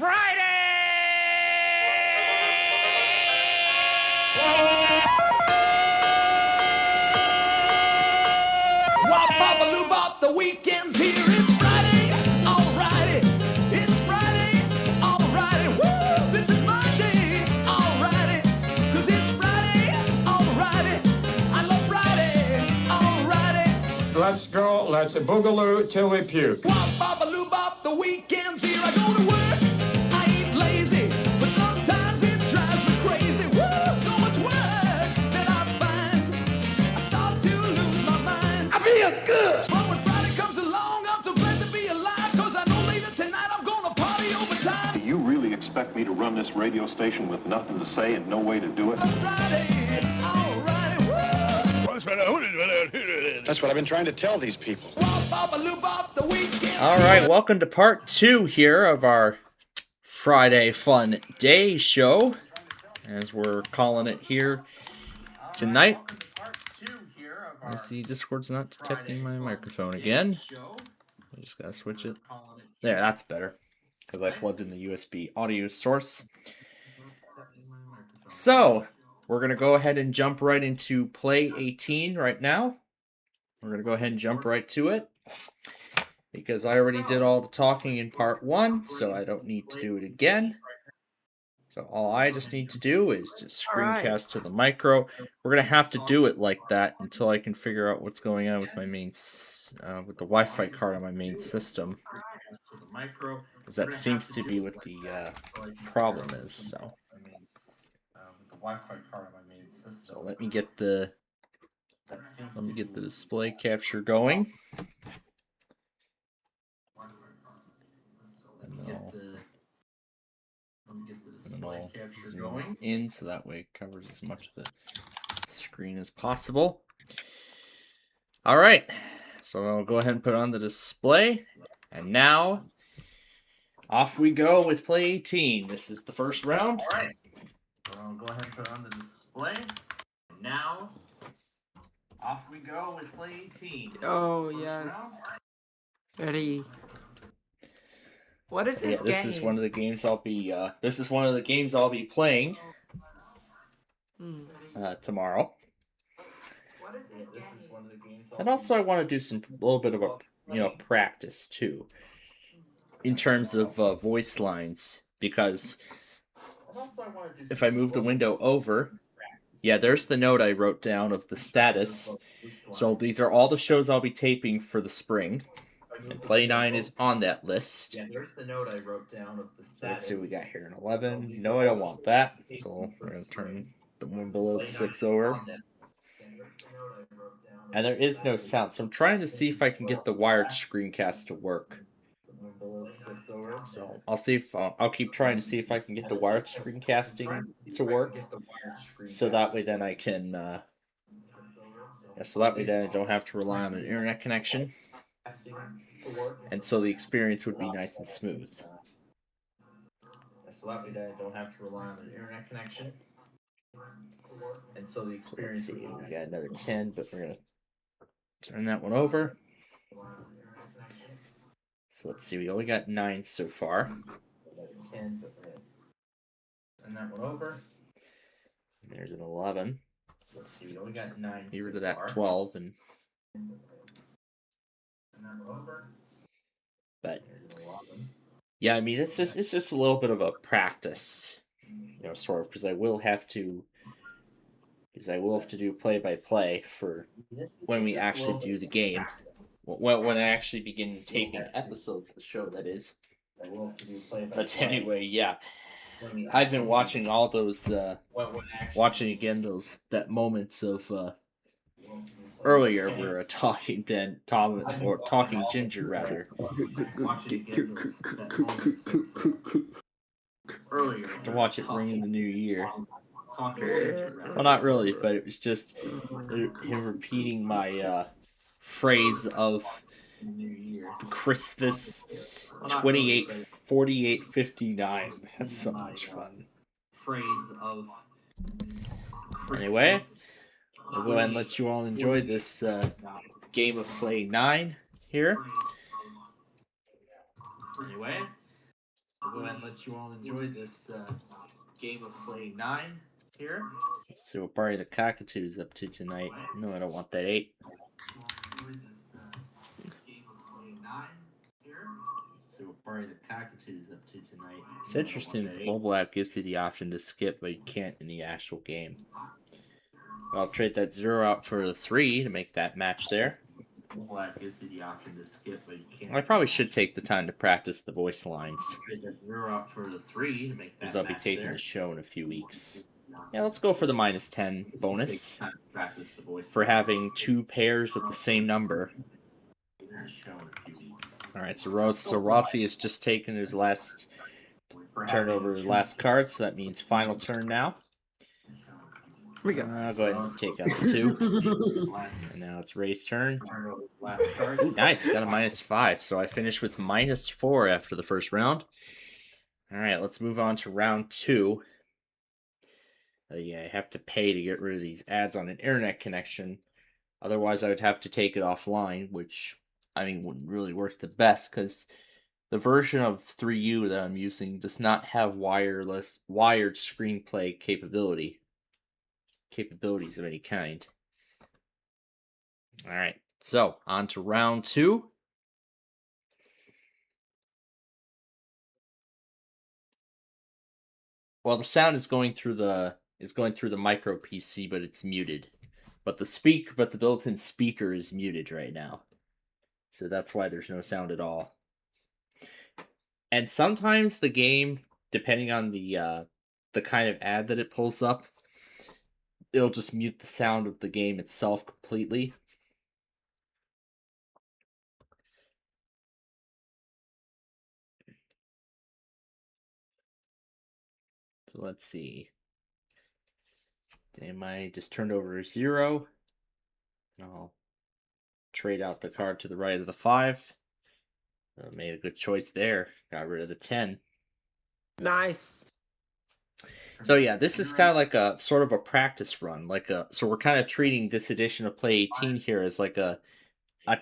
Wop, the weekend's here. It's Friday, alrighty. It's Friday, alrighty. Woo! This is my day, alrighty. 'Cause it's Friday, alrighty. I love Friday, alrighty. Let's go, let's boogaloo till we puke. Wop, the weekend's here. I go to work, I ain't lazy, but sometimes it drives me crazy. Woo! So much work that I find I start to lose my mind. I feel good. But when Friday comes along, I'm so glad to be alive, 'cause I know later tonight I'm gonna party overtime. You really expect me to run this radio station with nothing to say and no way to do it? Friday, alrighty, woo! That's what I've been trying to tell these people. Wop, the weekend. All right, welcome to part 2 here of our Friday Fun Day show, as we're calling it here tonight. I see Discord's not detecting my microphone again. I just gotta switch it. There, that's better, because I plugged in the USB audio source. So, we're gonna go ahead and jump right into Play 18 right now. We're gonna go ahead and jump right to it, because I already did all the talking in part 1, so I don't need to do it again. So all I just need to do is just screencast to the micro. We're going to have to do it like that until I can figure out what's going on with my main, with the Wi-Fi card on my main system. Because that seems to be what the problem is, so. So let me get the display capture going. And I'll zoom this in so that way it covers as much of the screen as possible. All right, so I'll go ahead and put it on the display. And now, off we go with Play 18. This is the first round. All right, so I'll go ahead and put it on the display. And now, off we go with Play 18. Oh, yes. Ready. What is this game? This is one of the games I'll be. This is one of the games I'll be playing tomorrow. And also, I want to do a little bit of a practice too, in terms of voice lines, because if I move the window over, yeah, there's the note I wrote down of the status. So these are all the shows I'll be taping for the spring. And Play 9 is on that list. Yeah, there's the note I wrote down of the status. Let's see what we got here in 11. No, I don't want that. So we're going to turn the one below 6 over. And there is no sound. So I'm trying to see if I can get the wired screencast to work. So I'll see if I'll keep trying to see if I can get the wired screencasting to work. So that way then I can I don't have to rely on an internet connection. And so the experience would be nice and smooth. So that way I don't have to rely on an internet connection. And so the experience. Let's see, we got another 10, but we're gonna turn that one over. So let's see, we only got 9 so far. 10, but we're gonna turn that one over. And there's an 11. Let's see, we only got 9. Get rid of that 12 and. But yeah, I mean, it's just a little bit of a practice, sort of, because I will have to do play-by-play for when we actually do the game. When I actually begin taping episodes of the show, that is. But anyway, yeah, I've been watching all those, watching again that moments of. Earlier, we were talking Ginger rather. Earlier, to watch it ring in the new year. Well, not really, but it was just him repeating my phrase of Christmas 28:48:59. That's so much fun. Phrase of. Anyway. We'll go ahead and let you all enjoy this game of Play 9 here. Anyway, I'll go ahead and let you all enjoy this game of Play 9 here. Let's see what Barry the Cockatoo's up to tonight. No, I don't want that 8. It's interesting. Mobile app gives you the option to skip, but you can't in the actual game. I'll trade that 0 out for the 3 to make that match there. Mobile app gives you the option to skip, but you can't. I probably should take the time to practice the voice lines. Trade that 0 out for the 3 to make that match. Because I'll be taking the show in a few weeks. Yeah, let's go for the -10 bonus for having 2 pairs of the same number. Alright, so Rossi has just taken his last turn over his last card, so that means final turn now. We go. I'll go ahead and take out the 2. And now it's Ray's turn. Ooh, nice, got a -5, so I finished with -4 after the first round. Alright, let's move on to round 2. Yeah, I have to pay to get rid of these ads on an internet connection. Otherwise, I would have to take it offline, which, I mean, wouldn't really work the best because the version of 3U that I'm using does not have wired screenplay capabilities of any kind. All right, so on to round 2. Well, the sound is going through the micro PC, but it's muted. But the built-in speaker is muted right now. So that's why there's no sound at all. And sometimes the game, depending on the kind of ad that it pulls up, it'll just mute the sound of the game itself completely. So let's see. Damn, I just turned over a 0. I'll trade out the card to the right of the 5. Made a good choice there. Got rid of the 10. Nice. So yeah, this is kind of like a sort of a practice run. So we're kind of treating this edition of Play 18 here as like a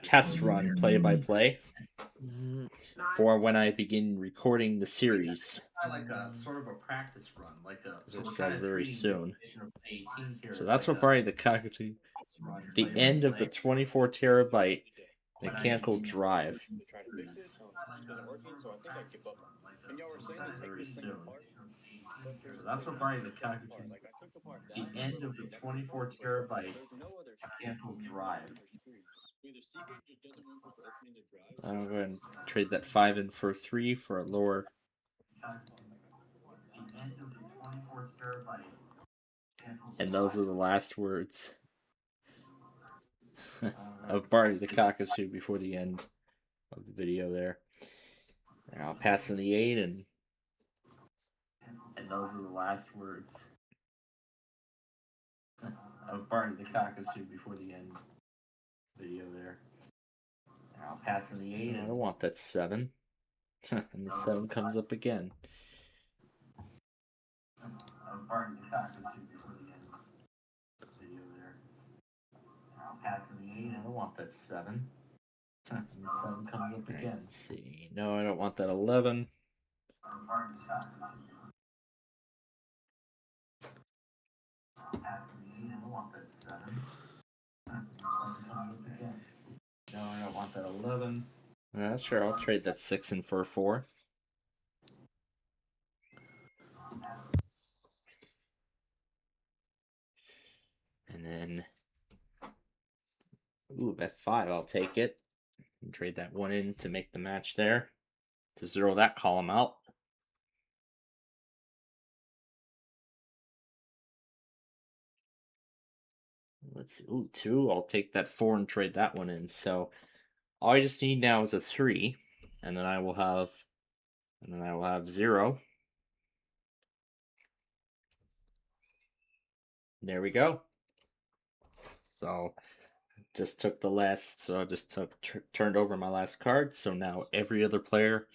test run, play by play, for when I begin recording the series. Like a sort of a practice run, as I said, very soon. So that's what Barry the Cockatoo. The end of the 24 terabyte mechanical drive. So that's what Barry the Cockatoo. The end of the 24 terabyte mechanical drive. I'll go ahead and trade that 5 in for 3 for a lower. And those are the last words of Barney the Cockatoo before the end of the video there. And I'll pass in the 8 and those are the last words of Barney the Cockatoo before the end of the video there. And I'll pass in the 8 and I don't want that 7. And the 7 comes up again. Of Barney the Cockatoo before the end of the video there. And I'll pass in the 8 and I don't want that 7. And the 7 comes up again. Let's see. No, I don't want that 11. No, I don't want that 11. Sure, I'll trade that 6 in for 4. And then, ooh, F5, I'll take it. And trade that 1 in to make the match there. To 0 that column out. Let's see. Ooh, 2. I'll take that 4 and trade that 1 in. So all I just need now is a 3, and then I will have 0. There we go. So just took the last. So I just turned over my last card. So now every other player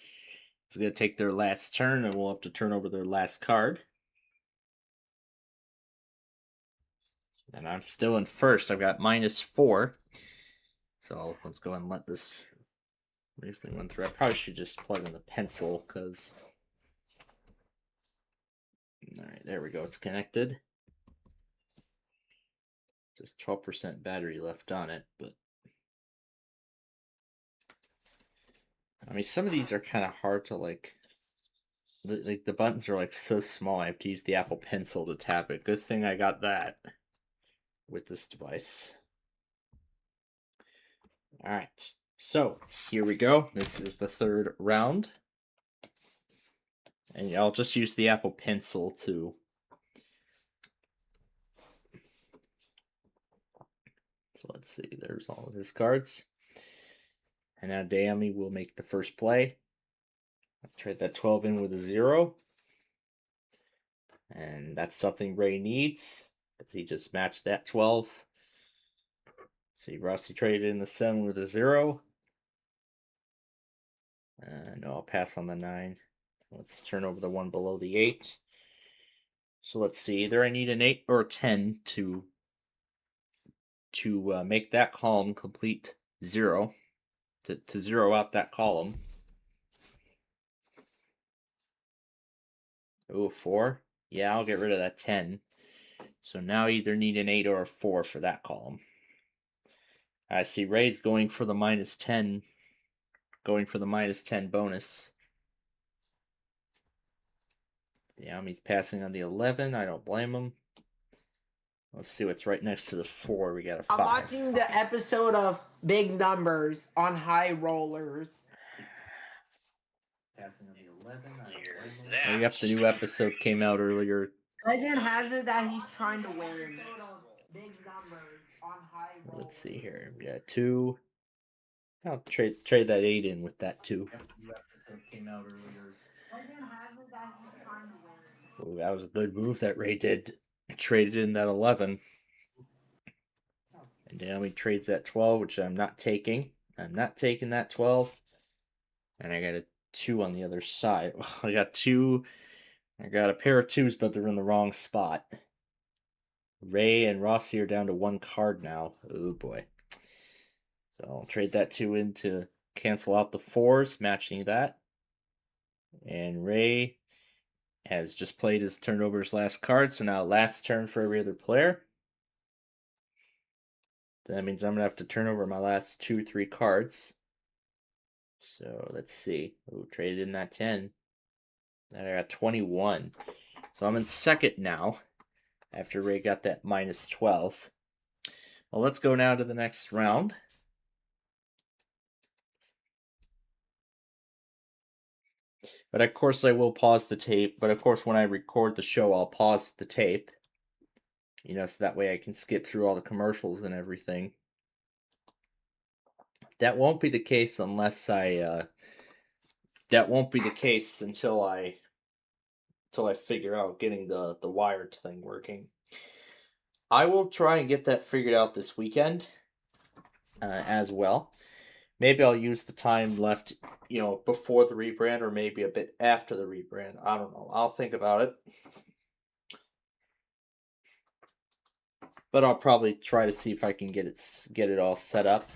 is going to take their last turn, and we'll have to turn over their last card. And I'm still in first. I've got -4. So let's go and let this briefly run through. I probably should just plug in the pencil because All right, there we go. It's connected. Just 12% battery left on it, but I mean, some of these are kind of hard to like the buttons are like so small. I have to use the Apple Pencil to tap it. Good thing I got that with this device. All right, so here we go. This is the third round, and I'll just use the Apple Pencil to. So let's see. There's all of his cards, and now Dayami will make the first play. I'll trade that 12 in with a 0. And that's something Ray needs, because he just matched that 12. See, Rossi traded in the 7 with a 0. No, I'll pass on the 9. Let's turn over the 1 below the 8. So let's see, either I need an 8 or a 10 to make that column complete 0, to zero out that column. Oh, 4. Yeah, I'll get rid of that 10. So now I either need an 8 or a 4 for that column. I see Ray's going for the -10. Going for the -10 bonus. Yeah, he's passing on the 11. I don't blame him. Let's see what's right next to the 4. We got a 5. I'm watching the episode of Big Numbers on High Rollers. Passing on the 11. Oh, yep, the new episode came out earlier. Legend has it that he's trying to win. Big Numbers on High Rollers. Let's see here. We got 2. I'll trade that 8 in with that 2. The new episode came out earlier. Legend has it that he's trying to win. Ooh, that was a good move that Ray did. Traded in that 11. And now he trades that 12, which I'm not taking. I'm not taking that 12. And I got a 2 on the other side. I got 2. I got a pair of 2s, but they're in the wrong spot. Ray and Rossi are down to 1 card now. Oh boy. So I'll trade that 2 in to cancel out the 4s, matching that. And Ray has just played his turn over his last card, so now last turn for every other player. That means I'm going to have to turn over my last 2, 3 cards. So let's see. Oh, traded in that 10. I got 21. So I'm in second now, after Ray got that -12. Well, let's go now to the next round. But of course I will pause the tape. But of course when I record the show, I'll pause the tape. You know, so that way I can skip through all the commercials and everything. That won't be the case unless I, that won't be the case until I figure out getting the wired thing working. I will try and get that figured out this weekend as well. Maybe I'll use the time left, you know, before the rebrand or maybe a bit after the rebrand. I don't know. I'll think about it. But I'll probably try to see if I can get it all set up.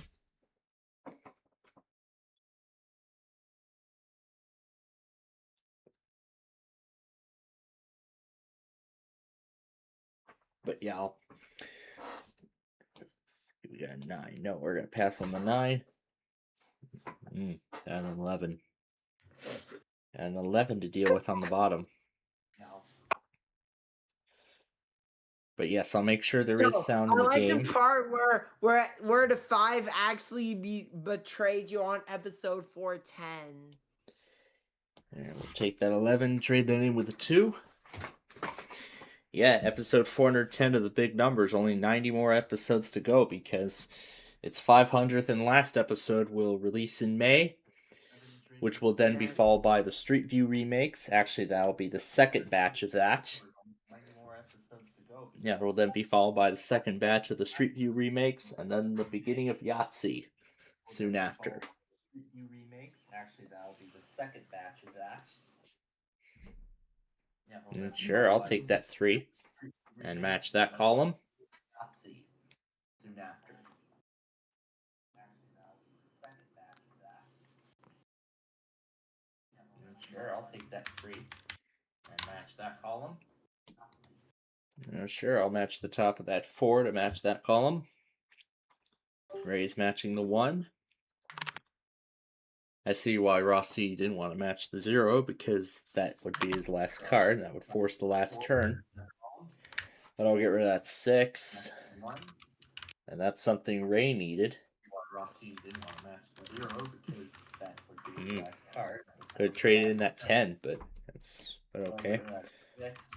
But yeah, we got a 9. No, we're gonna pass on the 9. And an 11. And an 11 to deal with on the bottom. But yes, I'll make sure there is sound in the game. I like the part where the 5 actually betrayed you on episode 410. And we'll take that 11, trade that in with a 2. Yeah, episode 410 of the Big Numbers. Only 90 more episodes to go because its 500th and last episode will release in May, which will then be followed by the Street View remakes. Actually, that'll be the second batch of that. Yeah, it will then be followed by the second batch of the Street View remakes, and then the beginning of Yahtzee soon after. Street View remakes. Actually, that'll be the second batch of that. Sure, I'll take that 3 and match that column. Soon after. Sure, I'll take that 3 and match that column. Sure, I'll match the top of that 4 to match that column. Ray's matching the 1. I see why Rossi didn't want to match the 0 because that would be his last card. And that would force the last turn. But I'll get rid of that 6. And that's something Ray needed. Rossi didn't want to match the 0 because that would be his last card. Could have traded in that 10, but okay.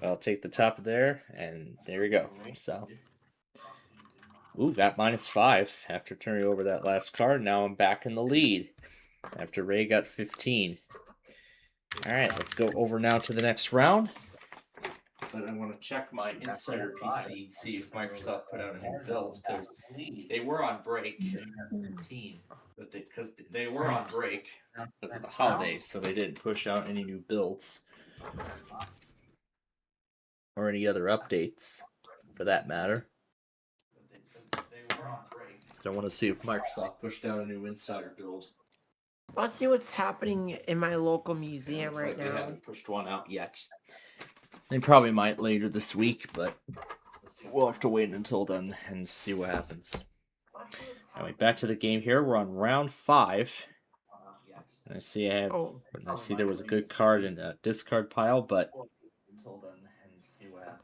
I'll take the top of there, and there we go. So, got -5 after turning over that last card. Now I'm back in the lead after Ray got 15. All right, let's go over now to the next round. But I want to check my Insider PC and see if Microsoft put out a new build because they were on break. 15, but because they were on break because of the holidays, so they didn't push out any new builds or any other updates, for that matter. They were on break. So I want to see if Microsoft pushed out a new Insider build. Let's see what's happening in my local museum right They now. haven't pushed one out yet. They probably might later this week, but we'll have to wait until then and see what happens. Anyway, back to the game here. We're on round 5. And I see there was a good card in the discard pile, but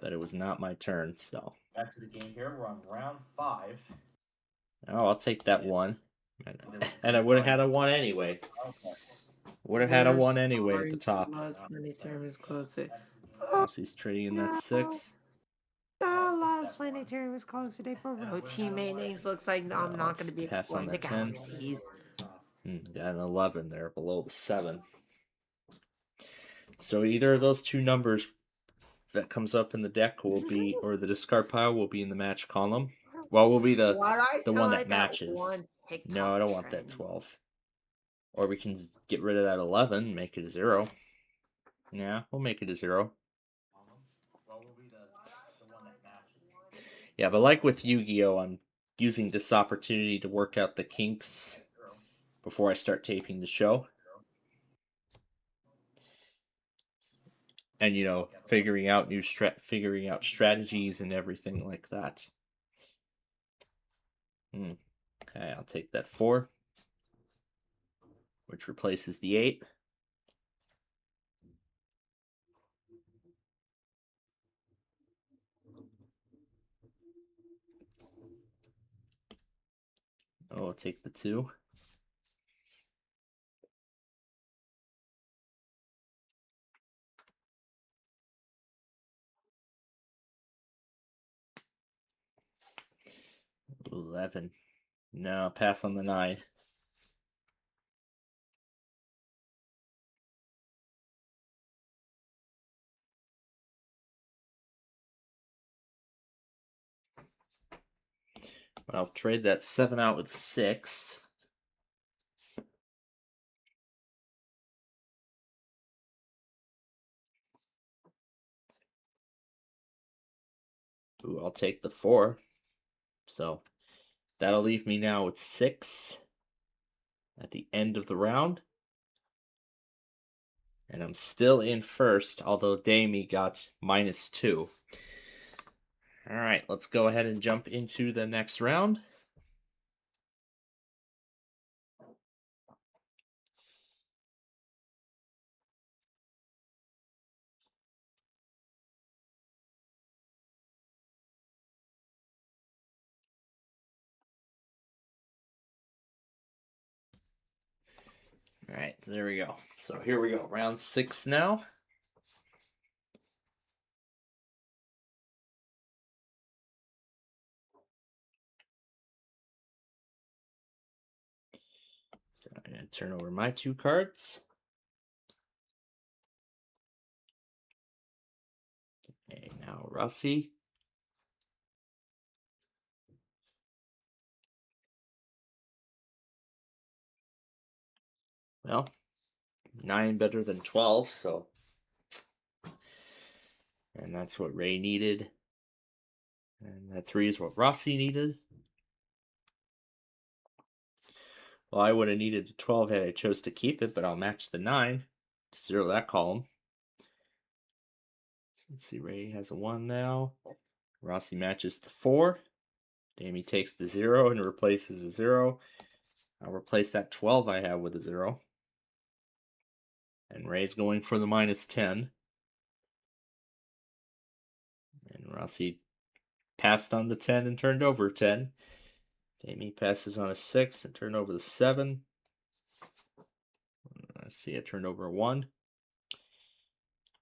it was not my turn. So back to the game here. We're on round 5. Oh, I'll take that 1. And I would have had a 1 anyway. Would have had a 1 anyway at the top. He's trading in that 6. The last planetary was closed today for road teammate names. Looks like I'm not going to be pass on exploring the that 10. galaxies. Got an 11 there below the 7. So either of those two numbers that comes up in the deck will be, or the discard pile will be in the match column. Well, will be the one that matches. No, I don't want that 12. Or we can get rid of that 11, make it a 0. Yeah, we'll make it a 0. Yeah, but like with Yu-Gi-Oh, I'm using this opportunity to work out the kinks before I start taping the show. And, figuring out strategies and everything like that. Okay, I'll take that 4, which replaces the 8. Oh, I'll take the 2. $11. No, pass on the 9. But I'll trade that 7 out with 6. I'll take the 4. So that'll leave me now with 6 at the end of the round. And I'm still in first, although Damie got -2. All right, let's go ahead and jump into the next round. All right, there we go. So here we go, round 6 now. So I'm going to turn over my 2 cards. Okay, now Rossi. Well, 9 better than 12, so. And that's what Ray needed. And that 3 is what Rossi needed. Well, I would have needed a 12 had I chose to keep it, but I'll match the 9 to 0 that column. Let's see, Ray has a 1 now. Rossi matches the 4. Damie takes the 0 and replaces a 0. I'll replace that 12 I have with a 0. And Ray's going for the -10. And Rossi passed on the 10 and turned over a 10. Damie passes on a 6 and turned over the 7. Let's see, I turned over a 1.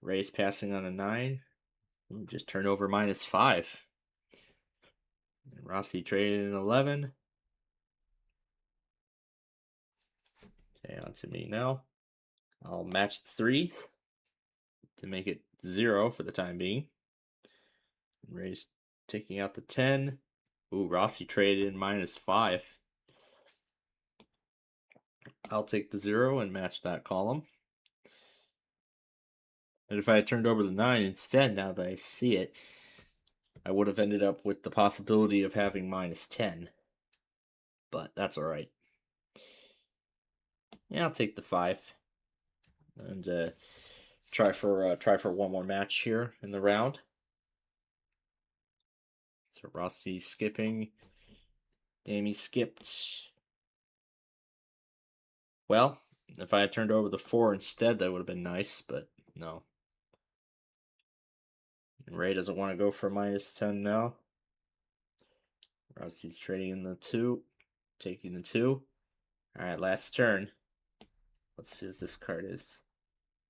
Ray's passing on a 9. Ooh, just turned over -5. And Rossi traded an 11. Okay, on to me now. I'll match the 3 to make it 0 for the time being. Ray's taking out the 10. Ooh, Rossi traded in -5. I'll take the 0 and match that column. And if I had turned over the 9 instead, now that I see it, I would have ended up with the possibility of having -10. But that's alright. Yeah, I'll take the 5. And try for one more match here in the round. So Rossi skipping. Damie skipped. Well, if I had turned over the 4 instead, that would have been nice, but no. And Ray doesn't want to go for -10 now. Rossi's trading in the 2, taking the 2. Alright, last turn. Let's see what this card is.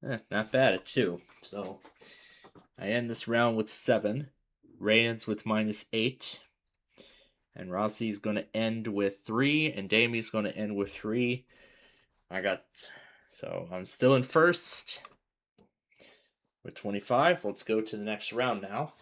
Not bad at 2. So I end this round with 7. Ray ends with -8. And Rossi's going to end with 3. And Damie's going to end with 3. So I'm still in first with 25. Let's go to the next round now.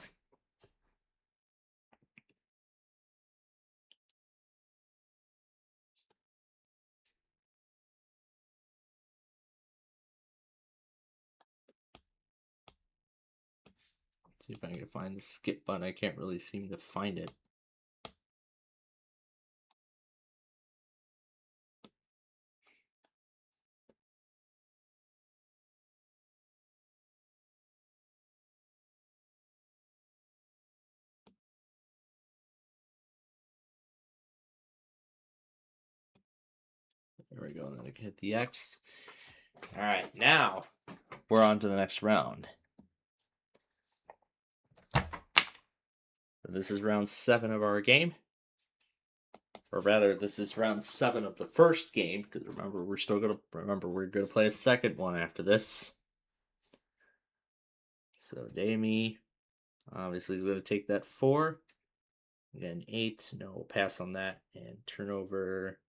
See if I can find the skip button. I can't really seem to find it. There we go. Then I can hit the X. All right, now we're on to the next round. This is round 7 of our game. Or rather, this is round 7 of the first game, because remember, we're gonna play a second one after this. So Damie obviously is gonna take that 4. Again, 8. No, we'll pass on that and turn over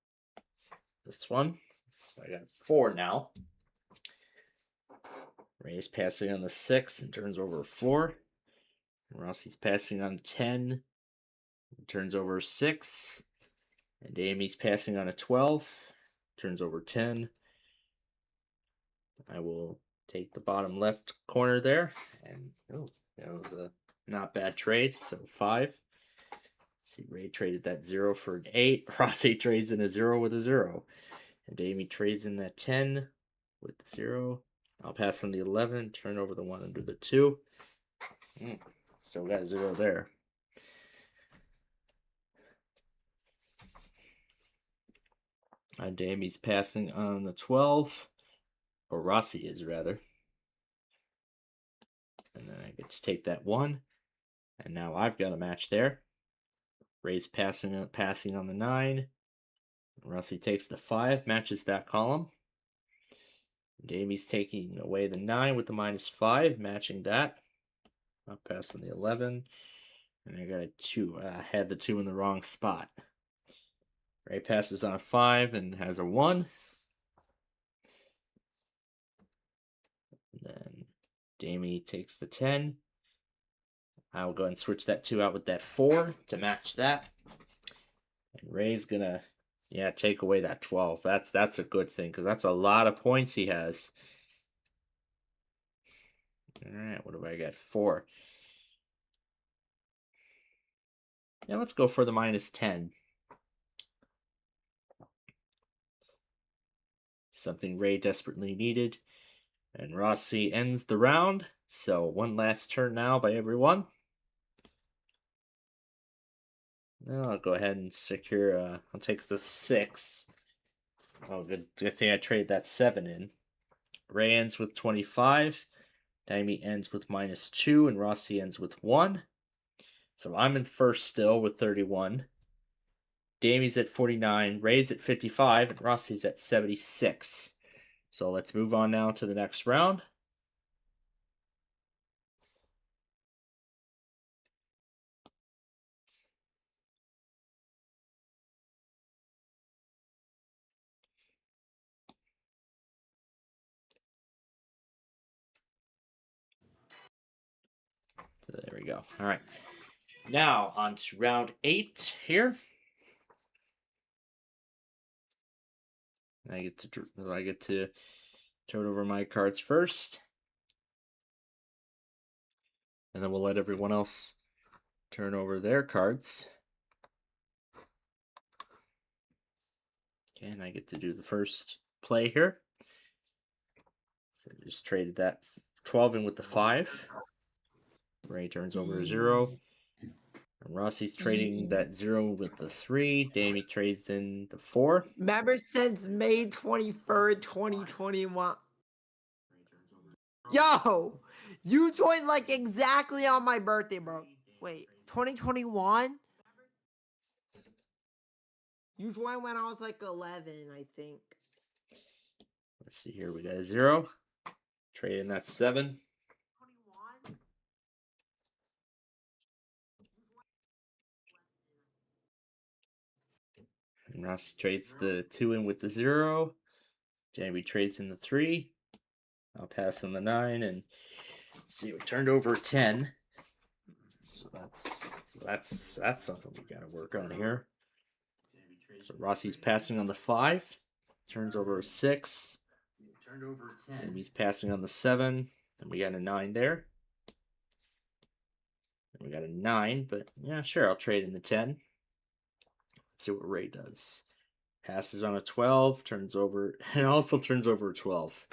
this one. So I got 4 now. Ray's passing on the 6 and turns over a 4. And Rossi's passing on a 10 and turns over a 6. And Damie's passing on a 12, turns over 10. I will take the bottom left corner there. And that was a not bad trade. So 5. See, Ray traded that 0 for an 8. Rossi trades in a 0 with a 0. And Damie trades in that 10 with the 0. I'll pass on the 11, turn over the 1 under the 2. Still got a 0 there. Damie's passing on the 12. Or Rossi is, rather. And then I get to take that 1. And now I've got a match there. Ray's passing on the 9. Rossi takes the 5, matches that column. Damie's taking away the 9 with the -5, matching that. I'll pass on the 11. And I got a 2. I had the 2 in the wrong spot. Ray passes on a 5 and has a 1. And then Damie takes the 10. I'll go ahead and switch that 2 out with that 4 to match that. And Ray's gonna, take away that 12. That's a good thing, because that's a lot of points he has. Alright, what do I got? 4. Yeah, let's go for the -10. Something Ray desperately needed. And Rossi ends the round. So one last turn now by everyone. Now I'll go ahead and secure. I'll take the 6. Oh, good thing I traded that 7 in. Ray ends with 25. Daimi ends with -2, and Rossi ends with 1. So I'm in first still with 31. Daimi's at 49, Ray's at 55, and Rossi's at 76. So let's move on now to the next round. So there we go. All right. Now on to round 8 here. I get to turn over my cards first. And then we'll let everyone else turn over their cards. Okay, and I get to do the first play here. So I just traded that 12 in with the 5. Ray turns over a 0. And Rossi's trading that 0 with the 3. Daimi trades in the 4. Remember since May 23rd, 2021. Yo, you joined like exactly on my birthday, bro. Wait, 2021? You joined when I was like 11, I think. Let's see here. We got a 0. Trade in that 7. 21? And Rossi trades the 2 in with the 0. Daimi trades in the 3. I'll pass on the 9, and let's see, we turned over a 10. So that's something we gotta work on here. So Rossi's passing on the 5, turns over a 6. Turned over a 10. Daimi's passing on the 7, and we got a 9 there. And we got a 9, but yeah, sure, I'll trade in the 10. Let's see what Ray does. Passes on a 12, turns over, and also turns over a 12.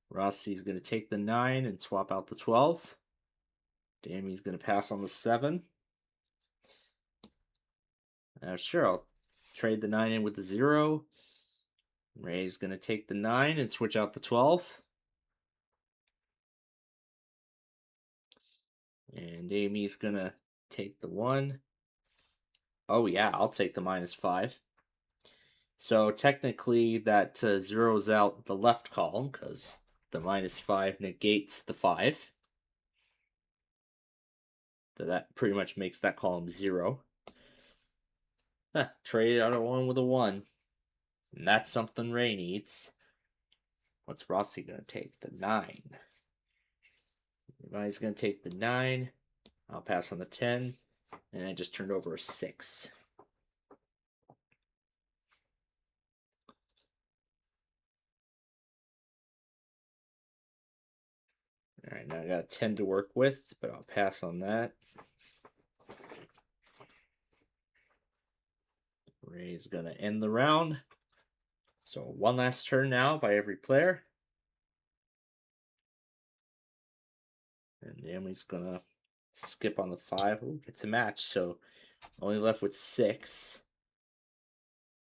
Rossi's going to take the 9 and swap out the 12. Daimi's going to pass on the 7. Sure, I'll trade the 9 in with the 0. Ray's going to take the 9 and switch out the 12. And Daimi's going to take the 1. Oh, yeah, I'll take the -5. So technically that zeroes out the left column because the -5 negates the 5. So that pretty much makes that column 0. Trade out of 1 with a 1. And that's something Ray needs. What's Rossi going to take? The 9. Ray's going to take the 9. I'll pass on the 10. And I just turned over a 6. All right, now I got a 10 to work with, but I'll pass on that. Ray's going to end the round. So one last turn now by every player. And Daimi's going to skip on the 5. Ooh, gets a match, so only left with 6.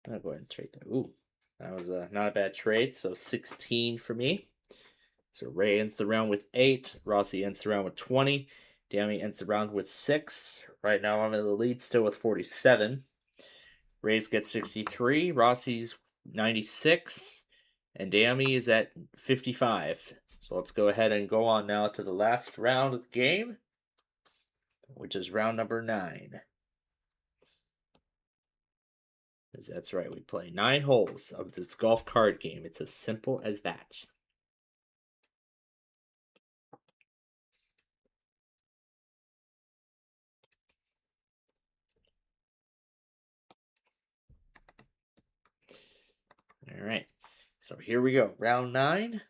I'll go ahead and trade that. Ooh, that was not a bad trade, so 16 for me. So Ray ends the round with 8. Rossi ends the round with 20. Daimi ends the round with 6. Right now I'm in the lead still with 47. Ray's gets 63. Rossi's 96. And Daimi is at 55. So let's go ahead and go on now to the last round of the game, which is round number 9. Because that's right, we play 9 holes of this golf card game. It's as simple as that. All right, so here we go. Round 9.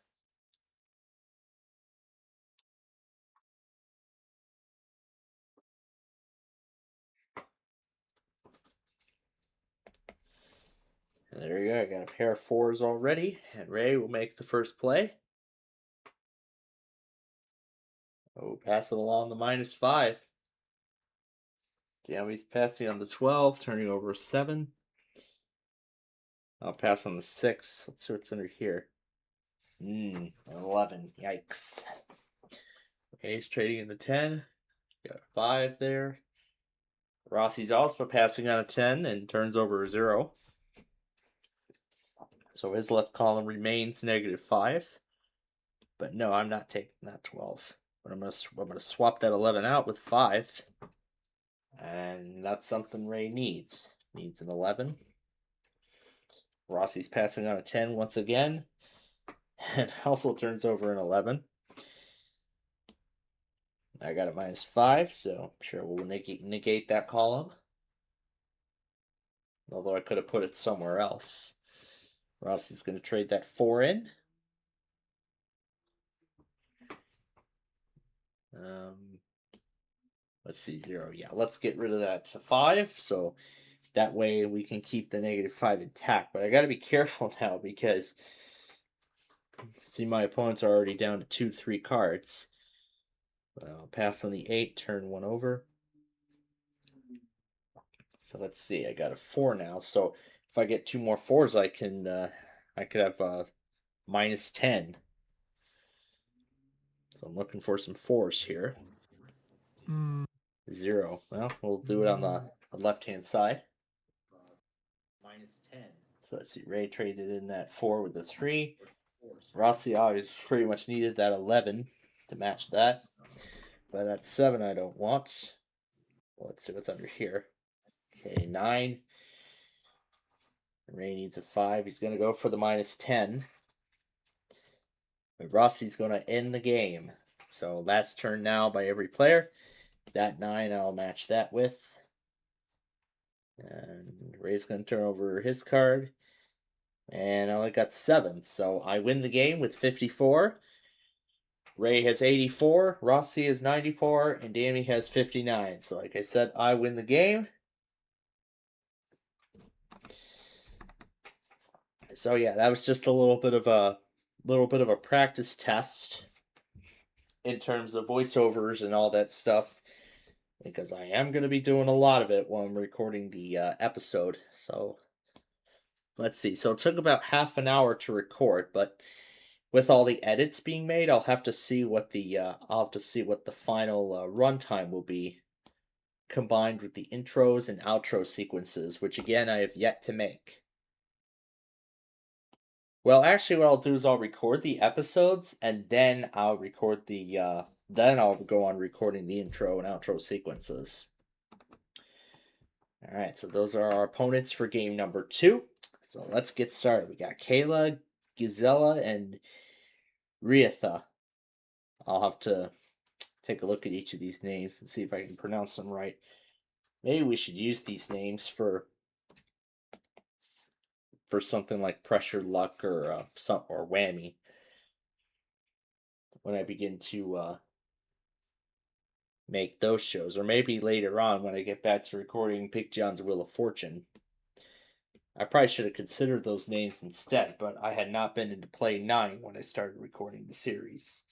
There you go. I got a pair of 4s already, and Ray will make the first play. Oh, pass it along the -5. Jamie's passing on the 12, turning over a 7. I'll pass on the 6. Let's see what's under here. An 11. Yikes. Ace trading in the 10. Got a 5 there. Rossi's also passing on a 10 and turns over a 0. So his left column remains -5. But no, I'm not taking that 12. But I'm gonna swap that 11 out with 5. And that's something Ray needs. Needs an 11. Rossi's passing on a 10 once again. And also turns over an 11. I got a -5, so I'm sure we'll negate that column. Although I could have put it somewhere else. Rossi's going to trade that 4 in. Let's see, 0. Yeah, let's get rid of that to 5. So that way we can keep the -5 intact. But I got to be careful now because see, my opponents are already down to 2-3 cards. I'll pass on the 8, turn 1 over. So let's see, I got a 4 now. So if I get 2 more 4s, I could have -10. So I'm looking for some 4s here. 0. Well, we'll do it on the left-hand side. -10. So let's see, Ray traded in that 4 with the 3. Rossi always pretty much needed that 11 to match that. But that 7 I don't want. Well, let's see what's under here. Okay, 9. Ray needs a 5. He's going to go for the -10. But Rossi's going to end the game. So last turn now by every player. That 9 I'll match that with. And Ray's going to turn over his card. And I only got 7. So I win the game with 54. Ray has 84, Rossi has 94, and Danny has 59. So like I said, I win the game. So yeah, that was just a little bit of a practice test in terms of voiceovers and all that stuff, because I am going to be doing a lot of it while I'm recording the episode. So let's see. So it took about half an hour to record, but with all the edits being made, I'll have to see what the final runtime will be, combined with the intros and outro sequences, which again I have yet to make. Well, actually, what I'll do is I'll record the episodes, and then I'll record then I'll go on recording the intro and outro sequences. All right, so those are our opponents for game number 2. So let's get started. We got Kayla, Gizella, and Rietha. I'll have to take a look at each of these names and see if I can pronounce them right. Maybe we should use these names for something like Pressure Luck or Whammy when I begin to make those shows, or maybe later on when I get back to recording Big John's Wheel of Fortune. I probably should have considered those names instead, but I had not been into Play 9 when I started recording the series.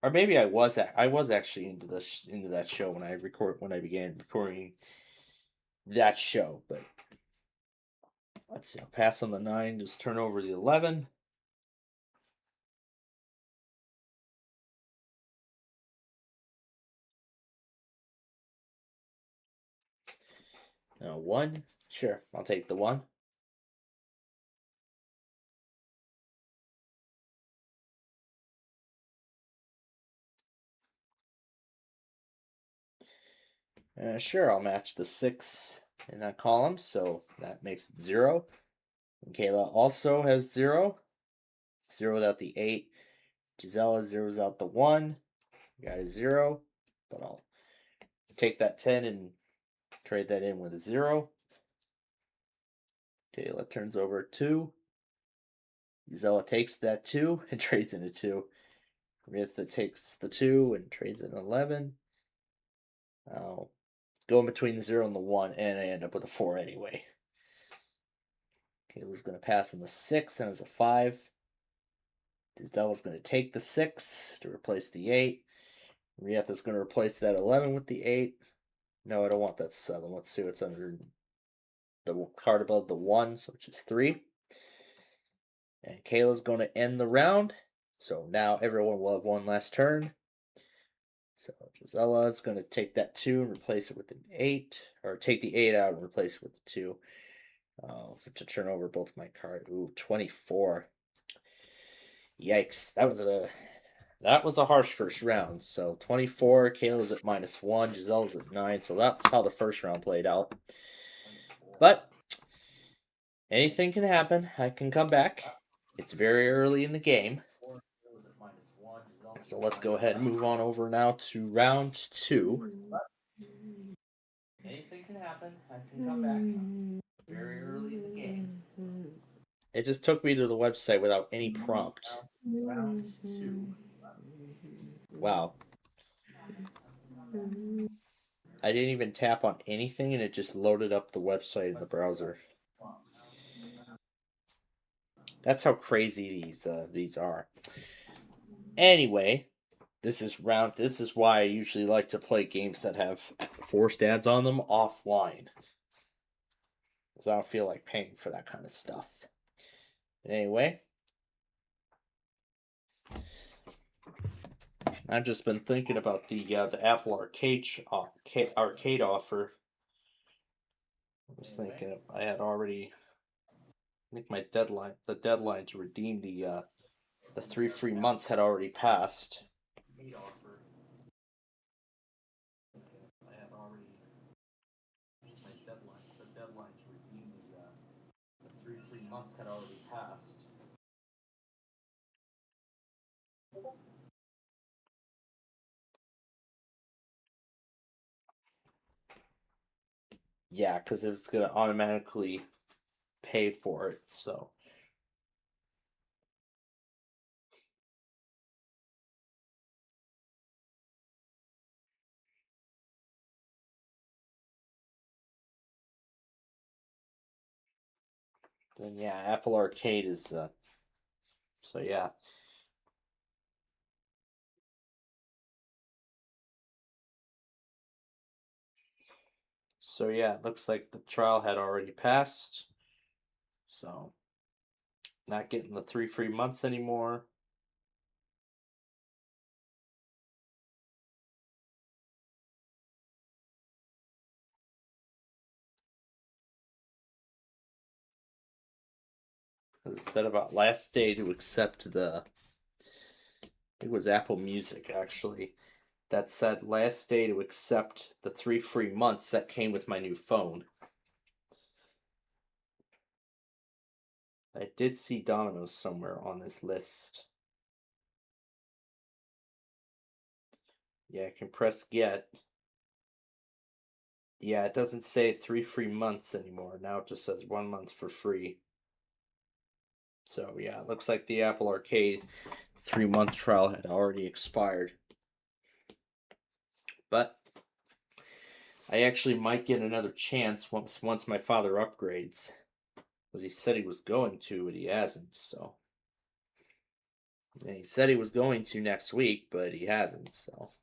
Or maybe I was actually into that show when I began recording that show, but let's see, I'll pass on the 9, just turn over the 11. Now 1, sure, I'll take the 1. Sure, I'll match the 6 in that column, so that makes it 0. And Kayla also has 0. 0'd out the 8. Gisela 0's out the 1. Got a 0, but I'll take that 10 and trade that in with a 0. Kayla turns over a 2. Gisela takes that 2 and trades in a 2. Ritha takes the 2 and trades in 11. I'll go in between the 0 and the 1, and I end up with a 4 anyway. Kayla's going to pass on the 6 and has a 5. Gisela's going to take the 6 to replace the 8. Rieta's going to replace that 11 with the 8. No, I don't want that 7. Let's see what's under the card above the 1, so which is 3. And Kayla's going to end the round. So now everyone will have one last turn. So Gisela is going to take that 2 and replace it with an 8. Or take the 8 out and replace it with the 2. To turn over both my cards. Ooh, 24. Yikes. That was a harsh first round. So 24, Kayla's at -1, Gisela's at 9. So that's how the first round played out. But anything can happen. I can come back. It's very early in the game. So let's go ahead and move on over now to round 2. Anything can happen. I can come back. Very early in the game. It just took me to the website without any prompt. Round 2. Wow. I didn't even tap on anything and it just loaded up the website in the browser. That's how crazy these are. Anyway, this is why I usually like to play games that have forced ads on them offline. Because I don't feel like paying for that kind of stuff. But anyway, I've just been thinking about the Apple Arcade offer. I was thinking I think the deadline to redeem the 3 free months had already passed. The deadline to redeem the 3 free months had already passed. Yeah, because it was going to automatically pay for it, so. Then yeah, Apple Arcade is, so yeah. So yeah, it looks like the trial had already passed. So, not getting the 3 free months anymore. It said about last day to accept I think it was Apple Music actually, that said last day to accept the 3 free months that came with my new phone. I did see Domino's somewhere on this list. Yeah, I can press get. Yeah, it doesn't say 3 free months anymore. Now it just says 1 month for free. So yeah, it looks like the Apple Arcade 3-month trial had already expired. But I actually might get another chance once my father upgrades. Because he said he was going to, but he hasn't, so. And he said he was going to next week, but he hasn't, so.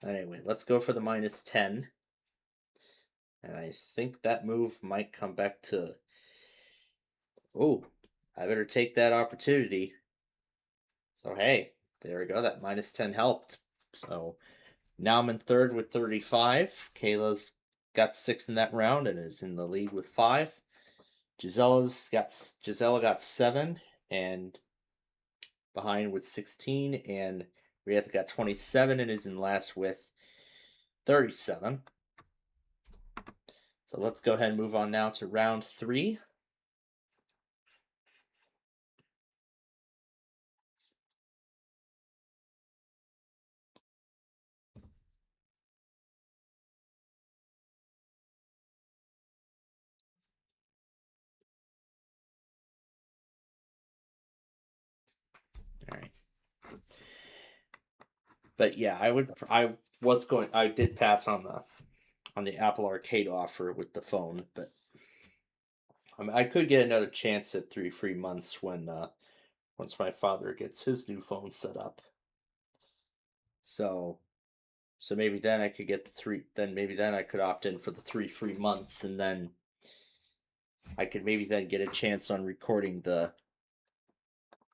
Anyway, let's go for the -10. And I think that move might come back to. Oh, I better take that opportunity. So hey, there we go. That -10 helped. So now I'm in third with 35. Kayla's got 6 in that round and is in the lead with 5. Gisela got 7 and behind with 16, and Rieta got 27 and is in last with 37. So let's go ahead and move on now to round 3. All right. But yeah, I did pass on the Apple Arcade offer with the phone, but I could get another chance at 3 free months when once my father gets his new phone set up. So maybe then I could get the 3. Then maybe then I could opt in for the 3 free months, and then I could maybe then get a chance on recording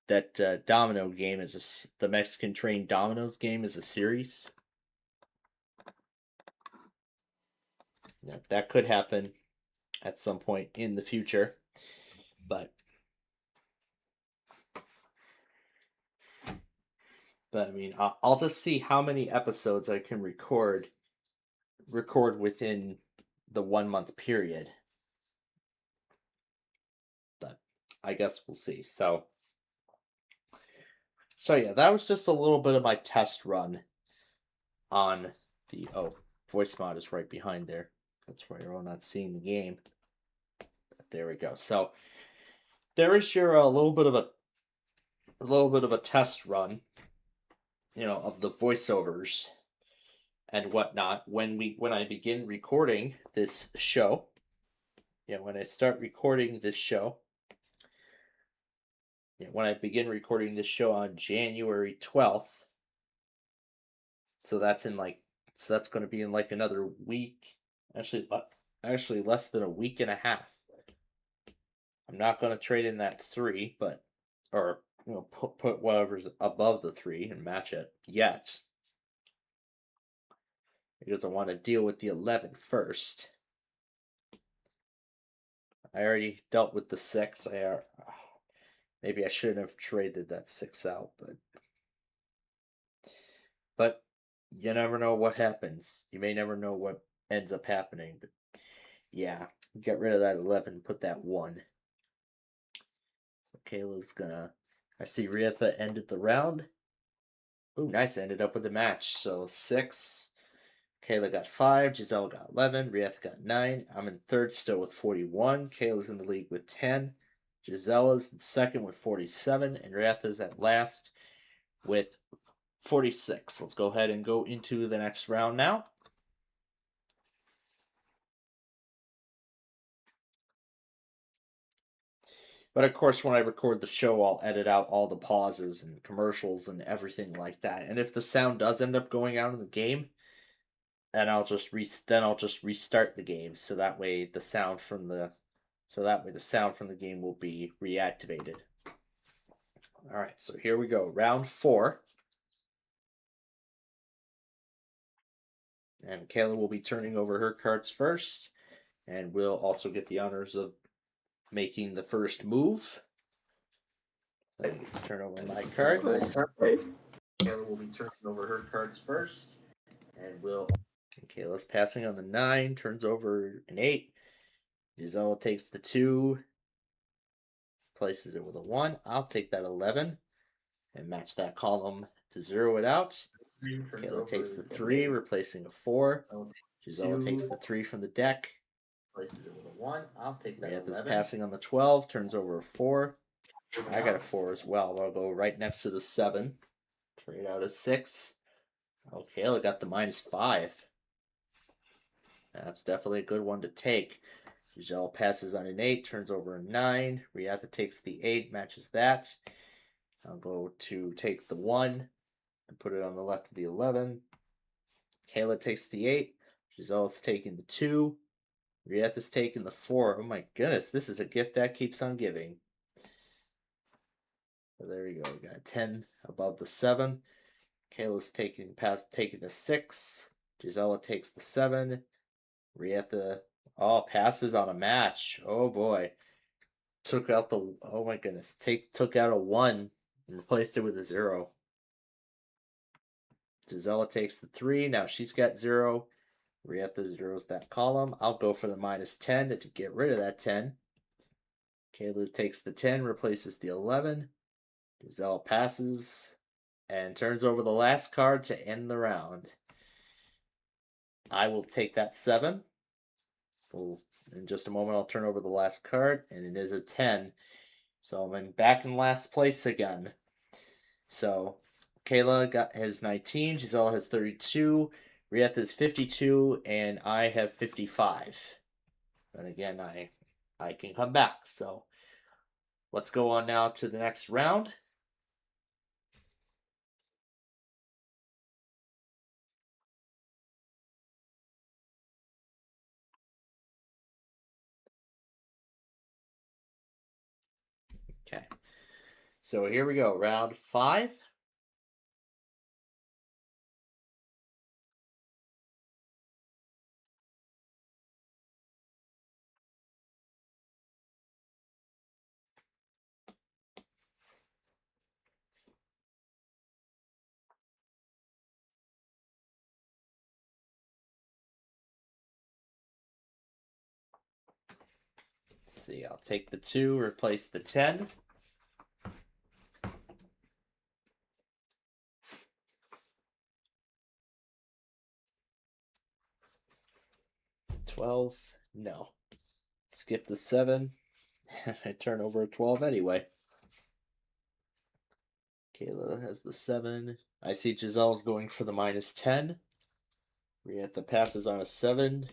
that domino game as the Mexican Train Dominoes game as a series. Yeah, that could happen at some point in the future, but I mean, I'll just see how many episodes I can record within the 1 month period. But I guess we'll see. So yeah, that was just a little bit of my test run on the voice mod is right behind there. That's why you're all not seeing the game. There we go. So there is your a little bit of a test run, of the voiceovers and whatnot when I begin recording this show. Yeah, when I start recording this show. Yeah, when I begin recording this show on January 12th. So that's going to be in like another week. Actually less than a week and a half. I'm not going to trade in that 3, or put whatever's above the 3 and match it yet. Because I want to deal with the 11 first. I already dealt with the 6. Maybe I shouldn't have traded that 6 out, but you never know what happens. You may never know what ends up happening, but yeah, get rid of that 11, put that 1. So Kayla's gonna. I see Rietha ended the round. Ooh, nice, ended up with a match. So 6. Kayla got 5, Giselle got 11, Rietha got 9. I'm in third still with 41. Kayla's in the league with 10. Gisella's in second with 47, and Rietha's at last with 46. Let's go ahead and go into the next round now. But of course, when I record the show, I'll edit out all the pauses and commercials and everything like that. And if the sound does end up going out in the game, then I'll just restart the game, so that way the sound from the game will be reactivated. All right, so here we go, round 4. And Kayla will be turning over her cards first, and we'll also get the honors of making the first move. I get to turn over my cards. Kayla will be turning over her cards first, and Kayla's passing on the 9, turns over an 8. Gisela takes the 2, places it with a 1. I'll take that 11 and match that column to 0 it out. Kayla takes the 3, replacing a 4. Gisela takes the 3 from the deck, places it with a 1. I'll take that 11. Passing on the 12, turns over a 4. I got a 4 as well. I'll go right next to the 7. Trade out a 6. Oh, Kayla got the -5. That's definitely a good one to take. Giselle passes on an 8, turns over a 9. Rietha takes the 8, matches that. I'll go to take the 1 and put it on the left of the 11. Kayla takes the 8. Giselle's taking the 2. Rietha's taking the 4. Oh my goodness, this is a gift that keeps on giving. So there we go. We got 10 above the 7. Kayla's taking the 6. Gisela takes the 7. Rietha passes on a match. Oh boy. Took out the took out a 1 and replaced it with a 0. Gisela takes the 3. Now she's got 0. Rietha zeros that column. I'll go for the -10 to get rid of that 10. Kayla takes the 10, replaces the 11. Giselle passes and turns over the last card to end the round. I will take that 7. In just a moment, I'll turn over the last card, and it is a 10. So I'm back in last place again. So Kayla has 19, Giselle has 32, Rietha has 52, and I have 55. And again, I can come back. So let's go on now to the next round. Okay. So here we go. Round 5. Let's see, I'll take the 2, replace the 10. $12, no. Skip the 7, and I turn over a 12 anyway. Kayla has the 7. I see Giselle's going for the -10. Rieta passes on a 7.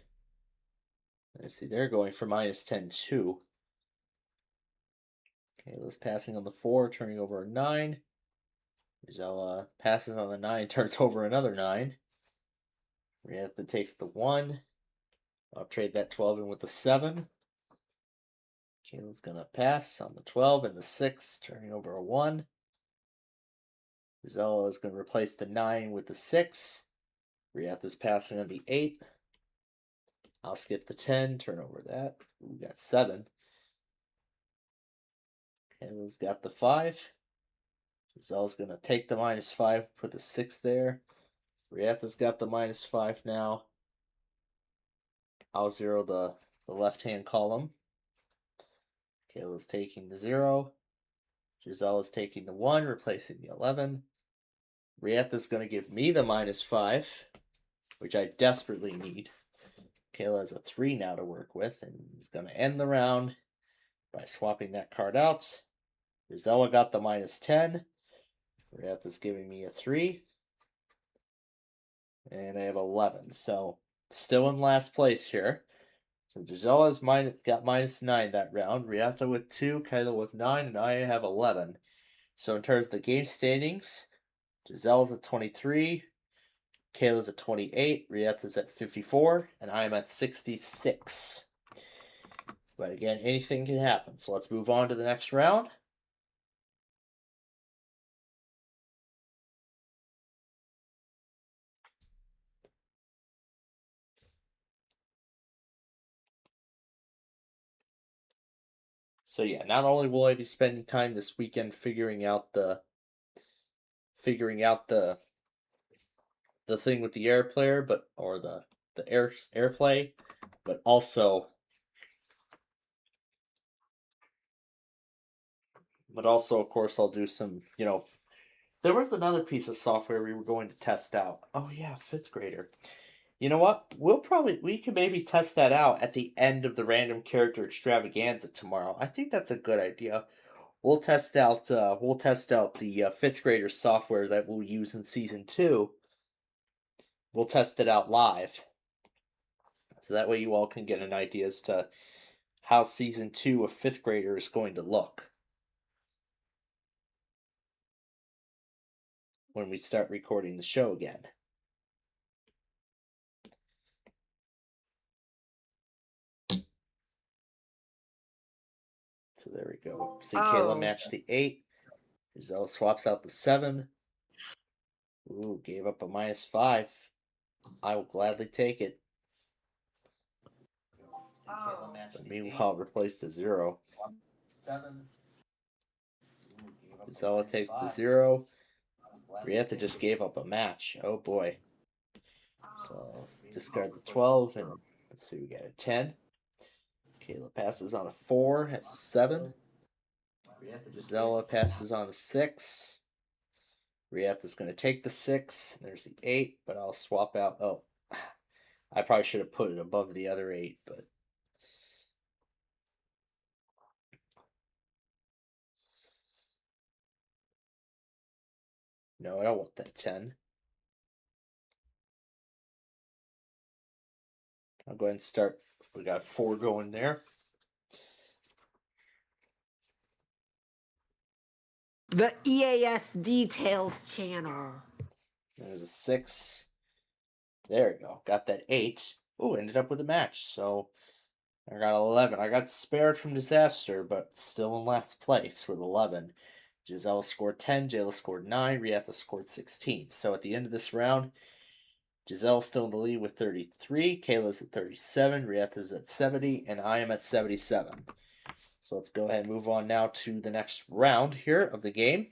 I see they're going for -10 too. Kayla's passing on the 4, turning over a 9. Giselle passes on the 9, turns over another 9. Rieta takes the 1. I'll trade that 12 in with the 7. Kayla's gonna pass on the 12 and the 6, turning over a 1. Giselle is gonna replace the 9 with the 6. Rieta's passing on the 8. I'll skip the 10, turn over that. We got 7. Kayla's got the 5. Giselle's gonna take the -5, put the 6 there. Rieta's got the -5 now. I'll 0 the left-hand column. Kayla's taking the 0. Giselle is taking the 1, replacing the 11. Rieta's going to give me the -5, which I desperately need. Kayla has a 3 now to work with, and is going to end the round by swapping that card out. Giselle got the -10. Rieta's giving me a 3. And I have 11, so still in last place here. So Gisella's got -9 that round. Rieta with 2, Kayla with 9, and I have 11. So in terms of the game standings, Giselle's at 23, Kayla's at 28, Rieta's at 54, and I am at 66. But again, anything can happen. So let's move on to the next round. So yeah, not only will I be spending time this weekend figuring out the thing with the air player, or the airplay, but also of course I'll do some, there was another piece of software we were going to test out. Oh yeah, 5th grader. You know what? We could maybe test that out at the end of the random character extravaganza tomorrow. I think that's a good idea. We'll test out the 5th grader software that we'll use in season 2. We'll test it out live. So that way you all can get an idea as to how season 2 of 5th grader is going to look when we start recording the show again. So there we go. See, Kayla matched the 8. Giselle swaps out the 7. Ooh, gave up a -5. I will gladly take it. Meanwhile, replaced the 0. 7. Giselle takes the 0. Rieta just gave up a match. Oh boy. So discard the 12, and let's see, we got a 10. Kayla passes on a 4, has a 7. Gisela passes on a 6. Rieta's going to take the 6. There's the 8, but I'll swap out. Oh, I probably should have put it above the other 8, but. No, I don't want that 10. I'll go ahead and start. We got 4 going there. The EAS Details channel. There's a 6. There we go. Got that 8. Oh, ended up with a match. So I got 11. I got spared from disaster, but still in last place with 11. Giselle scored 10, Jayla scored 9, Rietha scored 16. So at the end of this round, Giselle's still in the lead with 33, Kayla's at 37, Rietha's at 70, and I am at 77. So let's go ahead and move on now to the next round here of the game.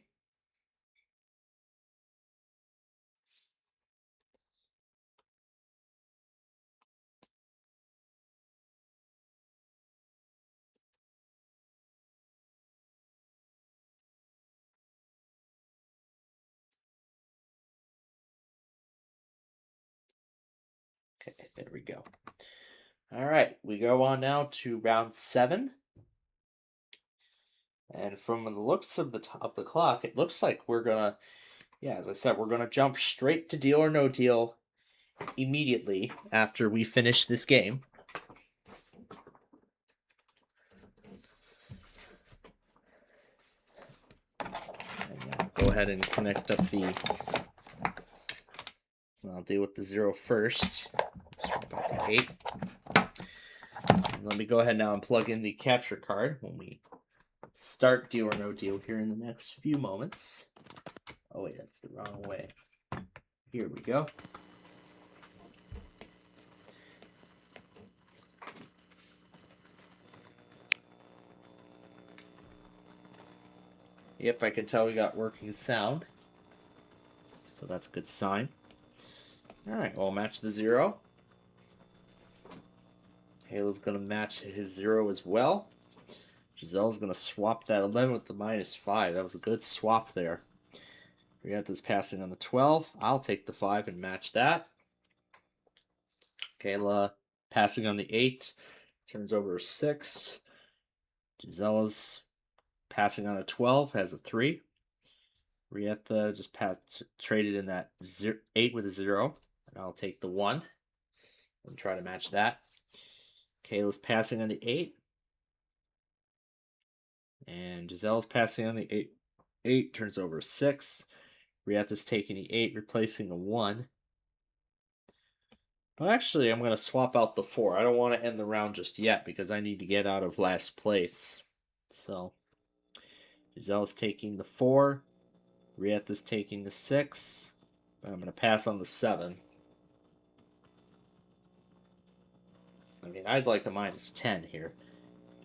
Okay, there we go. All right, we go on now to round 7. And from the looks of the clock, it looks like we're gonna, yeah, as I said, we're gonna jump straight to Deal or No Deal immediately after we finish this game. And go ahead and connect up the. I'll deal with the 0 first. Swap out the 8. And let me go ahead now and plug in the capture card when we start Deal or No Deal here in the next few moments. Oh wait, that's the wrong way. Here we go. Yep, I can tell we got working sound. So that's a good sign. Alright, well, match the 0. Halo's going to match his 0 as well. Giselle's going to swap that 11 with the -5. That was a good swap there. We got this passing on the 12. I'll take the 5 and match that. Kayla passing on the 8. Turns over a 6. Gisella's passing on a 12. Has a 3. Rietha just traded in that 8 with a 0. And I'll take the 1 and try to match that. Kayla's passing on the 8. And Giselle's passing on the 8. 8 turns over a 6. Rietha's taking the 8, replacing a 1. But actually, I'm going to swap out the 4. I don't want to end the round just yet because I need to get out of last place. So, Giselle's taking the 4. Rietha's taking the 6. But I'm going to pass on the 7. I mean, I'd like a -10 here.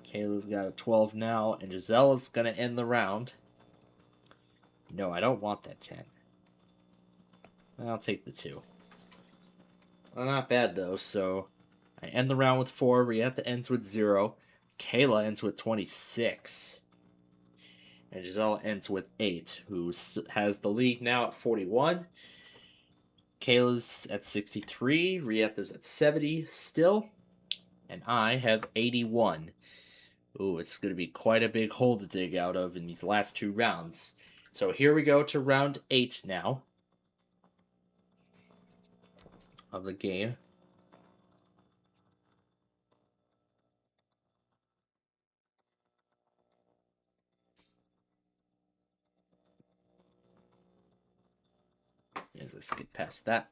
Kayla's got a 12 now, and Giselle's going to end the round. No, I don't want that 10. I'll take the 2. Well, not bad, though, so I end the round with 4. Rietha ends with 0. Kayla ends with 26. And Giselle ends with 8, who has the lead now at 41. Kayla's at 63. Rietha's at 70 still. And I have 81. Ooh, it's going to be quite a big hole to dig out of in these last 2 rounds. So here we go to round 8 now of the game. Let's get past that.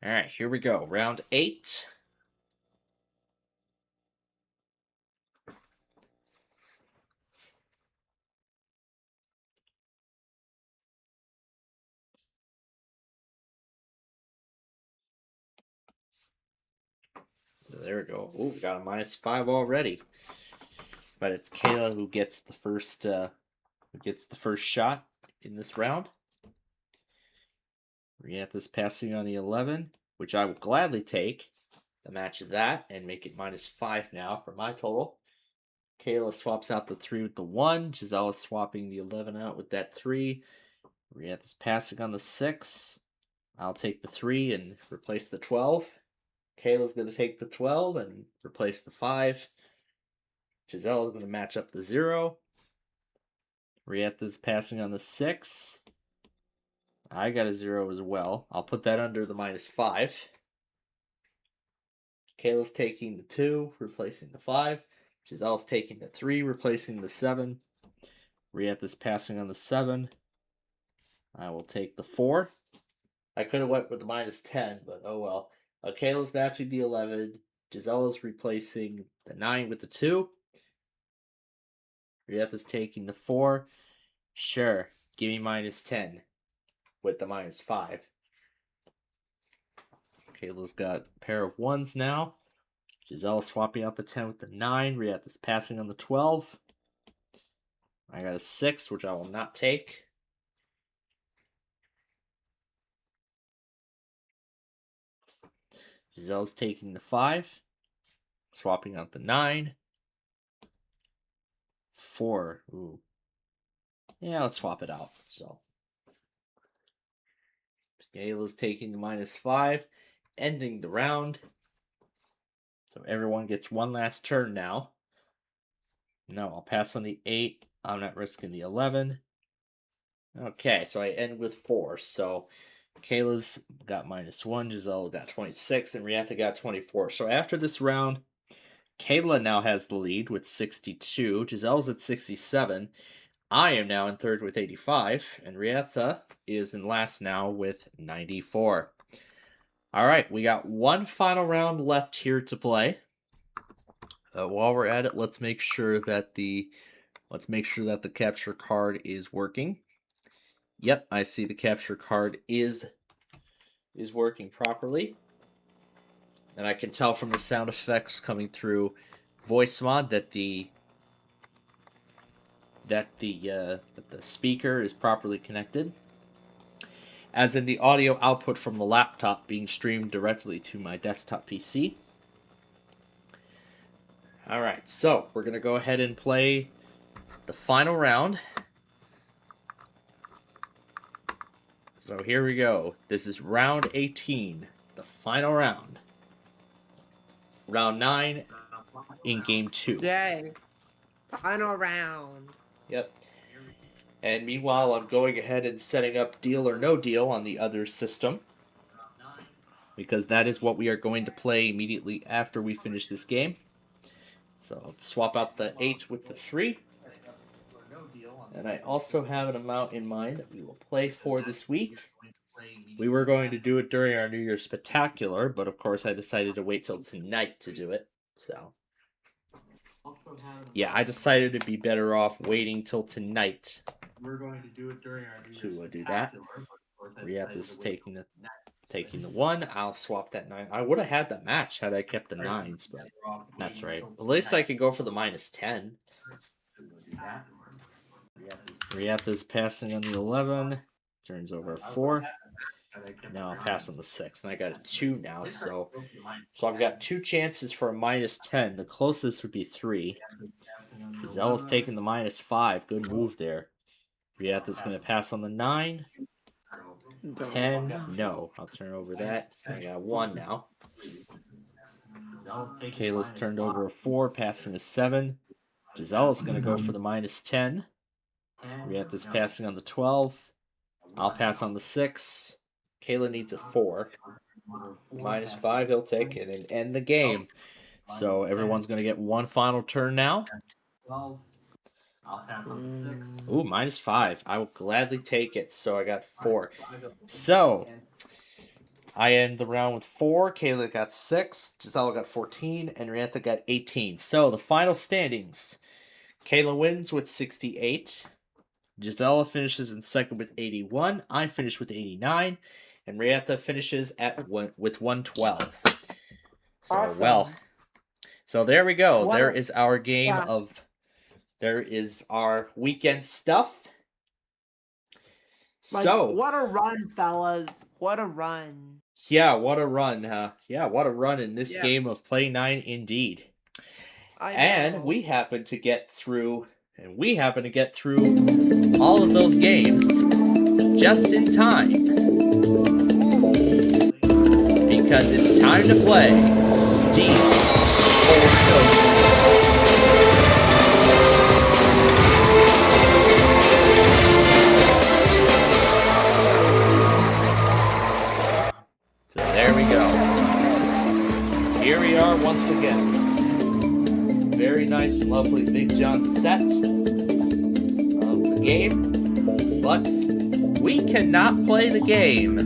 All right, here we go. Round 8. So there we go. Oh, we got a -5 already. But it's Kayla who gets the first shot in this round. Rietha's passing on the 11, which I will gladly take. The match of that and make it -5 now for my total. Kayla swaps out the 3 with the 1. Giselle's swapping the 11 out with that 3. Rietha's passing on the 6. I'll take the 3 and replace the 12. Kayla's going to take the 12 and replace the 5. Giselle's going to match up the 0. Rietha's passing on the 6. I got a 0 as well. I'll put that under the -5. Kayla's taking the 2, replacing the 5. Giselle's taking the 3, replacing the 7. Rietha's passing on the 7. I will take the 4. I could have went with the -10, but oh well. Kayla's matching the 11. Gisela's replacing the 9 with the 2. Rietha's taking the 4. Sure, give me -10 with the -5. Kayla's got a pair of 1s now. Gisela's swapping out the 10 with the 9. Rietha's passing on the 12. I got a 6, which I will not take. Gisela's taking the 5. Swapping out the 9. 4. Ooh. Yeah, let's swap it out. So Kayla's taking the -5, ending the round. So everyone gets one last turn now. No, I'll pass on the 8. I'm not risking the 11. Okay, so I end with 4. So Kayla's got -1, Gisela got 26, and Rietha got 24. So after this round, Kayla now has the lead with 62. Gisela's at 67. I am now in third with 85, and Rietha is in last now with 94. All right, we got one final round left here to play. While we're at it, let's make sure that the capture card is working. Yep, I see the capture card is working properly. And I can tell from the sound effects coming through VoiceMod that the speaker is properly connected, as in the audio output from the laptop being streamed directly to my desktop PC. Alright, so we're going to go ahead and play the final round. So here we go. This is round 18, the final round. Round 9 in game 2. Yay. Final round. Yep. And meanwhile, I'm going ahead and setting up Deal or No Deal on the other system, because that is what we are going to play immediately after we finish this game. So I'll swap out the 8 with the 3. And I also have an amount in mind that we will play for this week. We were going to do it during our New Year's Spectacular, but of course I decided to wait till tonight to do it. So yeah, I decided it'd be better off waiting till tonight. We're going to do it during our New To Year's do that. Rietha's taking the 1. I'll swap that 9. I would have had the match had I kept the 9s, but that's right. At least I could go for the -10. Rietha's passing on the 11. Turns over a 4. Now I'll pass on the 6. And I got a 2 now, so I've got 2 chances for a -10. The closest would be 3. Gisela's taking the -5. Good move there. Rietha's going to pass on the 9. 10. No. I'll turn over that. I got 1 now. Kayla's turned over a 4, passing a 7. Gisela's going to go for the -10. Rietha's passing on the 12. I'll pass on the 6. Kayla needs a 4. -5, he'll take it and end the game. So everyone's going to get one final turn now. I'll pass on the 6. Ooh, -5. I will gladly take it. So I got 4. So I end the round with 4. Kayla got 6. Gisela got 14. And Rietha got 18. So the final standings. Kayla wins with 68. Gisela finishes in second with 81. I finish with 89. And Rietha finishes with 112. So, Awesome. well. So there we go. What There a- is our game yeah. of... There is our weekend stuff. Like, So, what a run, fellas. What a run. yeah, what a run, huh? Yeah, what a run in this Yeah. game of Play 9 indeed. I And know. we happen to get through all of those games just in time. Because it's time to play Deal or No Deal. So there we go. Here we are once again. Very nice and lovely Big John set of the game. But we cannot play the game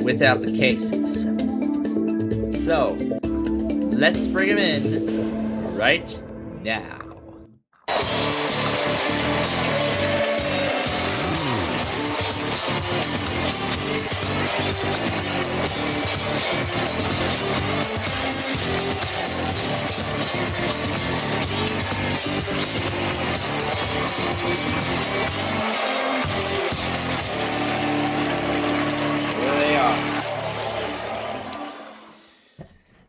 without the cases. So, let's bring him in right now. Here they are.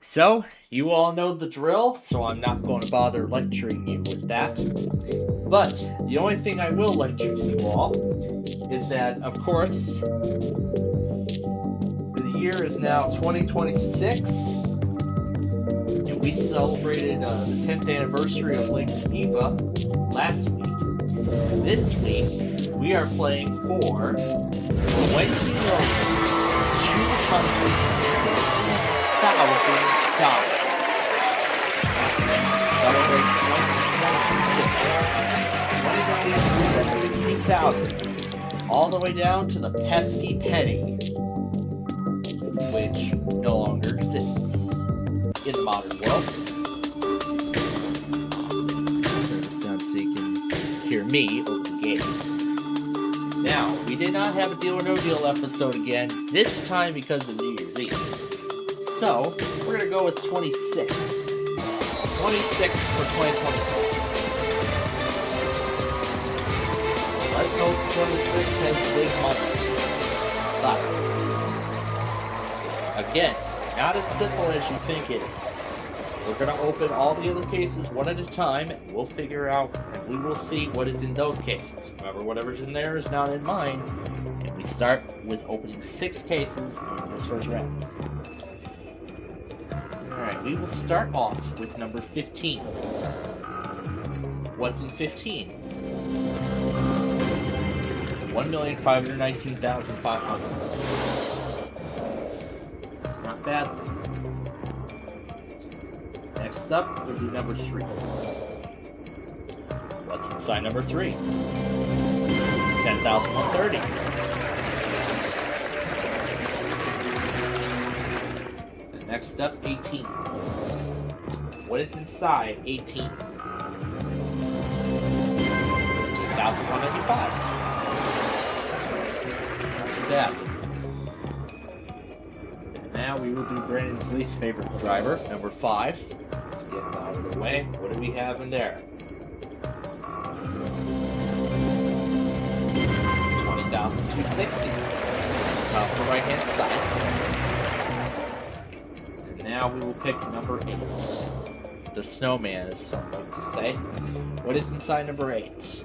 So, you all know the drill, so I'm not going to bother lecturing you with that. But, the only thing I will lecture to you all is that, of course, the year is now 2026, and we celebrated the 10th anniversary of Link to Eva last week. This week, we are playing for $20,260,000. Celebrate 20,260,000. All the way down to the pesky penny, which no longer exists in the modern world. Turn this down so you can hear me over the game. Now, we did not have a Deal or No Deal episode again, this time because of New Year's Eve. So, we're going to go with 26. 26 for 2026. Let's hope 26 has big money. But, again, it's not as simple as you think it is. We're going to open all the other cases one at a time, and we'll figure out, and we will see what is in those cases. Remember, whatever's in there is not in mine. And we start with opening 6 cases in this first round. Alright, we will start off with number 15. What's in 15? 1,519,500. It's not bad. Next up, we'll do number 3. What's inside number 3? 10,130. And next up, 18. What is inside 18? 2,195. Not too bad. And now we will do Brandon's least favorite driver, number 5. Get it out of the way. What do we have in there? 20,260. Top of the right hand side. And now we will pick number 8. The snowman, as some like to say. What is inside number 8?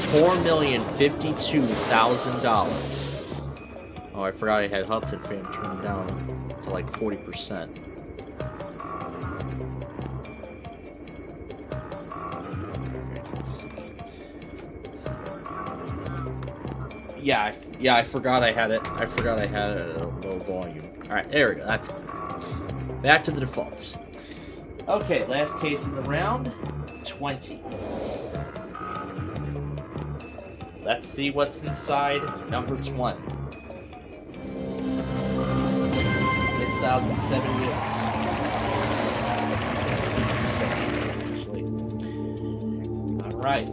$4,052,000. Oh, I forgot I had Hudson Fan turned down to like 40%. Let's see. Yeah, I forgot I had it. I forgot I had it at a low volume. Alright, there we go. That's better. Back to the defaults. Okay, last case in the round. 20. Let's see what's inside number 20. 6,007 wheels. Alright.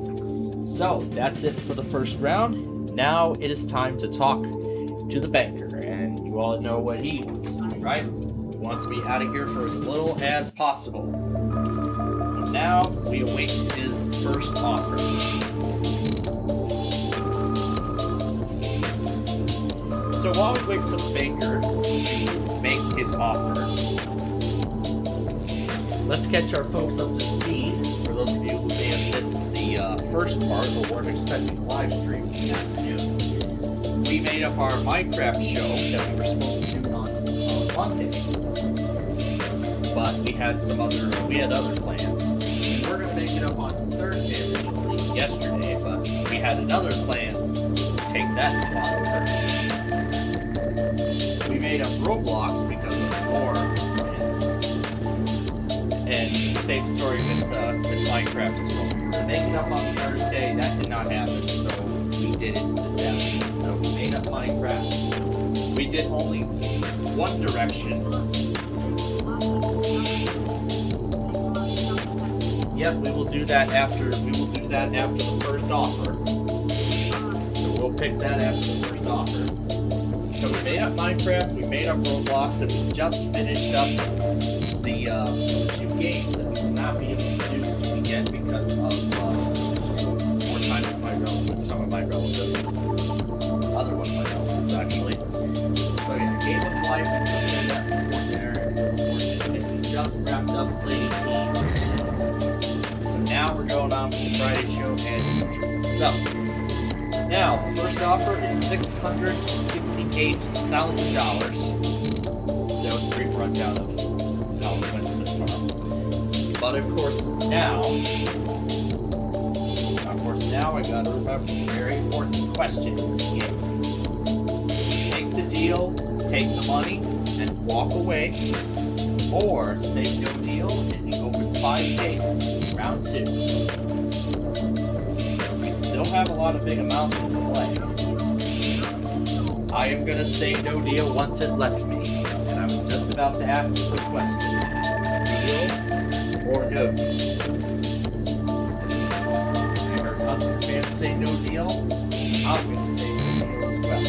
So, that's it for the first round. Now it is time to talk to the banker. And you all know what he wants to do, right? He wants to be out of here for as little as possible. So now we await his first offer. So while we wait for the banker to make his offer, let's catch our folks up to speed. For those of you who may have missed the first part or weren't expecting a live stream in the afternoon, we made up our Minecraft show that we were supposed to do on Monday, but we had other plans. And we're gonna make it up on Thursday originally, yesterday, but we had another plan to take that slot over. We made up Roblox because of more plans. And same story with Minecraft as well. We were gonna make it up on Thursday, that did not happen, so we did it this afternoon. So we made up Minecraft. We did only one direction. Yep, we will do that after the first offer. So we'll pick that after the first offer. So we made up Minecraft, we made up Roblox, and we just finished up the 2 games that we will not be able to do this weekend because of more time with my relatives, some of my relatives. Other one of my relatives, actually. So yeah, Game of Life, we did that before dinner, and unfortunately we just wrapped up Play 18. So now we're going on to the Friday show as usual. So, now, the first offer is $668,000. That was a brief rundown of how it went so far. But of course now I gotta remember a very important question in this game. Take the deal, take the money, and walk away, or say no deal and you open 5 cases in round 2. Still have a lot of big amounts in play. I am gonna say no deal once it lets me, and I was just about to ask the question: deal or no deal? I heard Hudson fans say no deal. I'm gonna say no deal as well.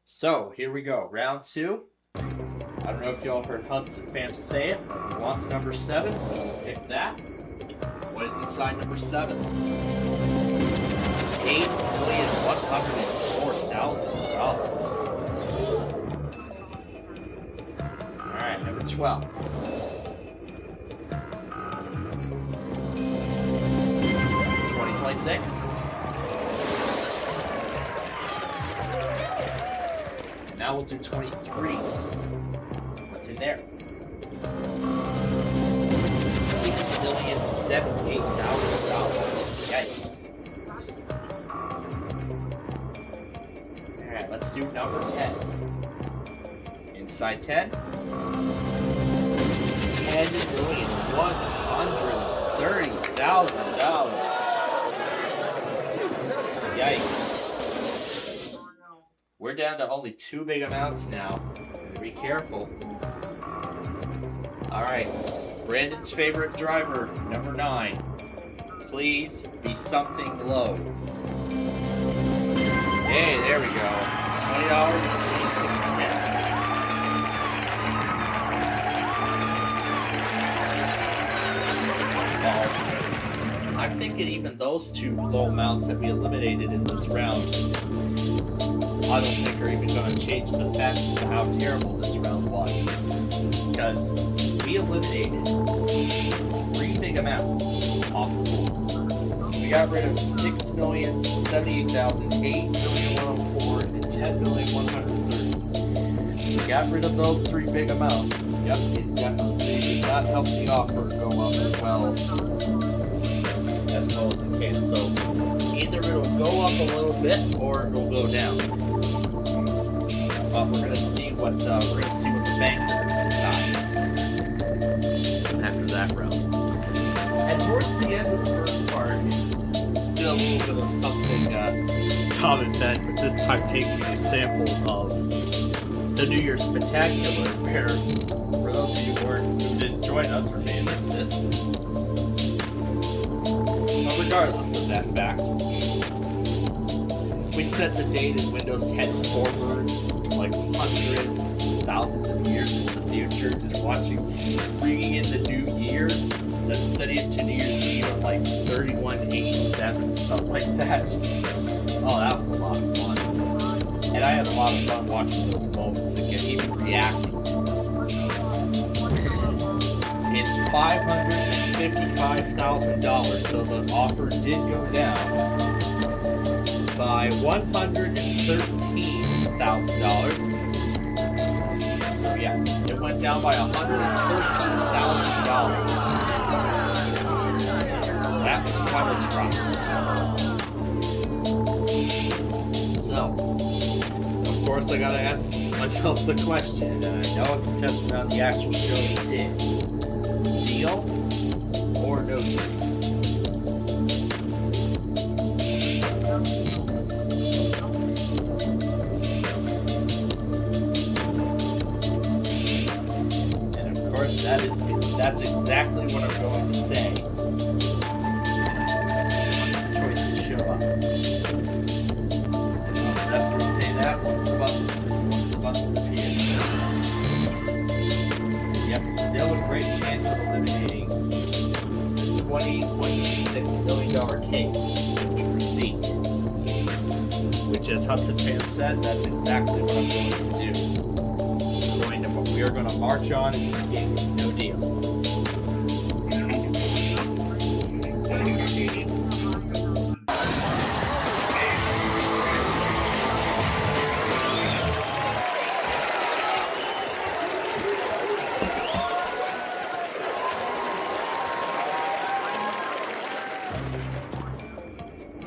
So, here we go. Round 2. I don't know if y'all heard Hudson fans say it. He wants number 7. Pick that. What is inside number 7? $8,104,000. Alright, number 12. $20,26. Now we'll do 23. What's in there? $6,078,000. Yikes. Alright, let's do number 10. Inside 10. $10,130,000. Yikes. We're down to only 2 big amounts now. Be careful. Alright. Brandon's favorite driver, number 9. Please be something low. Hey, there we go. $20.26. I'm thinking even those 2 low amounts that we eliminated in this round, I don't think are even going to change the fact as to how terrible this round was. Because we eliminated 3 big amounts off the board. We got rid of 6,078,000, 8,104,000, and 10,130,000. We got rid of those 3 big amounts. Yep, it definitely did not help the offer go up as well as the case. So either it'll go up a little bit or it'll go down. We're gonna see what the banker decides after that round. And towards the end of the first part, did a little bit of something Tom and Ben, but this time taking a sample of the New Year's Spectacular, where for those of you who didn't join us or may have missed it, but regardless of that fact, we set the date in Windows 10 forward like hundreds, thousands of years into the future, just bringing in the new year, then setting it to New Year's Eve of like 3187, something like that. Oh, that was a lot of fun. And I had a lot of fun watching those moments and even reacting to them. It's $555,000, so the offer did go down by $113,000. So yeah, it went down by $113,000. That was quite a drop. So, of course, I gotta ask myself the question, and I know a contestant on the actual show did. Deal or no deal? And of course, that's exactly what I'm going to say. Once the choices show up. And after I say that, once the buttons appear. Yep, still a great chance of eliminating the $20.6 million case if we proceed. Which, as Hudson fans said, that's exactly what I'm going to do. We are going to march on in this game with no deal.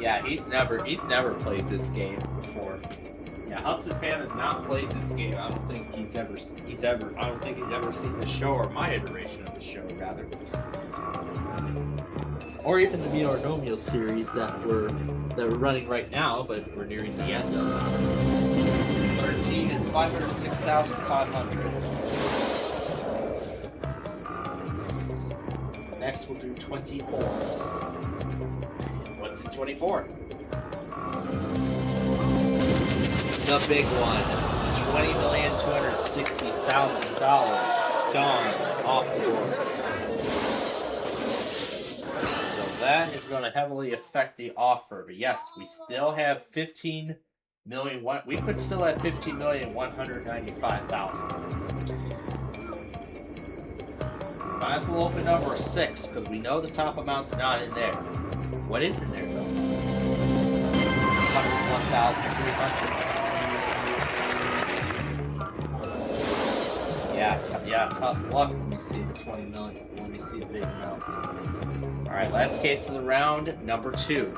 Yeah, he's never played this game before. Yeah, Hudson fan has not played this game. I don't think he's ever seen the show, or my iteration of the show rather. Or even the Meonomio series that we're running right now, but we're nearing the end of. 13 is 506,500. Next we'll do 24. What's in 24? The big one, $20,260,000 gone off the board. So that is going to heavily affect the offer. But yes, we still have 15 million. We could still have 15,195,000. Might as well open number 6 because we know the top amount's not in there. What is in there though? 101,300. Yeah, tough luck when we see the 20 million, when we see the big amount. Alright, last case of the round, number 2.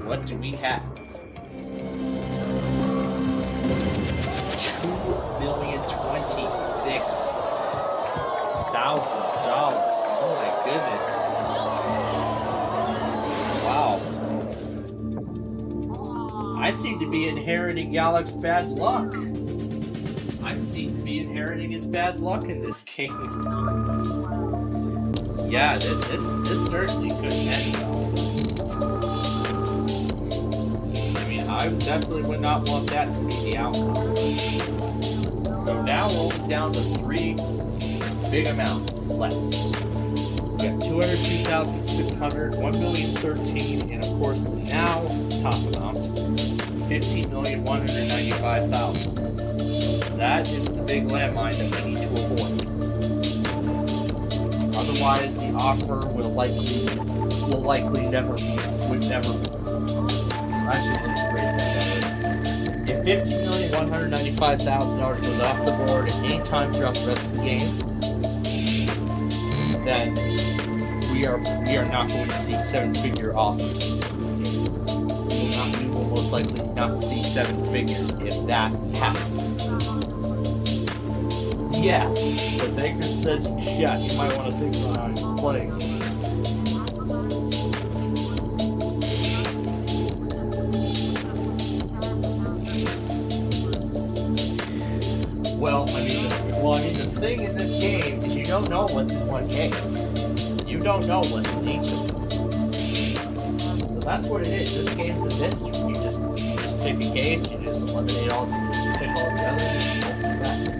What do we have? $2,026,000. Oh my goodness. Wow. I seem to be inheriting Yalek's bad luck. I seem to be inheriting his bad luck in this game. Yeah, this certainly could end well. I mean, I definitely would not want that to be the outcome. So now we're only down to 3 big amounts left. We got 202,600, 1,013,000, and of course the now top amount, 15,195,000. That is the big landmine that we need to avoid. Otherwise, the offer would never. Actually, let me phrase that better. If $15,195,000 goes off the board at any time throughout the rest of the game, then we are not going to see 7-figure offers in this game. We will most likely not see 7 figures if that happens. Yeah, but Baker says shut. You might want to think about how you're playing this. Well, I mean, the thing in this game is you don't know what's in one case. You don't know what's in each of them. So that's what it is. This game's a mystery. You just pick a case, you just eliminate all, pick all the others, and hope for the best.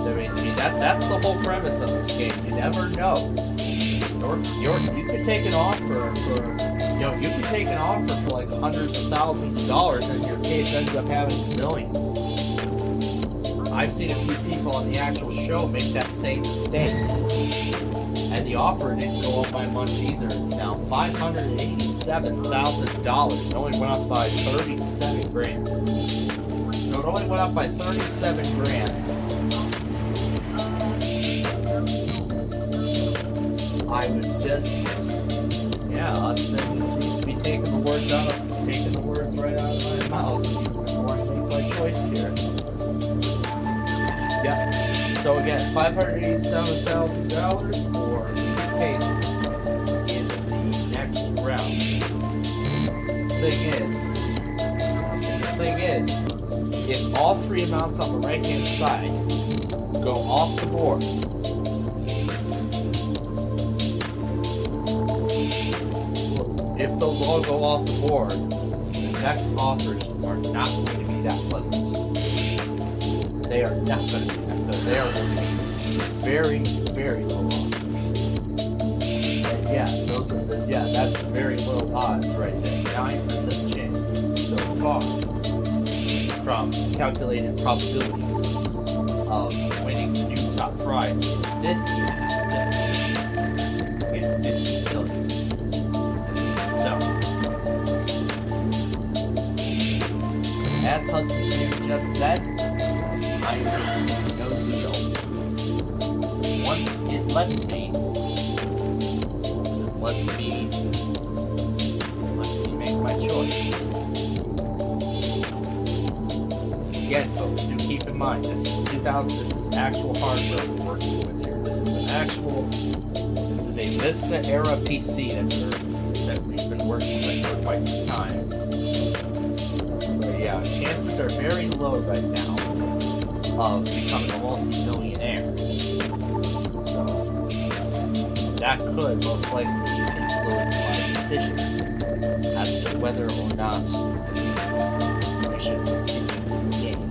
I mean, that's the whole premise of this game. You never know. You could take an offer for like hundreds of thousands of dollars, and your case ends up having $1 million. I've seen a few people on the actual show make that same mistake, and the offer didn't go up by much either. It's now $587,000. It only went up by 37 grand. So it only went up by 37 grand. I was just, Hudson seems to be taking the words words right out of my mouth before I make my choice here. Yep. So again, $587,000 or 50 cases in the next round. The thing is, if all three amounts on the right-hand side go off the board, if those all go off the board, the next offers are not going to be that pleasant. They are not going to be that good. They are going to be very, very low offers. And that's very low odds right there. 9% chance so far from calculated probabilities of winning the new top prize in this year specifically. Again, $15 billion. So, as Hudson Taylor just said, I am saying no deal. Once it lets me make my choice. Again, folks, do keep in mind, this is 2000, this is actual hardware we're working with here. This is a Vista era PC that we've been working with for quite some time. So yeah, chances are very low right now of becoming a multi-millionaire. So that could most likely influence my decision as to whether or not we should continue the game.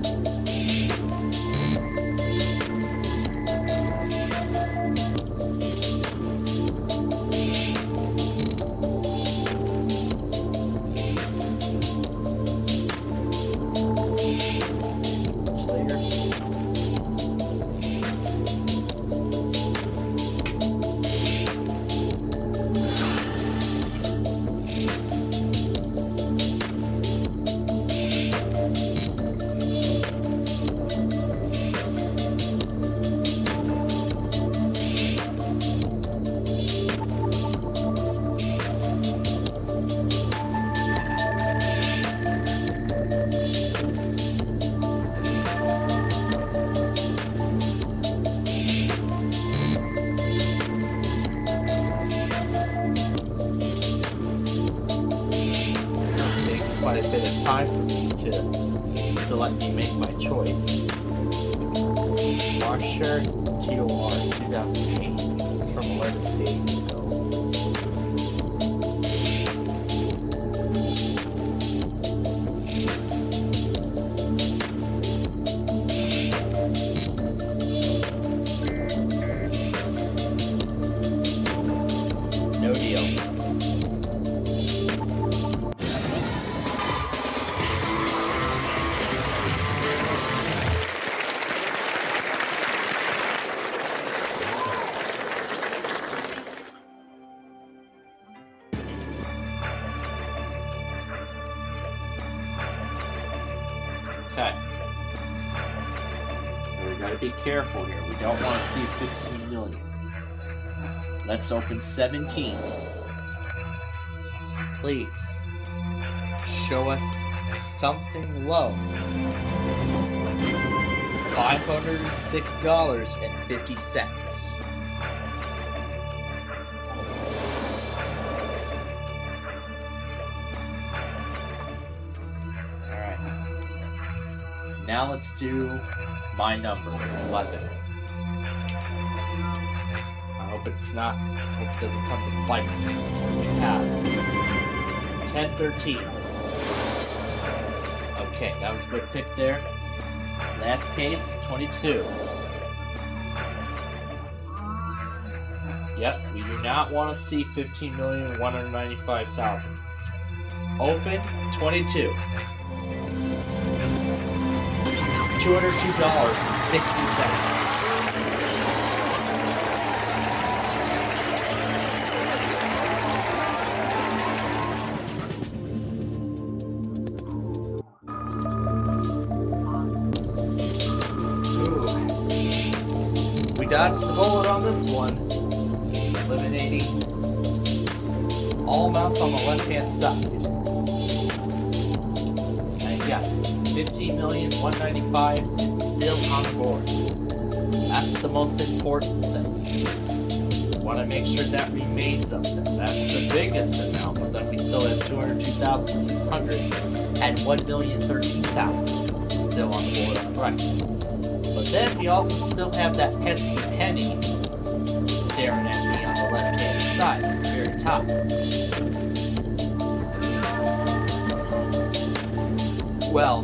Quite a bit of time for me to let me make my choice. Marsher TOR 2008. This is from 11 days ago. No deal. Okay. We gotta be careful here. We don't want to see 15 million. Let's open 17. Please. Show us something low. $506.50. Now let's do my number, 11. I hope it doesn't come to light. We have 10-13. Okay, that was a good pick there. Last case, 22. Yep, we do not want to see 15,195,000. Open, 22. $202.60. We dodged the bullet on this one, eliminating all amounts on the left-hand side. 15,195,000 is still on the board. That's the most important thing. Want to make sure that remains up there. That's the biggest amount, but then we still have 202,600 and 1,013,000 still on the board on the right. But then we also still have that pesky penny staring at me on the left-hand side, at the very top. Well,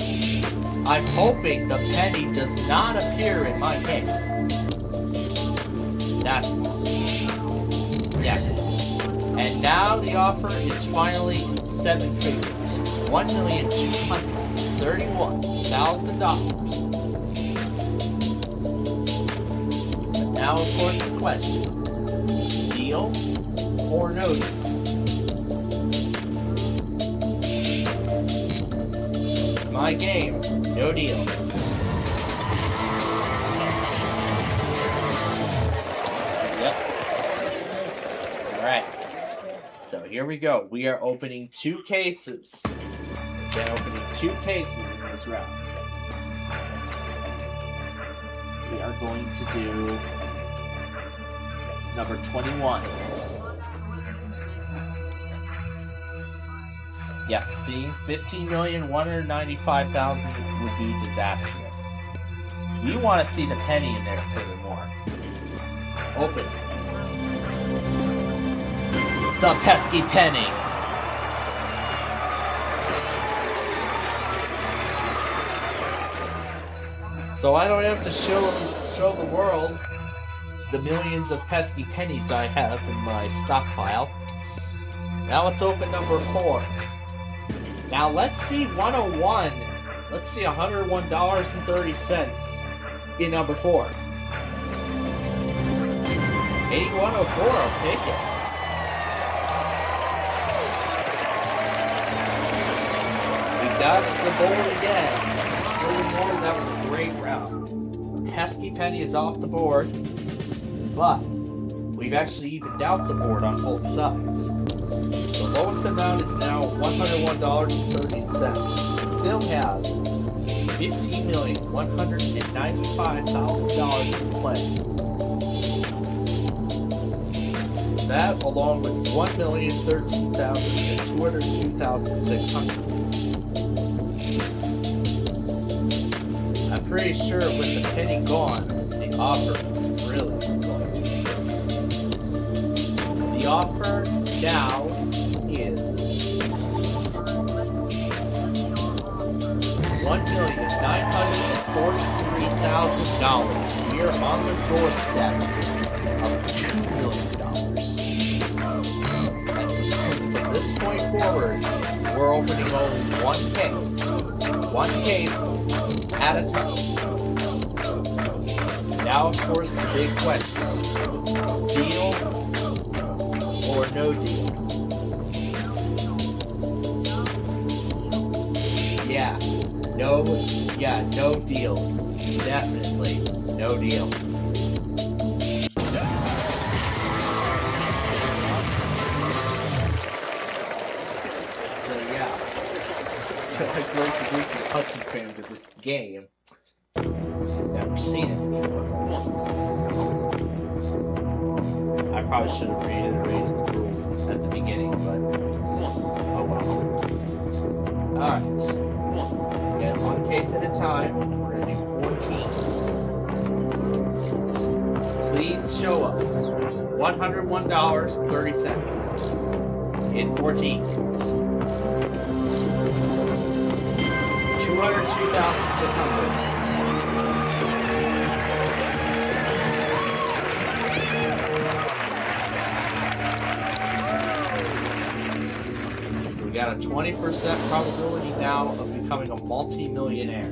I'm hoping the penny does not appear in my case. Yes. And now the offer is finally in 7 figures. $1,231,000. But now, of course, the question. Deal or no deal? This is my game. No deal. Yep. Alright. So here we go. We are opening 2 cases. We're opening 2 cases in this round. We are going to do number 21. Yes, seeing 15,195,000 would be disastrous. We want to see the penny in there furthermore. Open. The pesky penny. So I don't have to show the world the millions of pesky pennies I have in my stockpile. Now let's open number 4. Now let's see 101. Let's see $101.30 in number 4. 8104, I'll take it. We got the board again. Furthermore, that was a great round. Pesky penny is off the board, but we've actually evened out the board on both sides. The lowest amount is now $101.30. We still have $15,195,000 to play. That, along with $1,013,000 and $202,600. I'm pretty sure with the penny gone, the offer is really going to increase. The offer now is $1,943,000. We are on the doorstep of $2 million. And from this point forward, we're opening only one case at a time. Now, of course, the big question: deal or no deal? No deal. Definitely no deal. So yeah, I'd like to introduce the Hudson fan to this game. She's never seen it before. I probably should have reiterated the rules at the beginning, but oh well. Alright. Again, one case at a time. We're going to do 14. Please show us $101.30 in 14. $202,600. We got a 20% probability now of becoming a multi-millionaire.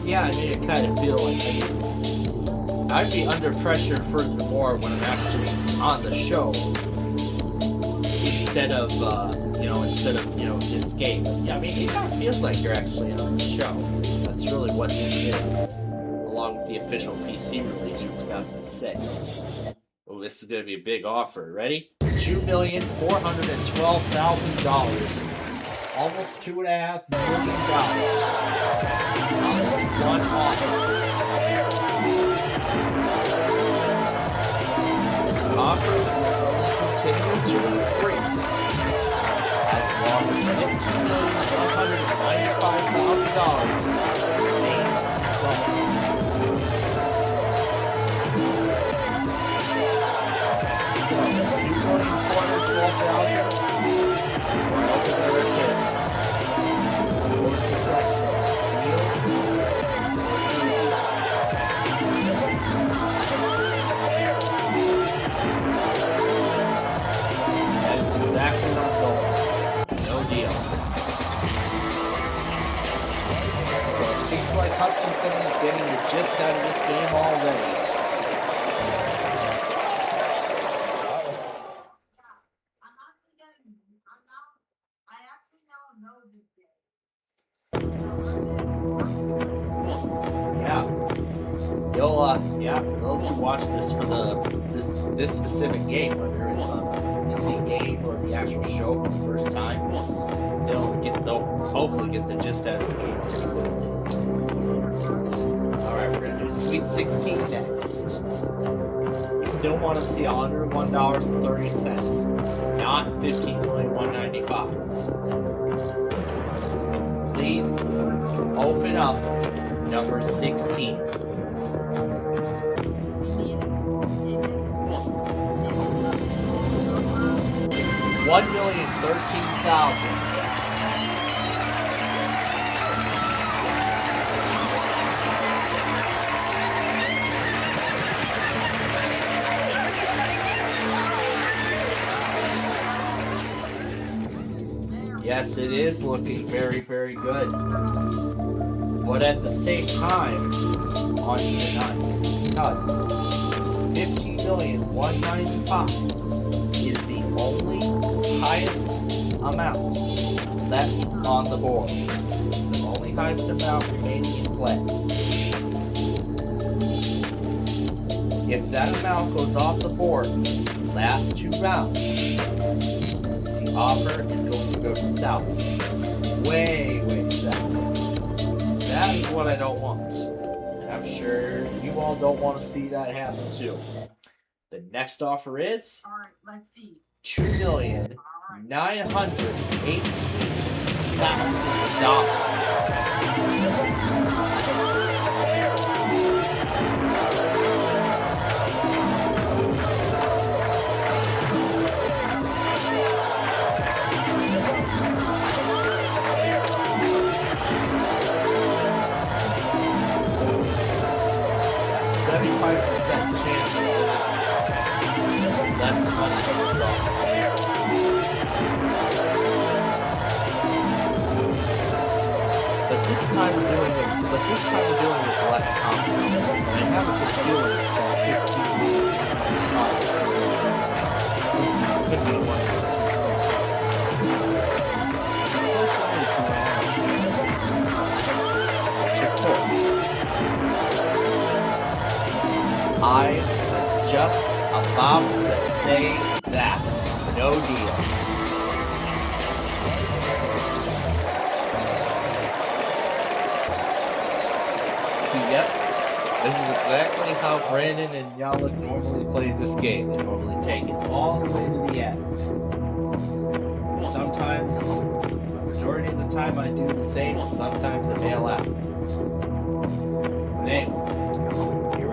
Yeah, I mean, I kind of feel like I'd be under pressure furthermore when I'm actually on the show instead of, instead of, this game. Yeah, I mean, it kind of feels like you're actually on the show. That's really what this is, along with the official PC release from 2006. Oh, this is going to be a big offer. Ready? $2,412,000. Almost $2.5 million. On this one offer. The offers will only continue to increase as long as $15,195,000 remains in play. So, $2,412,000. We're open to their kids. What's the question? Deal? That is exactly what I'm going. No deal. So it seems like Hudson City is getting the gist out of this game already. Yeah, for those who watch this for this specific game, whether it's on the PC game or the actual show for the first time, they'll hopefully get the gist out of the game pretty quickly. Alright, we're gonna do Sweet 16 next. We still want to see $101.30, not $15,195,000. Please open up number 16. $1,013,000. Yes, it is looking very, very good. But at the same time, on the nuts, $15,195,000 is the only highest amount left on the board. It's the only highest amount remaining in play. If that amount goes off the board in the last 2 rounds, the offer is going to go south. Way, way south. That is what I don't want. And I'm sure you all don't want to see that happen too. The next offer is $2,918,000. Chance of less money than it's off. But this time we're doing it with less confidence. And I have a good feeling that 15 could be one. Of course. I was just about to say that. No deal. Yep. This is exactly how Brandon and Yaluk normally play this game. They normally take it all the way to the end. Sometimes, the majority of the time I do the same, and sometimes I bail out. But anyway.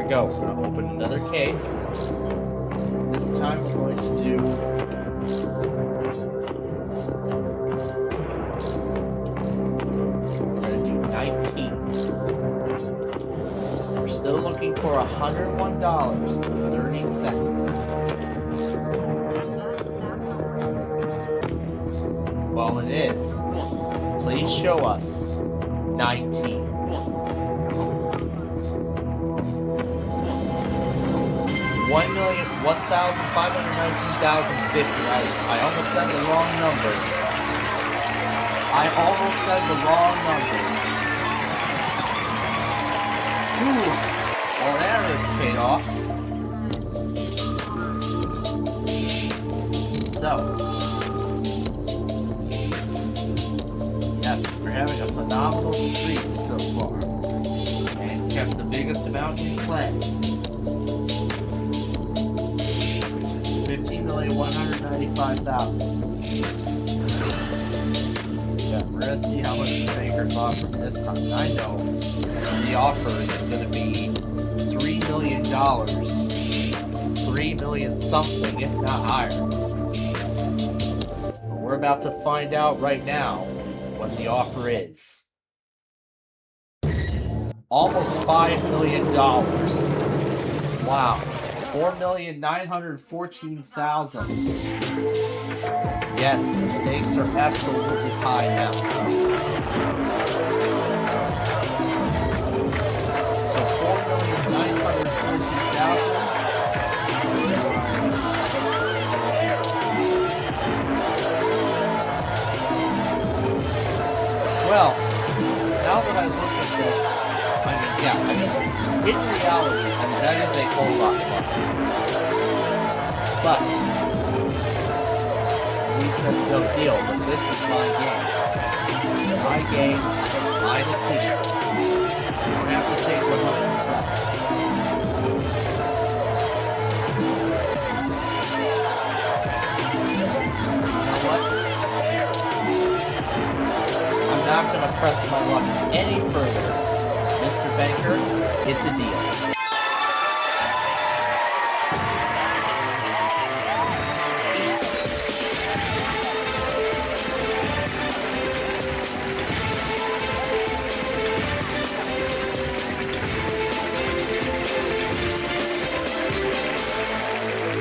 Go. We're going to open another case. This time we're going to do we're going to do 19. We're still looking for $101.30. Well, it is. Please show us 19. $1,519,050. I almost said the wrong number. I almost said the wrong number. Ooh. Well, that is paid off. So, yes, we're having a phenomenal streak so far, and kept the biggest amount in play, which is 15,195,000. Yeah, we're gonna see how much the banker's offering this time. And I know the offer is gonna be $3 million, 3 million something, if not higher. We're about to find out right now what the offer is. Almost $5 million. Wow. 4,914,000. Yes, the stakes are absolutely high now. So 4,914,000. Well, now that I look at this, in reality, that is a whole lot of money. But, he says no deal, but this is my game. My game is my decision. You don't have to take what Hudson says. You know what? I'm not going to press my luck any further. Mr. Banker, it's a deal.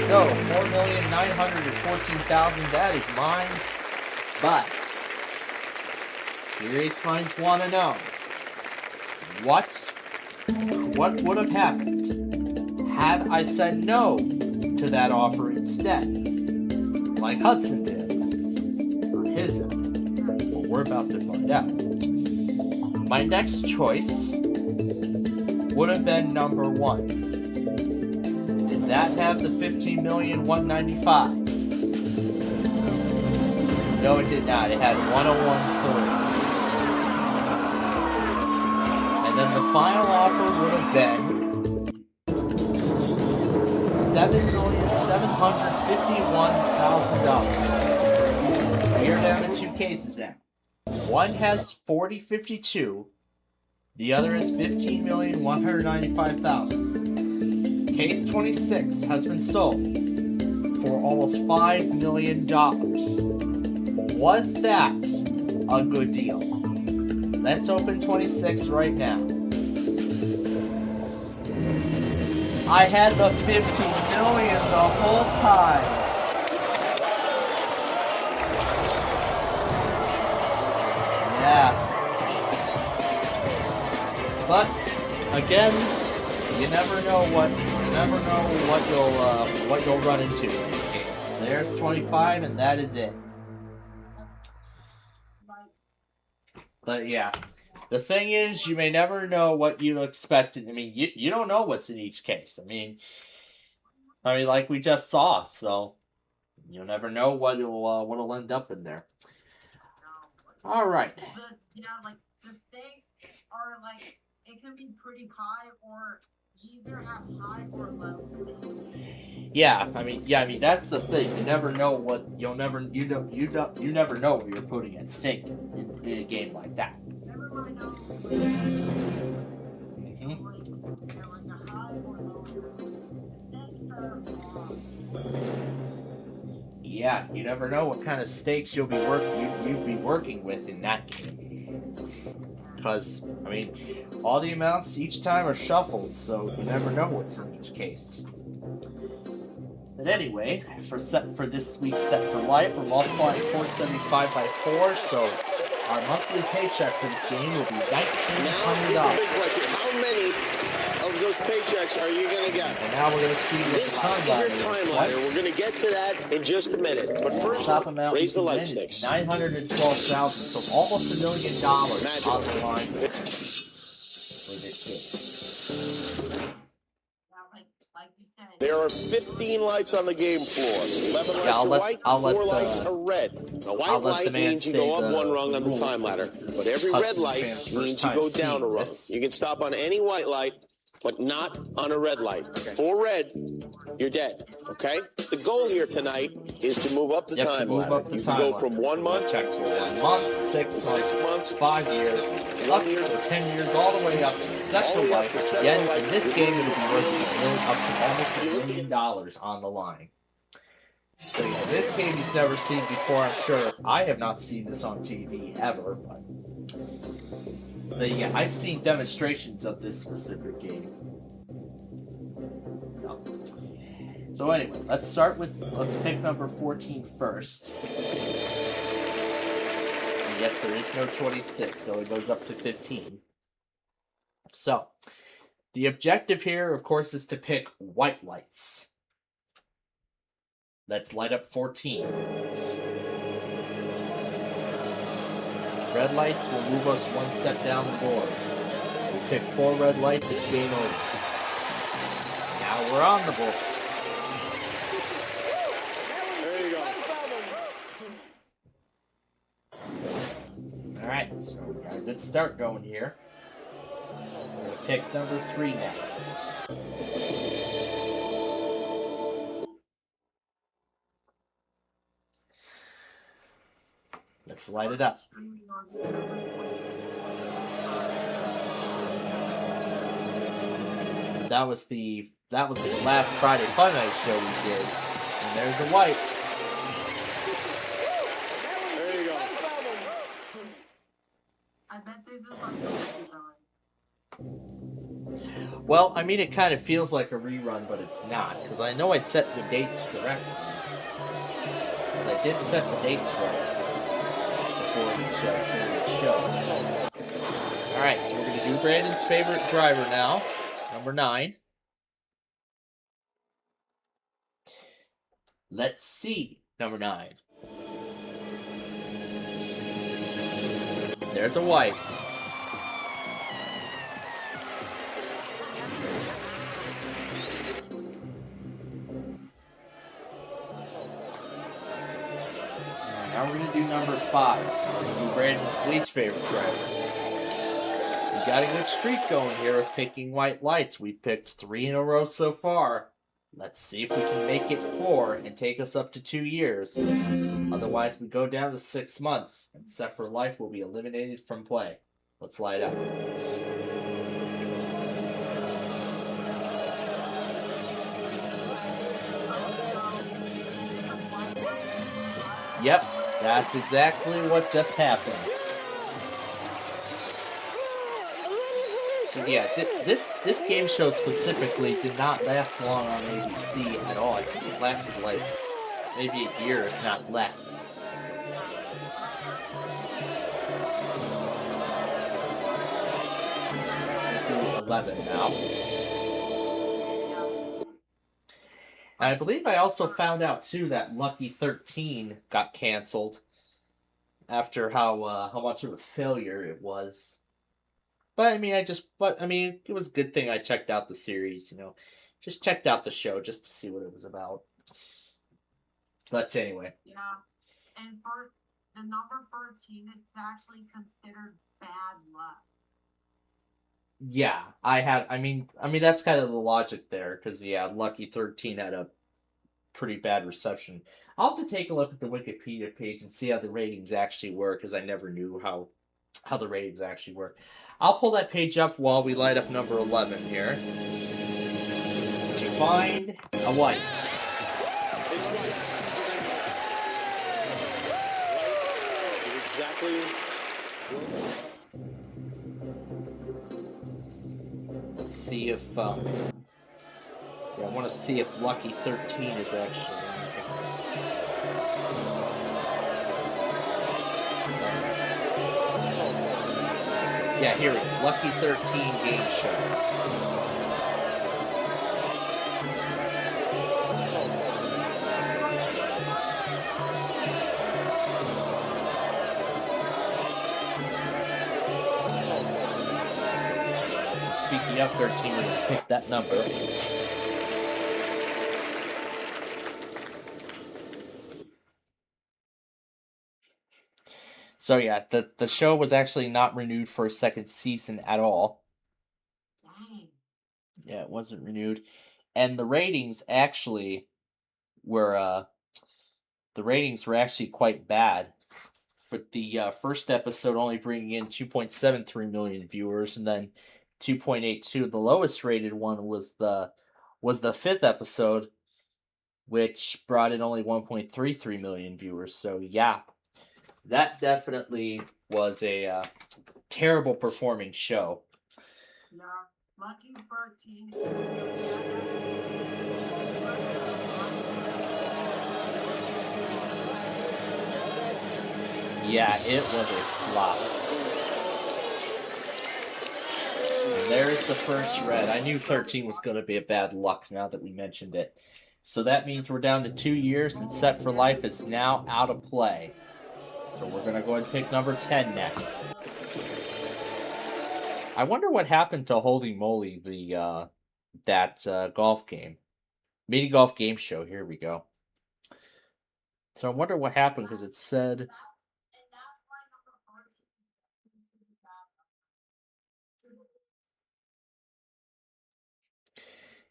So, 4,914,000, that is mine. But, curious minds want to know, what would have happened had I said no to that offer instead, like Hudson did, for his end? Well, we're about to find out. My next choice would have been number 1. Did that have the 15,195,000? No, it did not. It had 101,300,000. And then the final offer would have been $7,751,000. We are down to 2 cases now. One has 4052. The other is 15,195,000. Case 26 has been sold for almost $5 million. Was that a good deal? Let's open 26 right now. I had the 15 million the whole time. Yeah. But again, you never know what you'll run into in this game. There's 25 and that is it. But yeah, the thing is, you may never know what you expected. I mean, you don't know what's in each case. I mean, like we just saw. So you'll never know what'll end up in there. All right. The stakes are it can be pretty high, or either have high or low stakes. Yeah, I mean that's the thing. You never know what you never know what you're putting at stake in a game like that. Everybody knows Mm-hmm. a high or low stakes are Yeah, you never know what kind of stakes you'd be working with in that game. Because I mean, all the amounts each time are shuffled, so you never know what's in each case. But anyway, for this week's Set for Life, we're multiplying 475 by 4, so our monthly paycheck for this game will be Now is the $1,900. big question. How many of those paychecks are you going to get? And now we're going to see what This the is timeline your is. time ladder. We're going to get to that in just a minute. But first, Top amount raise the you can light win sticks. is $912,000, so almost $1 million Magic. on the line for this Like you said. There are 15 lights on the game floor. 11 lights I'll are let- white, I'll let 4 the- lights are red. A I'll white let the light man means you say go up the one rung on the rules. time ladder. This is But every red Hudson light fans' first means you time go down a seeing rung. this. You can stop on any white light, but not on a red light. For red, you're dead. Okay? The goal here tonight is to move up the You have to time move ladder. up the You time can go ladder. from 1 month, Check for 1 month, 6 6 months, months, 5 years, 1 up year, to 10 years, all the way up to set All for the way up life. to set Again, for life. in this game, it'll be worth up to almost $1 million on the line. So yeah, this game he's never seen before, I'm sure. I have not seen this on TV ever, but yeah, I've seen demonstrations of this specific game. So anyway, let's pick number 14 first. And yes, there is no 26, so it goes up to 15. So, the objective here, of course, is to pick white lights. Let's light up 14. Red lights will move us 1 step down the board. We pick 4 red lights, it's game over. Now we're on the board. there you go. Alright, so we got a good start going here. We're gonna pick number 3 next. Let's light it up. Streaming on December 26th. That was the last Friday Fun Night show we did. And there's the white. There you go. I bet this is like a rerun. Well, I mean, it kind of feels like a rerun, but it's not, because I know I set the dates correctly. I did set the dates right before the show. Alright, so we're going to do Brandon's favorite driver now, number 9. Let's see, number 9. There's a white. Now we're going to do number 5. We're going to do Brandon's least favorite driver. We got a good streak going here with picking white lights. We've picked 3 in a row so far. Let's see if we can make it 4 and take us up to 2 years. Otherwise, we go down to 6 months, and Set for Life will be eliminated from play. Let's light up. Yep, that's exactly what just happened. So yeah, this game show specifically did not last long on ABC at all. I think it lasted like maybe a year, if not less. We'll do 11 now. And I believe I also found out too that Lucky 13 got canceled after how much of a failure it was. But I mean, it was a good thing I checked out the series, just checked out the show just to see what it was about. But anyway, Yeah. And for the number 13 is actually considered bad luck. yeah, I mean that's kind of the logic there, because yeah, Lucky 13 had a pretty bad reception. I'll have to take a look at the Wikipedia page and see how the ratings actually work, because I never knew how the ratings actually work. I'll pull that page up while we light up number 11 here. To find a white. It's white. Right. Exactly. Let's see if I want to see if Lucky 13 is actually on here. Yeah, here we go. Lucky 13 game show. Speaking of 13, we're going to pick that number. So yeah, the show was actually not renewed for a second season at all. Dang. Yeah, it wasn't renewed. And the ratings actually were actually quite bad. For the first episode only bringing in 2.73 million viewers, and then 2.82. The lowest rated one was the fifth episode, which brought in only 1.33 million viewers. So yeah, that definitely was a terrible performing show. Yeah. Lucky 13. Yeah, it was a flop. And there's the first red. I knew 13 was going to be a bad luck now that we mentioned it. So that means we're down to 2 years, and Set for Life is now out of play. So we're going to go ahead and pick number 10 next. I wonder what happened to Holy Moly, that golf game. Mini golf game show. Here we go. So I wonder what happened, because it said...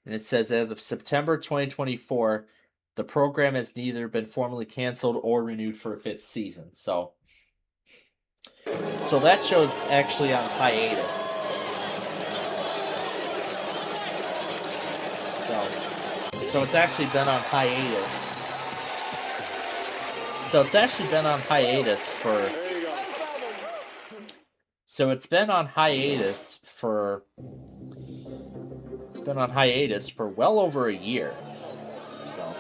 And it says, as of September 2024, the program has neither been formally canceled or renewed for a fifth season. So that show's actually on hiatus. So it's actually been on hiatus. So it's actually been on hiatus for... So it's been on hiatus for... been on hiatus for well over a year. So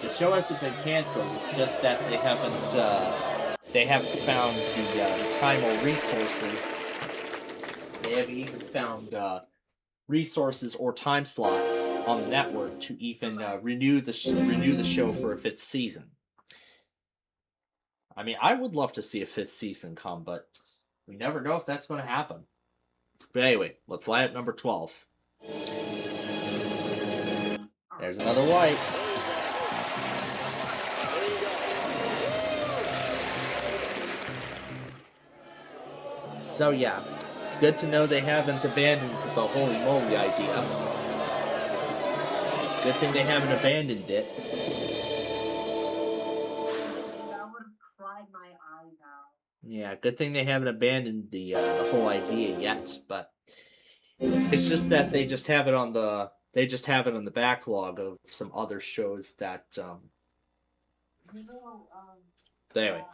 the show hasn't been canceled. It's just that they haven't found the time or resources. They haven't even found resources or time slots on the network to even renew the show for a fifth season. I mean, I would love to see a fifth season come, but we never know if that's going to happen. But anyway, let's line up number 12. There's another white. So yeah, it's good to know they haven't abandoned the Holy Moly idea. Good thing they haven't abandoned it. That would have cried my eyes out. Yeah, good thing they haven't abandoned the whole idea yet. But it's just that they just have it on the backlog of some other shows that. You know, Anyway,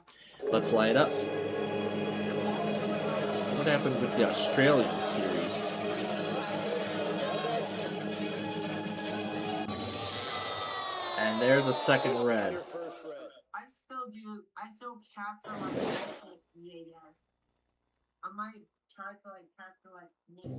let's light it up. What happened with the Australian series? And there's a second red. I still capture my EAS. I might try to capture Nick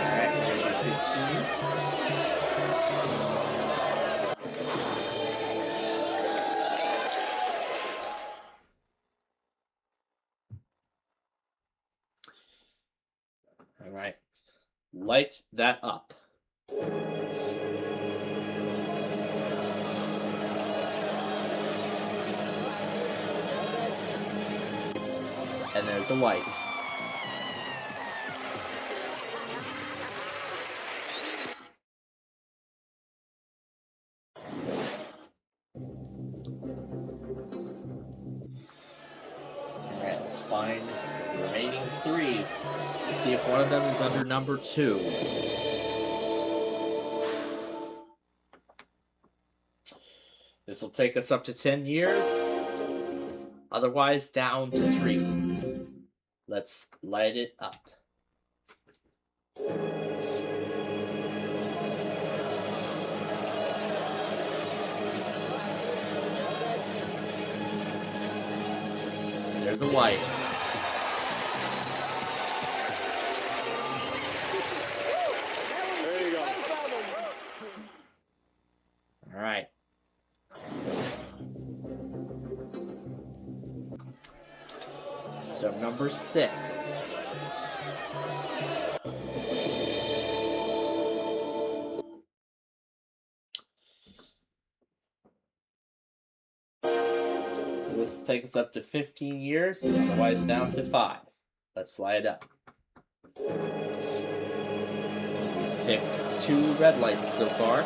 Alright, we're gonna do 15. Alright. Light that up. And there's a white. Alright, let's find the remaining 3. Let's see if one of them is under number 2. This will take us up to 10 years. Otherwise, down to 3. Let's light it up. There's a white. There you go. All right. So number 6. This will take us up to 15 years, otherwise down to 5. Let's slide up. Picked 2 red lights so far.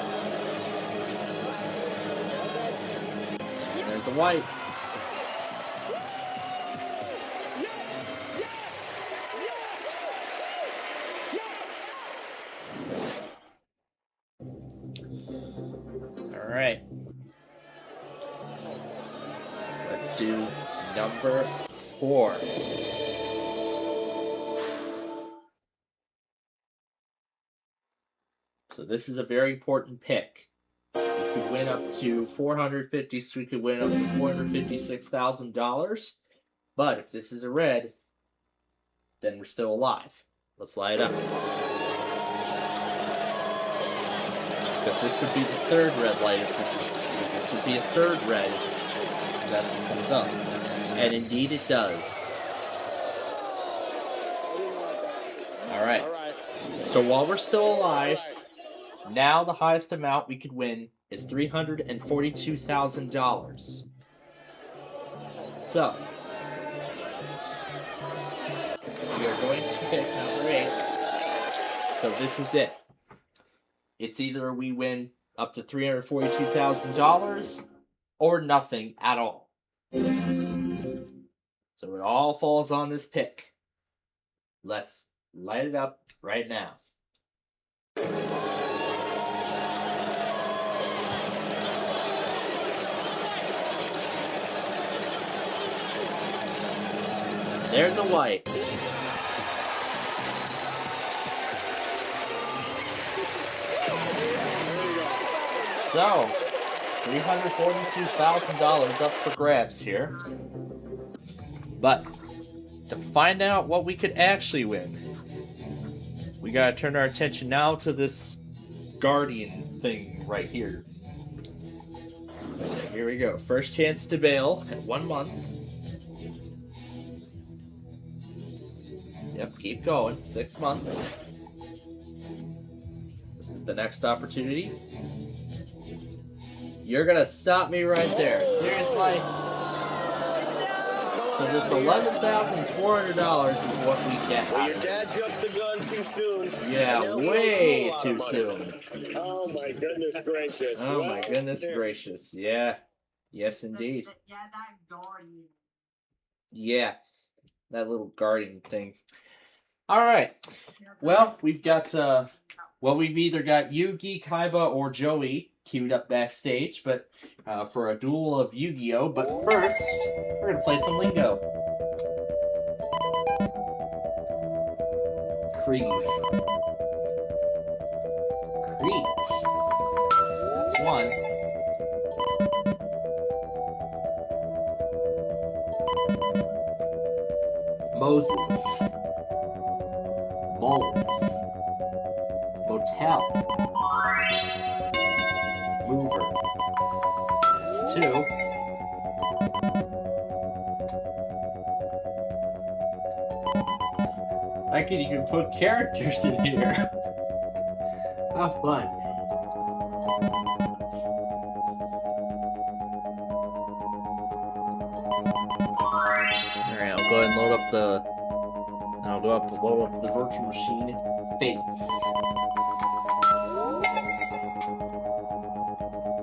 There's a white. All right. Let's do number 4. So this is a very important pick. We could win up to $450, so we could win up to $456,000. But if this is a red, then we're still alive. Let's light it up. Because this would be the 3rd red light. If this would be a 3rd red that comes up. And indeed it does. Alright. So while we're still alive, now the highest amount we could win is $342,000. So, we are going to pick number 8. So this is it. It's either we win up to $342,000 or nothing at all. So it all falls on this pick. Let's light it up right now. There's a white. So, $342,000 up for grabs here. But, to find out what we could actually win, we gotta turn our attention now to this Guardian thing right here. Here we go. First chance to bail at 1 month. Yep, keep going. 6 months. This is the next opportunity. You're gonna stop me right there. Seriously? So this $11,400 is what we get. Well, your dad jumped the gun too soon. Yeah, way too soon. Oh my goodness gracious. Oh my goodness gracious. Yeah. Yes, indeed. Yeah, that Guardian. Yeah. That little Guardian thing. Alright. Well, we've got, we've either got Yugi, Kaiba, or Joey queued up backstage, but for a duel of Yu-Gi-Oh! But first, we're gonna play some lingo. Creve. Crete. That's 1. Moses. Moles. Motel. Mover. That's 2. I could even put characters in here. How fun. Alright, I'll go ahead and load up the... I'll go up to load up the virtual machine. Fates.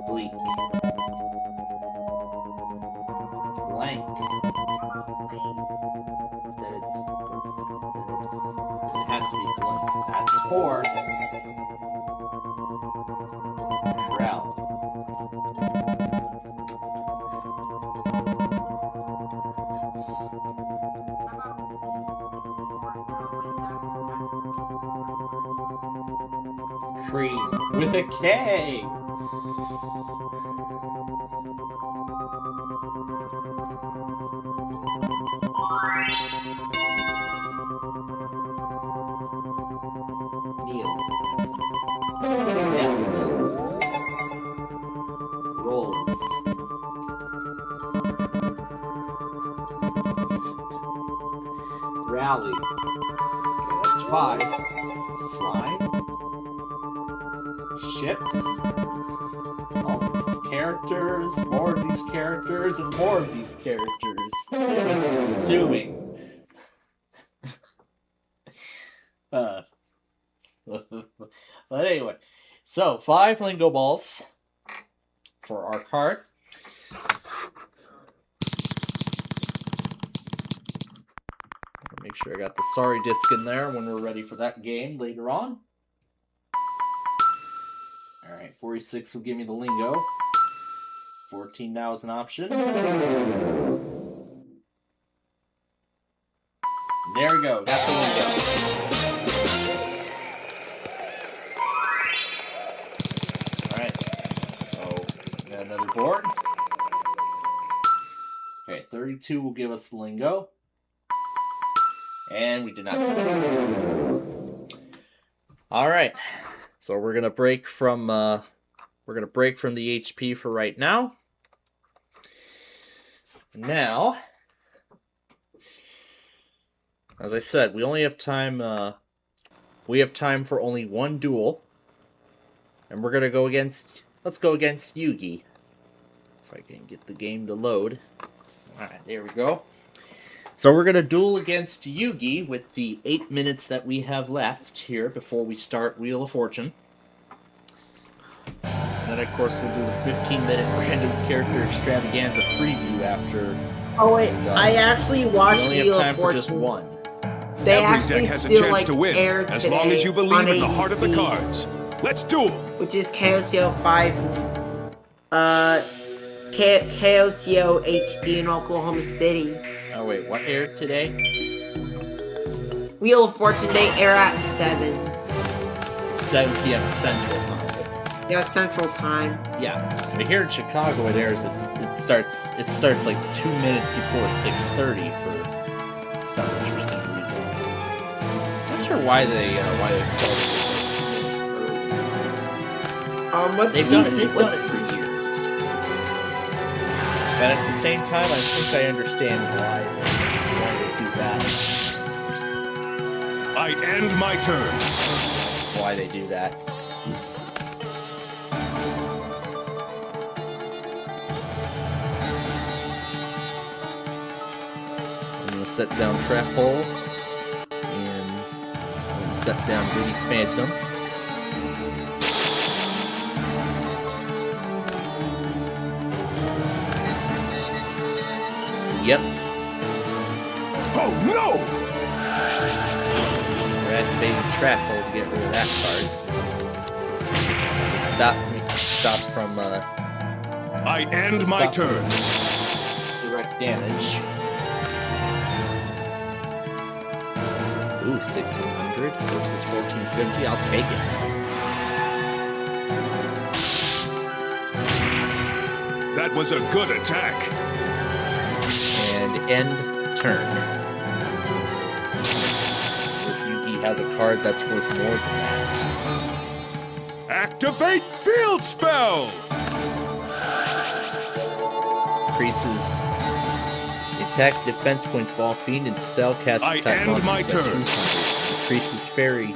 Bleak. Blank. Then it has to be blank. That's 4. Corral. Cream with a K. Neil. Net. Rolls. Rally. Okay, that's 5. Slide. Ships. All these characters, more of these characters, and more of these characters. I'm assuming. But anyway, so 5 lingo balls for our card. Make sure I got the sorry disc in there when we're ready for that game later on. Alright, 46 will give me the lingo. 14 now is an option. There we go, got the lingo. Alright, so got another board. Okay, 32 will give us the lingo. And we did not. Alright. So we're gonna break from the HP for right now. Now, as I said, we only have time. We have time for only one duel, and we're gonna go against. Let's go against Yugi. If I can get the game to load. All right, there we go. So we're gonna duel against Yugi with the 8 minutes that we have left here before we start Wheel of Fortune. Then, of course, we'll do the 15-minute random character extravaganza preview after. Oh wait, I actually watched We only Wheel have time of for Fortune. just one. They Every actually deck has a still chance like to win, air as today long as you on believe in the heart of the ABC, cards. Let's duel! which is KOCO 5, KOCO HD in Oklahoma City. Oh wait, what aired today? Wheel of Fortune, they air at 7. 7 p.m. Central Time. Yeah, Central Time. Yeah, but here in Chicago it airs. It starts like 2 minutes before 6:30 for some interesting reason. Not sure why they started early. What's They've done it Yugi? for years. But at the same time, I think I understand why they do that. I end my turn. Why they do that. I'm gonna set down Trap Hole, and I'm gonna set down Witty Phantom. Yep. Oh no! We're activating Trap Hole to get rid of that card. Stop from I end my stop turn. direct damage. Ooh, 1600 versus 1450. I'll take it. That was a good attack. And end turn. If Yugi has a card that's worth more than that. Activate field spell. Increases the attack defense points of all fiend and spellcast I type end monsters my by turn. 200. Increases fairy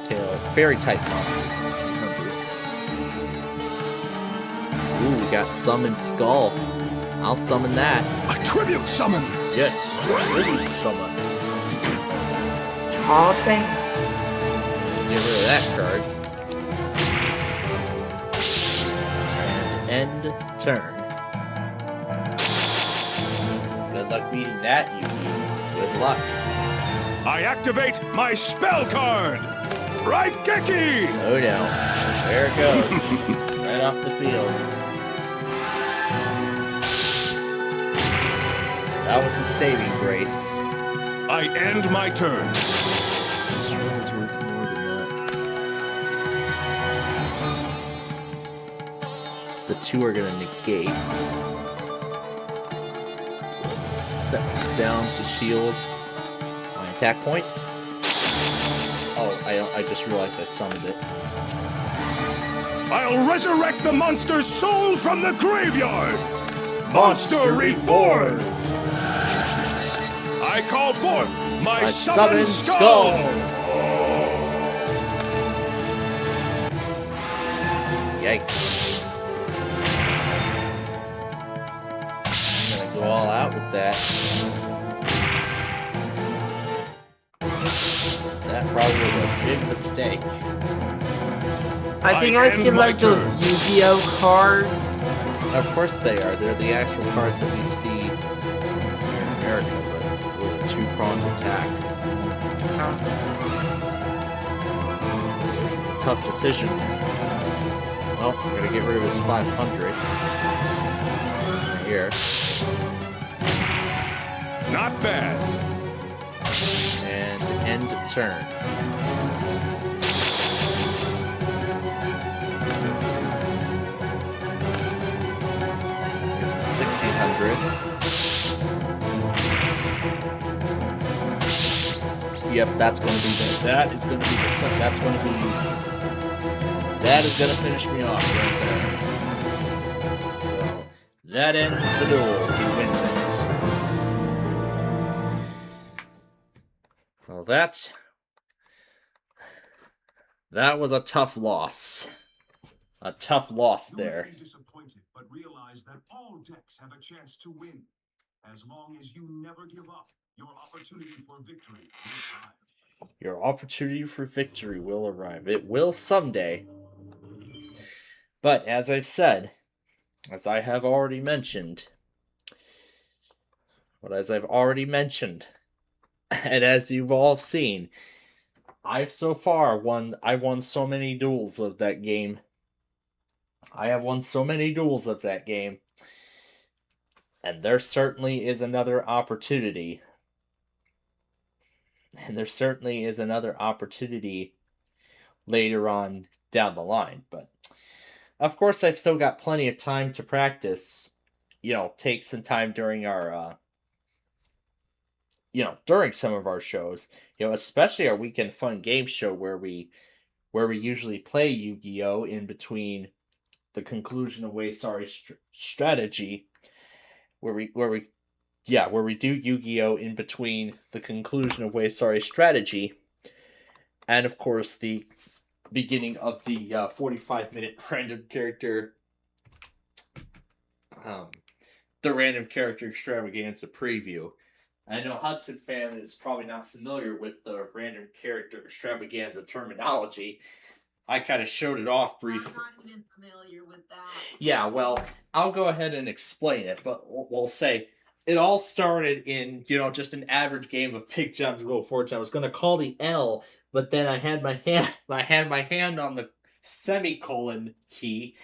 type monsters by 200. Ooh, we got summon skull. I'll summon that. A tribute summon. Yes, tribute summon. All thing? Get rid of that card. And end turn. Good luck beating that, Yugi. Good luck. I activate my spell card. Raigeki. Oh no. There it goes. Right off the field. That was a saving grace. I end my turn. This one is worth more than that. The two are going to negate. Set this down to shield my attack points. Oh, I just realized I summoned it. I'll resurrect the monster's soul from the graveyard! Monster Reborn! I call forth my summoned skull! Yikes. I'm gonna go all out with that. That probably was a big mistake. I think I I end seen my like those turn. Yu-Gi-Oh cards. Of course they are. They're the actual cards that we see here in America, but with a two-pronged attack. This is a tough decision. Well, we're gonna get rid of his 500. Right here. Not bad. And end turn. Here's a 1600. Yep, that's going to be the. That is going to be the. That's going to be. That is going to finish me off right there. So, that ends the duel. He wins it. Well, that was a tough loss. A tough loss there. Be disappointed, but realize that all decks have a chance to win. As long as you never give up, your opportunity for victory will arrive. Your opportunity for victory will arrive. It will someday. But as I've said, as I have already mentioned, and as you've all seen, I've won so many duels of that game. I have won so many duels of that game. And there certainly is another opportunity. And there certainly is another opportunity later on down the line. But, of course, I've still got plenty of time to practice. Take some time during our, during some of our shows. Especially our Weekend Fun Game Show where we usually play Yu-Gi-Oh! In between the conclusion of Waysari Strategy. Where we do Yu-Gi-Oh! In between the conclusion of Waysari Strategy, and of course the beginning of the 45-minute random character, the random character extravaganza preview. I know Hudson fan is probably not familiar with the random character extravaganza terminology. I kind of showed it off briefly. I'm not even familiar with that. Yeah, well, I'll go ahead and explain it, but we'll say it all started in, just an average game of Big John's Wheel of Fortune. I was going to call the L, but then I had my hand on the semicolon key,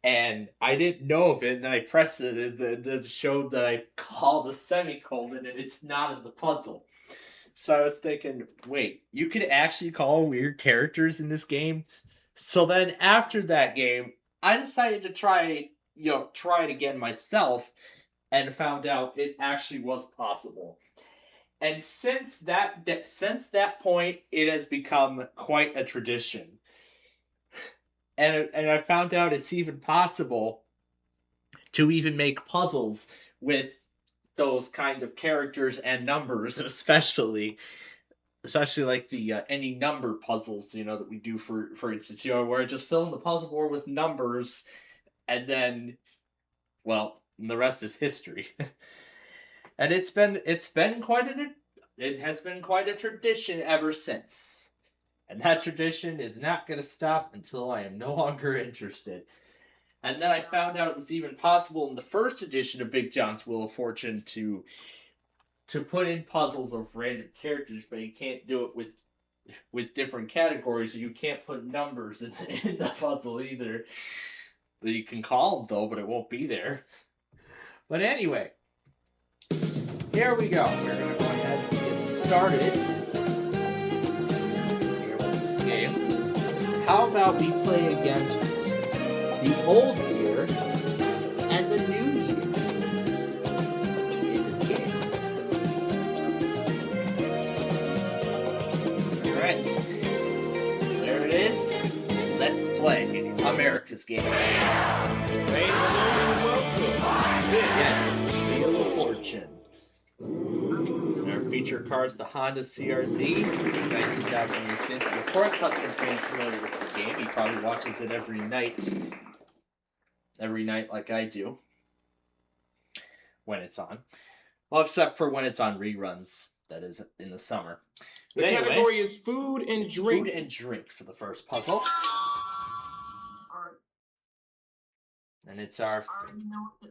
and I didn't know of it, and then I pressed it, and it showed that I called the semicolon, and it's not in the puzzle. So I was thinking, wait, you could actually call weird characters in this game? So then after that game, I decided to try it again myself, and found out it actually was possible. And since that point, it has become quite a tradition. And I found out it's even possible to even make puzzles with those kind of characters and numbers, especially like the any number puzzles, that we do for instance, where I just fill in the puzzle board with numbers, and then, well, the rest is history. And it has been quite a tradition ever since, and that tradition is not going to stop until I am no longer interested. And then I found out it was even possible in the first edition of Big John's Wheel of Fortune to put in puzzles of random characters, but you can't do it with different categories, or you can't put numbers in the puzzle either. You can call them though, but it won't be there. But anyway, here we go. We're going to go ahead and get started here with this game. How about we play against the old year and the new year in this game? Alright. America's game. Hey, hello and welcome. Yes, Wheel of Fortune. And our feature car is the Honda CRZ, 19,050. Of course, Hudson fans familiar with the game. He probably watches it every night like I do, when it's on. Well, except for when it's on reruns, that is in the summer. The But anyway, category is food and drink. Food and drink for the first puzzle. Alright, And it's our... I already know what the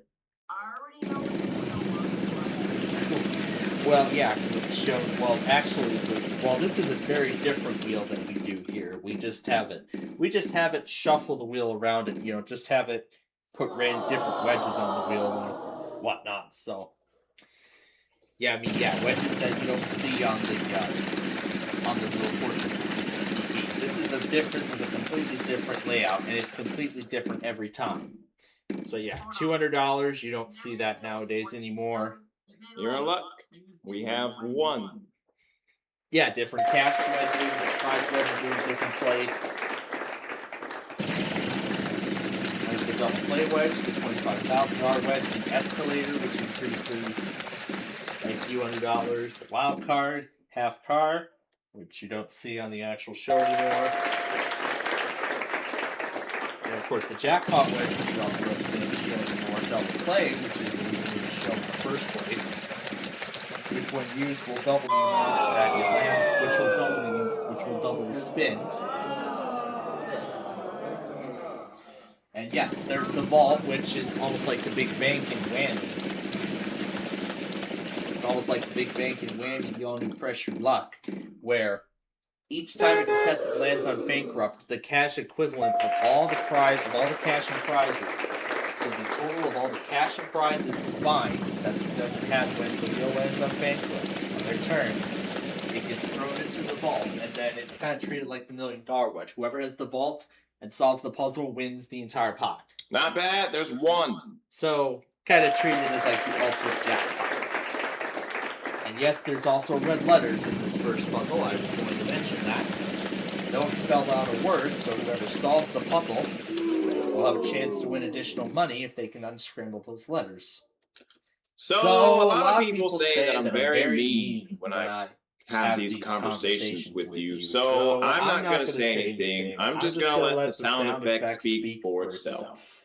wheel Well, yeah, 'cause it's shown... Well, actually, this is a very different wheel than we do here. We just have it shuffle the wheel around it, just have it put different wedges on the wheel and whatnot, so... Yeah, wedges that you don't see on the Wheel of Fortune TV. This is a completely different layout, and it's completely different every time. So yeah, $200, you don't see that nowadays anymore. You're in luck. We have one. Yeah, different cash wedges, prize wedges in a different place. There's the double play wedge, the $25,000 wedge, the escalator, which increases by a few $100s, the wild card, half car, which you don't see on the actual show anymore. And of course, the jackpot wedge, which you also don't see in the show anymore, double play, which is the show in the first place, which when used will double the amount that you land, which will double the spin. And yes, there's the vault, which is almost like the Big Bank in Whammy. It's almost like the Big Bank in Whammy, the all-new Press Your Luck, where each time a contestant lands on bankrupt, the cash equivalent of all the cash and prizes, so the total of all the cash and prizes combined that the contestant has when the wheel lands on bankrupt on their turn, it gets thrown into the vault, and then it's kind of treated like the $1 Million Wedge. Whoever has the vault and solves the puzzle wins the entire pot. Not bad. There's one. So, kind of treated as like the ultimate jackpot. And yes, there's also red letters in this first puzzle. I was going to mention that. No spelled out a word, so whoever solves the puzzle will have a chance to win additional money if they can unscramble those letters. So a lot of people say that I'm very mean when I have these conversations with you. So I'm not going to say anything. I'm just going to let the sound effect speak for itself.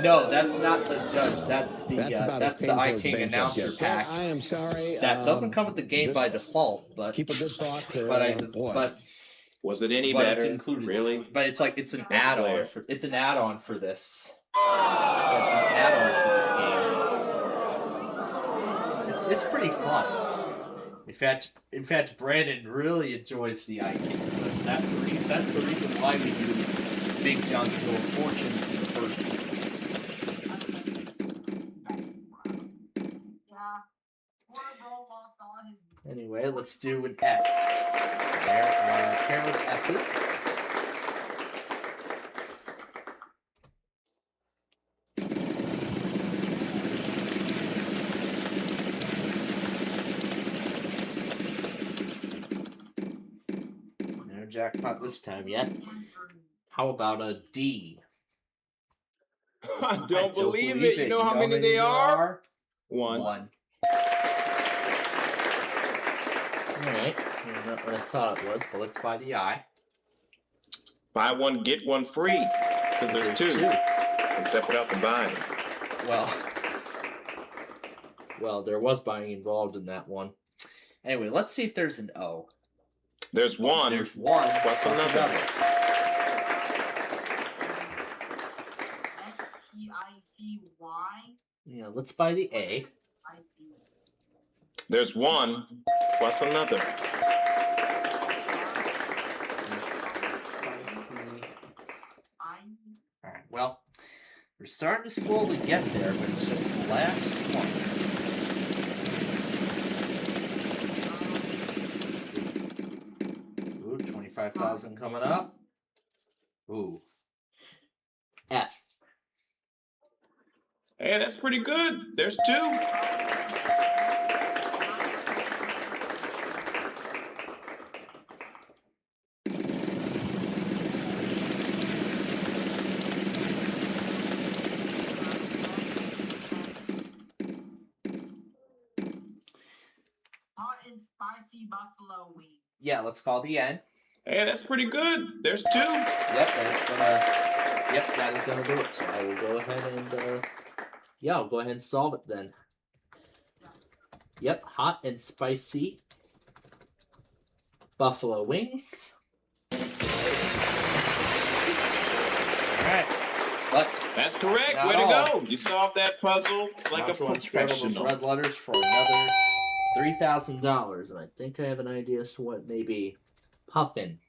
No, that's not the judge. That's the iKing announcer pack. I am sorry. That doesn't come with the game by default, but keep a good thought. But was it any better? It's included. Really? But it's like it's an add-on. It's an add-on for this. It's an add-on for this game. It's pretty fun. In fact, Brandon really enjoys the iKing. That's the reason why we do Big John's Wheel of Fortune in the first place. Anyway, let's do an S. There are a pair of S's. No jackpot this time yet. How about a D? I don't believe it. You know how many they are? One. Alright, not what I thought it was, but let's buy the I. Buy one, get one free. Because there's two. Except without the buying. Well, there was buying involved in that one. Anyway, let's see if there's an O. There's one. There's one. Plus another. S-P-I-C-Y. Yeah, let's buy the A. There's one. Plus another. Alright, well, we're starting to slowly get there, but it's just the last one. Ooh, 25,000 coming up. Ooh. F. Hey, that's pretty good. There's two. hot and spicy buffalo wings. Yeah, let's call the end. Hey, that's pretty good. There's 2. Yep, that is gonna do it. So I will go ahead and I'll go ahead and solve it then. Yep, hot and spicy buffalo wings. Alright. But that's correct. Way to go. You solved that puzzle like a professional. Red letters for another $3,000, and I think I have an idea as to what may be Puffin.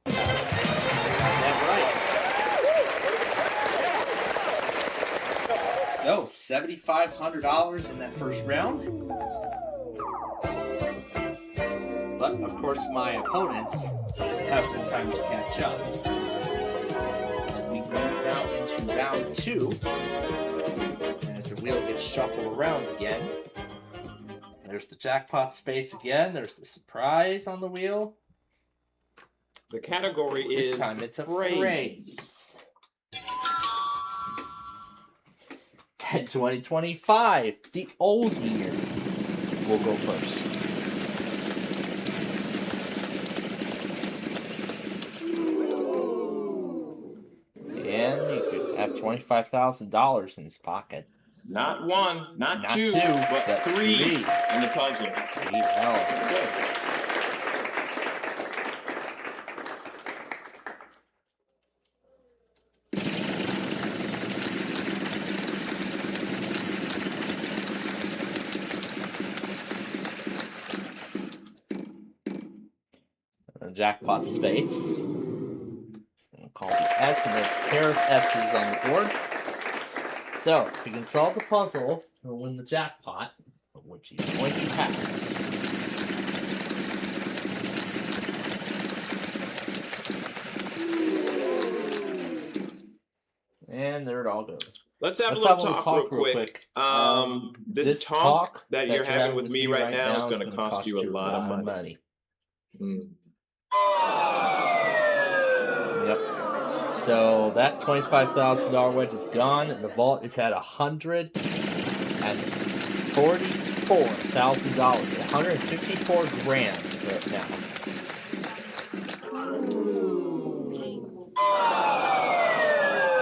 Got that right. So $7,500 in that first round. But of course, my opponents have some time to catch up. As we move now into round 2, and as the wheel gets shuffled around again. There's the jackpot space again. There's the surprise on the wheel. The category is this time it's a phrase. And 2025, the old year, will go first. And you could have $25,000 in his pocket. Not 1, not two, but 3 in the puzzle. 3 else. Good. Jackpot space. We'll call the S, and there's a pair of S's on the board. So, if you can solve the puzzle, you'll win the jackpot, which he's going to pass. And there it all goes. Let's have a little talk real quick. This talk that you're having with me right now is going to cost you a lot of money. Yep. So that $25,000 wedge is gone, and the vault is at $144,000, $154,000 right now.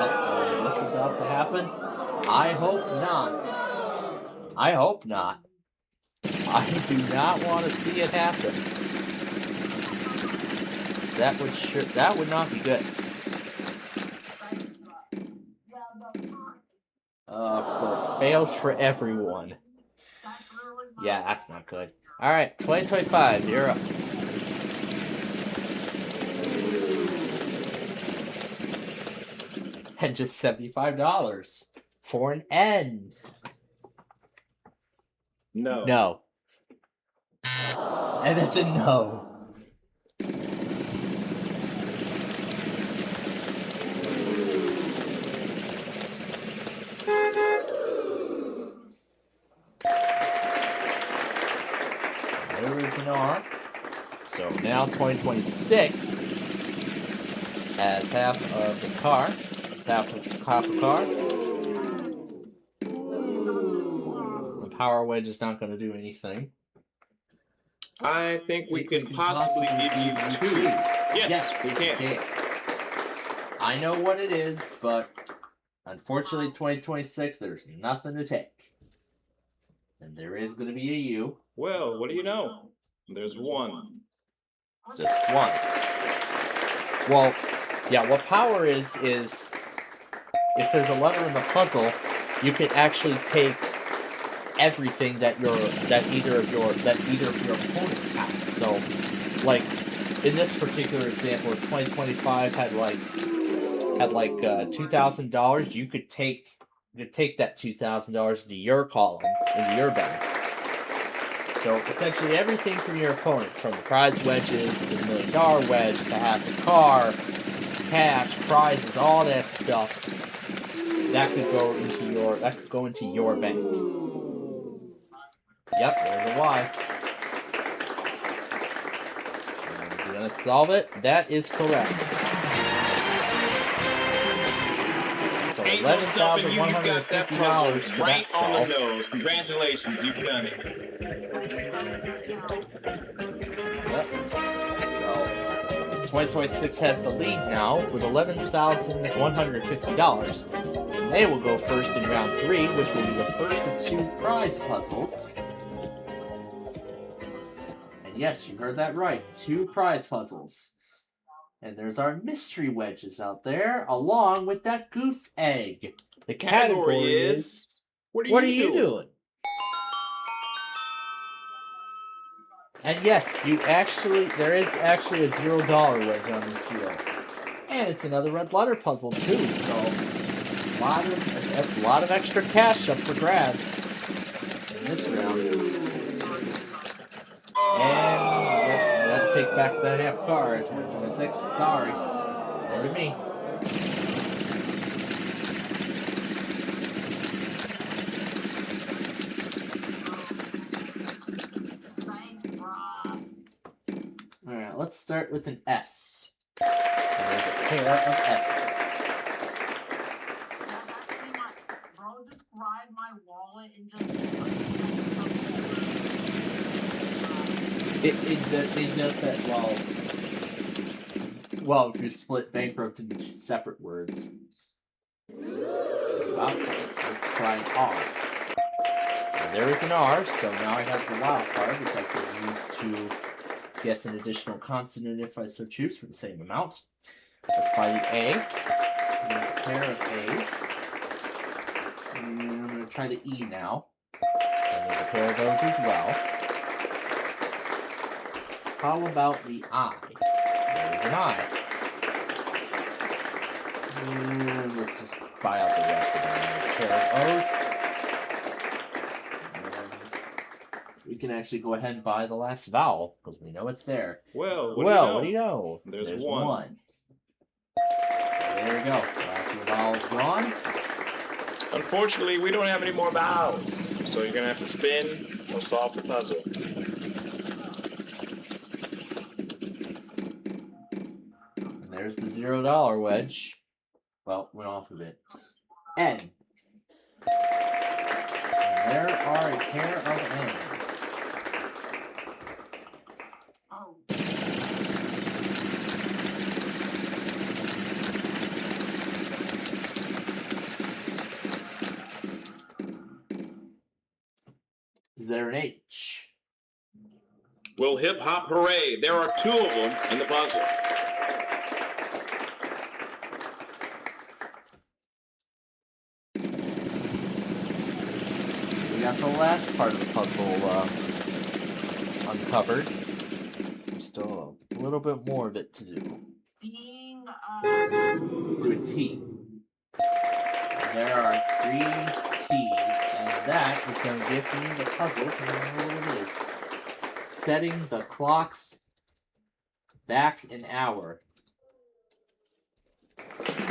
Oh, is this about to happen? I hope not. I hope not. I do not want to see it happen. That would not be good. Of course, fails for everyone. Yeah, that's not good. All right, 2025, you're up. And just $75 for an N. No. No. And it's a no. There is an R. So now 2026 has half of the car. Half a car. The power wedge is not going to do anything. I think we can possibly give you 2. Yes, we can. Okay. I know what it is, but unfortunately 2026 there's nothing to take. And there is going to be a U. Well, what do you know? There's 1. Just 1. Well, yeah, what power is if there's a letter in the puzzle, you can actually take everything that either of your opponents have. So, like in this particular example, if 2025 had like $2,000, you could take that $2,000 into your column, into your bank. So essentially everything from your opponent, from the prize wedges to the $1 million wedge to half the car, cash, prizes, all that stuff, that could go into your bank. Yep, there's a Y. And you're gonna solve it. That is correct. So Ain't no stopping you. You got that puzzle $11,150 right on the nose. Congratulations, you've done it. Yep. So, Toy Toy 6 has the lead now with $11,150. And they will go first in round 3, which will be the first of 2 prize puzzles. And yes, you heard that right. 2 prize puzzles. And there's our mystery wedges out there, along with that goose egg. The category is... What are you doing? And yes, there is actually a $0 wedge on this deal. And it's another red letter puzzle too, so a lot of extra cash up for grabs in this round. And we have to take back that half card. 26, sorry. More to me. Alright, let's start with an S. And there's a pair of S's. Bro just grabbed my wallet and just... It does that well, if you split bankrupt into 2 separate words. Well, let's try an R. And there is an R, so now I have the wild card, which I could use to guess an additional consonant if I so choose for the same amount. Let's try the A. There's a pair of A's. And I'm going to try the E now. And there's a pair of those as well. How about the I? There's an I. And let's just buy out the rest of them. There's a pair of O's. We can actually go ahead and buy the last vowel, because we know it's there. Well, what do you know? There's one. There we go. The last of the vowel is gone. Unfortunately, we don't have any more vowels, so you're going to have to spin or solve the puzzle. And there's the $0 wedge. Well, went off of it. N. And there are a pair of N's. Is there an H? Well, hip hop hooray! There are 2 of them in the puzzle. We got the last part of the puzzle uncovered. There's still a little bit more of it to do. Do a T. And there are 3 T's, and that is going to give me the puzzle. I don't know what it is. Setting the clocks back an hour.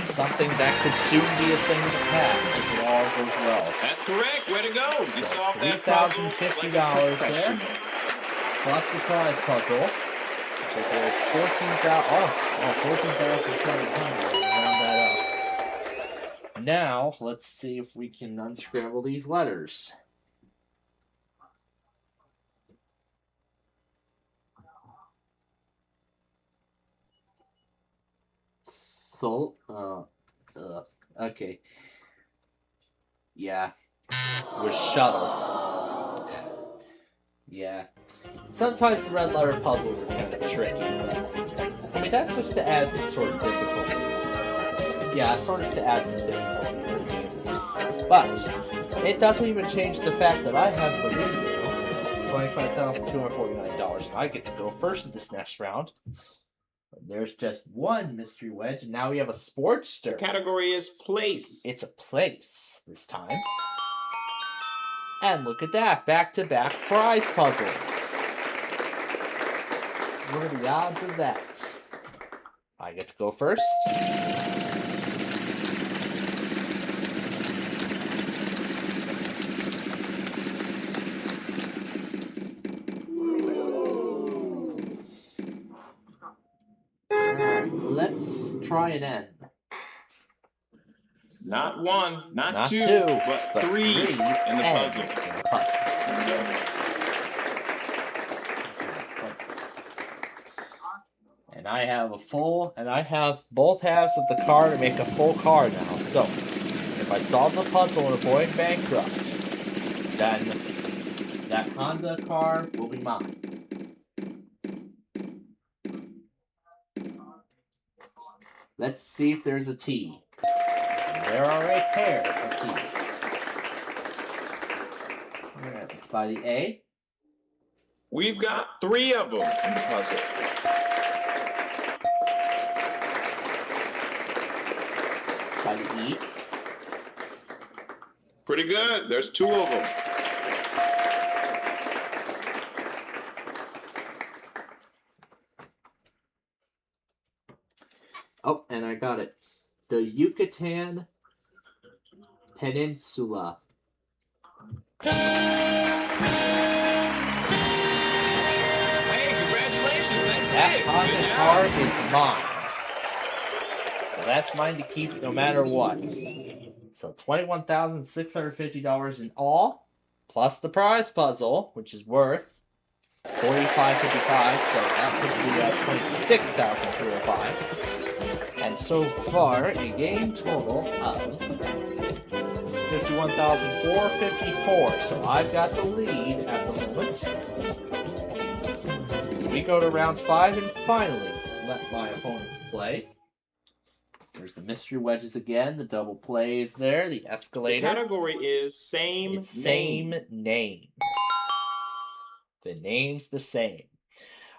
Something that could soon be a thing of the past if it all goes well. That's correct. Way to go. You So solved that puzzle. $3,050 there. Plus the prize puzzle. Which is worth $14,700. Round that up. Now, let's see if we can unscramble these letters. Okay. Yeah. With shuttle. Yeah. Sometimes the red letter puzzles are kind of tricky. I mean, that's just to add some sort of difficulty. Yeah, sort of to add some difficulty to the game. But it doesn't even change the fact that I have the lead now. $25,249. And I get to go first in this next round. There's just one mystery wedge, and now we have a Sportster. The category is place. It's a place this time. And look at that, back-to-back prize puzzles. What are the odds of that? I get to go first. Let's try an N. Not 1, not two, but 3 in the puzzle. I have both halves of the car to make a full car now. So, if I solve the puzzle and avoid bankrupt, then that Honda car will be mine. Let's see if there's a T. There are a pair of T's. Alright, let's buy the A. We've got 3 of them in the puzzle. Let's buy the E. Pretty good. There's 2 of them. Oh, and I got it. The Yucatan Peninsula. Hey, congratulations. That's That it. Honda Good car job. is mine. So that's mine to keep no matter what. So $21,650 in all, plus the prize puzzle, which is worth $45.55. So that puts me at $26,205. And so far, a game total of $51,454. So I've got the lead at the moment. We go to round 5 and finally let my opponents play. There's the mystery wedges again. The double play is there. The The escalator. category is same It's same name. name. The name's the same.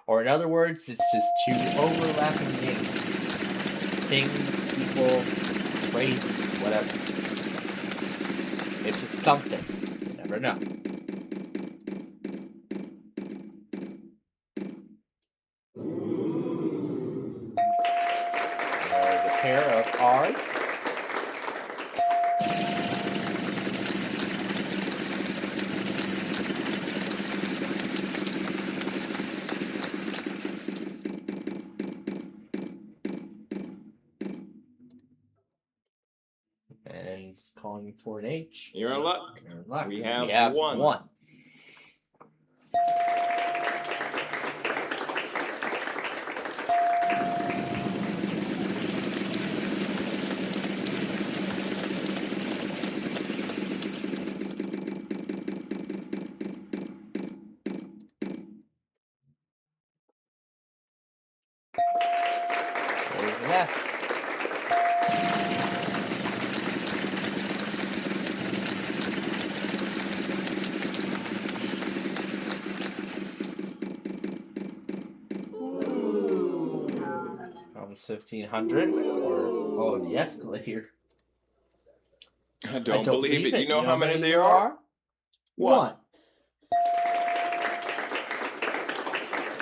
Or in other words, it's just 2 overlapping names. Things, people, phrases, whatever. It's just something. You never know. There's a pair of R's. And calling for an H. You're in luck. You're in luck. We have one. There's an S. Comes 1,500. Or the escalator. I don't believe it. You know how many there are? One.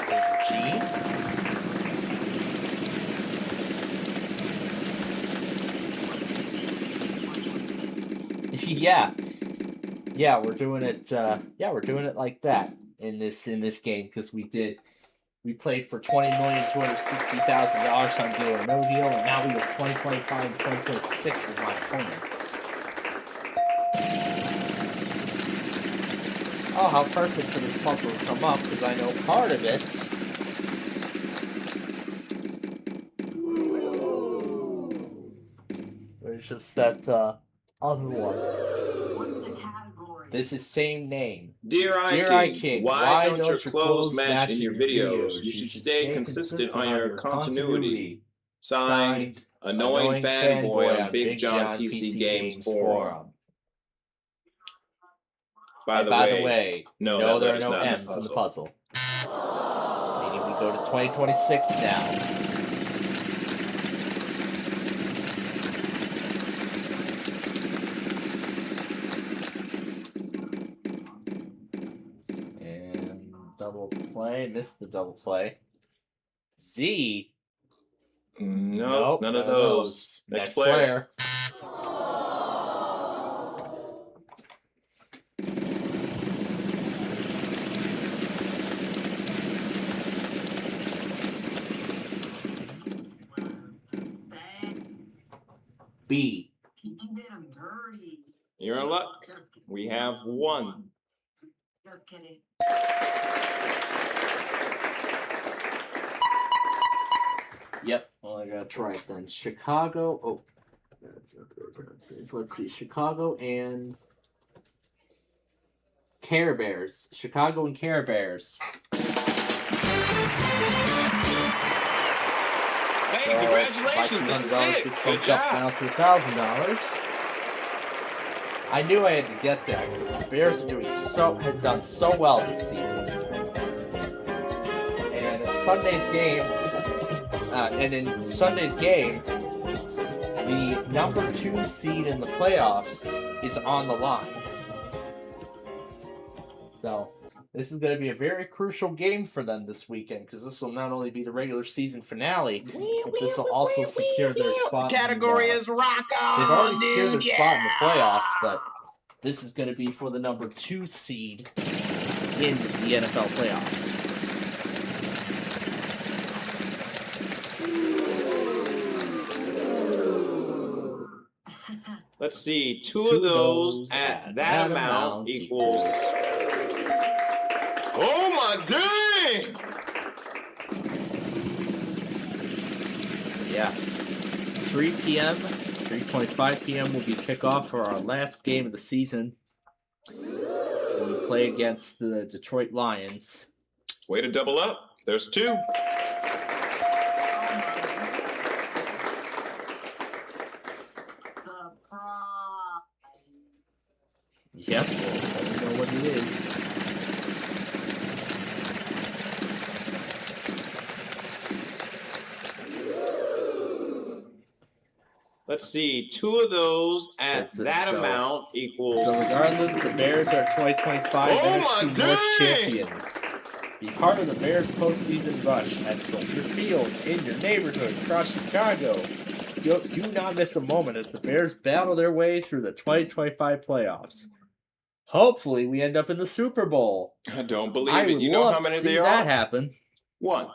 There's a G. Yeah, we're doing it. We're doing it like that in this game because we played for $20,260,000 on Deal or No Deal, and now we have 2025 and 2026 as my opponents. Oh, how perfect for this puzzle to come up because I know part of it. There's just that other one. What's the category? This is same name. Dear I King, why don't your clothes match in your videos? You should stay consistent on your continuity. Signed, Annoying Fanboy on Big John PC Games Forum. By the way, no, there are that is no not in the M's in the puzzle. puzzle. Meaning we go to 2026 now. And double play, missed the double play. Z. Nope, none of those. Next player. B. You did him dirty. You're in luck. Just kidding. We have one. Just kidding. Yep. Well, I gotta try it then. Chicago. Oh, that's not the right pronunciation. Let's see. Chicago and Care Bears. Chicago and Care Bears. Hey, congratulations! That's it. Gets Good bumped up now job. to $1,000. I knew I had to get that because the Bears are have done so well this season. And in Sunday's game, the number 2 seed in the playoffs is on the line. So this is going to be a very crucial game for them this weekend because this will not only be the regular season finale, but this will also secure their spot. The category is rock on. They've already secured their spot in the playoffs, but this is going to be for the number 2 seed in the NFL playoffs. Let's see. Two of those at that amount equals. Oh my dang! Yeah. 3 p.m., 3:25 p.m. will be kickoff for our last game of the season. We play against the Detroit Lions. Way to double up. There's 2. Yep, well, let me know what it is. Let's see. 2 of those at that amount equals. So regardless, the Bears are 2025 NFC North champions. Be part of the Bears postseason rush at Soldier Field in your neighborhood across Chicago. Do not miss a moment as the Bears battle their way through the 2025 playoffs. Hopefully, we end up in the Super Bowl. I don't believe it. You know how many there are? That happen. 1.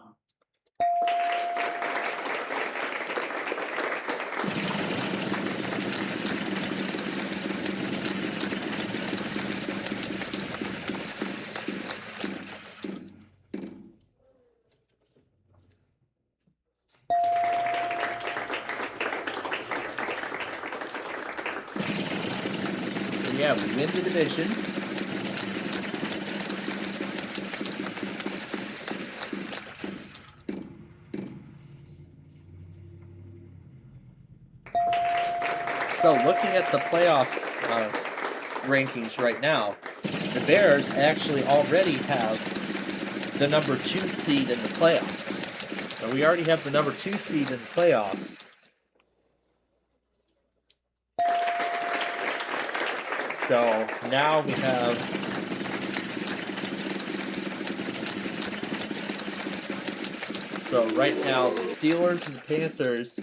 Yeah, we win the division. So looking at the playoffs rankings right now, the Bears actually already have the number 2 seed in the playoffs. So we already have the number 2 seed in the playoffs. So now we have right now the Steelers and the Panthers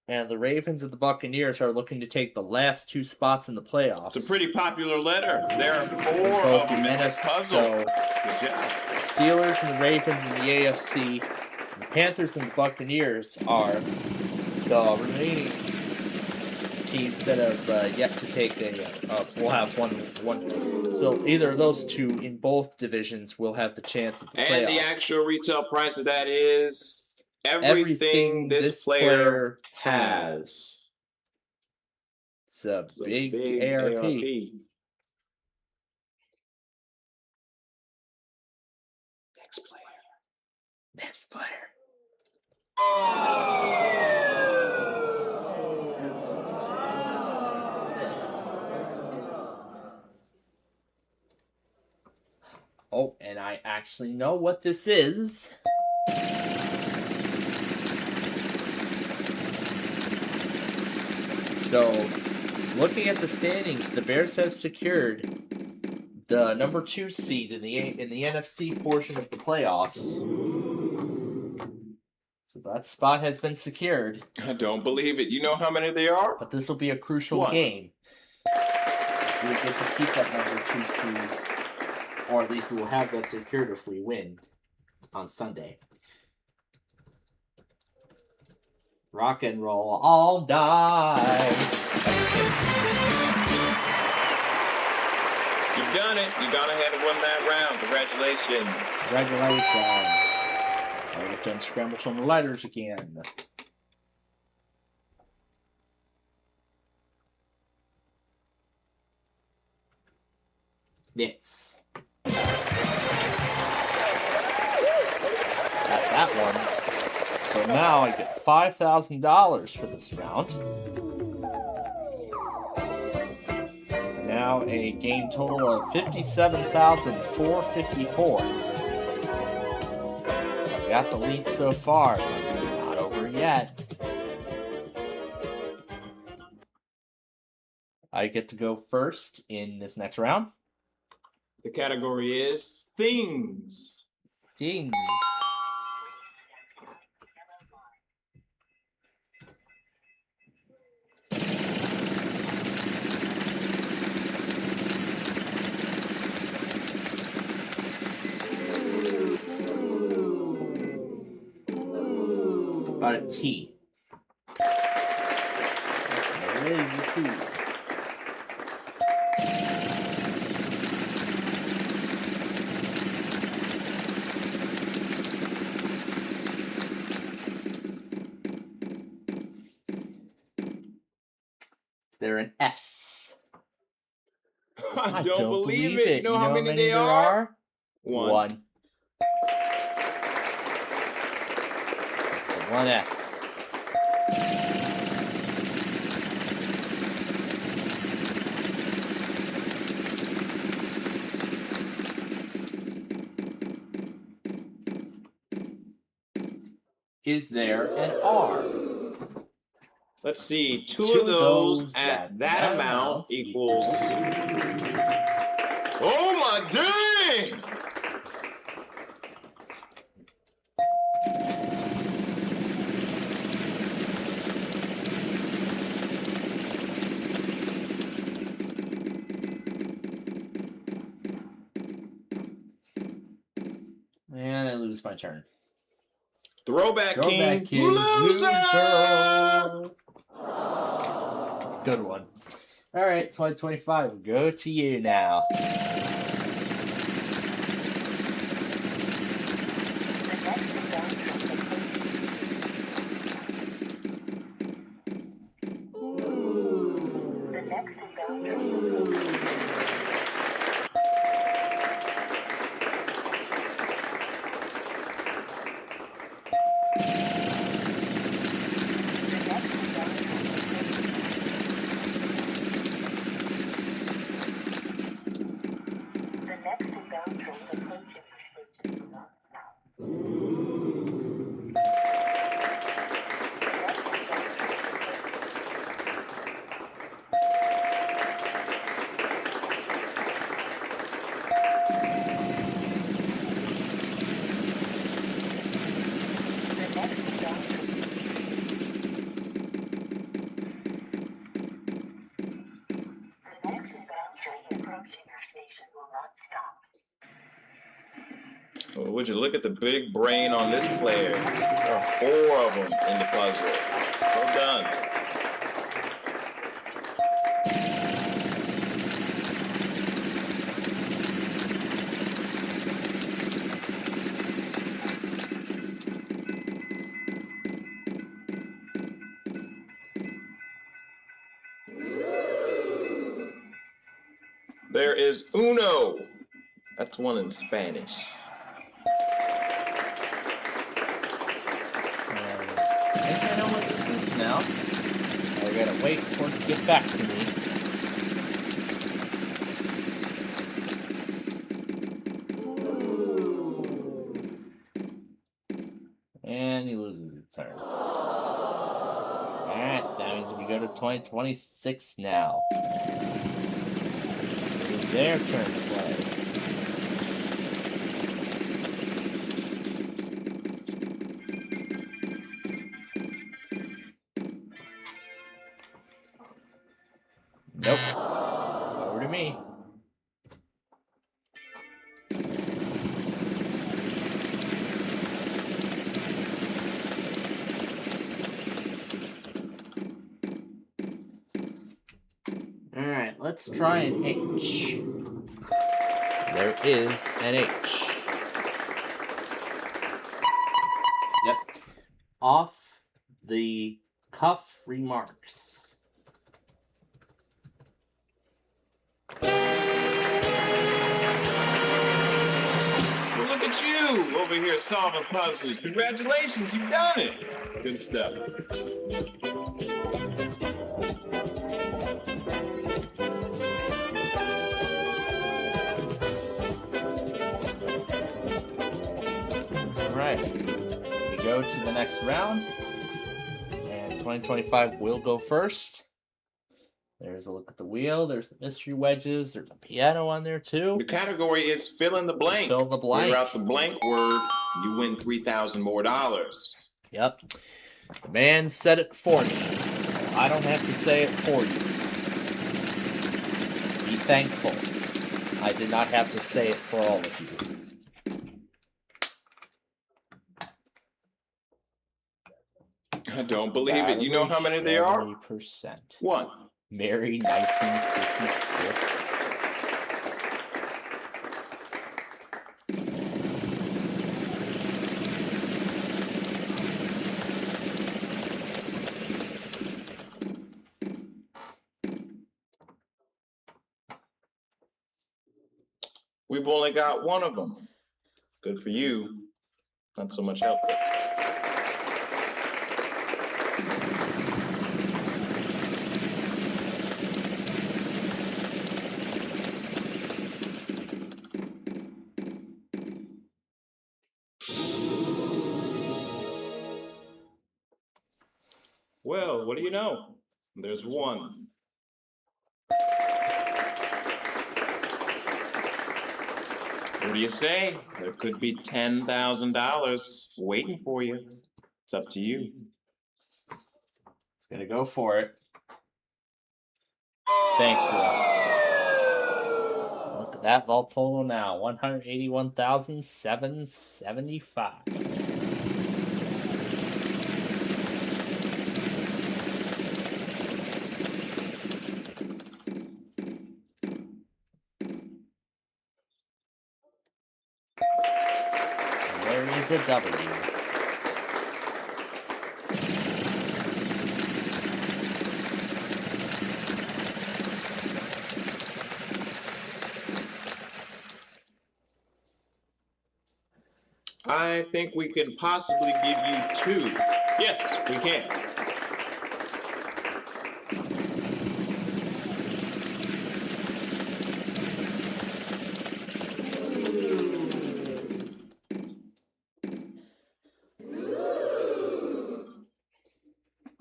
and the Ravens and the Buccaneers are looking to take the last 2 spots in the playoffs. It's a pretty popular letter. There are 4 of them in this puzzle. So good job. The Steelers and the Ravens in the AFC, the Panthers and the Buccaneers are the remaining teams that have yet to take we'll have one. So either of those 2 in both divisions will have the chance at the playoffs. And the actual retail price of that is everything this player has. It's a big ARP. Next player. Oh, and I actually know what this is. So, looking at the standings, the Bears have secured the number 2 seed in the NFC portion of the playoffs. So that spot has been secured. I don't believe it. You know how many there are? But this will be a crucial game. We get to keep that number 2 seed. Or at least we will have that secured if we win on Sunday. Rock and roll all night. You've done it. You gone ahead and won that round. Congratulations. Congratulations. I get to unscramble some letters again. Bits. Got that one. So now I get $5,000 for this round. Now a game total of $57,454. I got the lead so far, but it's not over yet. I get to go first in this next round. The category is things. Things. About a T. There is a T. Is there an S? I don't believe it. You know how many there there are? One. One S. Is there an R? Let's see. Two of those at that amount equals. Oh my dang! And I lose my turn. Throwback King. Loser! Good one. All right, 2025. Go to you now. Well, would you look at the big brain on this player? There are 4 of them in the puzzle. Well done. There is uno. That's one in Spanish. I think I know what this is now. I gotta wait for it to get back to me. And he loses his turn. Alright, that means we go to 2026 now. It's their turn to play. Nope. Over to me. Alright, let's try an H. There is an H. off the cuff remarks. Well, look at you over here solving puzzles. Congratulations, you've done it. Good stuff. All right, we go to the next round, and 2025 will go first. There's a look at the wheel. There's the mystery wedges. There's a piano on there too. The category is fill in the blank. Fill the blank. Figure out the blank word. You win $3,000 more. Yep. The man said it for me. I don't have to say it for you. Be thankful. I did not have to say it for all of you. I don't believe it. You know how many there are? 70%. One. Mary, 1956. We've only got one of them. Good for you. Not so much help. Well, what do you know? There's one. What do you say? There could be $10,000 waiting for you. It's up to you. It's gonna go for it. Bankrupt. Look at that vault total now. 181,775. There is a W. I think we can possibly give you two. Yes, we can.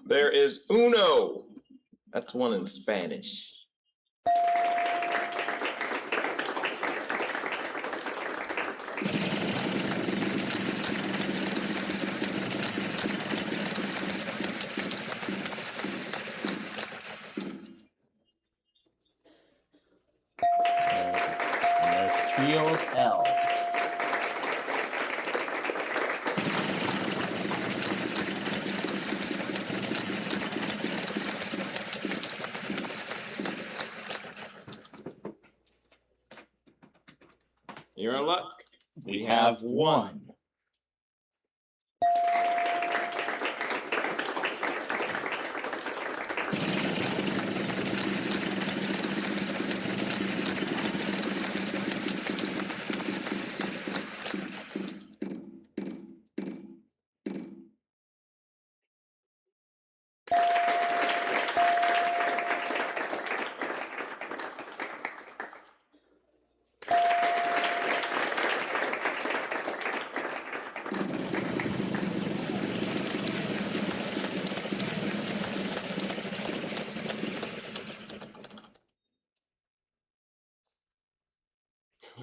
There is uno. That's one in Spanish. And there's a trio of L's. You're in luck. We have one.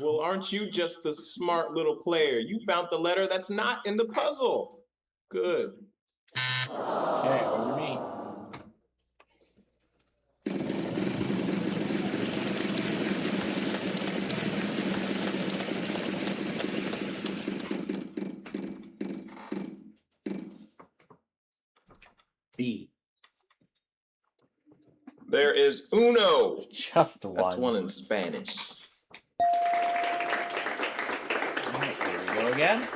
Well, aren't you just the smart little player? You found the letter that's not in the puzzle. Good. Okay, over me. B. There is uno. Just one. That's one in Spanish. Alright, here we go again.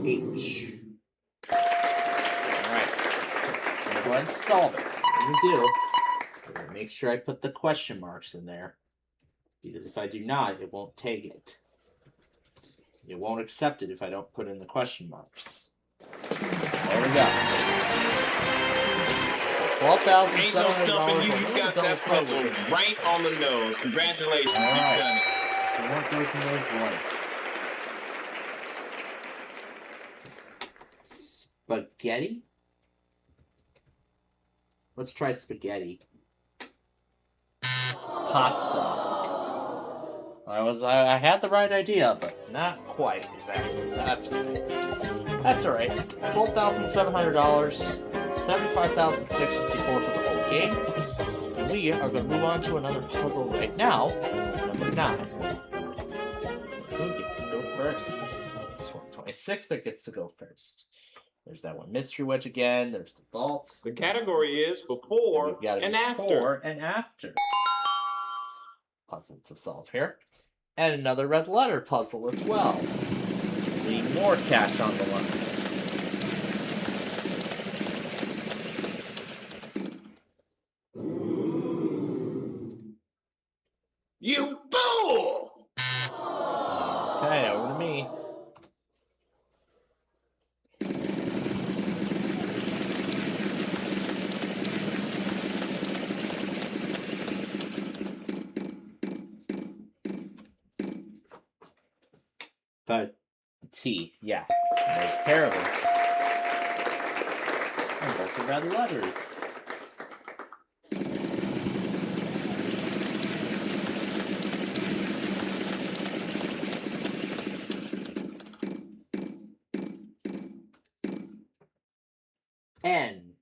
H. Alright. I'm going to go ahead and solve it. When we do, I'm going to make sure I put the question marks in there. Because if I do not, it won't take it. It won't accept it if I don't put in the question marks. There we go. $12,700. Ain't no stumping you. You got that puzzle right on the nose. Congratulations. All right. You've done it. So what goes in those blanks? Spaghetti? Let's try spaghetti. Pasta. I had the right idea, but not quite exactly. That's right. That's alright. $12,700, $75,654 for the whole game. And we are going to move on to another puzzle right now. Number 9. Who gets to go first? It's 126 that gets to go first. There's that one mystery wedge again. There's the vault. The category is before and after. Before and after. Puzzle to solve here. And another red letter puzzle as well. Need more cash on the line. You fool! Okay, over to me. But T, yeah. There's a pair of them. And both the red letters. N.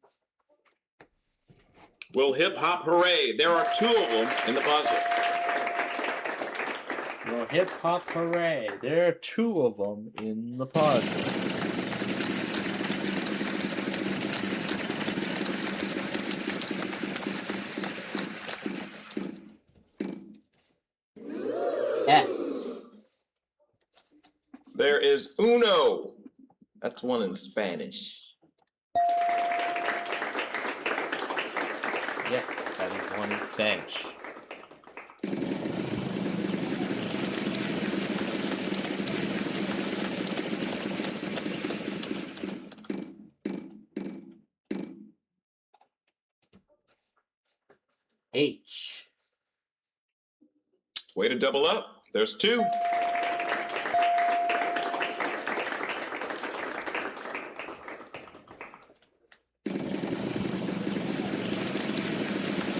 Well, hip hop hooray. There are 2 of them in the puzzle. Well, hip hop hooray. There are 2 of them in the puzzle. S. There is uno. That's one in Spanish. Yes, that is one in Spanish. H. Way to double up. There's 2.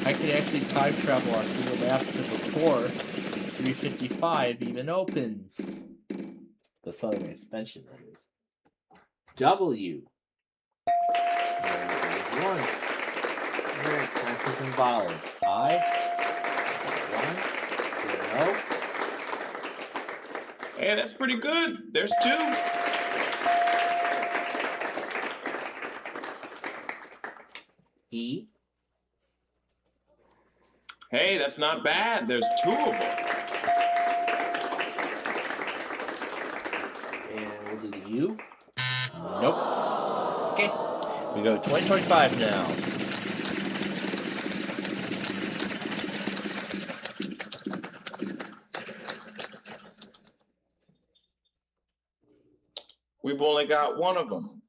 I could actually time travel on Google Maps to before 355 even opens. The Southern extension, that is. W. There's 1. Alright, time for some vowels. I. 1, 0. Hey, that's pretty good. There's 2. E. Hey, that's not bad. There's 2 of them. And we'll do the U. Nope. Okay. We go 2025 now. We've only got 1 of them.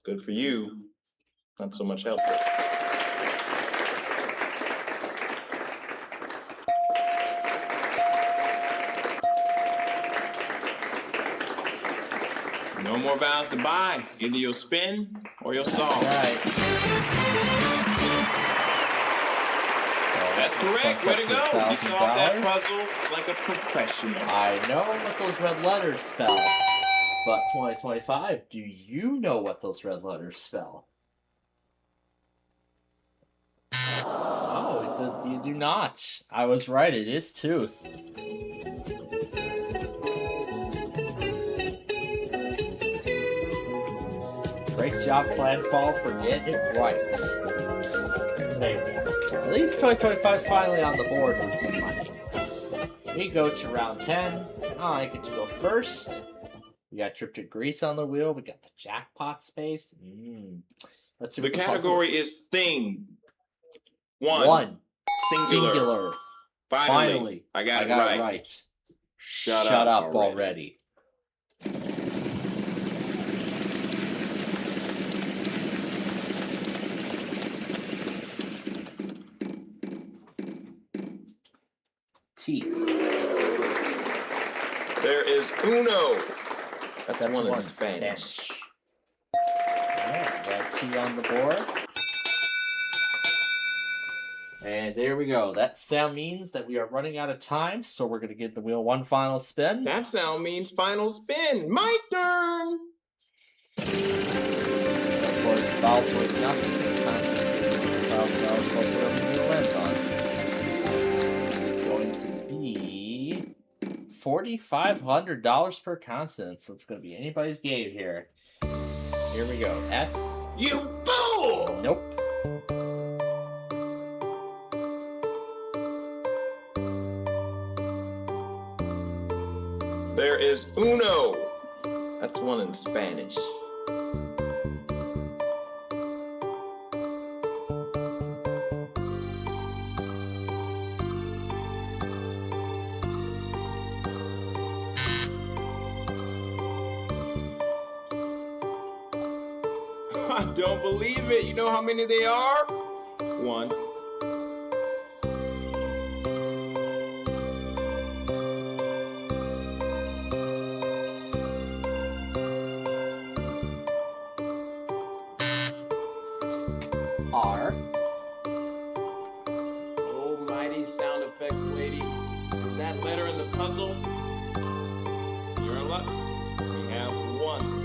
Good for you. Not so much helpful. No more vowels to buy. Either you'll spin or you'll solve. All right. That's correct. Way to go. You solved that puzzle like a professional. I know what those red letters spell. But 2025, do you know what those red letters spell? Oh, it does. You do not. I was right. It is tooth. Great job, Planfall, for getting it right. There you go. At least 2025 is finally on the board with some money. We go to round 10. I get to go first. We got Trip to Greece on the wheel. We got the jackpot space. Let's see. The category is thing. One. Singular. Finally. I got it right. Shut up already. T. There is Uno. That's one in in Spanish. Alright, got T on the board. And there we go. That sound means that we are running out of time, so we're going to give the wheel one final spin. That sound means final spin. My turn. Of course, vowels was nothing. Vowels plus whatever the wheel lands on. It's going to be $4,500 per consonant, so it's going to be anybody's game here. Here we go. S. You fool! Nope. There is Uno. That's one in Spanish. I don't believe it. You know how many they are? One. R. Almighty sound effects lady. Is that letter in the puzzle? You're in luck. We have one.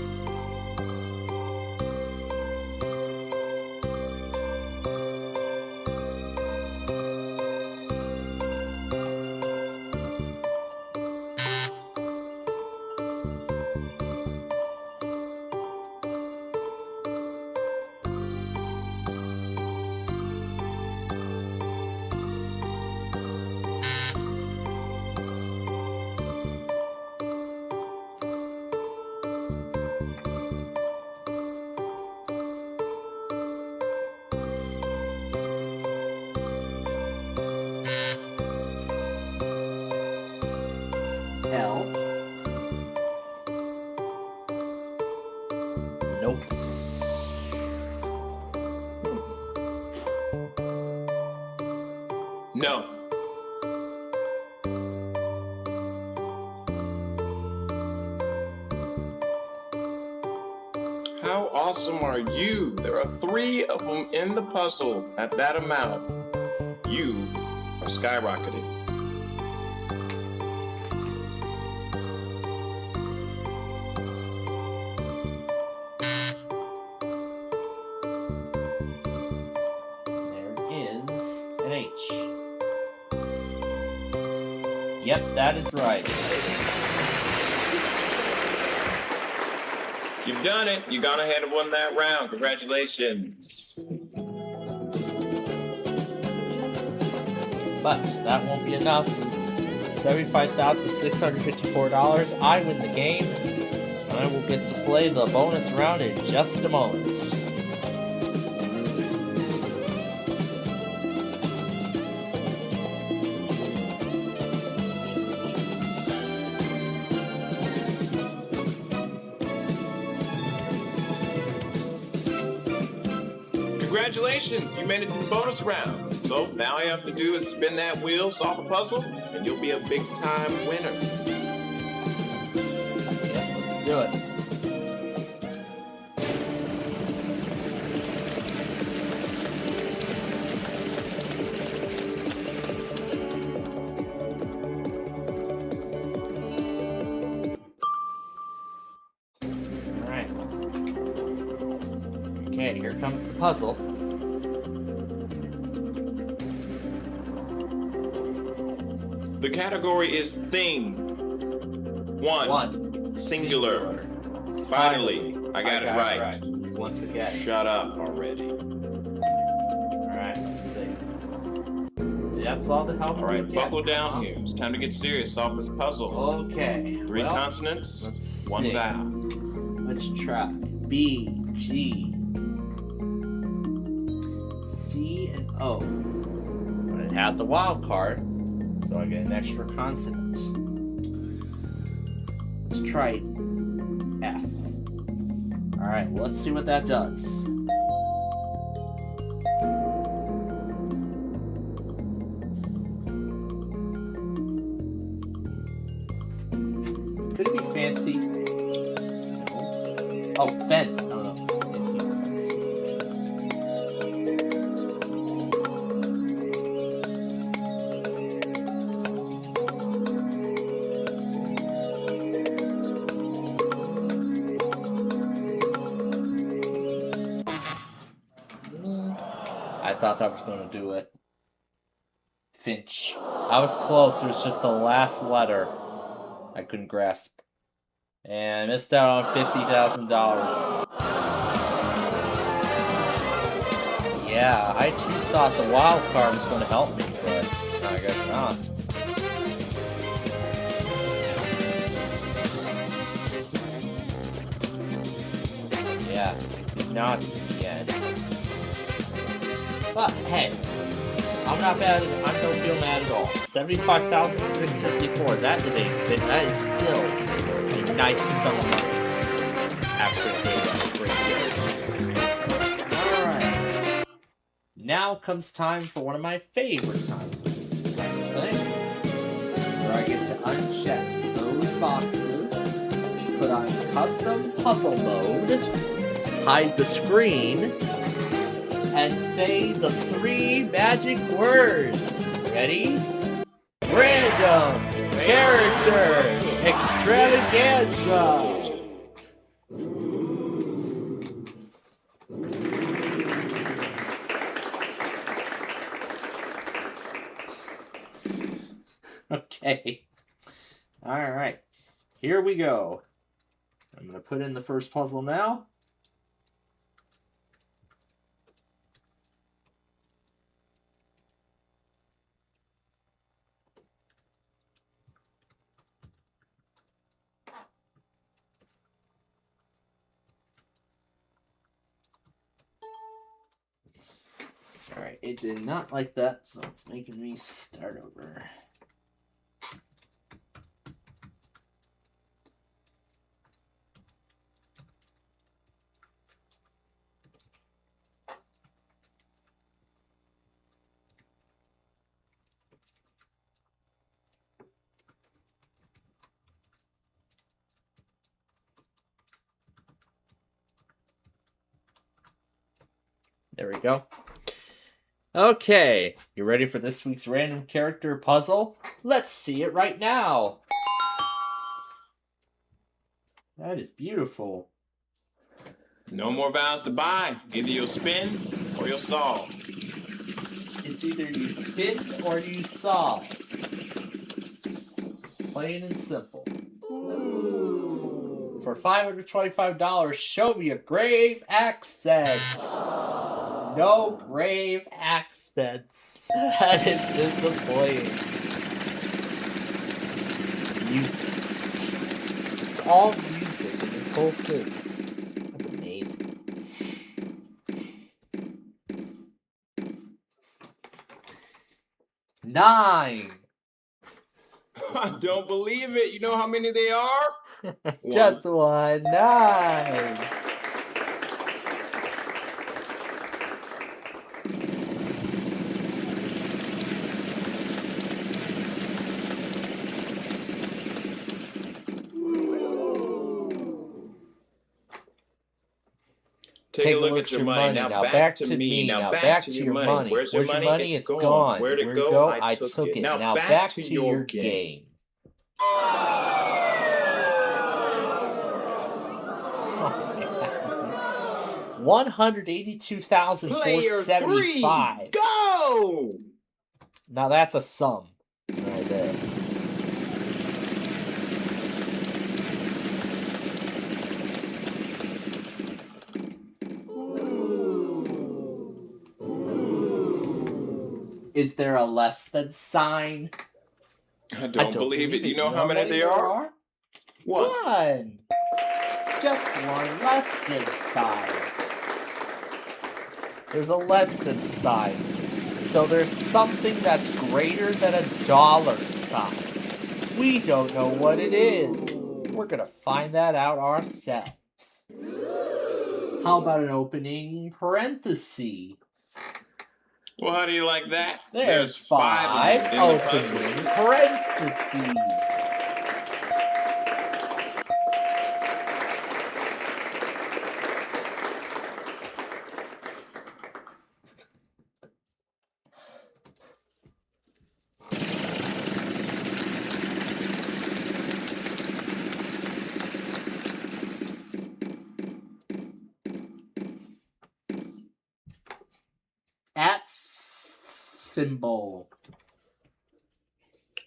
L. Nope. No. How awesome are you? There are 3 of them in the puzzle at that amount. You are skyrocketing. An H. Yep, that is right. You've done it. You gone ahead and won that round. Congratulations. But that won't be enough. $75,654. I win the game. And I will get to play the bonus round in just a moment. Congratulations, you made it to the bonus round. So now all you have to do is spin that wheel, solve a puzzle, and you'll be a big time winner. Yep, let's do it. Alright. Okay, here comes the puzzle. The category is thing. One. Singular. Finally, I got it right. once again. Shut up already. Alright, let's see. That's all the help. All right, buckle down here. It's time to get serious. Solve this puzzle. Okay. 3 well, consonants, let's 1 see. vowel. Let's try B, G, C, and O. But it had the wild card, so I get an extra consonant. Let's try F. Alright, let's see what that does. Could it be fancy? No. Oh, fen. No. It's not fancy. I thought that was going to do it. Finch. I was close. It was just the last letter I couldn't grasp. And I missed out on $50,000. Yeah, I too thought the wild card was going to help me, but I guess not. Yeah, did not in the end. But hey, I'm not bad. I don't feel mad at all. 75,654. That is still a nice sum of money after All right. Now comes time for one of my favorite times of this entire thing, where I get to uncheck those boxes, put on custom puzzle mode, hide the screen, and say the 3 magic words. Ready? Random character extravaganza. Okay. All right. Here we go. I'm going to put in the first puzzle now. Alright, it did not like that, so it's making me start over. There we go. Okay, you ready for this week's random character puzzle? Let's see it right now. That is beautiful. No more vowels to buy. Either you'll spin or you'll solve. It's either you spin or you solve. Plain and simple. Ooh. For $525, show me a grave accent. No grave accents. That is disappointing. Music. It's all music in this whole thing. That's amazing. Nine. I don't believe it. You know how many they are? Just one. 9. Take a look at your money. Now back to me. Now back to your money. Where's your money? It's gone. Where'd it go? I took it. Now back to your game. $182,475. Go! Now that's a sum right there. Is there a less than sign? I don't believe it. You know how many there are? One. One. Just one less than sign. There's a less than sign. So there's something that's greater than a dollar sign. We don't know what it is. We're gonna find that out ourselves. How about an opening parenthesis? Well, how do you like that? There's 5 of them in the puzzle. opening parentheses. At symbol.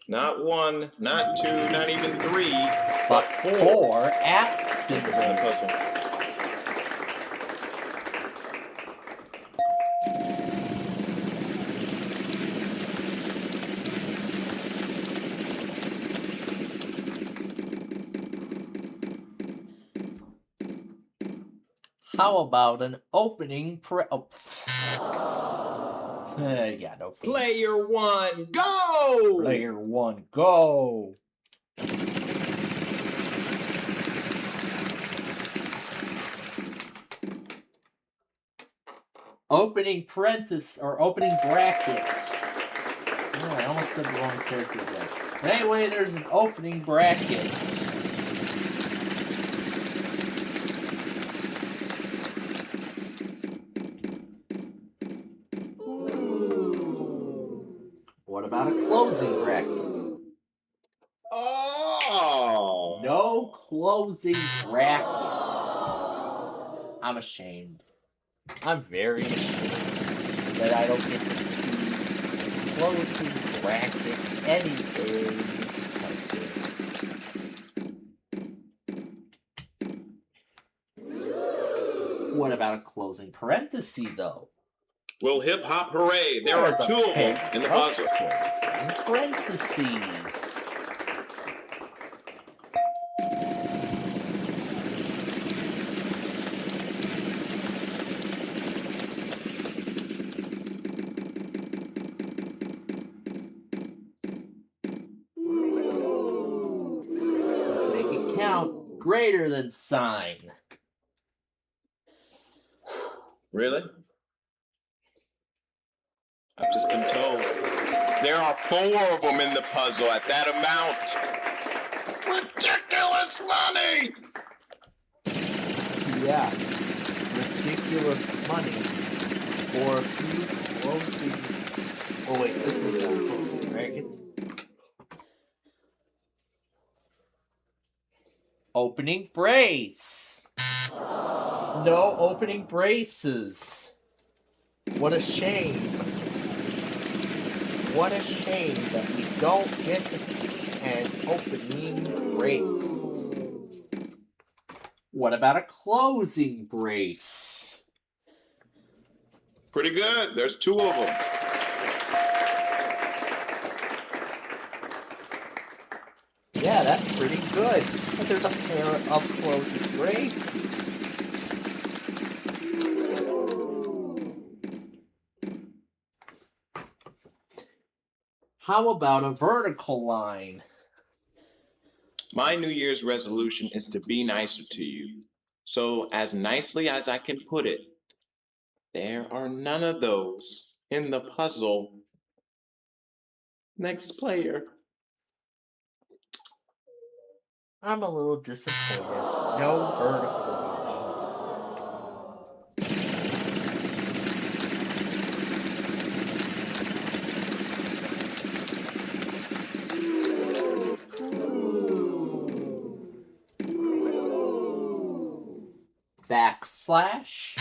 Not 1, not 2, not even 3, But 4 at in the puzzle. symbols. How about an opening yeah, no. Player 1, go! Player 1, go! Opening parenthesis, or opening brackets. Oh, I almost said the wrong character there. But anyway, there's an opening brackets. What about a closing bracket? Oh! No closing brackets. I'm ashamed. I'm very ashamed that I don't get to see closing bracket anything. What about a closing parenthesis, though? Well, hip hop hooray! There are 2 of them in the puzzle. Closing parentheses. Let's make it count. Greater than sign. Really? I've just been told. There are 4 of them in the puzzle at that amount. Ridiculous money! Yeah. Ridiculous money for a few closing. Oh wait, this is not closing brackets. Opening brace. No opening braces. What a shame. What a shame that we don't get to see an opening brace. What about a closing brace? Pretty good. There's 2 of them. Yeah, that's pretty good. But there's a pair of closing braces. How about a vertical line? My New Year's resolution is to be nicer to you. So, as nicely as I can put it, there are none of those in the puzzle. Next player. I'm a little disappointed. No vertical lines. Backslash?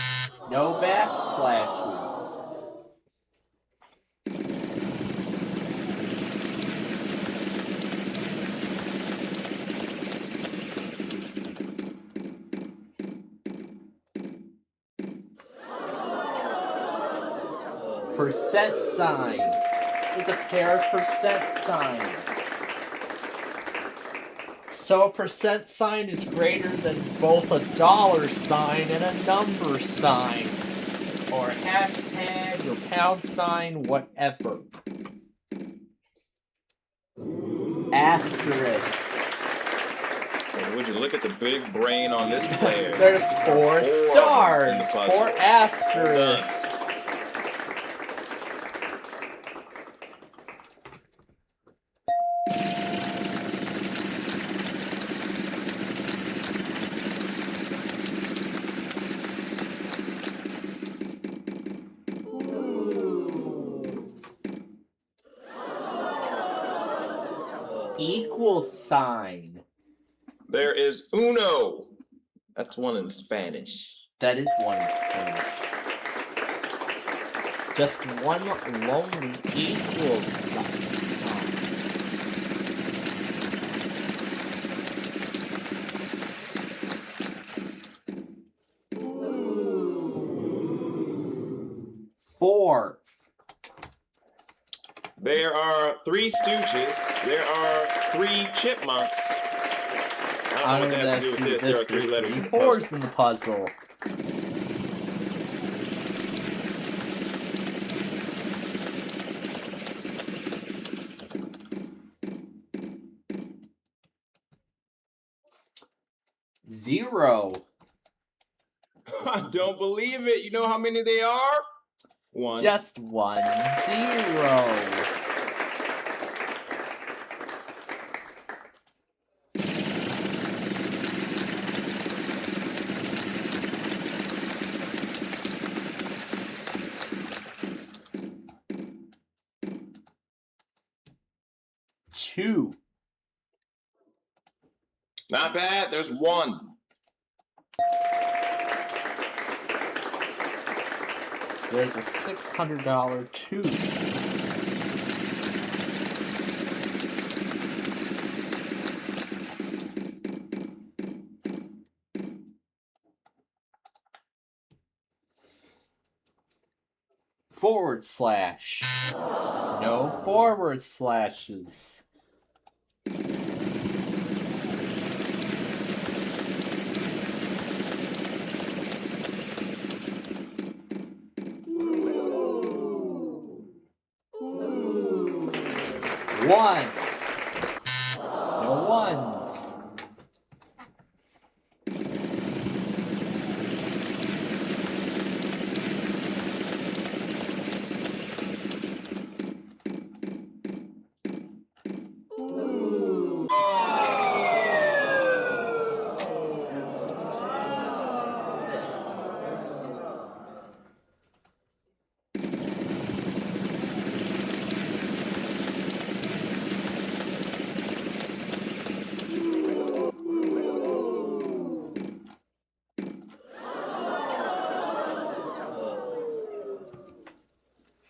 No backslashes. Percent sign. is a pair of percent signs. So a percent sign is greater than both a dollar sign and a number sign. Or a hashtag or pound sign, whatever. Asterisk. And would you look at the big brain on this player? There's 4 stars. in the puzzle. 4 asterisks. Equal sign. There is uno. That's one in Spanish. That is one in Spanish. Just one lonely equal sign. Four. There are 3 Stooges. There are 3 Chipmunks. I don't know what that has to do with this. There are 3 letters in the puzzle. 4's in the puzzle. Zero. I don't believe it. You know how many they are? 1. Just 1. 0. Two. Not bad. There's 1. There's a $600 tube. Forward slash. No forward slashes. One. No ones.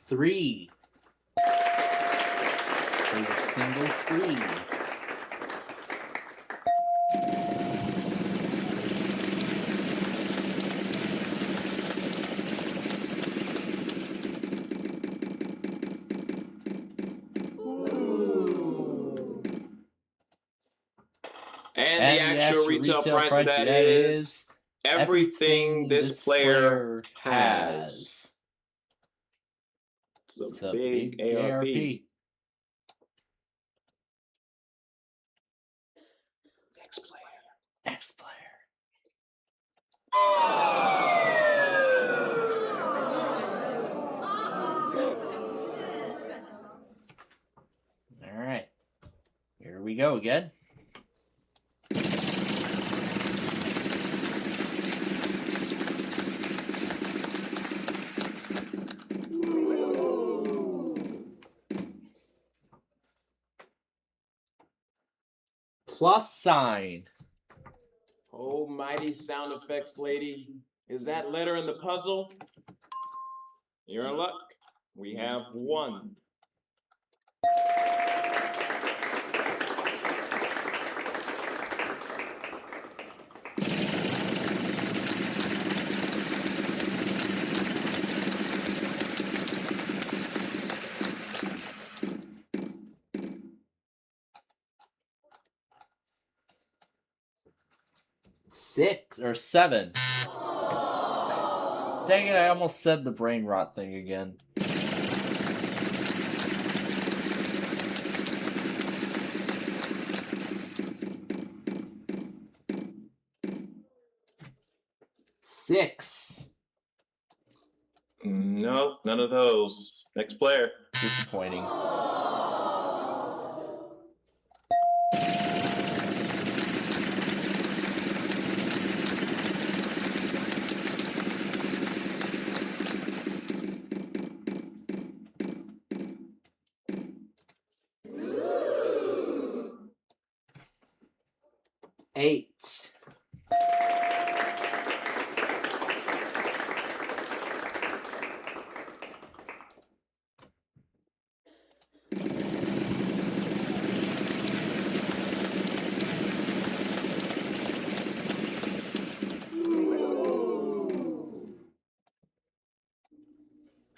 Three. There's a single 3. And the actual retail price of that is everything this player has. It's a big ARP. Next player. Next player. All right. Here we go again. Plus sign. Oh, mighty sound effects lady. Is that letter in the puzzle? You're in luck. We have 1. 6 or 7. Dang it, I almost said the brain rot thing again. Six. Nope, none of those. Next player. Disappointing. Eight.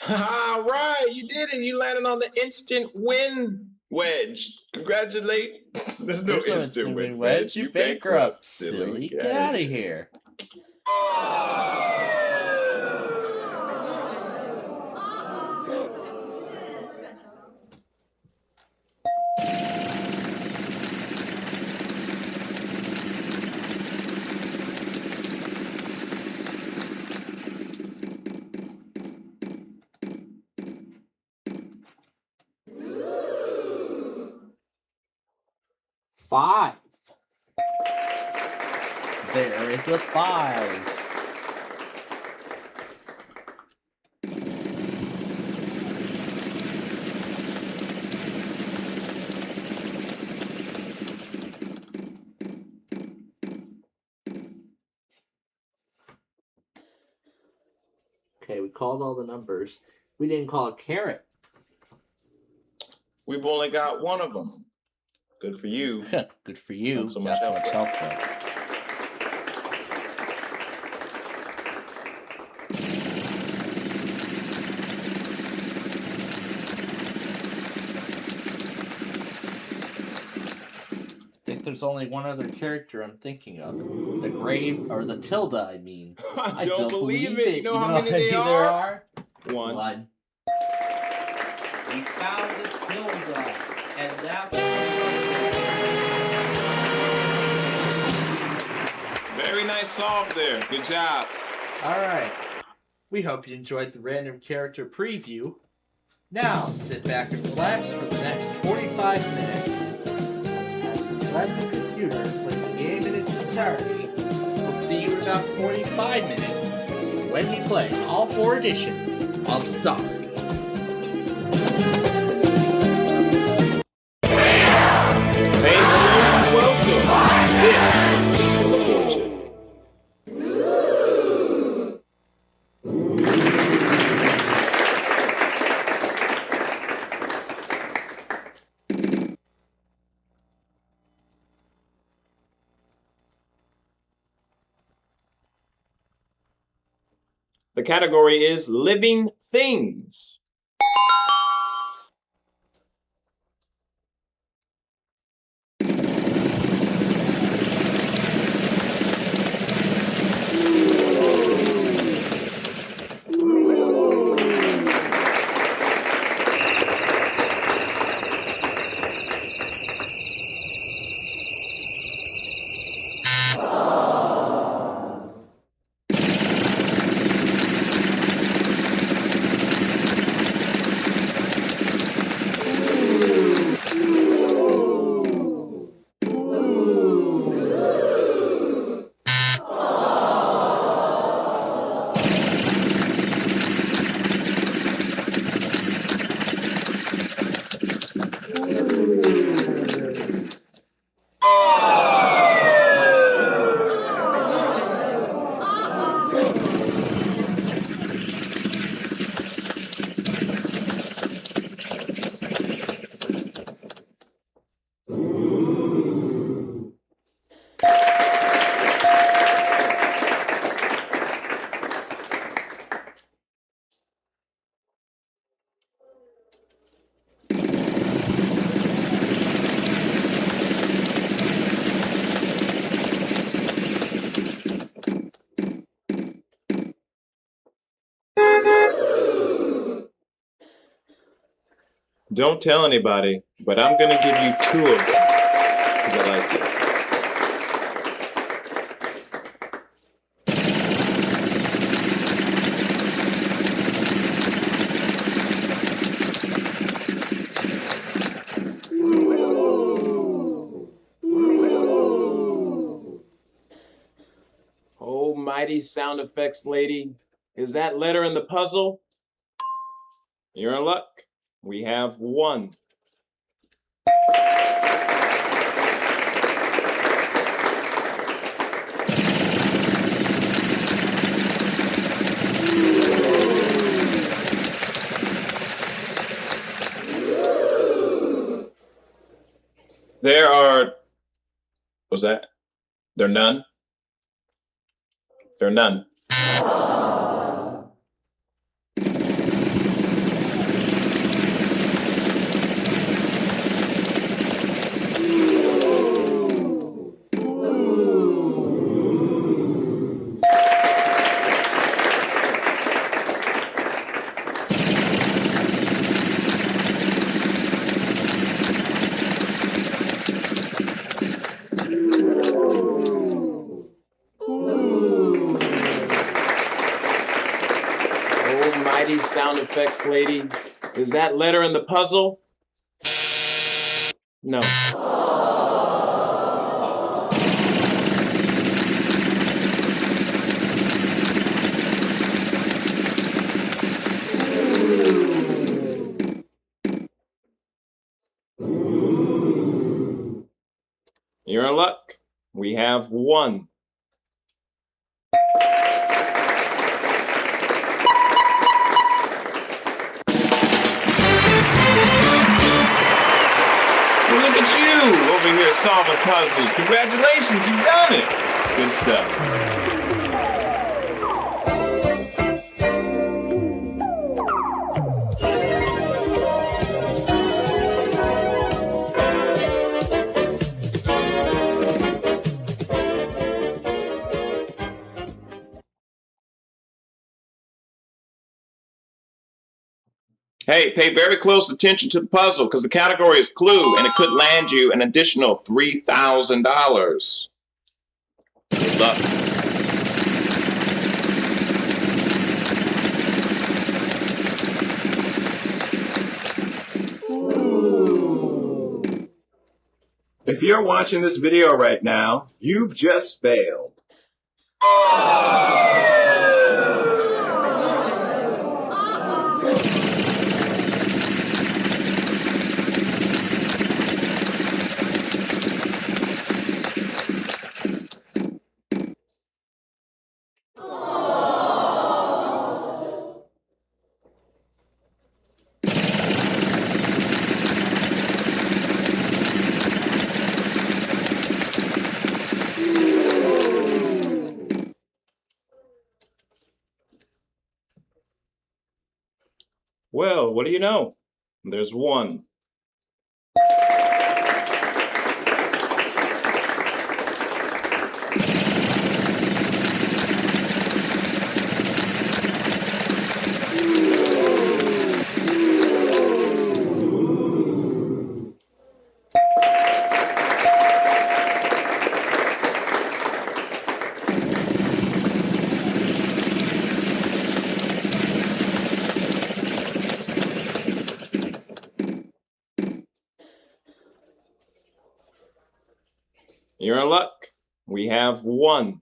All right, you did it. You landed on the instant win wedge. Congratulate. There's no instant win wedge. You bankrupt, silly. Get out of here. Five. There is a 5. Okay, we called all the numbers. We didn't call a carrot. We've only got one of them. Good for you. Good for you. Not so much That's help. much help. I think there's only one other character I'm thinking of. The grave, or the Tilda, I mean. I don't believe it. You know how many there are? One. We found the Tilda, and that's... Very nice solve there. Good job. Alright. We hope you enjoyed the random character preview. Now, sit back and relax for the next 45 minutes. As we let the computer play the game in its entirety, we'll see you in about 45 minutes when we play all 4 editions of Sonic. Welcome. This is Wheel of Fortune. The category is living things. Don't tell anybody, but I'm gonna give you 2 of them because I like it. Oh, mighty sound effects lady, is that letter in the puzzle? You're in luck. We have 1. There are, what's that? There are none? There are none. Sound effects lady, is that letter in the puzzle? No. You're in luck. We have 1. Look at you over here solving puzzles. Congratulations, you've done it. Good stuff. Hey, pay very close attention to the puzzle because the category is clue and it could land you an additional $3,000. Good luck. If you're watching this video right now, you've just failed. Well, what do you know? There's 1. You're in luck. We have 1.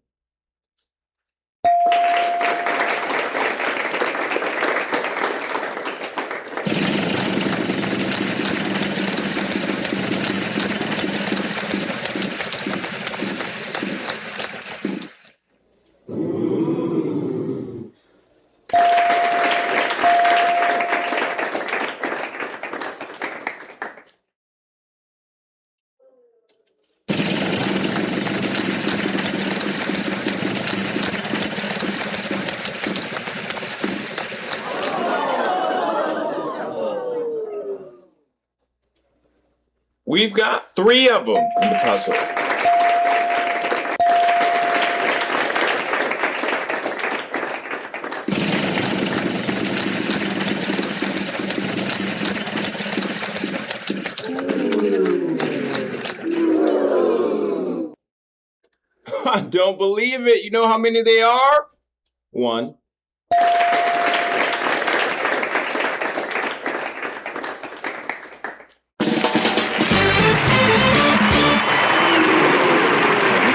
We've got 3 of them in the puzzle. I don't believe it. You know how many they are? 1. You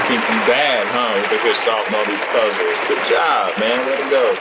think you bad, huh? Over here solving all these puzzles. Good job, man. Way to go.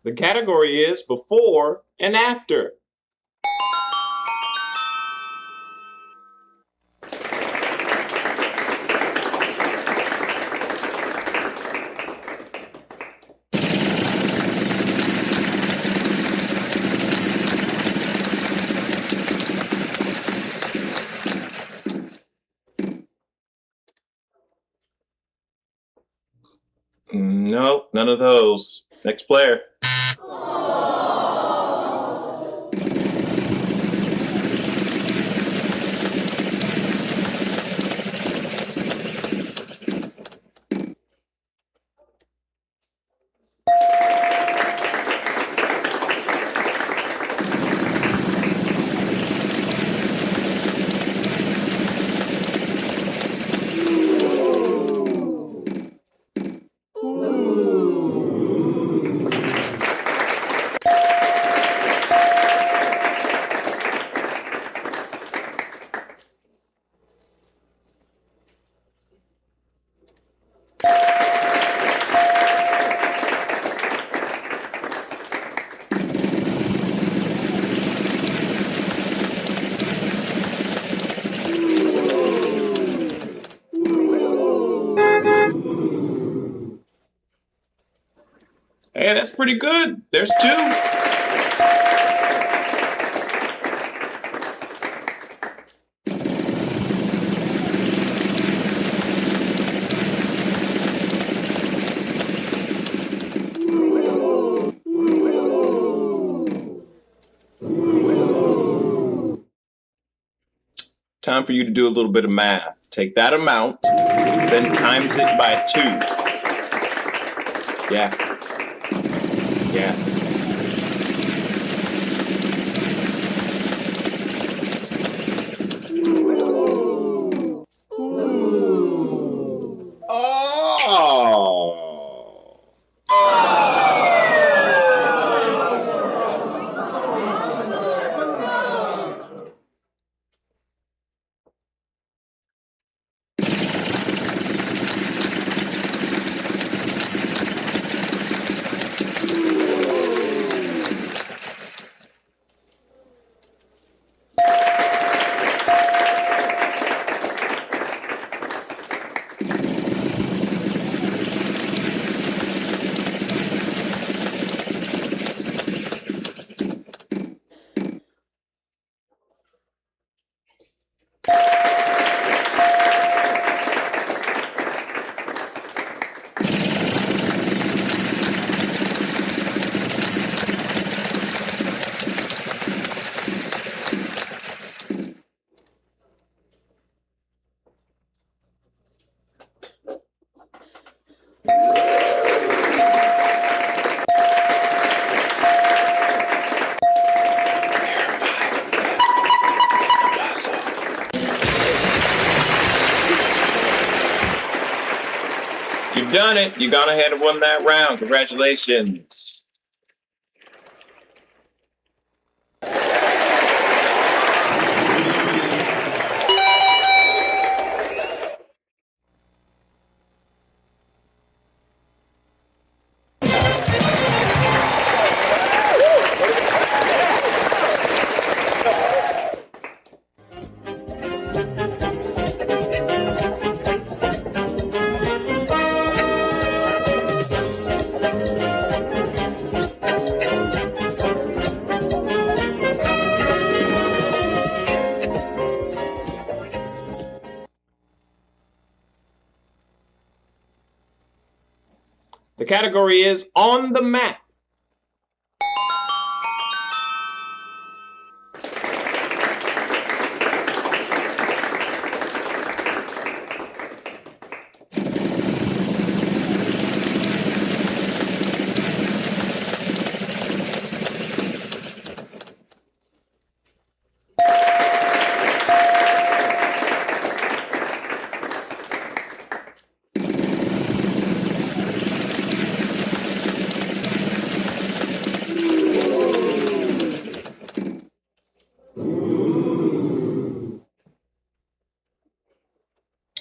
The category is before and after. Nope, none of those. Next player. Hey, that's pretty good. There's 2. Time for you to do a little bit of math. Take that amount, then times it by 2. Yeah. Yeah. You've done it. You gone ahead and won that round. Congratulations. category is On the Map.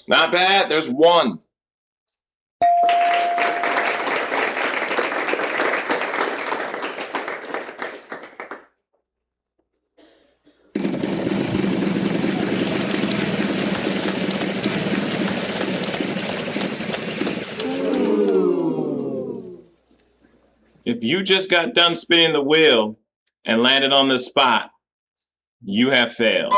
Not bad. There's one. If you just got done spinning the wheel and landed on this spot, you have failed.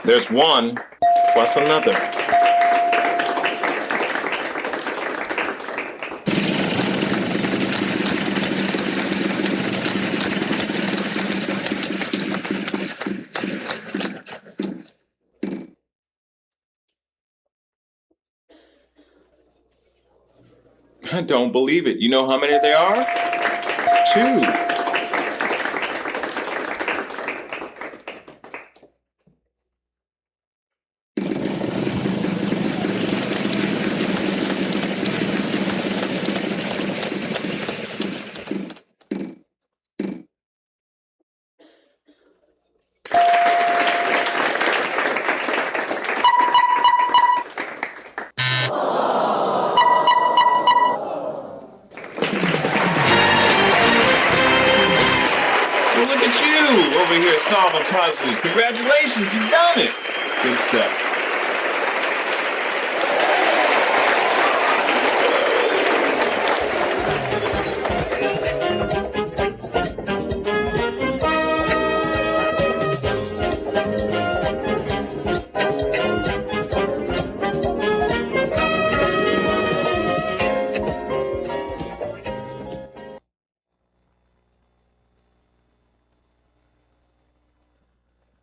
There's one plus another. I don't believe it. You know how many there are? 2. Over here solving puzzles. Congratulations, you've done it. Good stuff.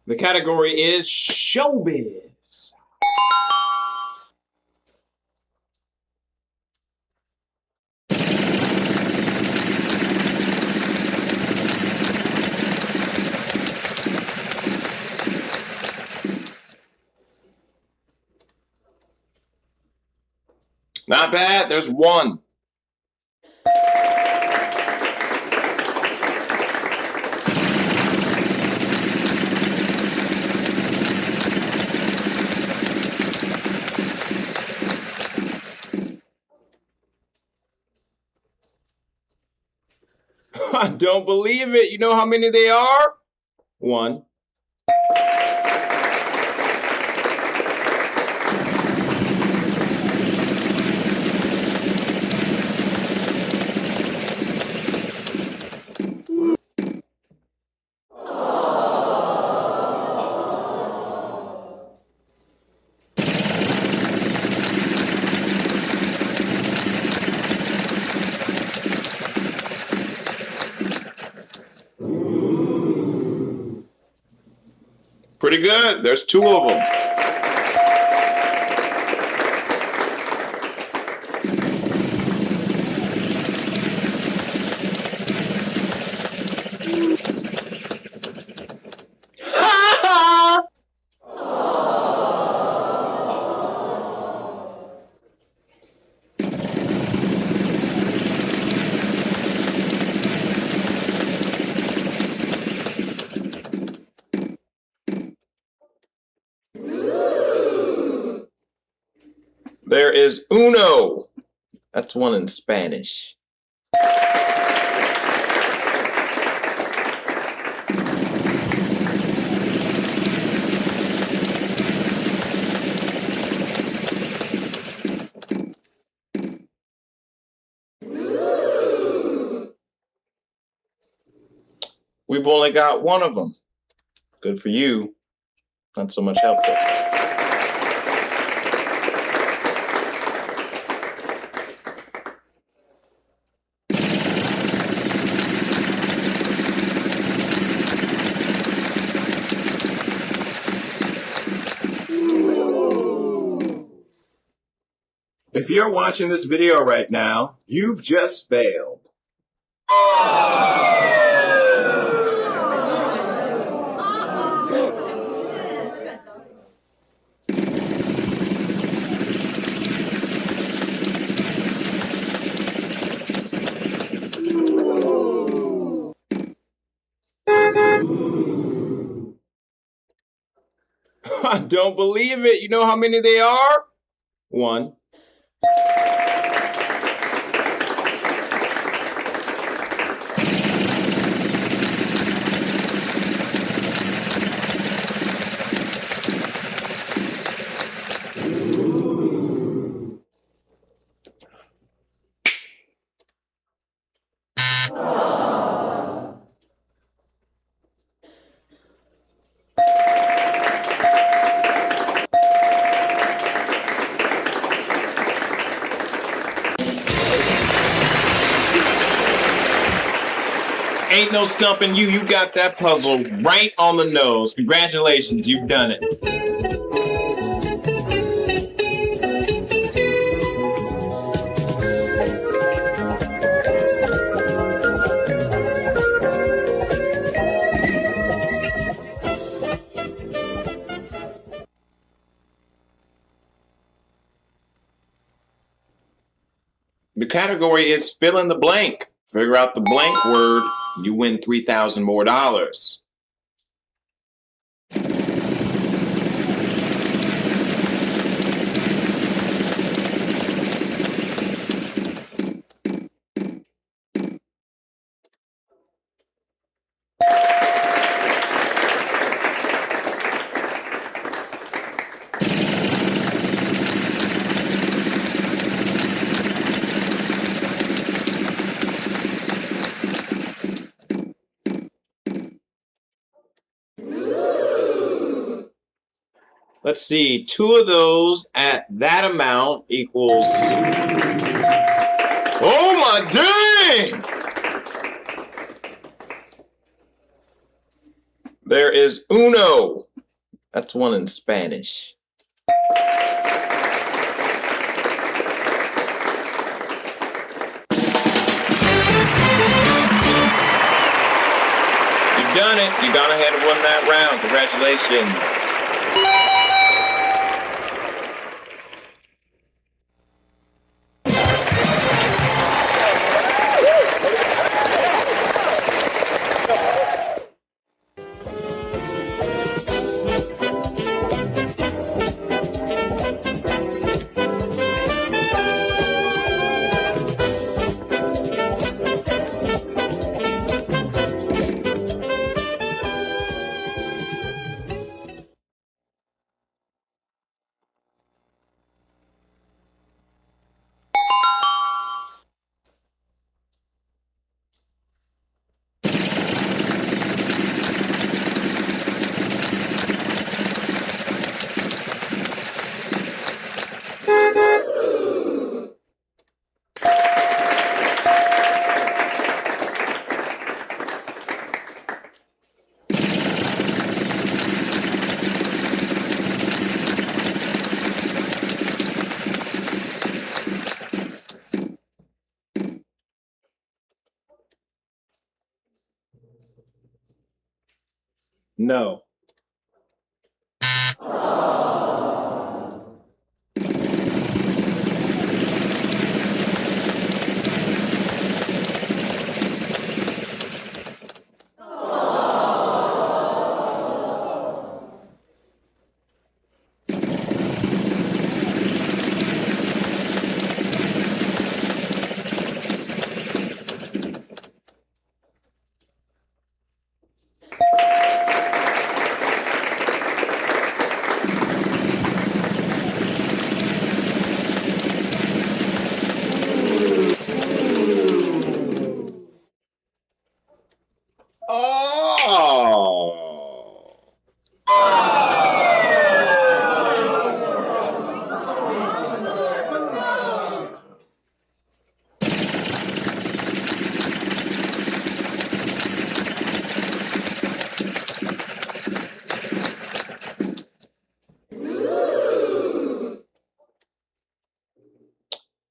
The category is showbiz. Not bad. There's one. I don't believe it. You know how many they are? 1. Pretty good. There's 2 of them. There is uno. That's one in Spanish. We've only got one of them. Good for you. Not so much help though. If you're watching this video right now, you've just failed. I don't believe it. You know how many they are? One. Ain't no stumping you. You got that puzzle right on the nose. Congratulations, you've done it. The category is fill in the blank. Figure out the blank word, you win $3,000 more. Let's see, 2 of those at that amount equals... Oh my dang! There is uno. That's one in Spanish. You've done it. You've gone ahead and won that round. Congratulations. No.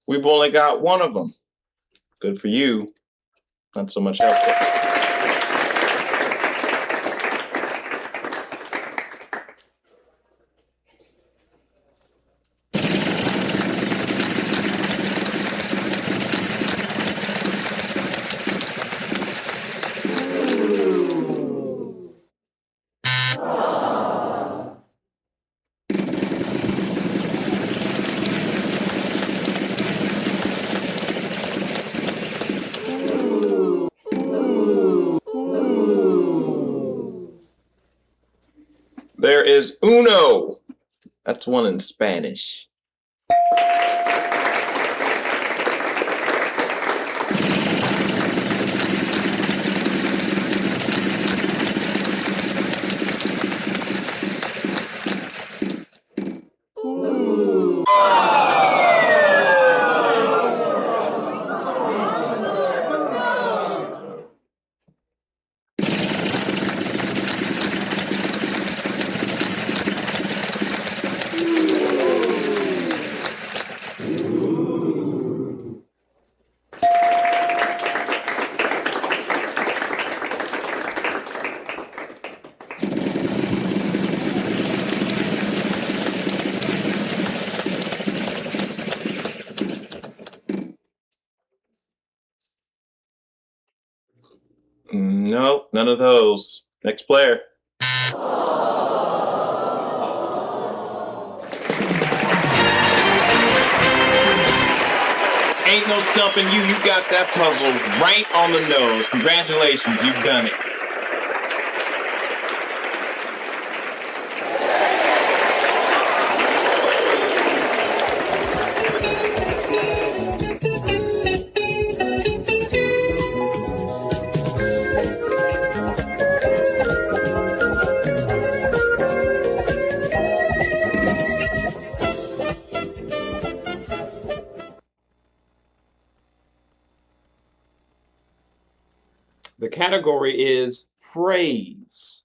We've only got one of them. Good for you. Not so much helpful. There is uno. That's one in Spanish. Nope, none of those. Next player. Ain't no stumping you. You got that puzzle right on the nose. Congratulations, you've done it. The category is phrase.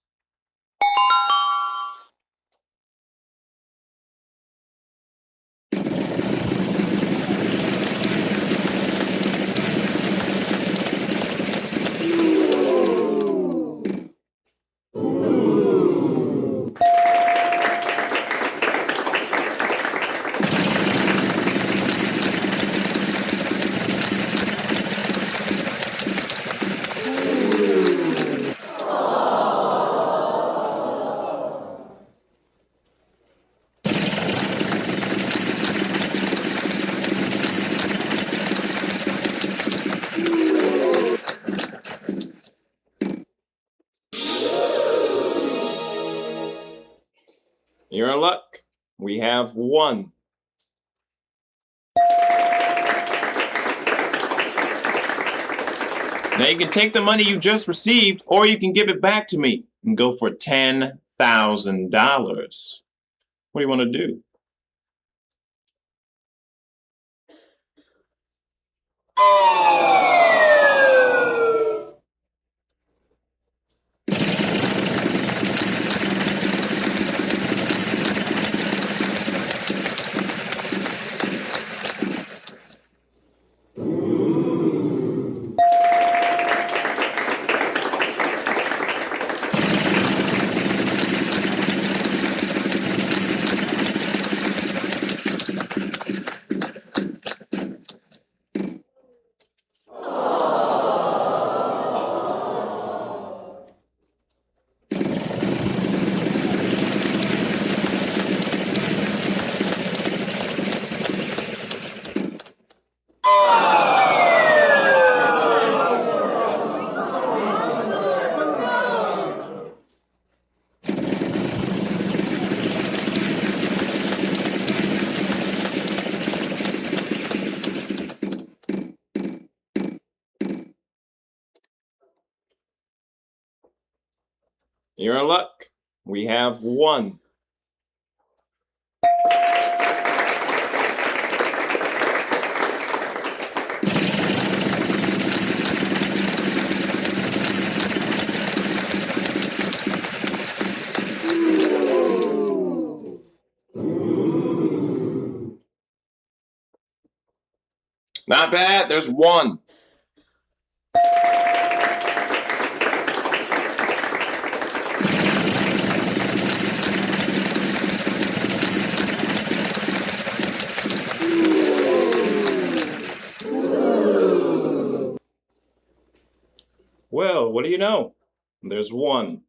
You're in luck. We have one. Now you can take the money you just received, or you can give it back to me and go for $10,000. What do you want to do? You're in luck. We have one. Not bad. There's 1. Well, what do you know? There's 1.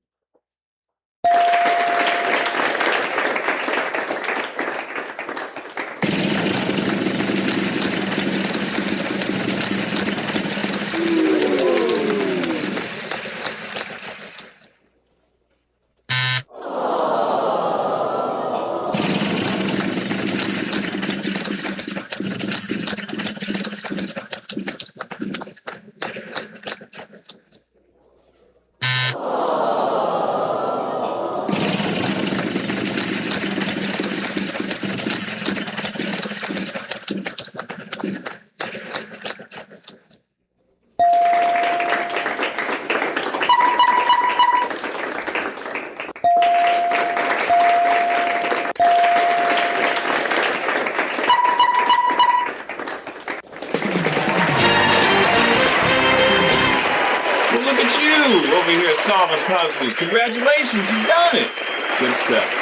Over here solving puzzles. Congratulations, you've done it. Good stuff.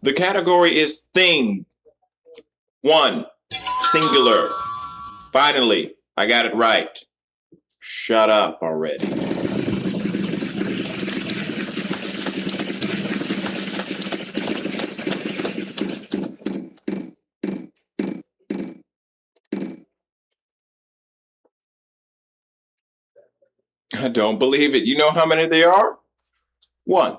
The category is thing. 1. Singular. Finally, I got it right. Shut up already. I don't believe it. You know how many there are? 1.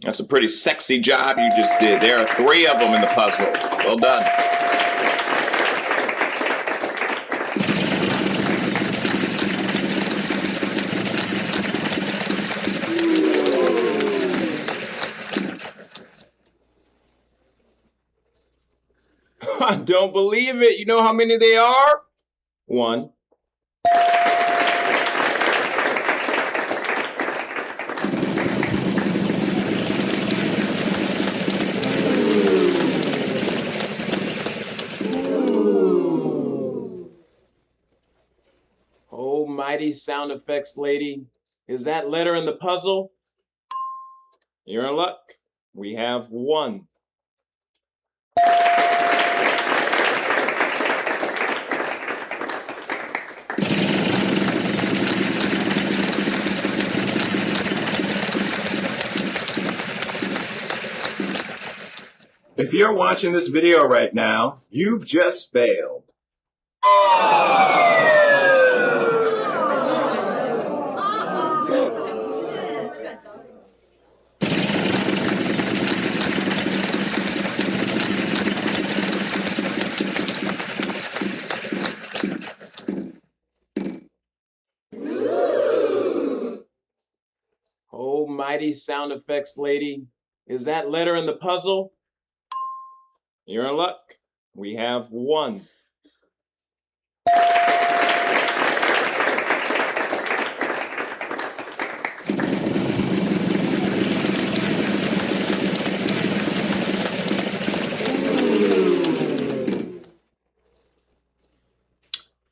That's a pretty sexy job you just did. There are 3 of them in the puzzle. Well done. I don't believe it. You know how many they are? 1. Almighty sound effects lady. Is that letter in the puzzle? You're in luck. We have 1. If you're watching this video right now, you've just failed. Almighty sound effects lady. Is that letter in the puzzle? You're in luck. We have 1.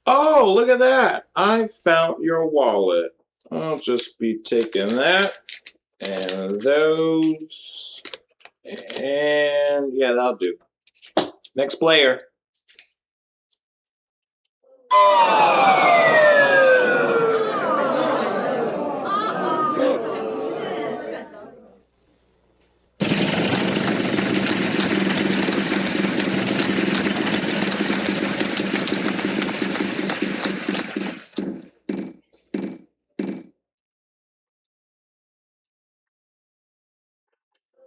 Oh, look at that. I found your wallet. I'll just be taking that and those. And yeah, that'll do. Next player.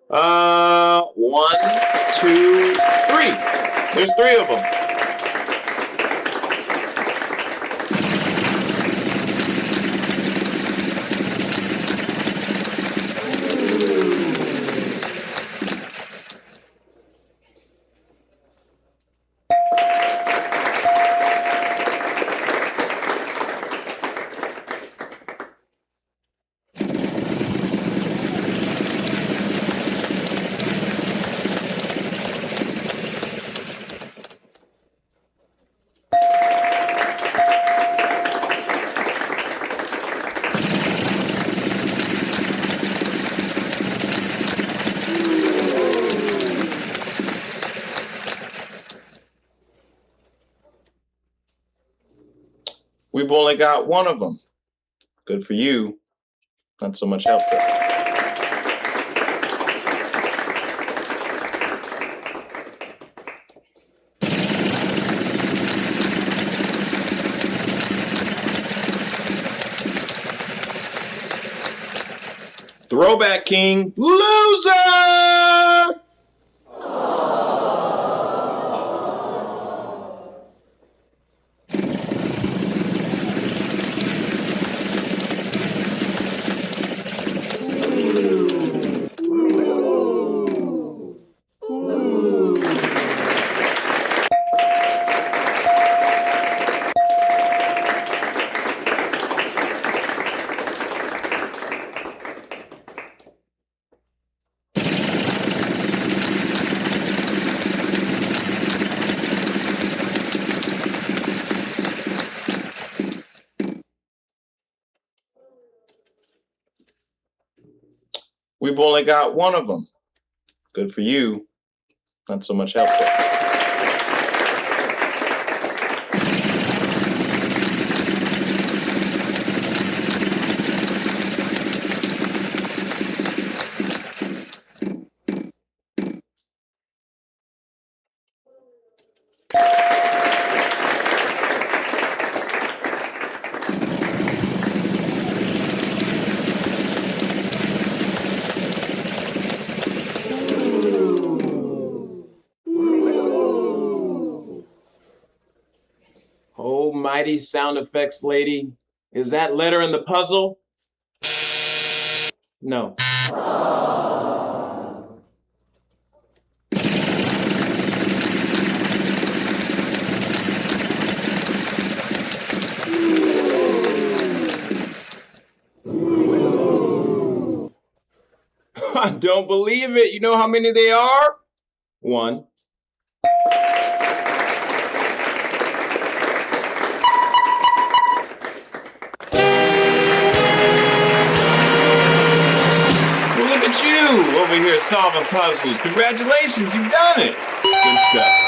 1, 2, 3. There's 3 of them. We've only got 1 of them. Good for you. Not so much help there. Throwback King, loser! We've only got 1 of them. Good for you. Not so much help there. Mighty sound effects lady. Is that letter in the puzzle? No. I don't believe it. You know how many they are? 1. You over here solving puzzles. Congratulations, you've done it. Good stuff.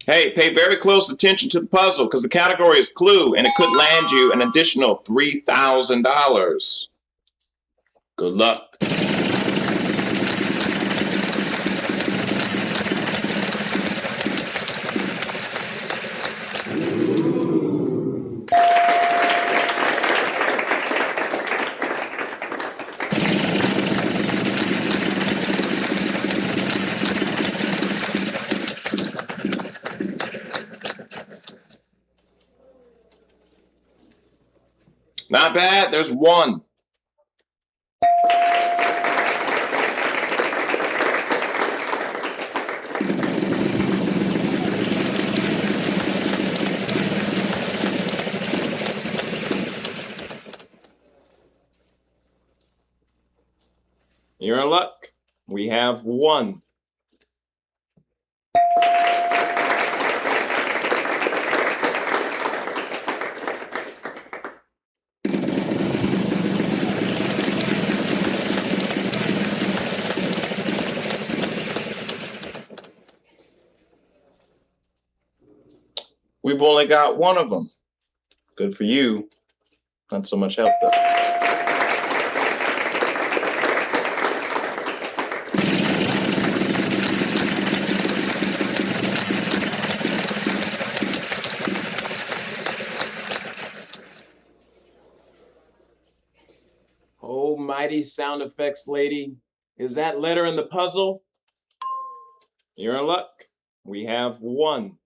Hey, pay very close attention to the puzzle because the category is clue and it could land you an additional $3,000. Good luck. Not bad. There's 1. You're in luck. We have 1. You've only got one of them. Good for you. Not so much help, though. Oh, mighty sound effects lady. Is that letter in the puzzle? You're in luck. We have one.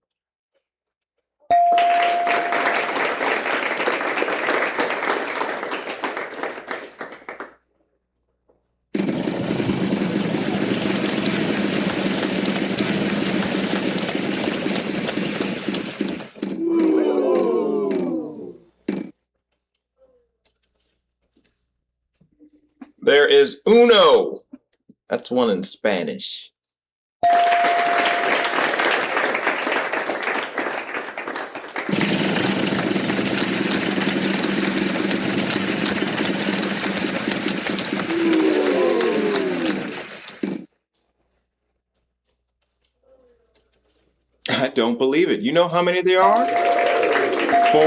There is uno. That's one in Spanish. I don't believe it. You know how many there are? 4.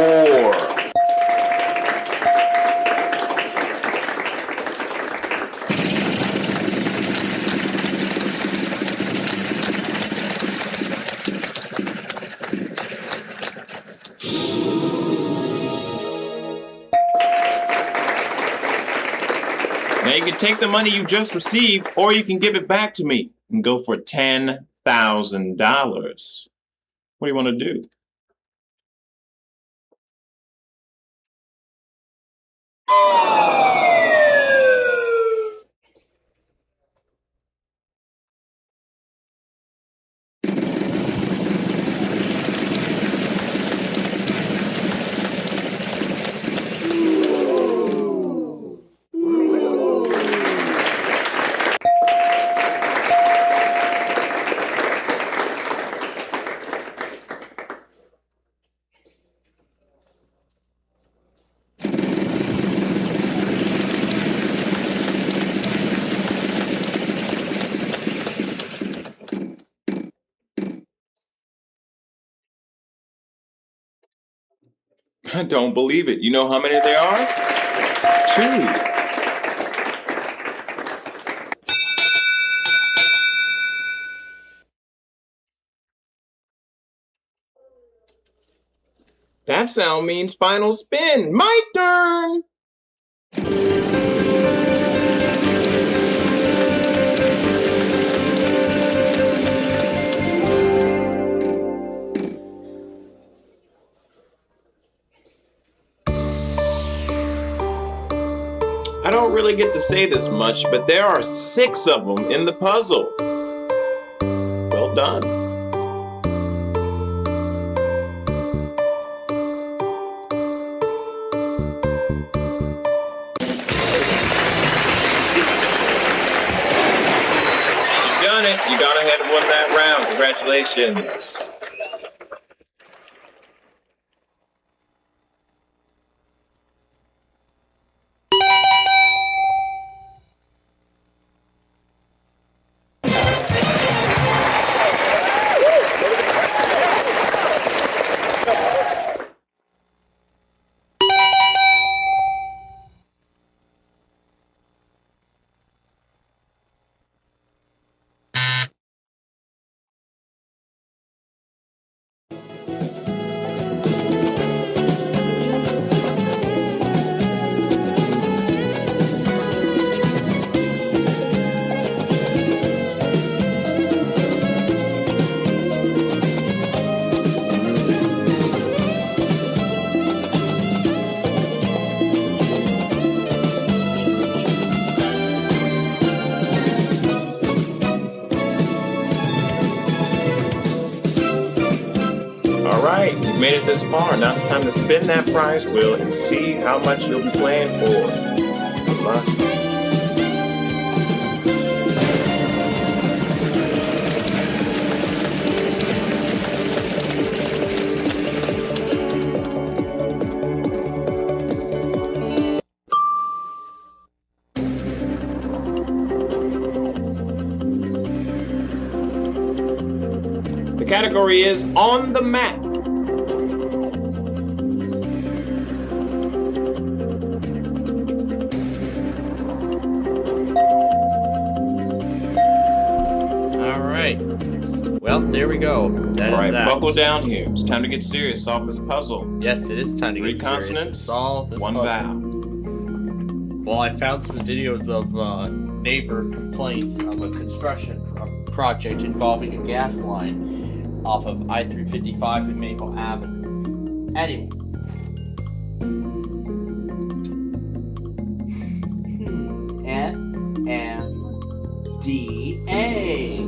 Now you can take the money you just received, or you can give it back to me and go for $10,000. What do you want to do? I don't believe it. You know how many there are? 2. That sound means final spin. My turn! I don't really get to say this much, but there are 6 of them in the puzzle. Well done. You've done it. You gone ahead and won that round. Congratulations. Alright, you've made it this far. Now it's time to spin that prize wheel and see how much you'll be playing for. Good luck. The category is on the map. here we go. That All is right, that. buckle down here. It's time to get serious. Solve this puzzle. Yes, it is time to 3 get serious. consonants, Solve this 1 puzzle. vowel. Well, I found some videos of neighbor complaints of a construction project involving a gas line off of I-355 and Maple Avenue. Anyway. F-M-D-A.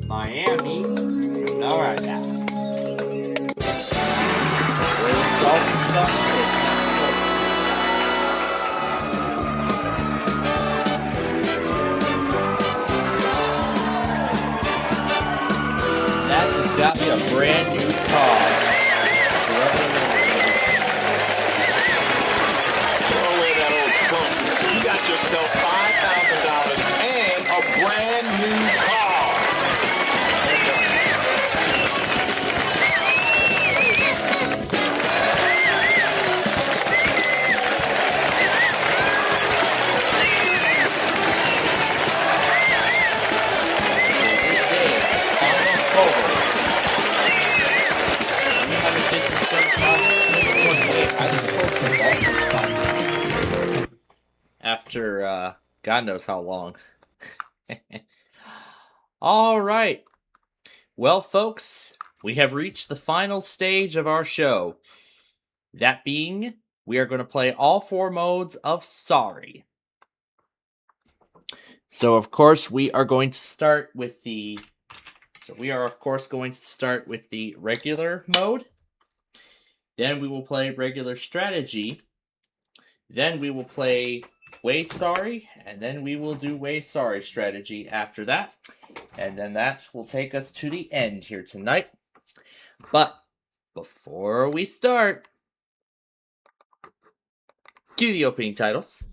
Miami. All right now. That just got me a brand new car. Throw away that old trunk. You got yourself $5,000 and a brand new car. After God knows how long. All right. Well, folks, we have reached the final stage of our show. That being, we are going to play all 4 modes of Sorry. So, of course, we are going to start with the regular mode. Then we will play regular strategy. Then we will play Way Sorry, and then we will do Way Sorry strategy after that. And then that will take us to the end here tonight. But before we start, cue the opening titles.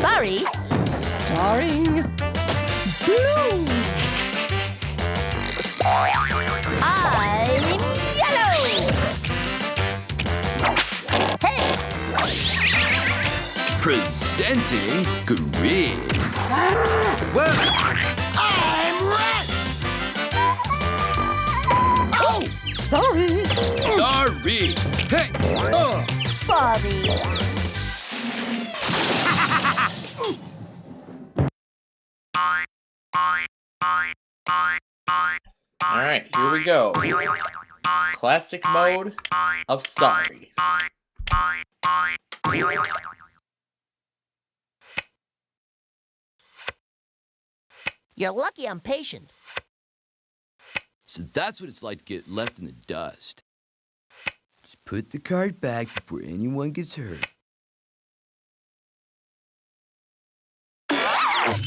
Sorry. Starring Blue. I'm Yellow. Hey. Presenting Green. Well, I'm Red. Oh, sorry. Sorry. Hey. Sorry. Alright, here we go. Classic mode of Sorry. You're lucky I'm patient. So that's what it's like to get left in the dust. Just put the card back before anyone gets hurt. I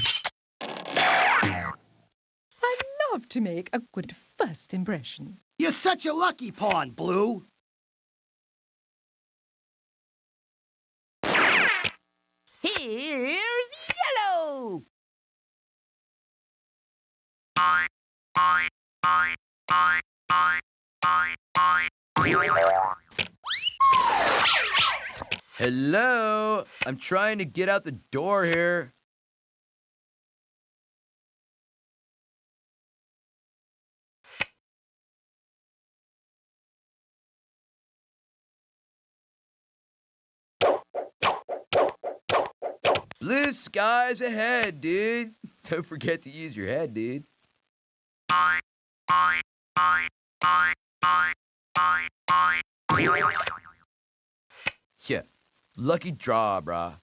love to make a good first impression. You're such a lucky pawn, Blue. Here's Yellow. Hello? I'm trying to get out the door here. Blue skies ahead, dude. Don't forget to use your head, dude. Yeah, lucky draw, brah.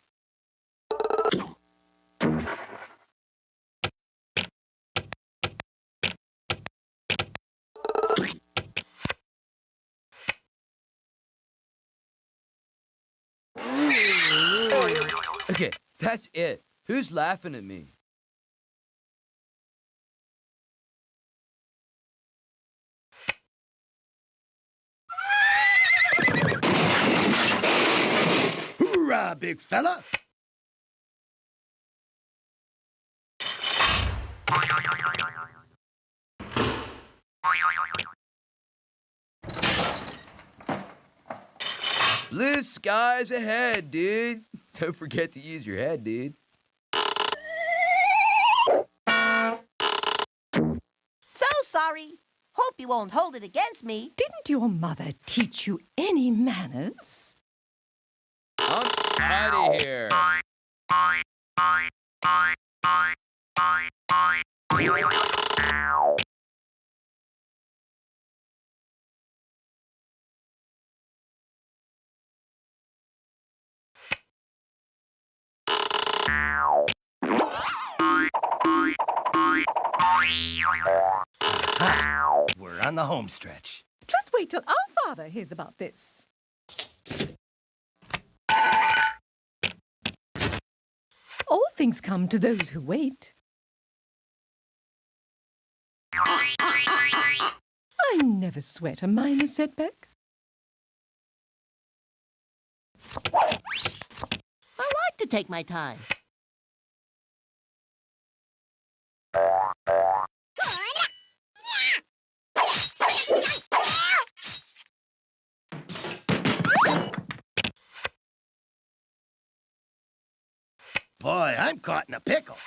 Okay, that's it. Who's laughing at me? ya, big fella. Blue skies ahead, dude. Don't forget to use your head, dude. So sorry. Hope you won't hold it against me. Didn't your mother teach you any manners? I'm out of here. We're on the home stretch. Just wait till our father hears about this. All things come to those who wait. I never sweat a minor setback. I like to take my time. Boy, I'm caught in a pickle.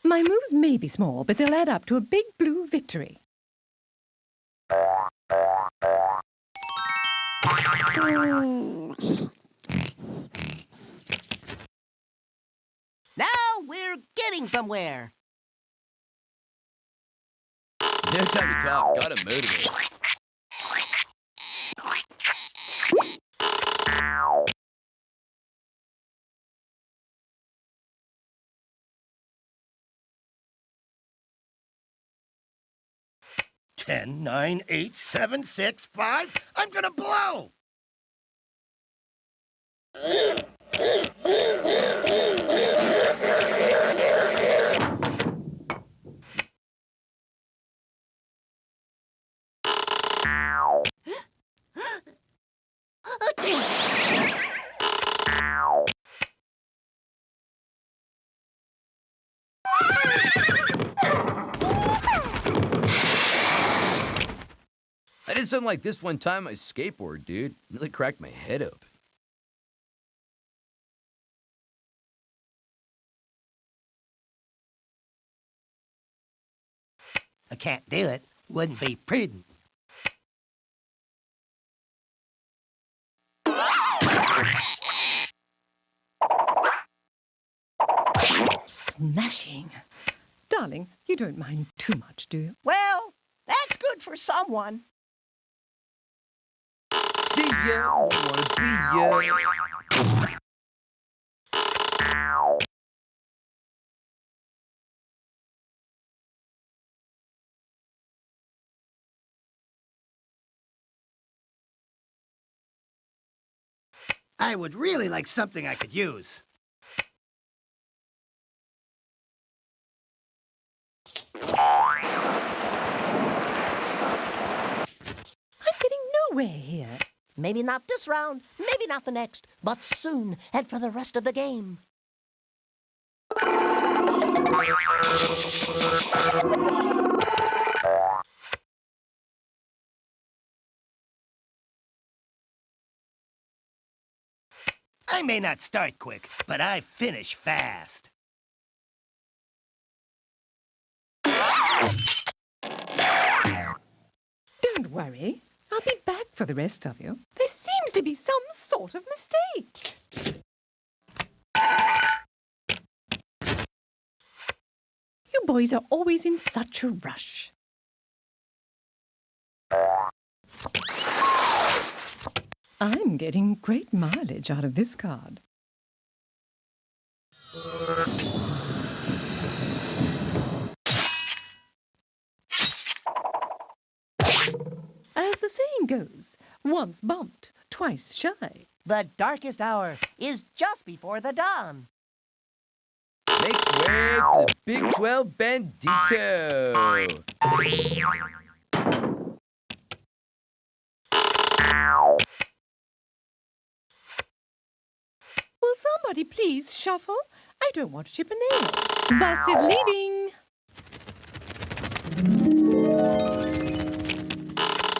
My moves may be small, but they'll add up to a big blue victory. Now we're getting somewhere. No time to talk. Gotta motivate. Ten, 9, 8, 7, 6, 5. I'm gonna blow. I did something like this one time on my skateboard, dude. Really cracked my head open. I can't do it. Wouldn't be prudent. Smashing. Darling, you don't mind too much, do you? Well, that's good for someone. See ya. Wanna be ya. I would really like something I could use. I'm getting nowhere here. Maybe not this round, maybe not the next, but soon and for the rest of the game. I may not start quick, but I finish fast. Don't worry. I'll be back for the rest of you. There seems to be some sort of mistake. You boys are always in such a rush. I'm getting great mileage out of this card. As the saying goes, once bumped, twice shy. The darkest hour is just before the dawn. Make way for the Big 12 Bandito. Will somebody please shuffle? I don't want to chip a nail. Bus is leaving.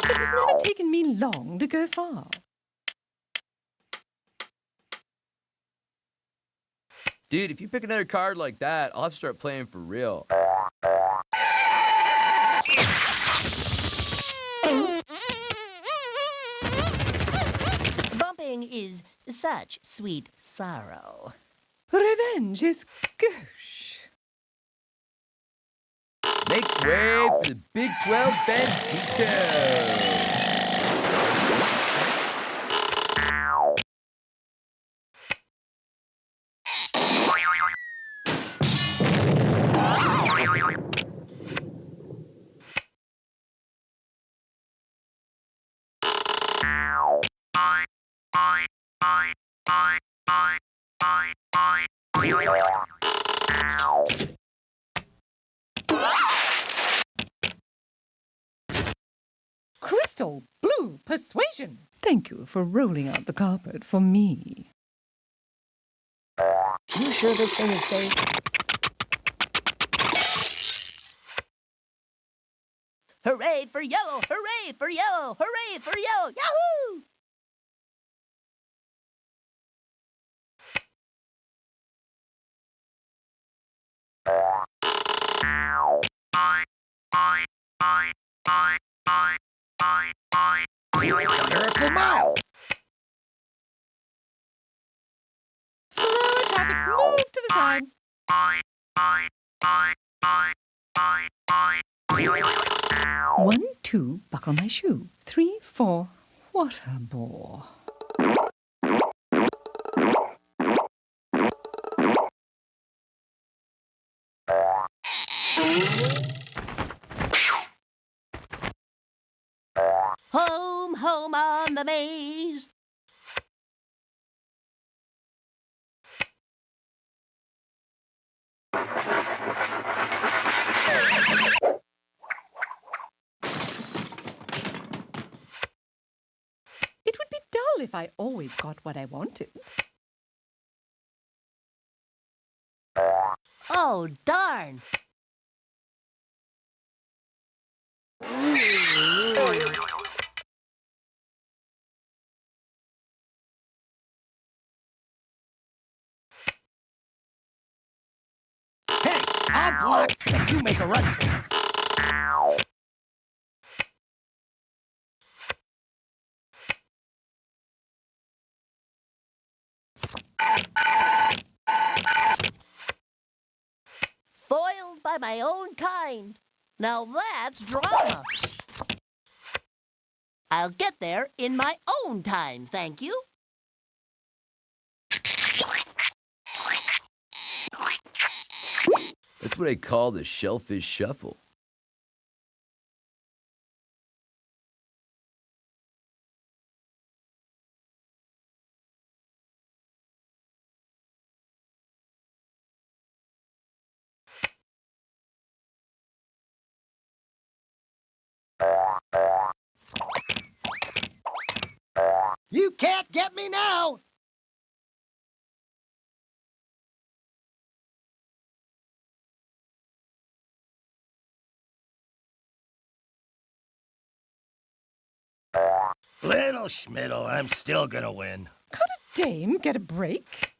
It has never taken me long to go far. Dude, if you pick another card like that, I'll have to start playing for real. Bumping is such sweet sorrow. Revenge is gauche. Make way for the Big 12 Bandito. Crystal blue persuasion. Thank you for rolling out the carpet for me. You sure this thing is safe? Hooray for yellow! Hooray for yellow! Hooray for yellow! Yahoo! Miracle Mile. Slow traffic, move to the side. 1, 2, buckle my shoe. 3, 4, what a bore. Home, home on the maze. It would be dull if I always got what I wanted. Oh, darn. Hey, I'm blocked, but you make a run for it. Foiled by my own kind. Now that's drama. I'll get there in my own time, thank you. That's what I call the shellfish shuffle. You can't get me now. Little Schmiddle, I'm still gonna win. Could a dame get a break?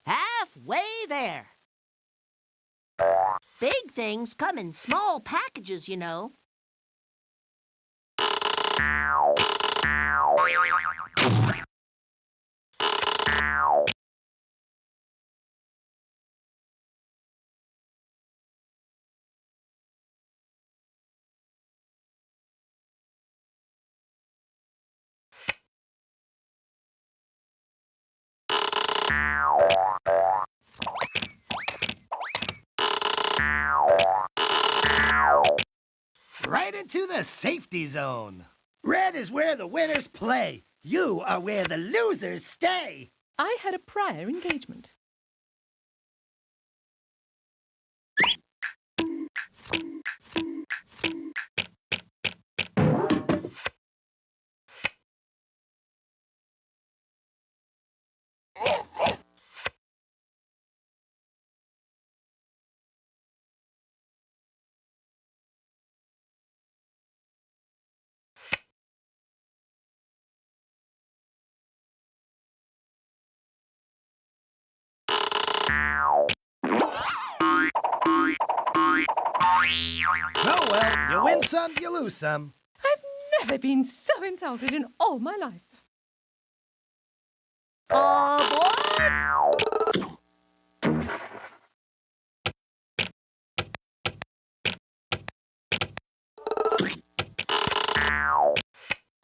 Halfway there. Big things come in small packages, you know. into the safety zone. Red is where the winners play. You are where the losers stay. I had a prior engagement. Oh well, you win some, you lose some. I've never been so insulted in all my life.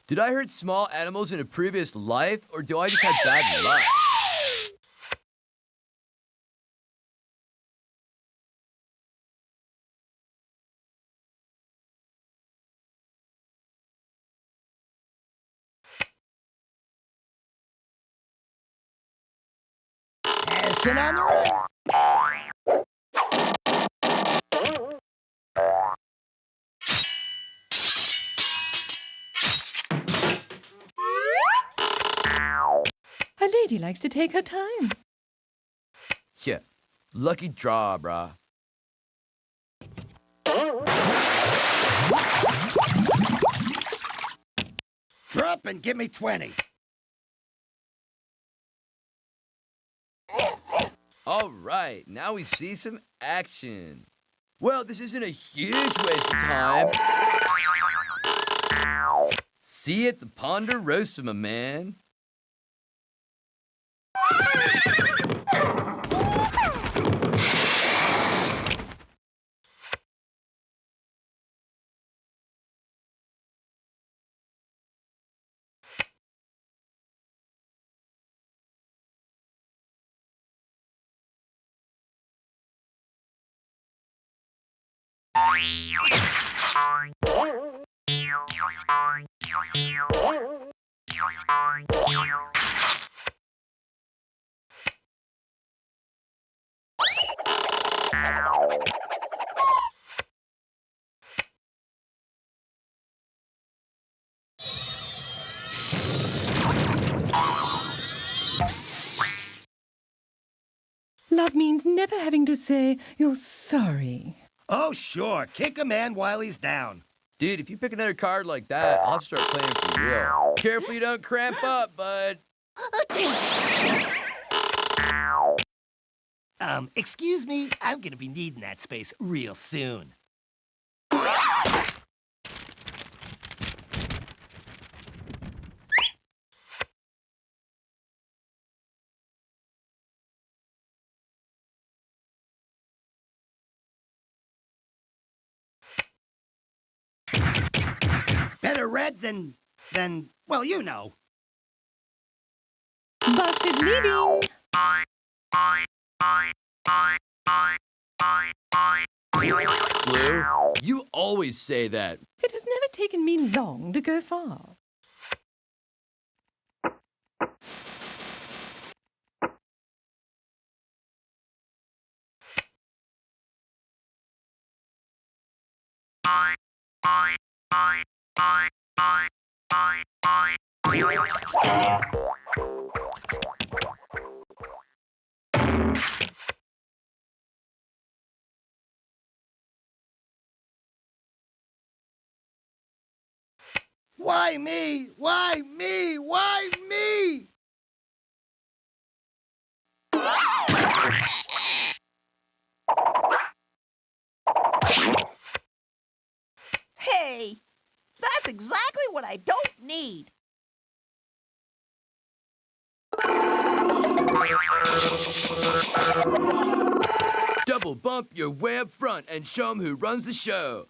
Did I hurt small animals in a previous life, or do I just have bad luck? Passing on the right. A lady likes to take her time. Yeah, lucky draw, brah. Drop and give me 20. All right, now we see some action. Well, this isn't a huge waste of time. See you at the Ponderosa, my man. Love means never having to say you're sorry. Oh, sure. Kick a man while he's down. Dude, if you pick another card like that, I'll have to start playing for real. Careful you don't cramp up, bud. Excuse me, I'm gonna be needing that space real soon. Better red than, well, you know. Bus is leaving. Blue, you always say that. It has never taken me long to go far. Why me? Why me? Why me? Hey, that's exactly what I don't need. Double bump your way up front and show 'em who runs the show.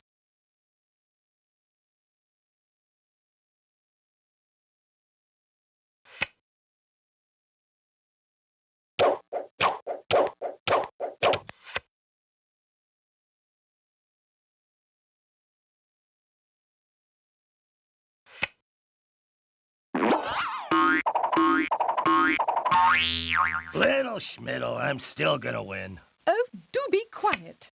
Little Schmiddle, I'm still gonna win. Oh, do be quiet.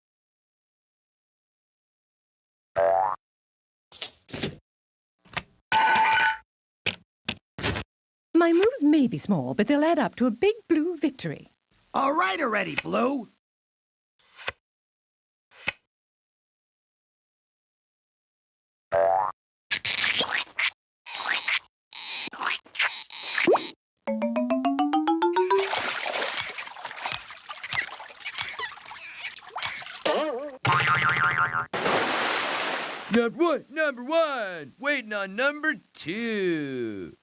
My moves may be small, but they'll add up to a big blue victory. All right already, Blue. Number one, waiting on number two.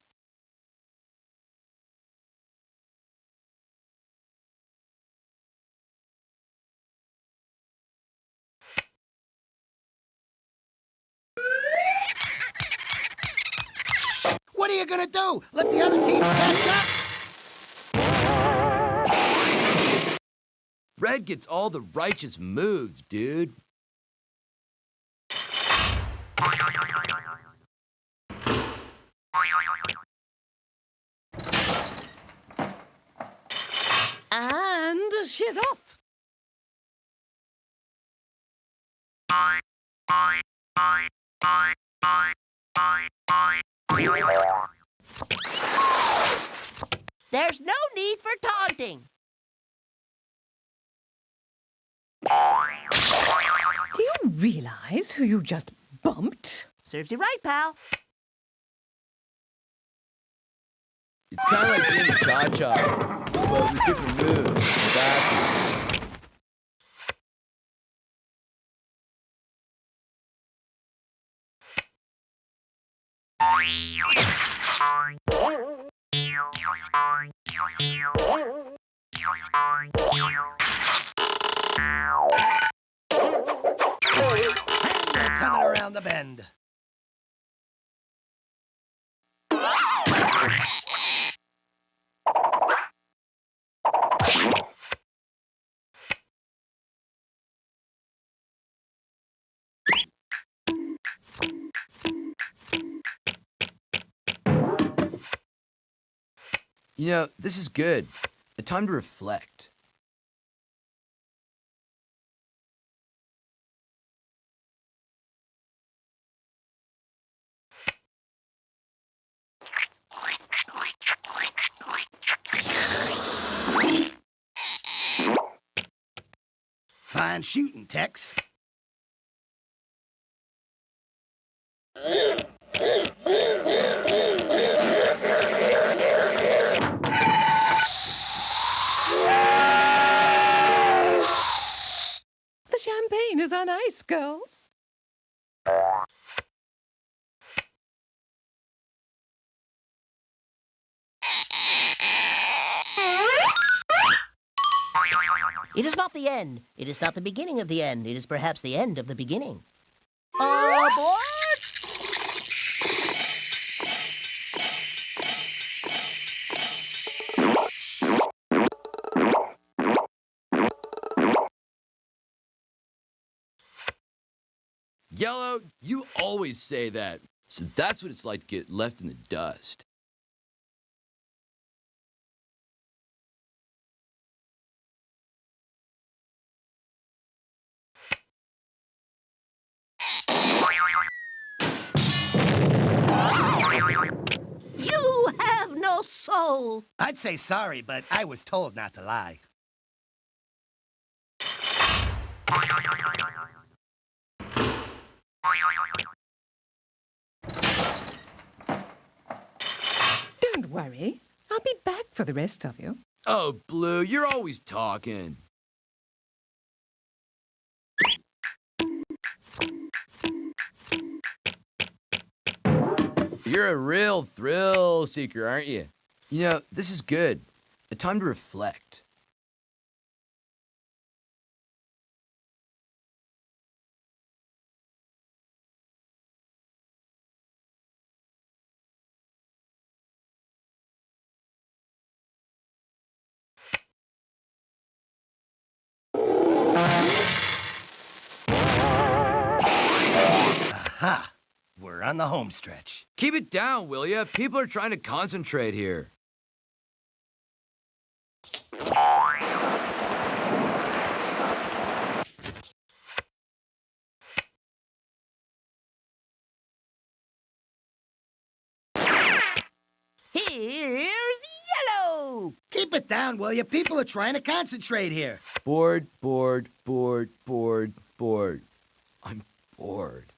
What are you gonna do? Let the other teams catch up? Red gets all the righteous moves, dude. And she's off. There's no need for taunting. Do you realize who you just bumped? Serves you right, pal. It's kind of like doing the cha-cha, but with different moves. Exactly. And they're coming around the bend. You know, this is good. A time to reflect. Fine shooting, Tex. The champagne is on ice, girls. It is not the end. It is not the beginning of the end. It is perhaps the end of the beginning. Aboard! Yellow, you always say that. So that's what it's like to get left in the dust. You have no soul. I'd say sorry, but I was told not to lie. Don't worry. I'll be back for the rest of you. Oh, Blue, you're always talking. You're a real thrill seeker, aren't you? You know, this is good. A time to reflect. Aha! We're on the home stretch. Keep it down, will ya? People are trying to concentrate here. Here's yellow! Keep it down, will you? People are trying to concentrate here. Bored, bored, bored, bored, bored. I'm bored.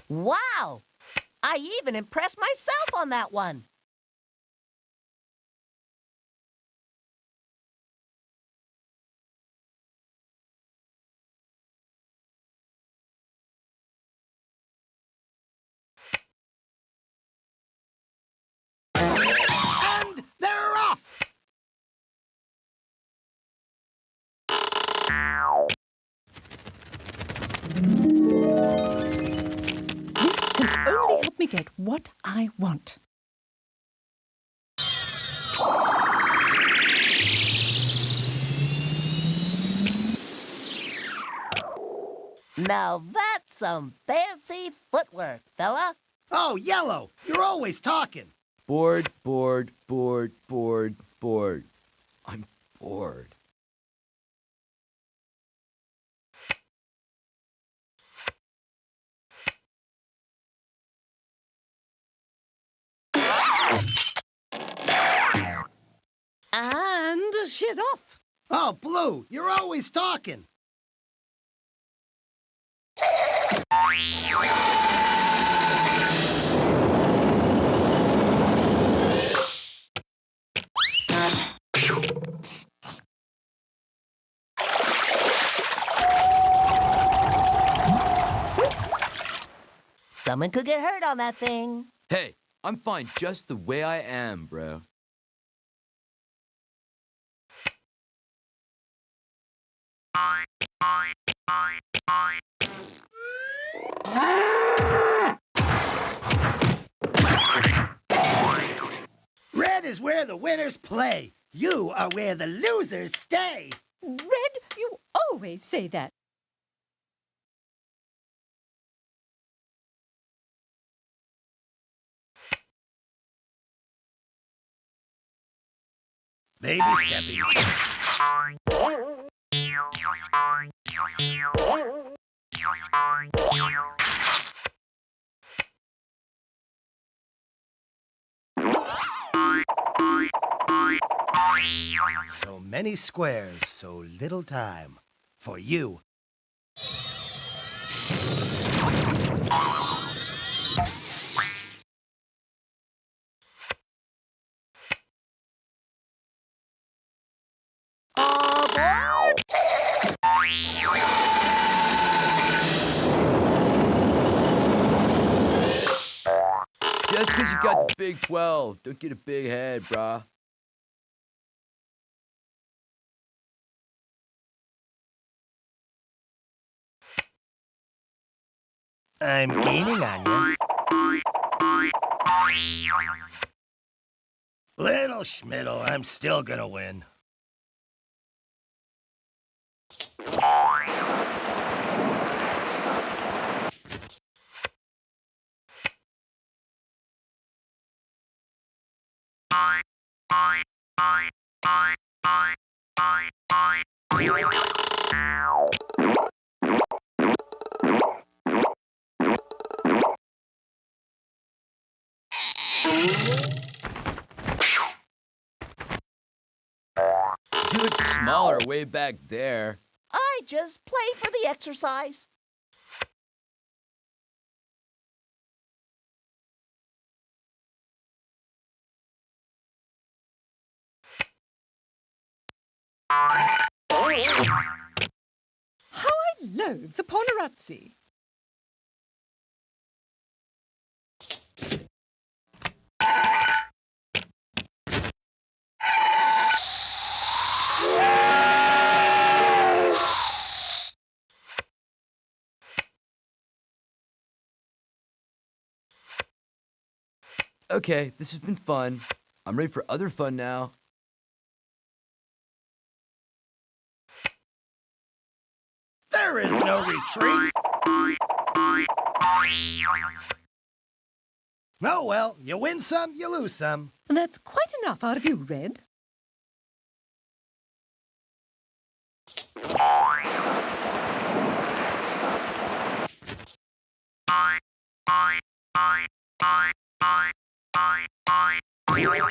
Wow! I even impressed myself on that one. And they're off! This can only help me get what I want. Now that's some fancy footwork, fella. Oh, yellow! You're always talking. Bored, bored, bored, bored, bored. I'm bored. And she's off. Oh, blue! You're always talking. Someone could get hurt on that thing. Hey, I'm fine just the way I am, bro. Red is where the winners play. You are where the losers stay. Red, you always say that. Baby steppies. So many squares, so little time. For you. Just because you got the Big 12, don't get a big head, brah. I'm gaining on you. Little Schmiddle, I'm still gonna win. You look smaller way back there. I just play for the exercise. How I loathe the Ponerazzi. Okay, this has been fun. I'm ready for other fun now. There is no retreat. Oh, well, you win some, you lose some. That's quite enough out of you, Red.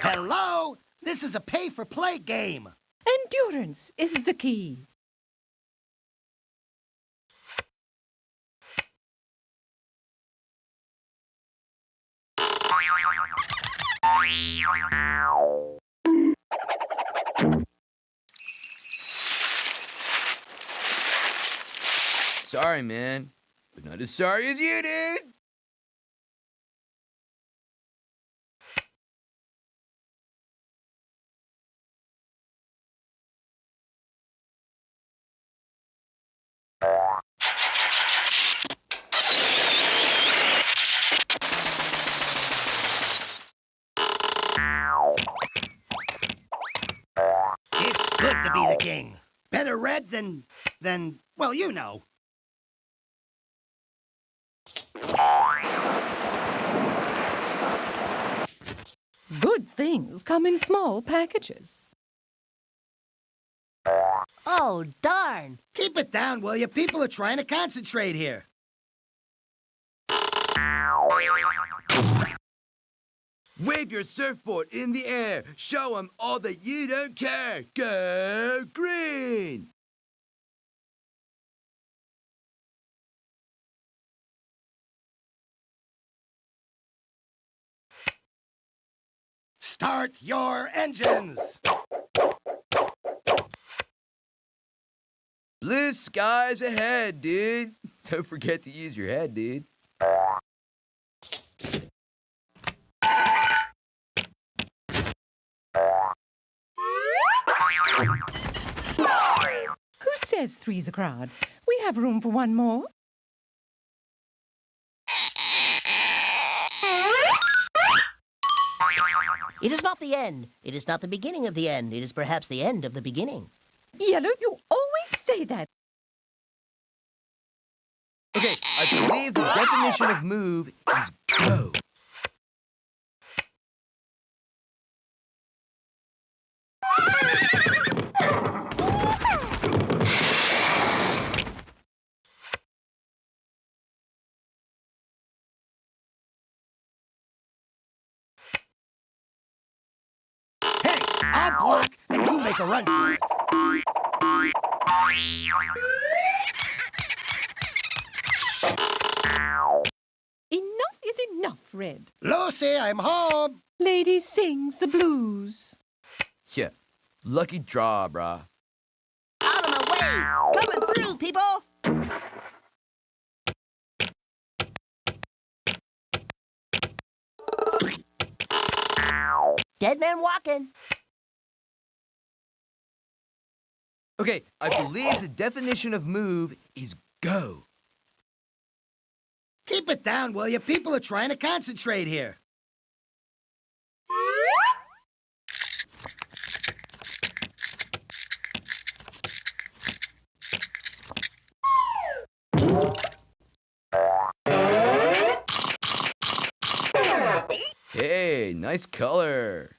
Hello? This is a pay-for-play game. Endurance is the key. Sorry, man. But not as sorry as you, dude! It's good to be the king. Better Red than, well, you know. Good things come in small packages. Oh, darn. Keep it down, will you? People are trying to concentrate here. Wave your surfboard in the air. Show them all that you don't care. Go green! Start your engines. Blue skies ahead, dude. Don't forget to use your head, dude. Who says three's a crowd? We have room for one more. It is not the end. It is not the beginning of the end. It is perhaps the end of the beginning. Yellow, you always say that. Okay, I believe the definition of move is go. I'll block, and you make a run for it. Enough is enough, Red. Lucy, I'm home. Lady sings the blues. Yeah, lucky draw, brah. Out of my way! Coming through, people! Dead man walking. Okay, I believe the definition of move is go. Keep it down, will you? People are trying to concentrate here. Hey, nice color.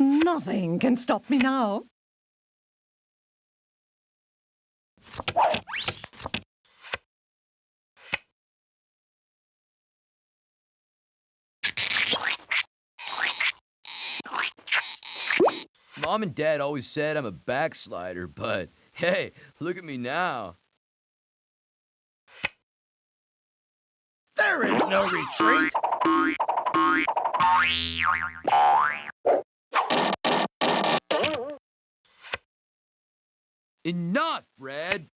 Nothing can stop me now. Mom and Dad always said I'm a backslider, but hey, look at me now. There is no retreat. Enough, Red.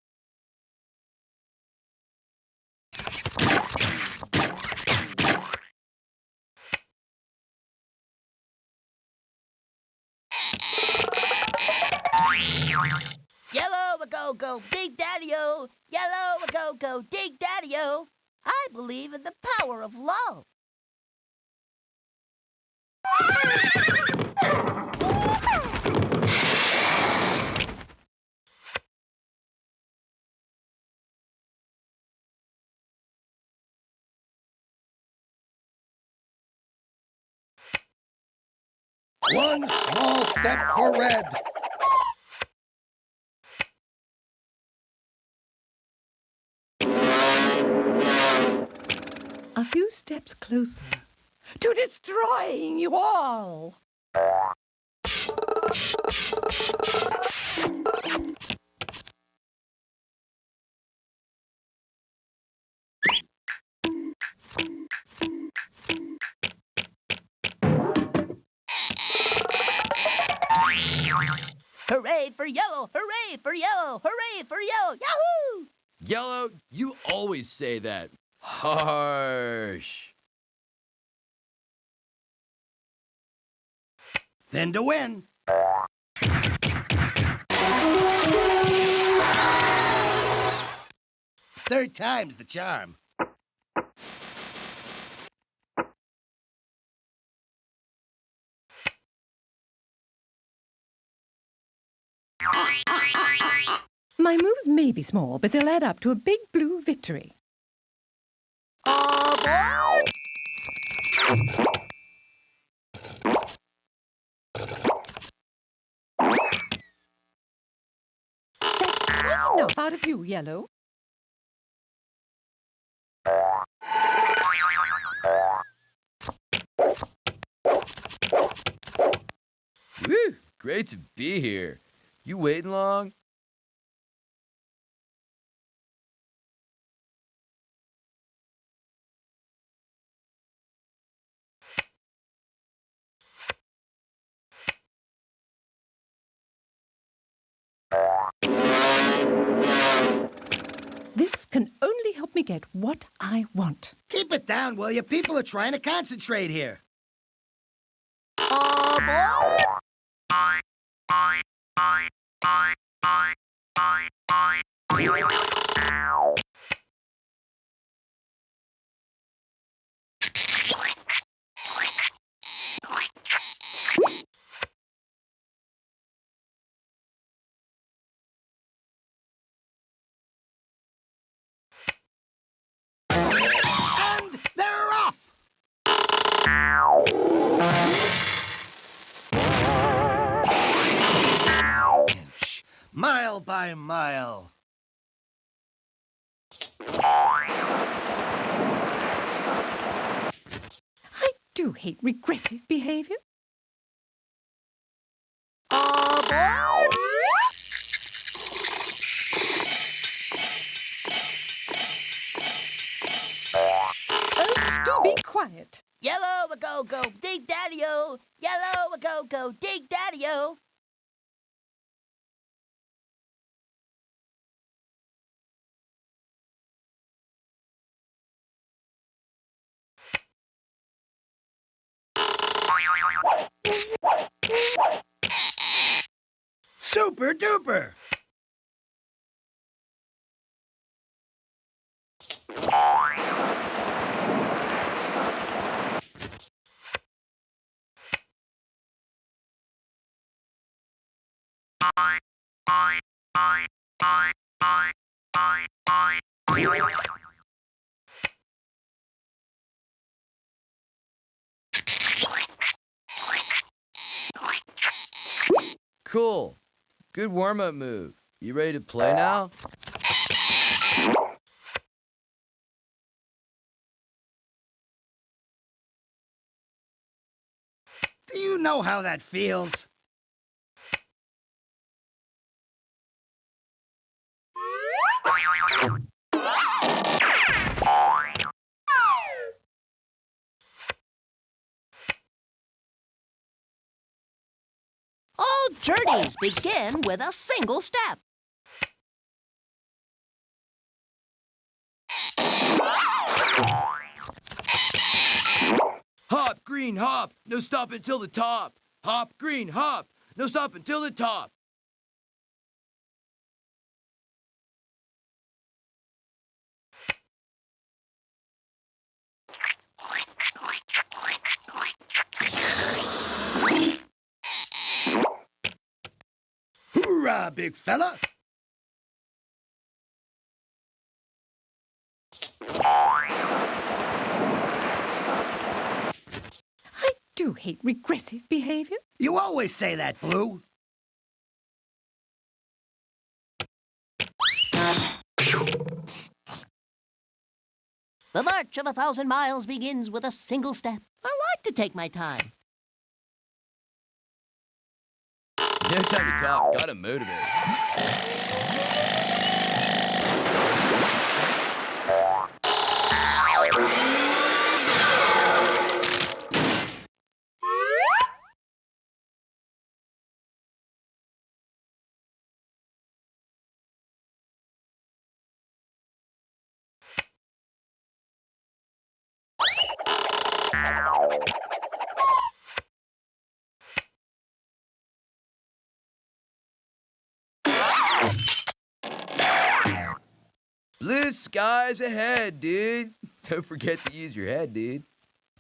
go go, dig daddy-o. Yellow a go go, dig daddy-o. I believe in the power of love. One small step for red. A few steps closer to destroying you all. Hooray for yellow! Hooray for yellow! Hooray for yellow! Yahoo! Yellow, you always say that. Harsh. Thin to win. Third time's the charm. My moves may be small, but they'll add up to a big blue victory. That's enough out of you, Yellow. Woo, great to be here. You waiting long? This can only help me get what I want. Keep it down, will you? People are trying to concentrate here. And they're off! Inch, mile by mile. I do hate regressive behavior. Oh, do be quiet. Yellow a go go, dig daddy-o. Yellow a go go, dig daddy-o. Super duper! Cool. Good warm-up move. You ready to play now? Do you know how that feels? All journeys begin with a single step. Hop, green, hop. No stop until the top. Hop, green, hop. No stop until the top. Hoorah, big fella! I do hate regressive behavior. You always say that, Blue. The march of 1,000 miles begins with a single step. I like to take my time. No time to talk. Gotta motivate. Blue skies ahead, dude. Don't forget to use your head, dude.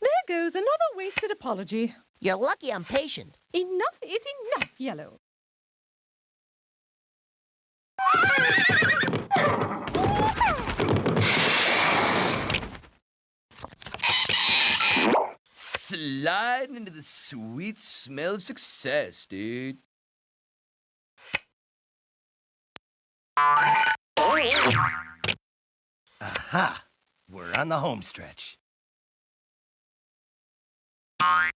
There goes another wasted apology. You're lucky I'm patient. Enough is enough, Yellow. Sliding into the sweet smell of success, dude. Aha! We're on the home stretch. Hi!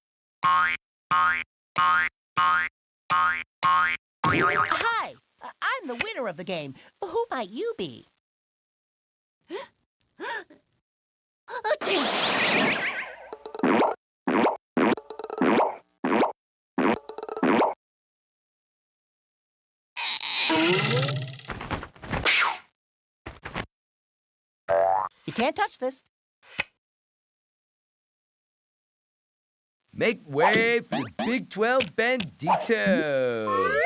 I'm the winner of the game. Who might you be? You can't touch this. Make way for the Big 12 Bandito.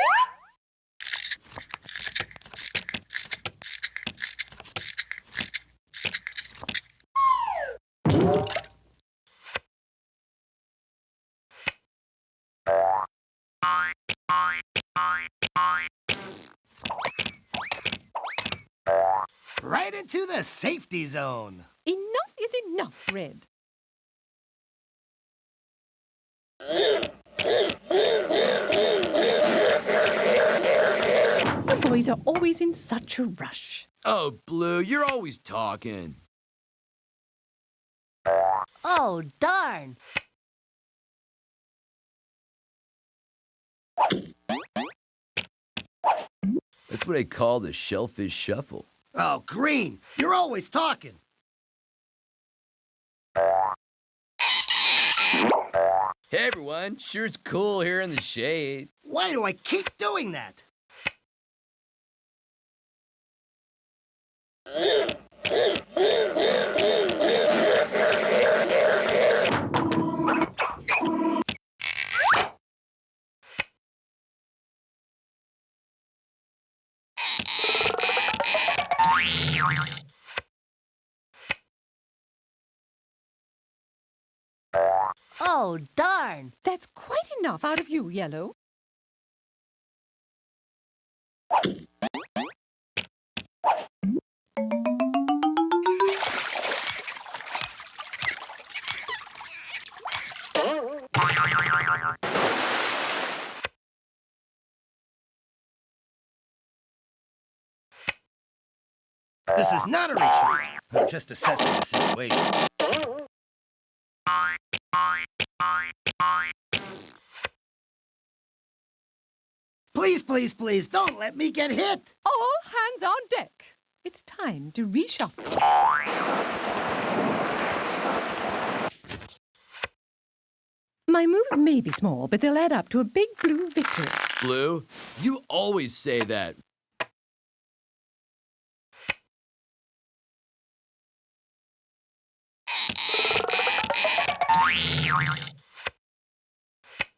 Right into the safety zone. Enough is enough, Red. The boys are always in such a rush. Oh, Blue, you're always talking. Oh, darn. That's what I call the shellfish shuffle. Oh, Green, you're always talking. Hey, everyone. Sure it's cool here in the shade. Why do I keep doing that? Oh, darn. That's quite enough out of you, Yellow. This is not a retreat. I'm just assessing the situation. Please, please, please, don't let me get hit! All hands on deck. It's time to reshuffle. My moves may be small, but they'll add up to a big blue victory. Blue, you always say that.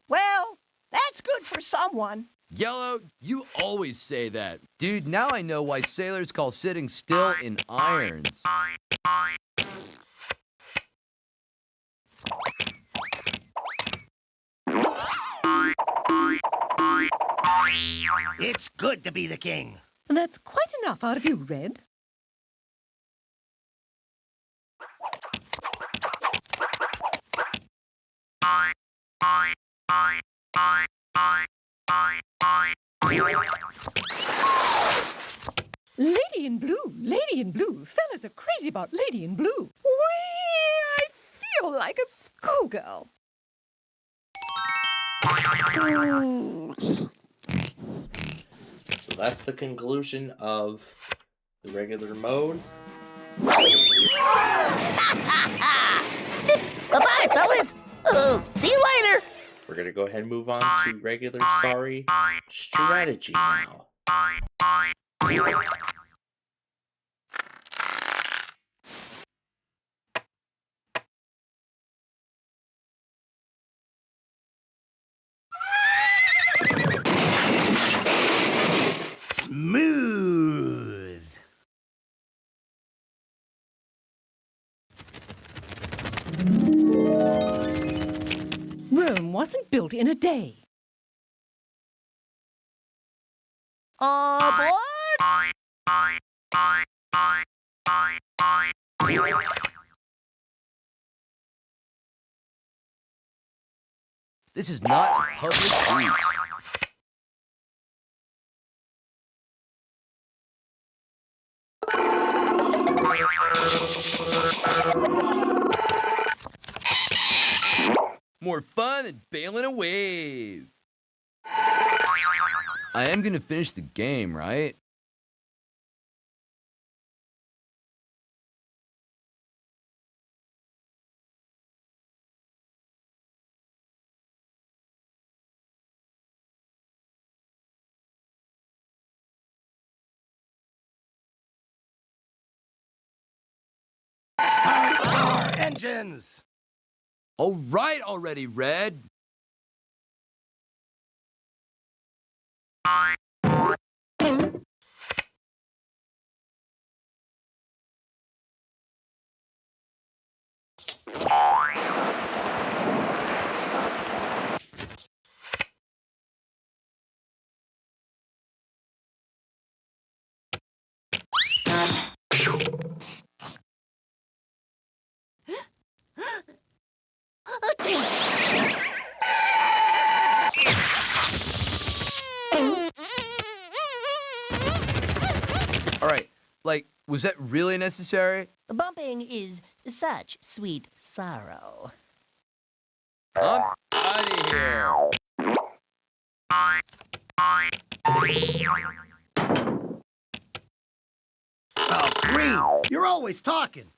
Well, that's good for someone. Yellow, you always say that. Dude, now I know why sailors call sitting still in irons. It's good to be the king. That's quite enough out of you, Red. Lady in blue. Fellas are crazy about Lady in blue. Whee! I feel like a schoolgirl. So that's the conclusion of the regular mode. Bye-bye, fellas. See you later. We're going to go ahead and move on to regular sorry strategy now. Smooth. Rome wasn't built in a day. Aboard! This is not a public beach. More fun than bailing a wave. I am gonna finish the game, right? Start our engines. All right already, Red. All right, like, was that really necessary? Bumping is such sweet sorrow. I'm out of here. Oh, Green, you're always talking.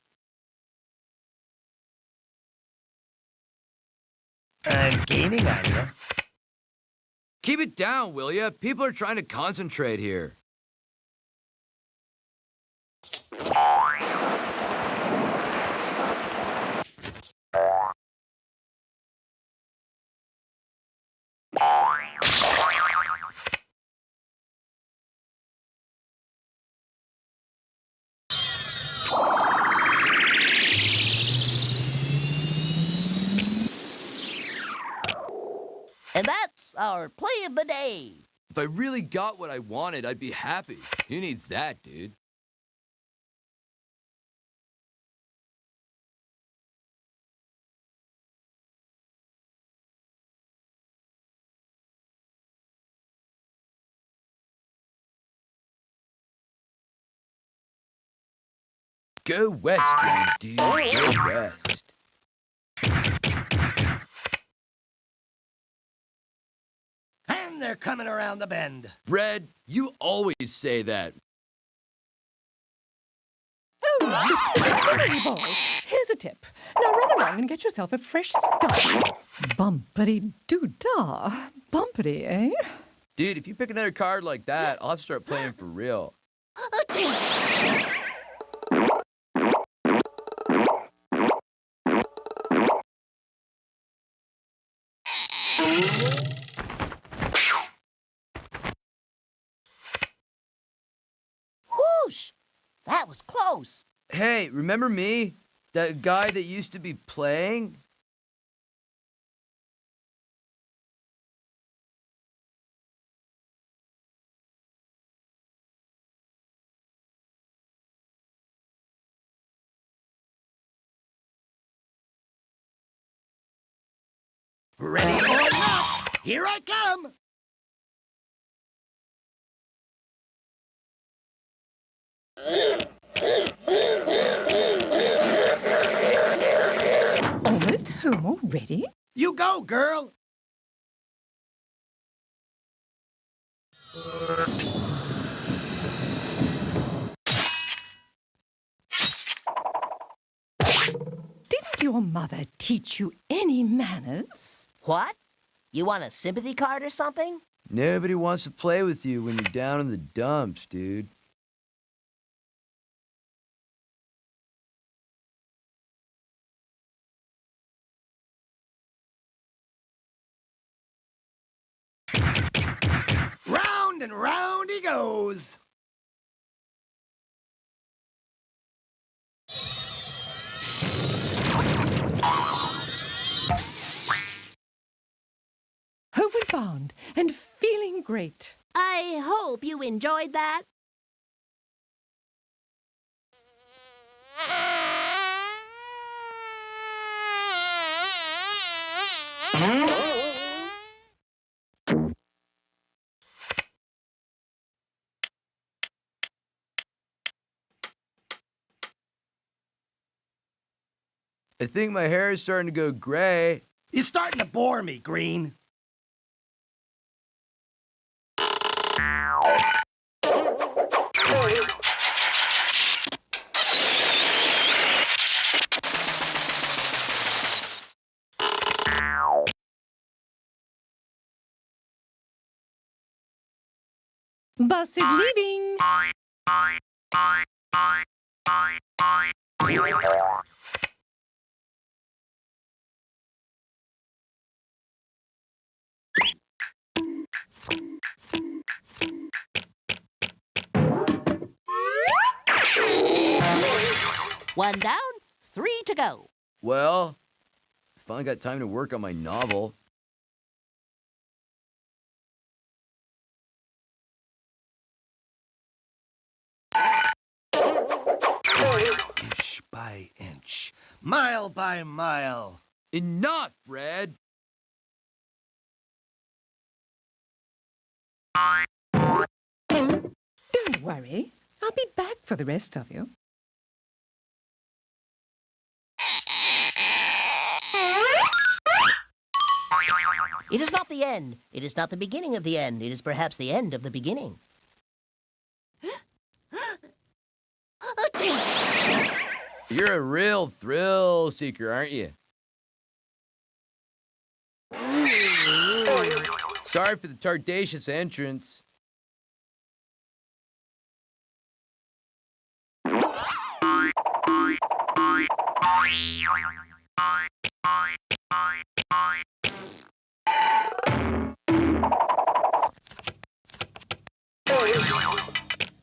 I'm gaining on you. Keep it down, will ya? People are trying to concentrate here. And that's our play of the day. If I really got what I wanted, I'd be happy. Who needs that, dude? Go west, young dude. Go west. And they're coming around the bend. Red, you always say that. Oh, look, boy. Here's a tip. Now run along and get yourself a fresh start. Bumpity-doo-dah. Bumpity, eh? Dude, if you pick another card like that, I'll have to start playing for real. Whoosh! That was close. Hey, remember me? That guy that used to be playing? Ready or not, here I come. Almost home already? You go, girl. Didn't your mother teach you any manners? What? You want a sympathy card or something? Nobody wants to play with you when you're down in the dumps, dude. Round and round he goes. Homeward bound and feeling great. I hope you enjoyed that. I think my hair is starting to go gray. You're starting to bore me, Green. Bus is leaving. One down, 3 to go. Well, finally got time to work on my novel. Inch by inch, mile by mile. Enough, Red! Don't worry. I'll be back for the rest of you. It is not the end. It is not the beginning of the end. It is perhaps the end of the beginning. You're a real thrill seeker, aren't you? Sorry for the tardacious entrance.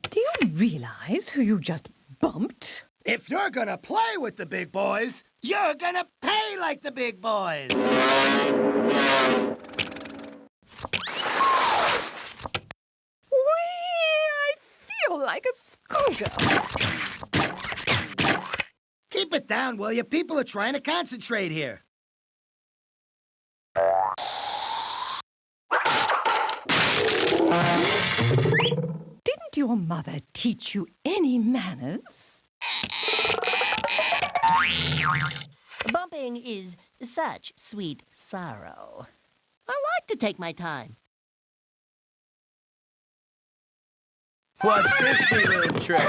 Do you realize who you just bumped? If you're gonna play with the big boys, you're gonna pay like the big boys. I feel like a schoolgirl. Keep it down, will you? People are trying to concentrate here. Didn't your mother teach you any manners? Bumping is such sweet sorrow. I like to take my time. Watch this wee little trick.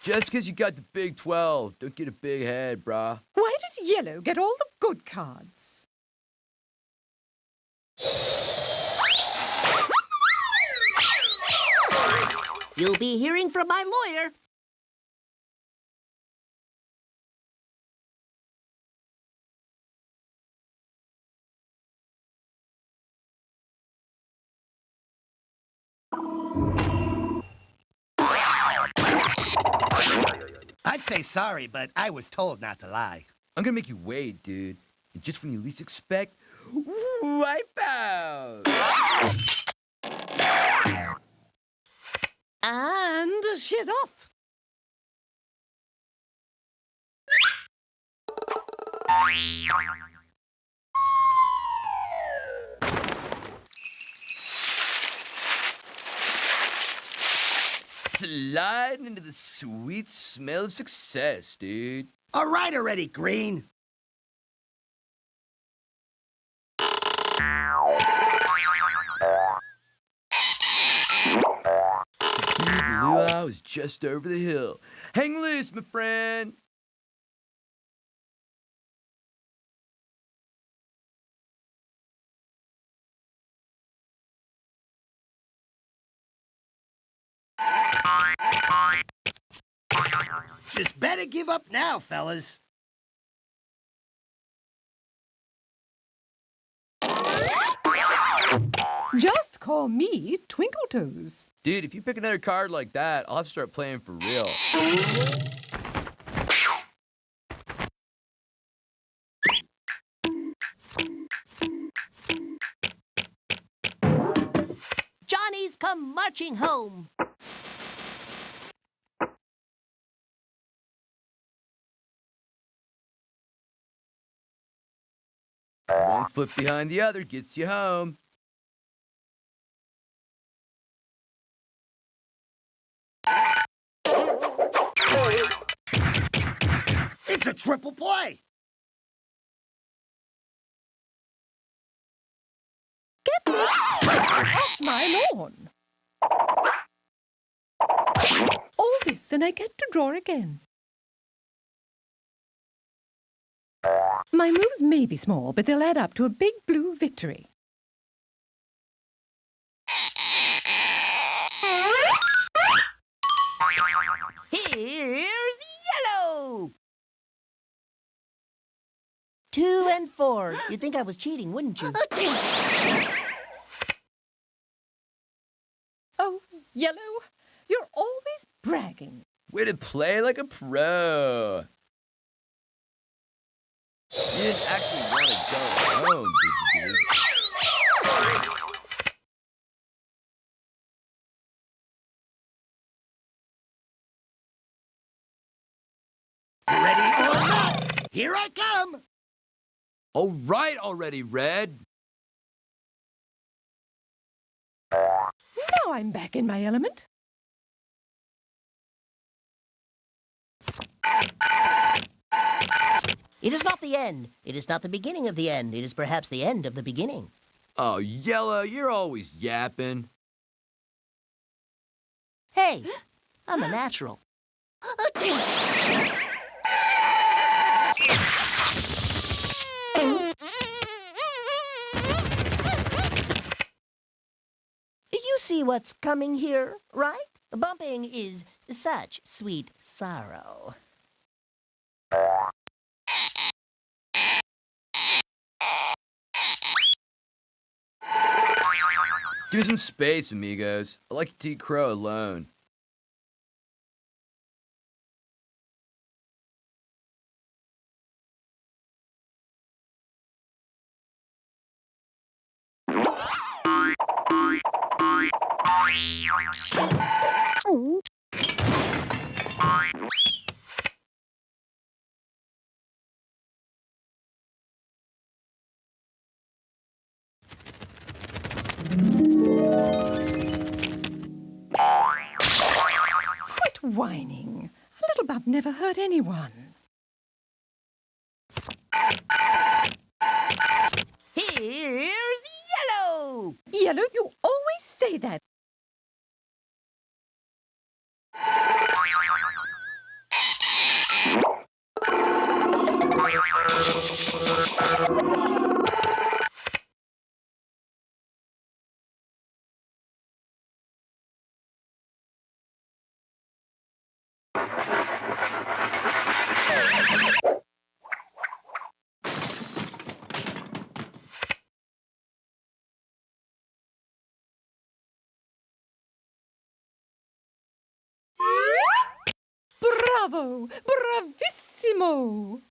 Just because you got the Big 12, don't get a big head, brah. Why does Yellow get all the good cards? You'll be hearing from my lawyer. I'd say sorry, but I was told not to lie. I'm gonna make you wait, dude. And just when you least expect, wipe out! And she's off. Sliding into the sweet smell of success, dude. All right already, Green. Big luau is just over the hill. Hang loose, my friend. Just better give up now, fellas. Just call me Twinkle Toes. Dude, if you pick another card like that, I'll have to start playing for real. Johnny's come marching home. One foot behind the other gets you home. It's a triple play. Get this off my lawn. All this, and I get to draw again. My moves may be small, but they'll add up to a big blue victory. Here's yellow. 2 and 4. You'd think I was cheating, wouldn't you? Oh, Yellow, you're always bragging. Way to play like a pro. You didn't actually want to go home, did you, dude? Ready or not, here I come. All right already, Red. Now I'm back in my element. It is not the end. It is not the beginning of the end. It is perhaps the end of the beginning. Oh, Yellow, you're always yapping. Hey, I'm a natural. You see what's coming here, right? Bumping is such sweet sorrow. Give me some space, amigos. I like to eat crow alone. Quit whining. A little bump never hurt anyone. Here's yellow. Yellow, you always say that. Bravo! Bravissimo!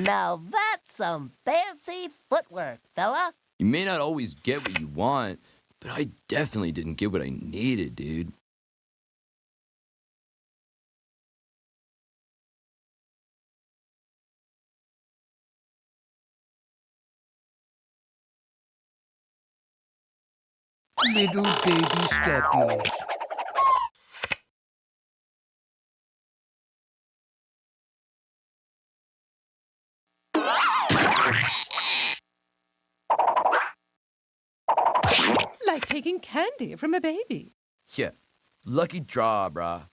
Now that's some fancy footwork, fella. You may not always get what you want, but I definitely didn't get what I needed, dude. Little baby steppies. Like taking candy from a baby. Yeah, lucky draw, brah.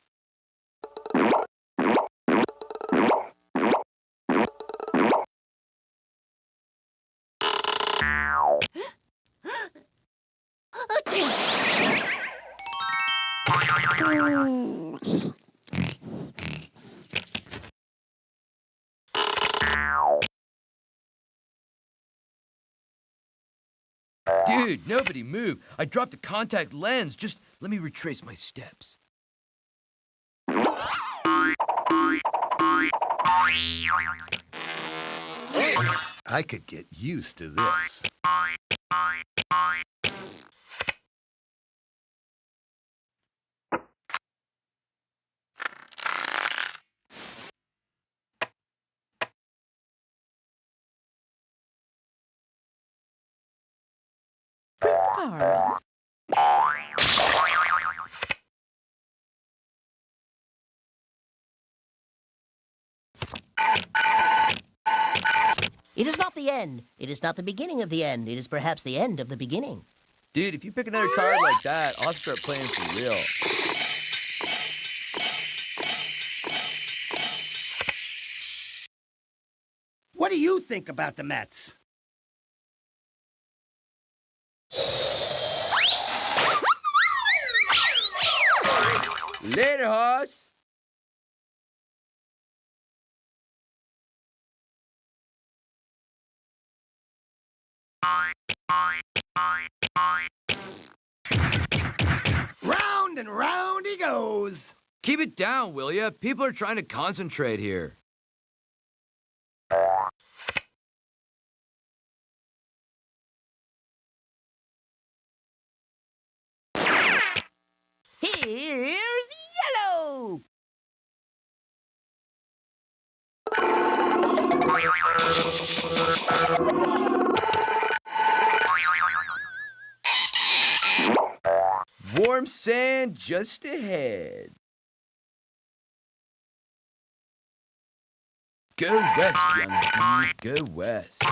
Dude, nobody move. I dropped a contact lens. Just let me retrace my steps. I could get used to this. Parliament. It is not the end. It is not the beginning of the end. It is perhaps the end of the beginning. Dude, if you pick another card like that, I'll start playing for real. What do you think about the Mets? Later, hoss. Round and round he goes. Keep it down, will ya? People are trying to concentrate here. Here's yellow. Warm sand just ahead. Go west, young dude. Go west.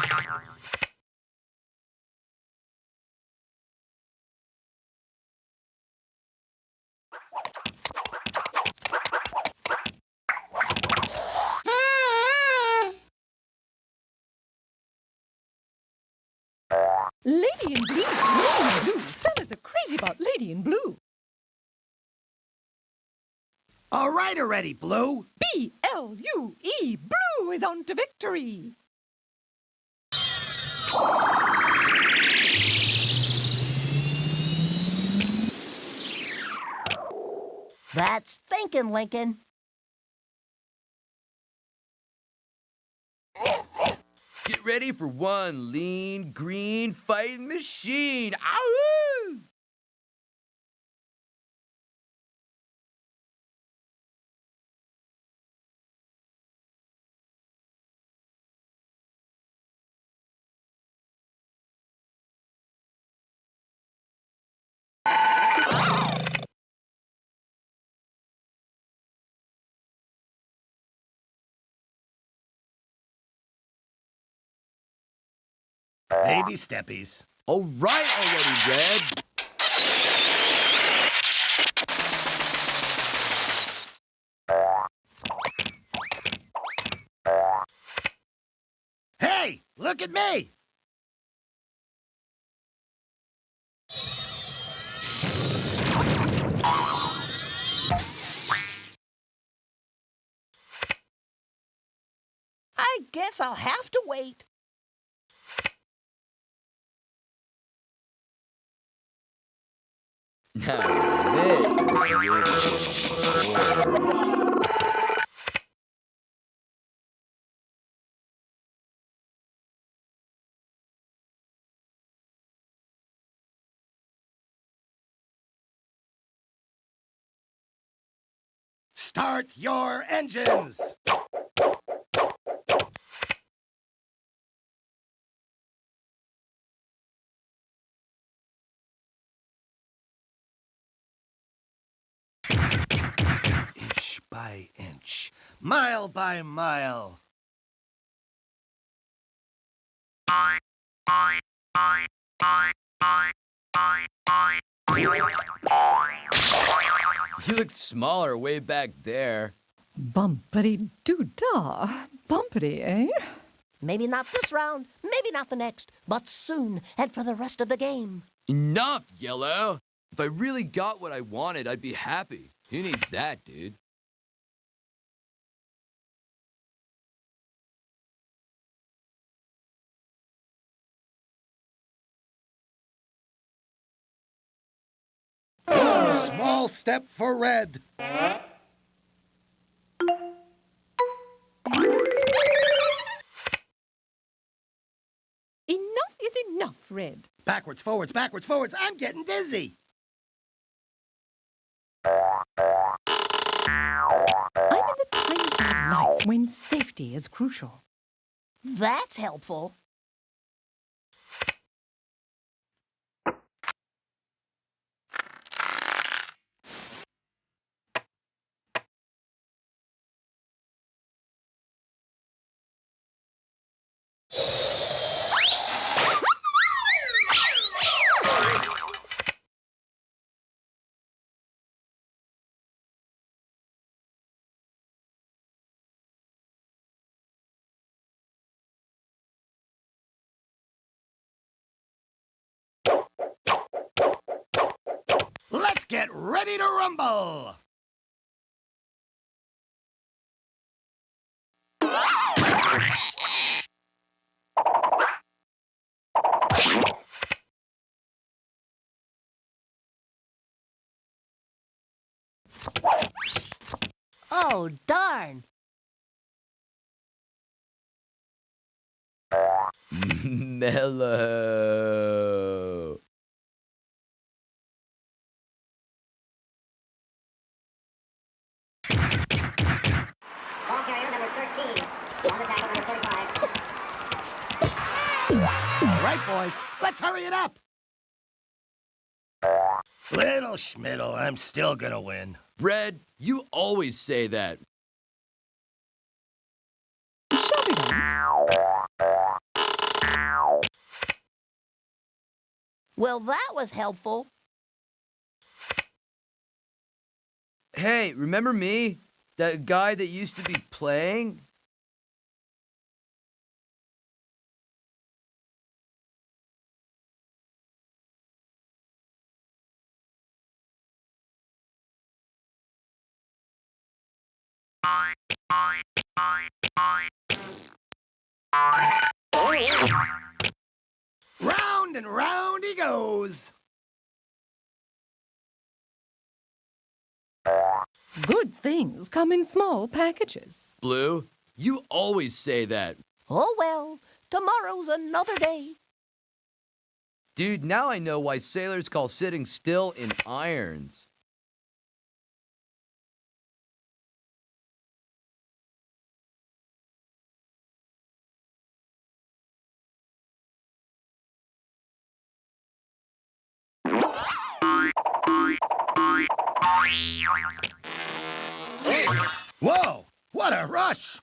Lady in Blue! Lady in Blue! Fellas are crazy about Lady in Blue! All right already, Blue. B-L-U-E! Blue is on to victory! That's thinking, Lincoln. Get ready for one lean, green fighting machine. Ow! Baby steppies. All right already, Red. Hey, look at me. I guess I'll have to wait. Now this is really good. Start your engines! Inch by inch, mile by mile. You look smaller way back there. Bumpity-doo-dah. Bumpity, eh? Maybe not this round, maybe not the next, but soon, and for the rest of the game. Enough, Yellow! If I really got what I wanted, I'd be happy. Who needs that, dude? One small step for red. Enough is enough, Red. Backwards, forwards, backwards, forwards. I'm getting dizzy. I'm in the time of my life when safety is crucial. That's helpful. Let's get ready to rumble. Oh, darn. Mellow. Ball carrier number 13. On the tackle number 45. All right, boys, let's hurry it up. Little Schmiddle, I'm still gonna win. Red, you always say that. Well, that was helpful. Hey, remember me? That guy that used to be playing? Round and round he goes. Good things come in small packages. Blue, you always say that. Oh, well, tomorrow's another day. Dude, now I know why sailors call sitting still in irons. Whoa, what a rush!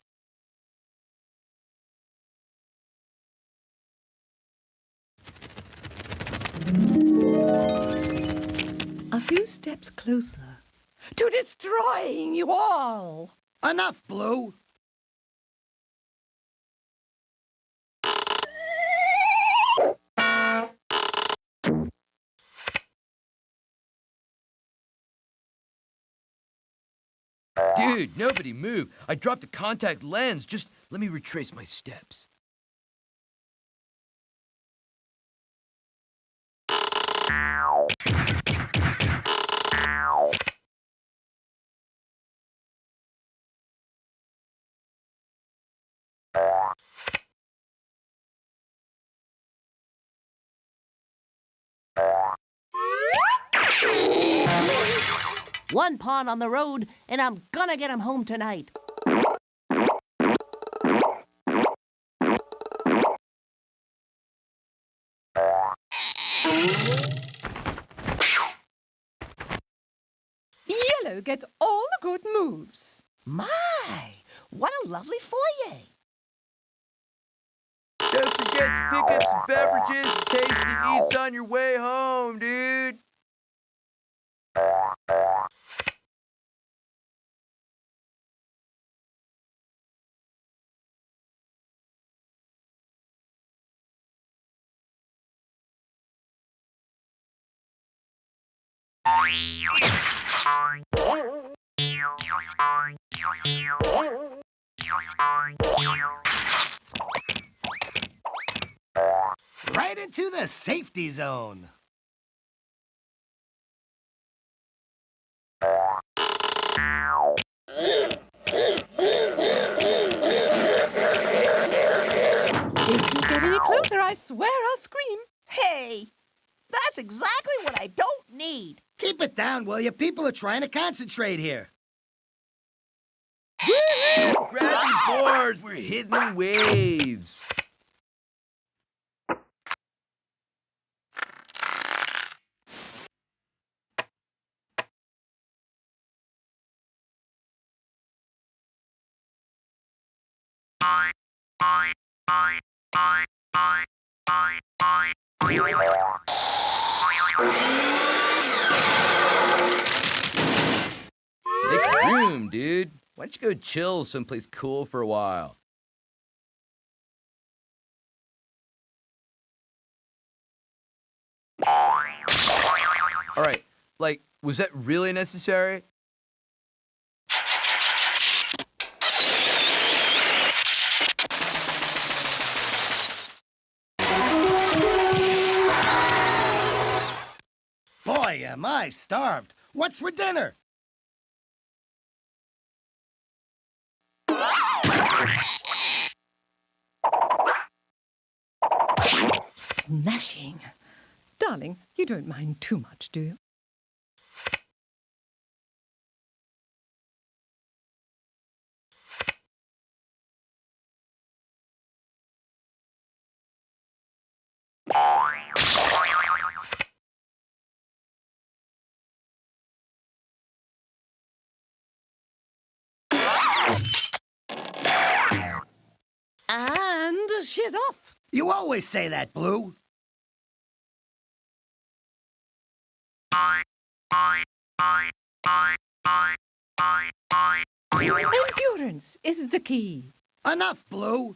A few steps closer to destroying you all. Enough, Blue. Dude, nobody move. I dropped a contact lens. Just let me retrace my steps. One pawn on the road, and I'm gonna get him home tonight. Yellow gets all the good moves. My, what a lovely foyer. Don't forget to pick up some beverages and tasty eats on your way home, dude. Right into the safety zone. If you get any closer, I swear I'll scream. Hey, that's exactly what I don't need. Keep it down, will you? People are trying to concentrate here. Grab your boards, we're hitting the waves. Make room, dude. Why don't you go chill someplace cool for a while? All right, like, was that really necessary? Boy, am I starved. What's for dinner? Smashing. Darling, you don't mind too much, do you? And she's off. You always say that, Blue. Endurance is the key. Enough, Blue.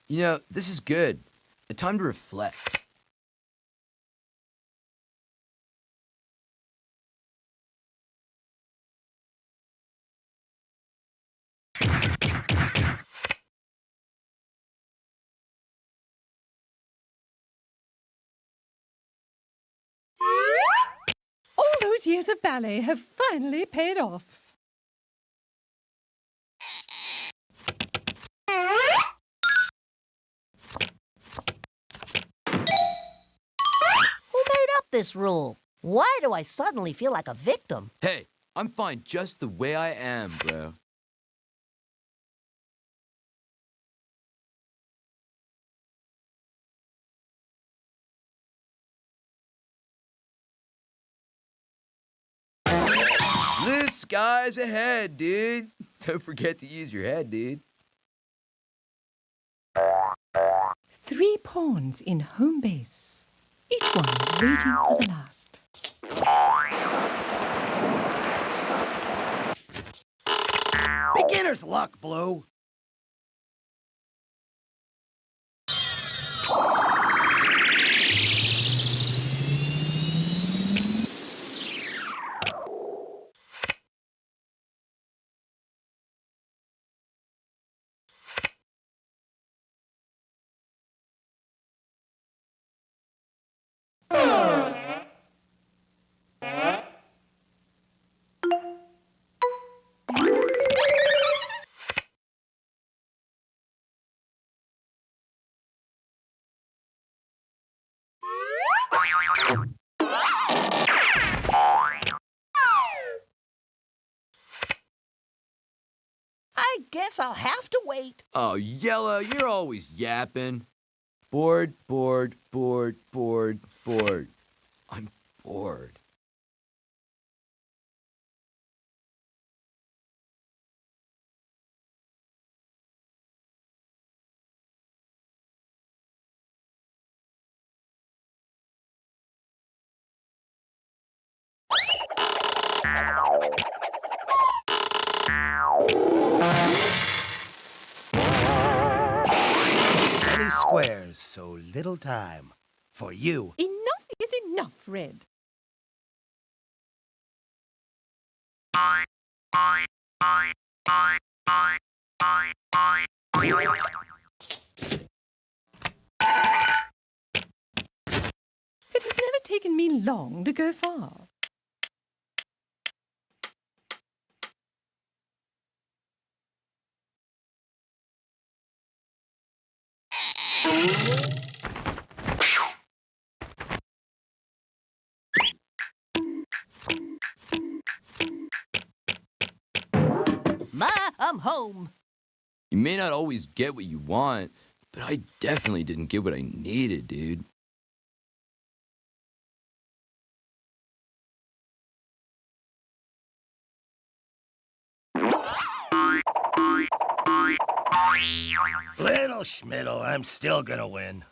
You know, this is good. A time to reflect. All those years of ballet have finally paid off. Who made up this rule? Why do I suddenly feel like a victim? Hey, I'm fine just the way I am, bro. Blue skies ahead, dude. Don't forget to use your head, dude. 3 pawns in home base. Each one waiting for the last. Beginner's luck, Blue. I guess I'll have to wait. Oh, Yellow, you're always yapping. Bored, bored, bored, bored, bored. I'm bored. Many squares, so little time. For you. Enough is enough, Red. It has never taken me long to go far. Ma, I'm home. You may not always get what you want, but I definitely didn't get what I needed, dude. Little Schmiddle, I'm still gonna win.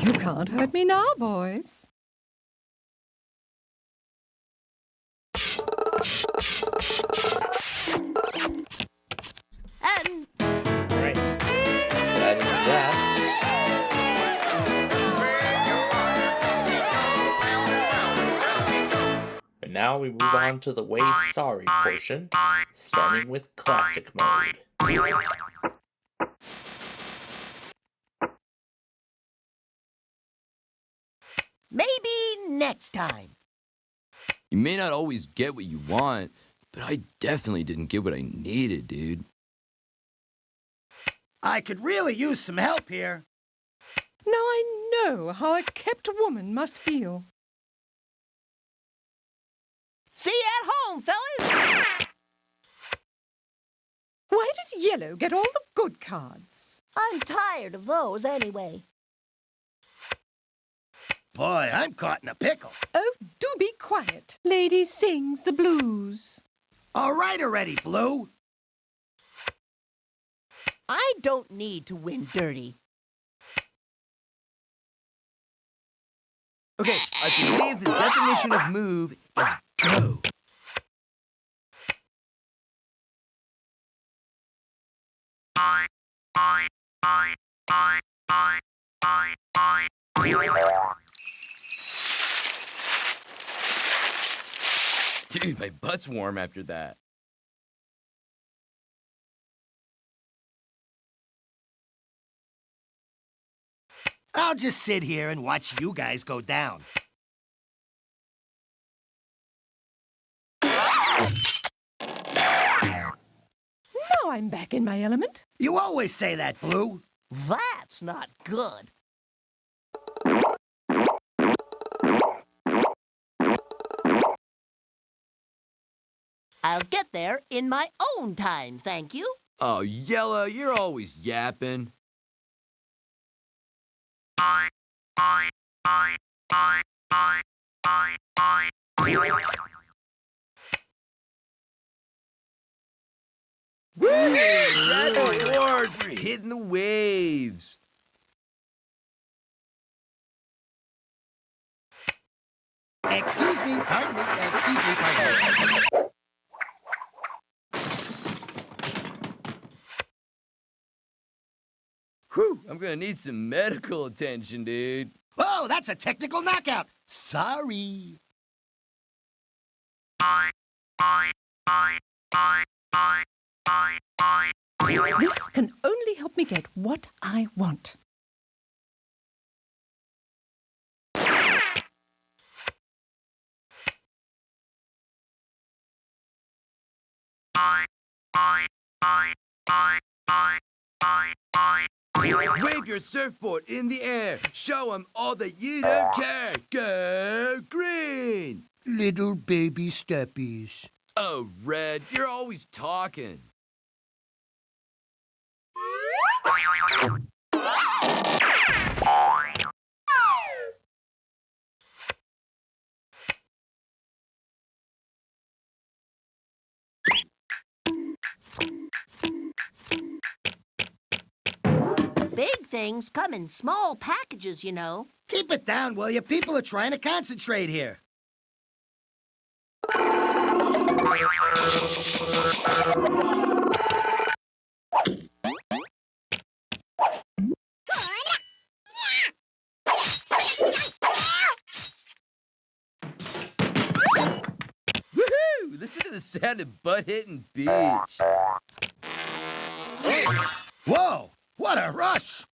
You can't hurt me now, boys. And Right. That is that. And now we move on to the way sorry portion, starting with classic mode. maybe next time. You may not always get what you want, but I definitely didn't get what I needed, dude. I could really use some help here. Now I know how a kept woman must feel. See you at home, fellas. Why does Yellow get all the good cards? I'm tired of those anyway. Boy, I'm caught in a pickle. Oh, do be quiet. Lady sings the blues. All right already, Blue. I don't need to win dirty. Okay, I believe the definition of move is go. Dude, my butt's warm after that. I'll just sit here and watch you guys go down. Now I'm back in my element. You always say that, Blue. That's not good. I'll get there in my own time, thank you. Oh, Yellow, you're always yapping. Woo! Red award for hitting the waves. Excuse me, pardon me, excuse me, pardon me. Whew, I'm gonna need some medical attention, dude. Oh, that's a technical knockout. Sorry. This can only help me get what I want. Wave your surfboard in the air. Show 'em all that you don't care. Go green. Little baby steppies. Oh, Red, you're always talking. Big things come in small packages, you know. Keep it down, will you? People are trying to concentrate here. Woohoo! Listen to the sound of butt hitting beach. Whoa! What a rush!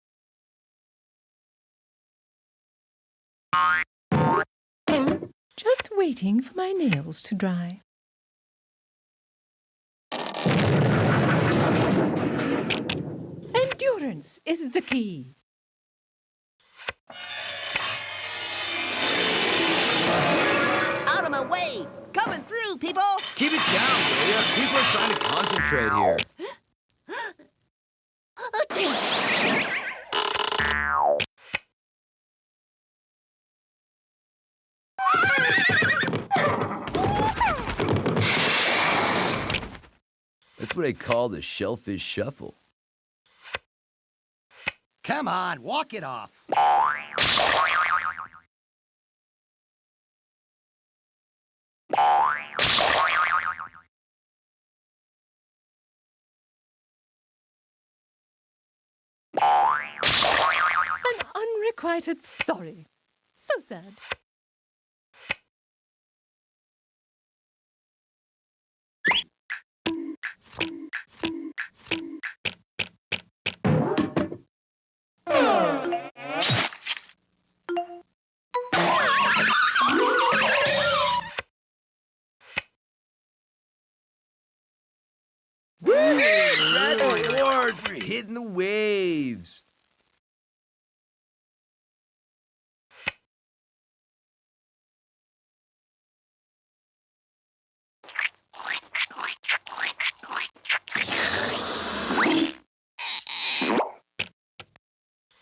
Just waiting for my nails to dry. Endurance is the key. Out of my way! Coming through, people! Keep it down, will ya? People are trying to concentrate here. That's what I call the shellfish shuffle. Come on, walk it off. An unrequited sorry. So sad. Red award for hitting the waves.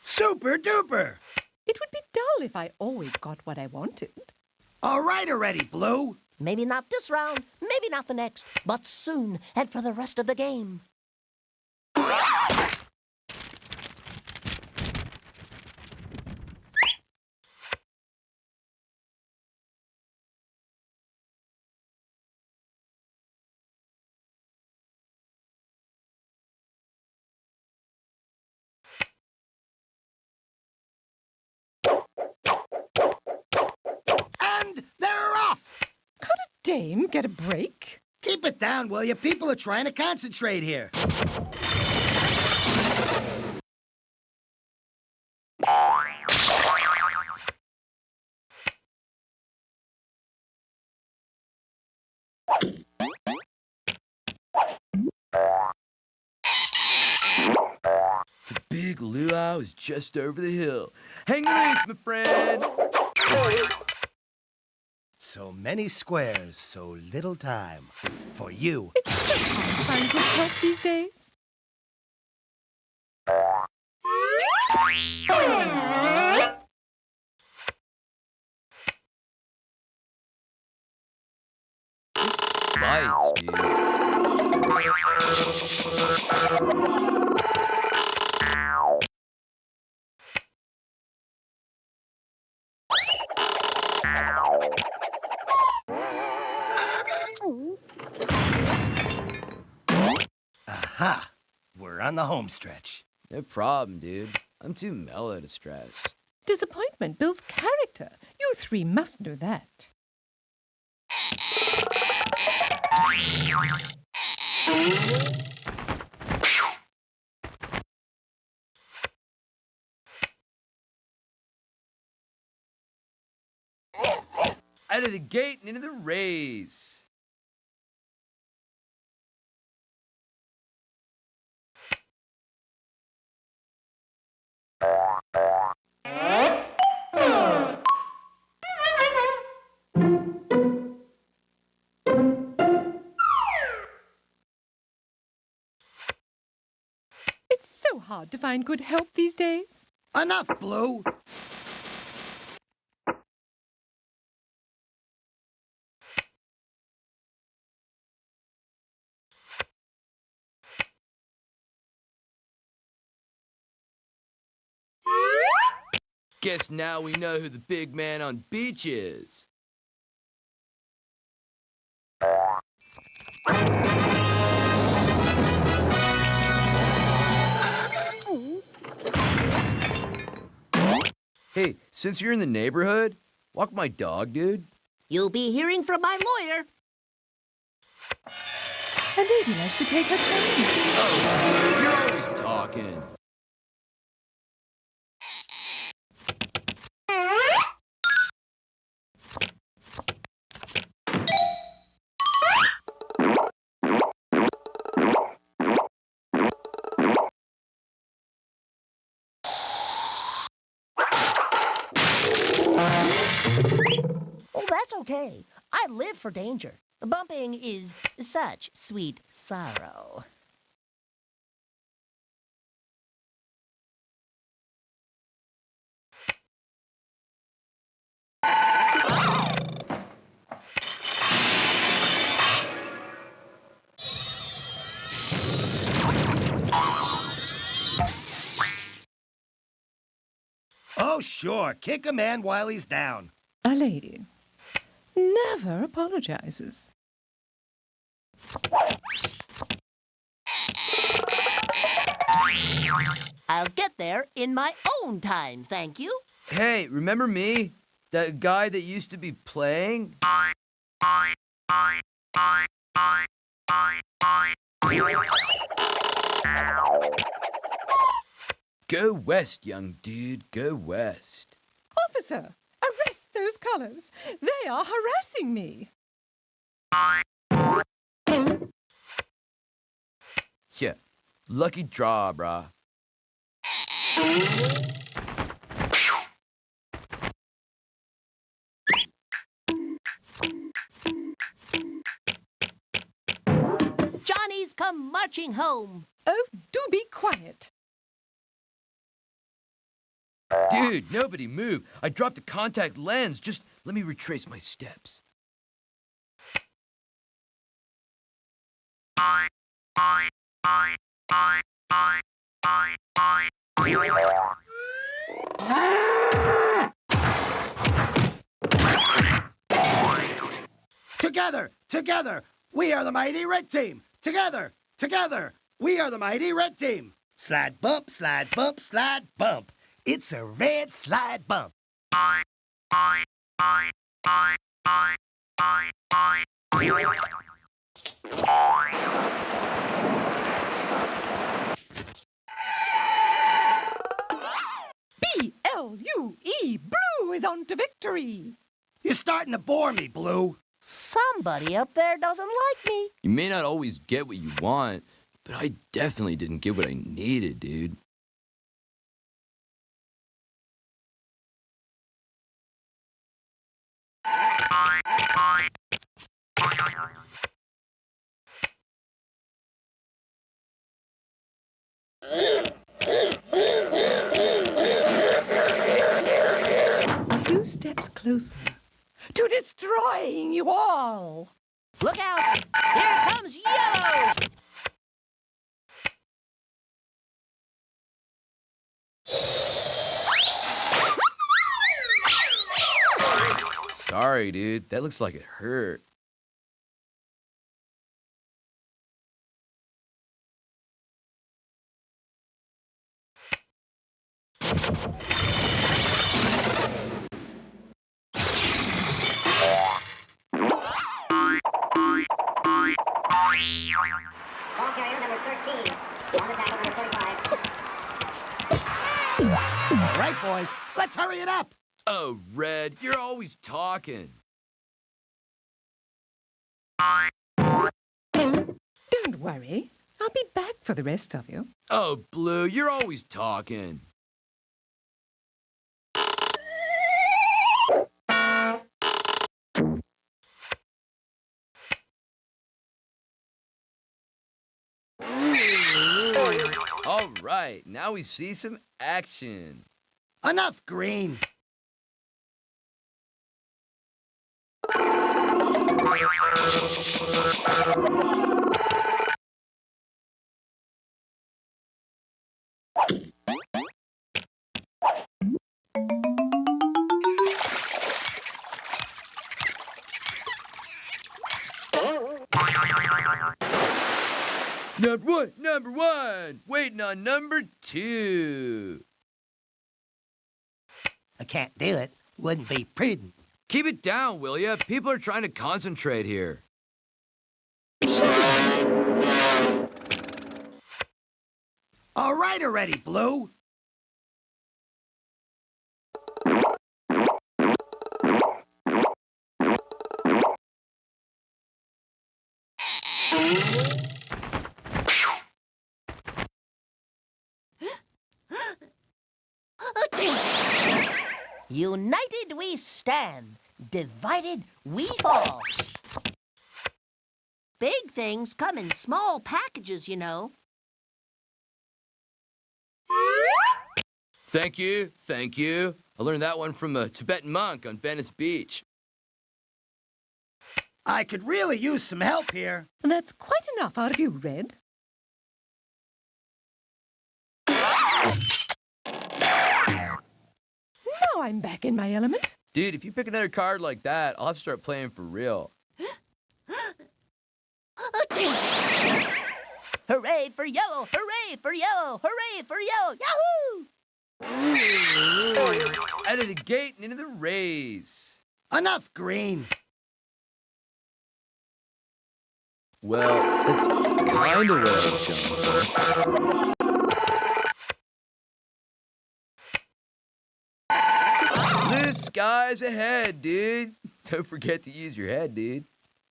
Super duper! It would be dull if I always got what I wanted. All right already, Blue. Maybe not this round, maybe not the next, but soon and for the rest of the game. And they're off! Could a dame get a break? Keep it down, will you? People are trying to concentrate here. The big luau is just over the hill. Hang loose, my friend. So many squares, so little time. For you. It's so hard to find good help these days. Bites, dude. Aha! We're on the home stretch. No problem, dude. I'm too mellow to stress. Disappointment builds character. You three must know that. Out of the gate and into the race. It's so hard to find good help these days. Enough, Blue. Guess now we know who the big man on beach is. Hey, since you're in the neighborhood, walk my dog, dude. You'll be hearing from my lawyer. A lady likes to take her time. Oh, you're always talking. Oh, that's okay. I live for danger. Bumping is such sweet sorrow. Oh, sure. Kick a man while he's down. A lady never apologizes. I'll get there in my own time, thank you. Hey, remember me? That guy that used to be playing? Go west, young dude. Go west. Officer, arrest those colors. They are harassing me. Yeah, lucky draw, brah. Johnny's come marching home. Oh, do be quiet. Dude, nobody move. I dropped the contact lens. Just let me retrace my steps. Together, together, we are the mighty red team. Together, together, we are the mighty red team. Slide bump, slide bump, slide bump. It's a red slide bump. BLUE, Blue is on to victory. You're starting to bore me, Blue. Somebody up there doesn't like me. You may not always get what you want, but I definitely didn't get what I needed, dude. A few steps closer to destroying you all. Look out! Here comes Yellow! Sorry, dude. That looks like it hurt. Ball carrier number 13. On the tackle number 45. All right, boys, let's hurry it up. Oh, Red, you're always talking. Don't worry. I'll be back for the rest of you. Oh, Blue, you're always talking. All right, now we see some action. Enough green. Number one, waiting on number two. I can't do it. Wouldn't be prudent. Keep it down, will ya? People are trying to concentrate here. All right already, Blue. United we stand, divided we fall. Big things come in small packages, you know. Thank you, thank you. I learned that one from a Tibetan monk on Venice Beach. I could really use some help here. That's quite enough out of you, Red. Now I'm back in my element. Dude, if you pick another card like that, I'll have to start playing for real. Hooray for yellow! Hooray for yellow! Hooray for yellow! Yahoo! Out of the gate and into the rays. Enough green. Well, that's kind of where I was going. The sky's ahead, dude. Don't forget to use your head, dude.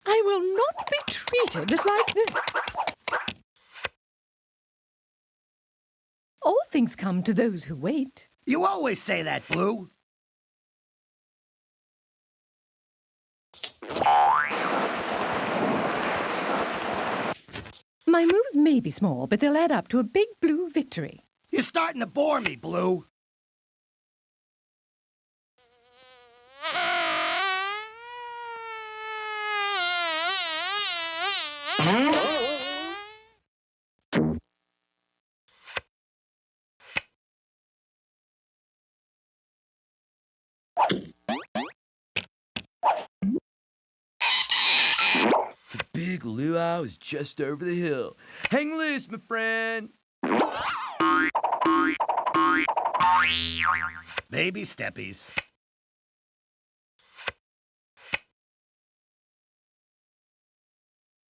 I will not be treated like this. All things come to those who wait. You always say that, Blue. My moves may be small, but they'll add up to a big blue victory. You're starting to bore me, Blue. The big luau is just over the hill. Hang loose, my friend. Baby steppies.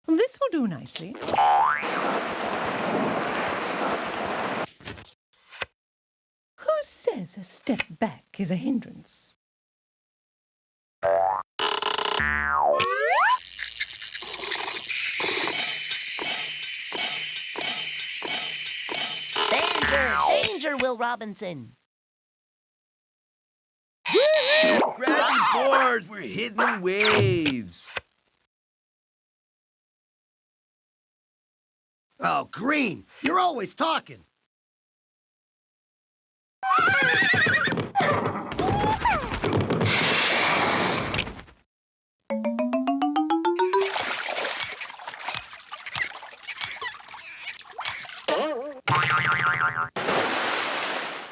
This will do nicely. Who says a step back is a hindrance? Danger! Danger, Will Robinson! Grab your boards, we're hitting the waves. Oh, green, you're always talking.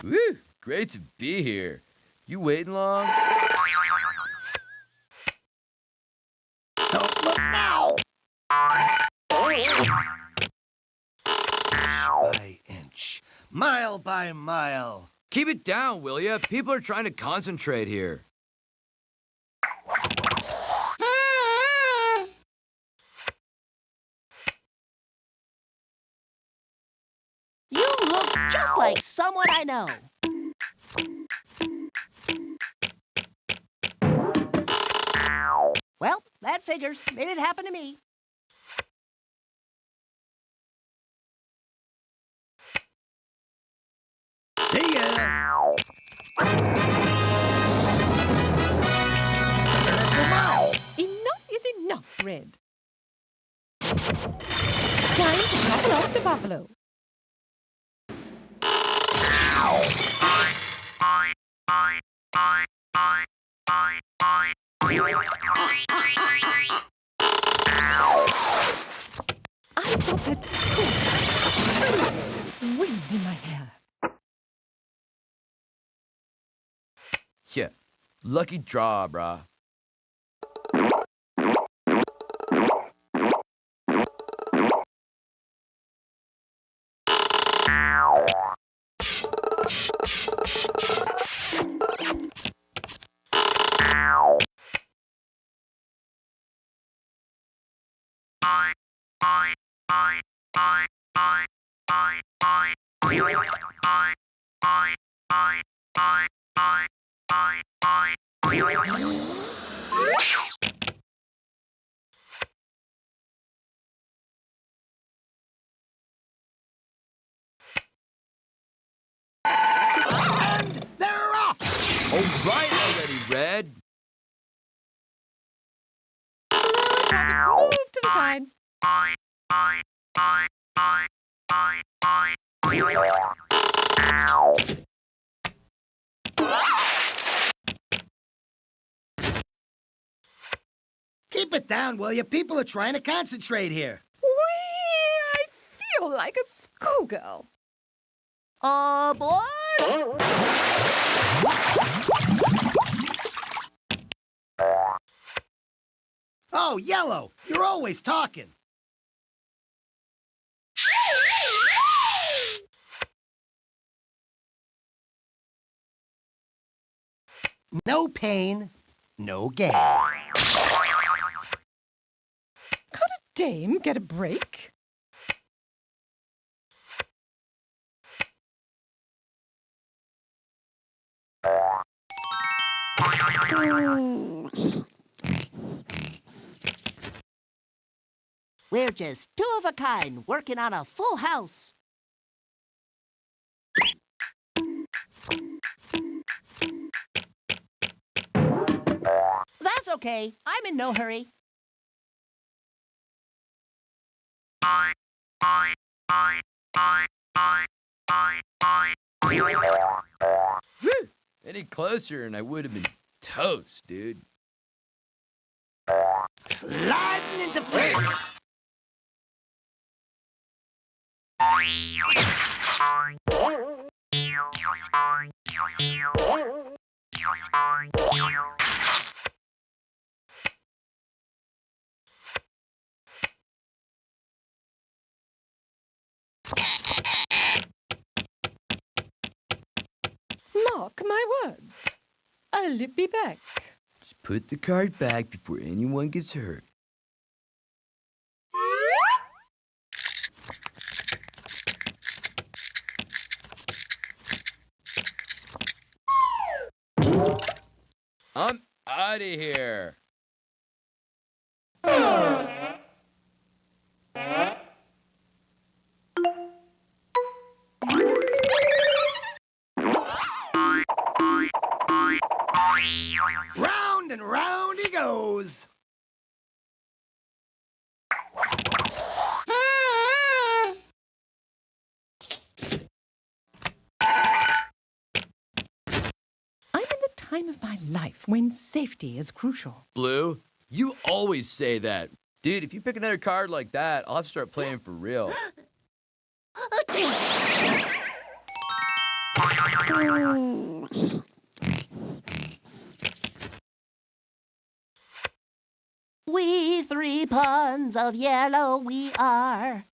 Woo, great to be here. You waiting long? Don't look now. Inch by inch, mile by mile. Keep it down, will ya? People are trying to concentrate here. You look just like someone I know. Well, that figures. Made it happen to me. See ya. Enough is enough, Red. Time to topple off the buffalo. I thought that cool wind in my hair. Yeah, lucky draw, brah. And they're off! All right already, Red. Move to the side. Keep it down, will you? People are trying to concentrate here. Whee! I feel like a schoolgirl. Aboard! Oh, Yellow, you're always talking. No pain, no gain. Could a dame get a break? We're just two of a kind working on a full house. That's okay. I'm in no hurry. Whew. Any closer and I would have been toast, dude. Sliding into first. Mark my words. I'll be back. Just put the card back before anyone gets hurt. I'm out of here. Round and round he goes. I'm in the time of my life when safety is crucial. Blue, you always say that. Dude, if you pick another card like that, I'll have to start playing for real. We three pawns of yellow we are.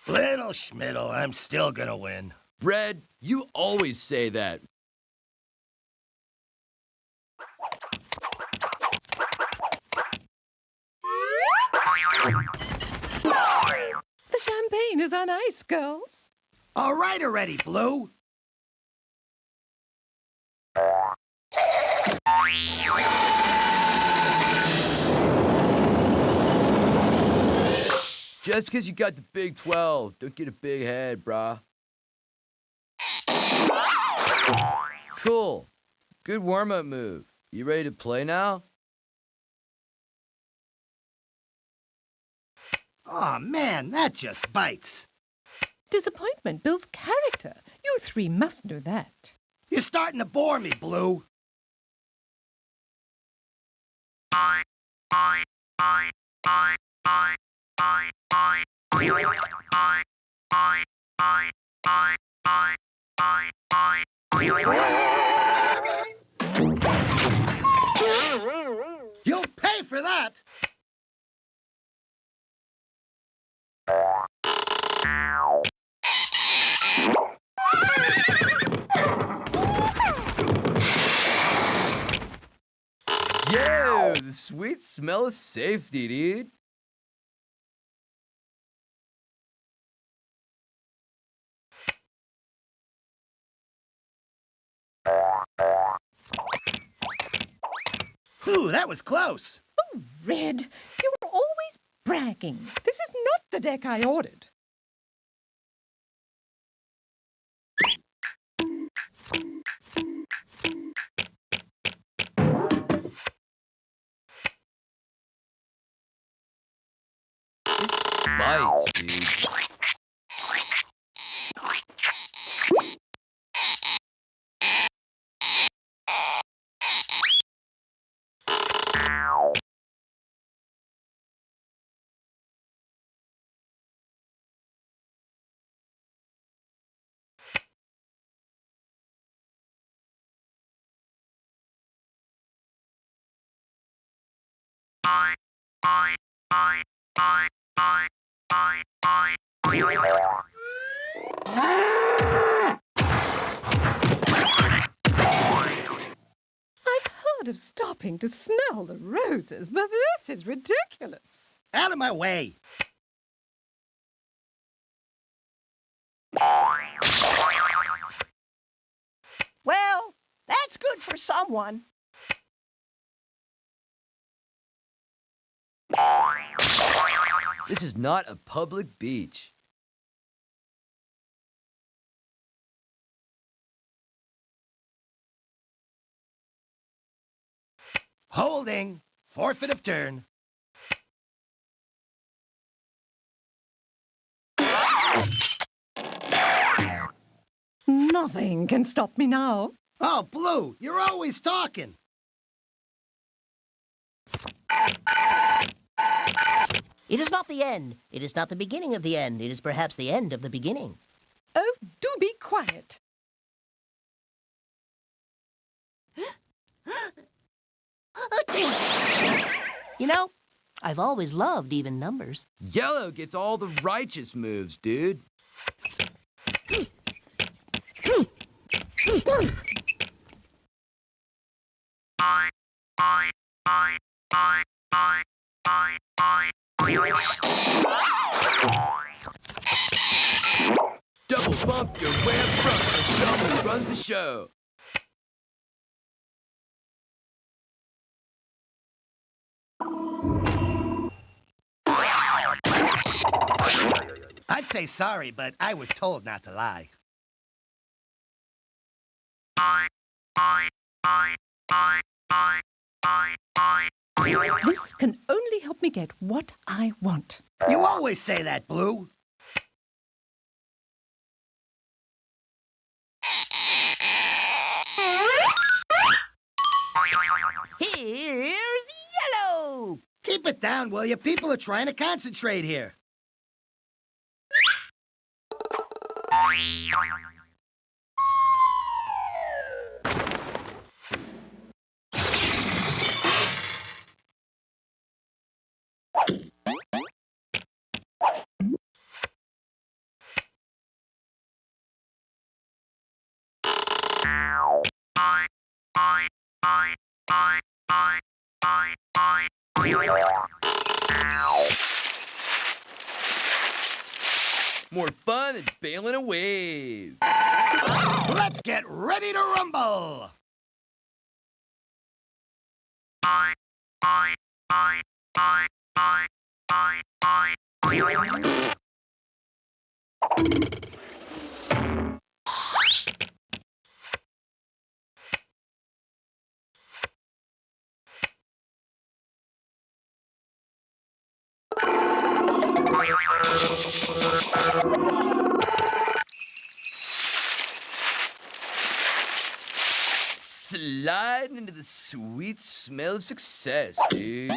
Little Schmiddle, I'm still gonna win. Red, you always say that. champagne is on ice, girls. All right already, Blue. Just 'cause you got the Big 12, don't get a big head, brah. Cool. Good warm-up move. You ready to play now? Aw, man, that just bites. Disappointment builds character. You three must know that. You're starting to bore me, Blue. You'll pay for that. Yo, the sweet smell of safety, dude. Ooh, that was close. Oh, Red, you were always bragging. This is not the deck I ordered. Bites, dude. I've heard of stopping to smell the roses, but this is ridiculous. Out of my way. Well, that's good for someone. This is not a public beach. Holding. Forfeit of turn. Nothing can stop me now. Oh, Blue, you're always talking. It is not the end. It is not the beginning of the end. It is perhaps the end of the beginning. Oh, do be quiet. You know, I've always loved even numbers. Yellow gets all the righteous moves, dude. Double bump your way up front and show me who runs the show. I'd say sorry, but I was told not to lie. This can only help me get what I want. You always say that, Blue. Here's yellow! Keep it down, will you? People are trying to concentrate here. More fun than bailing a wave. Let's get ready to rumble! Sliding into the sweet smell of success, dude.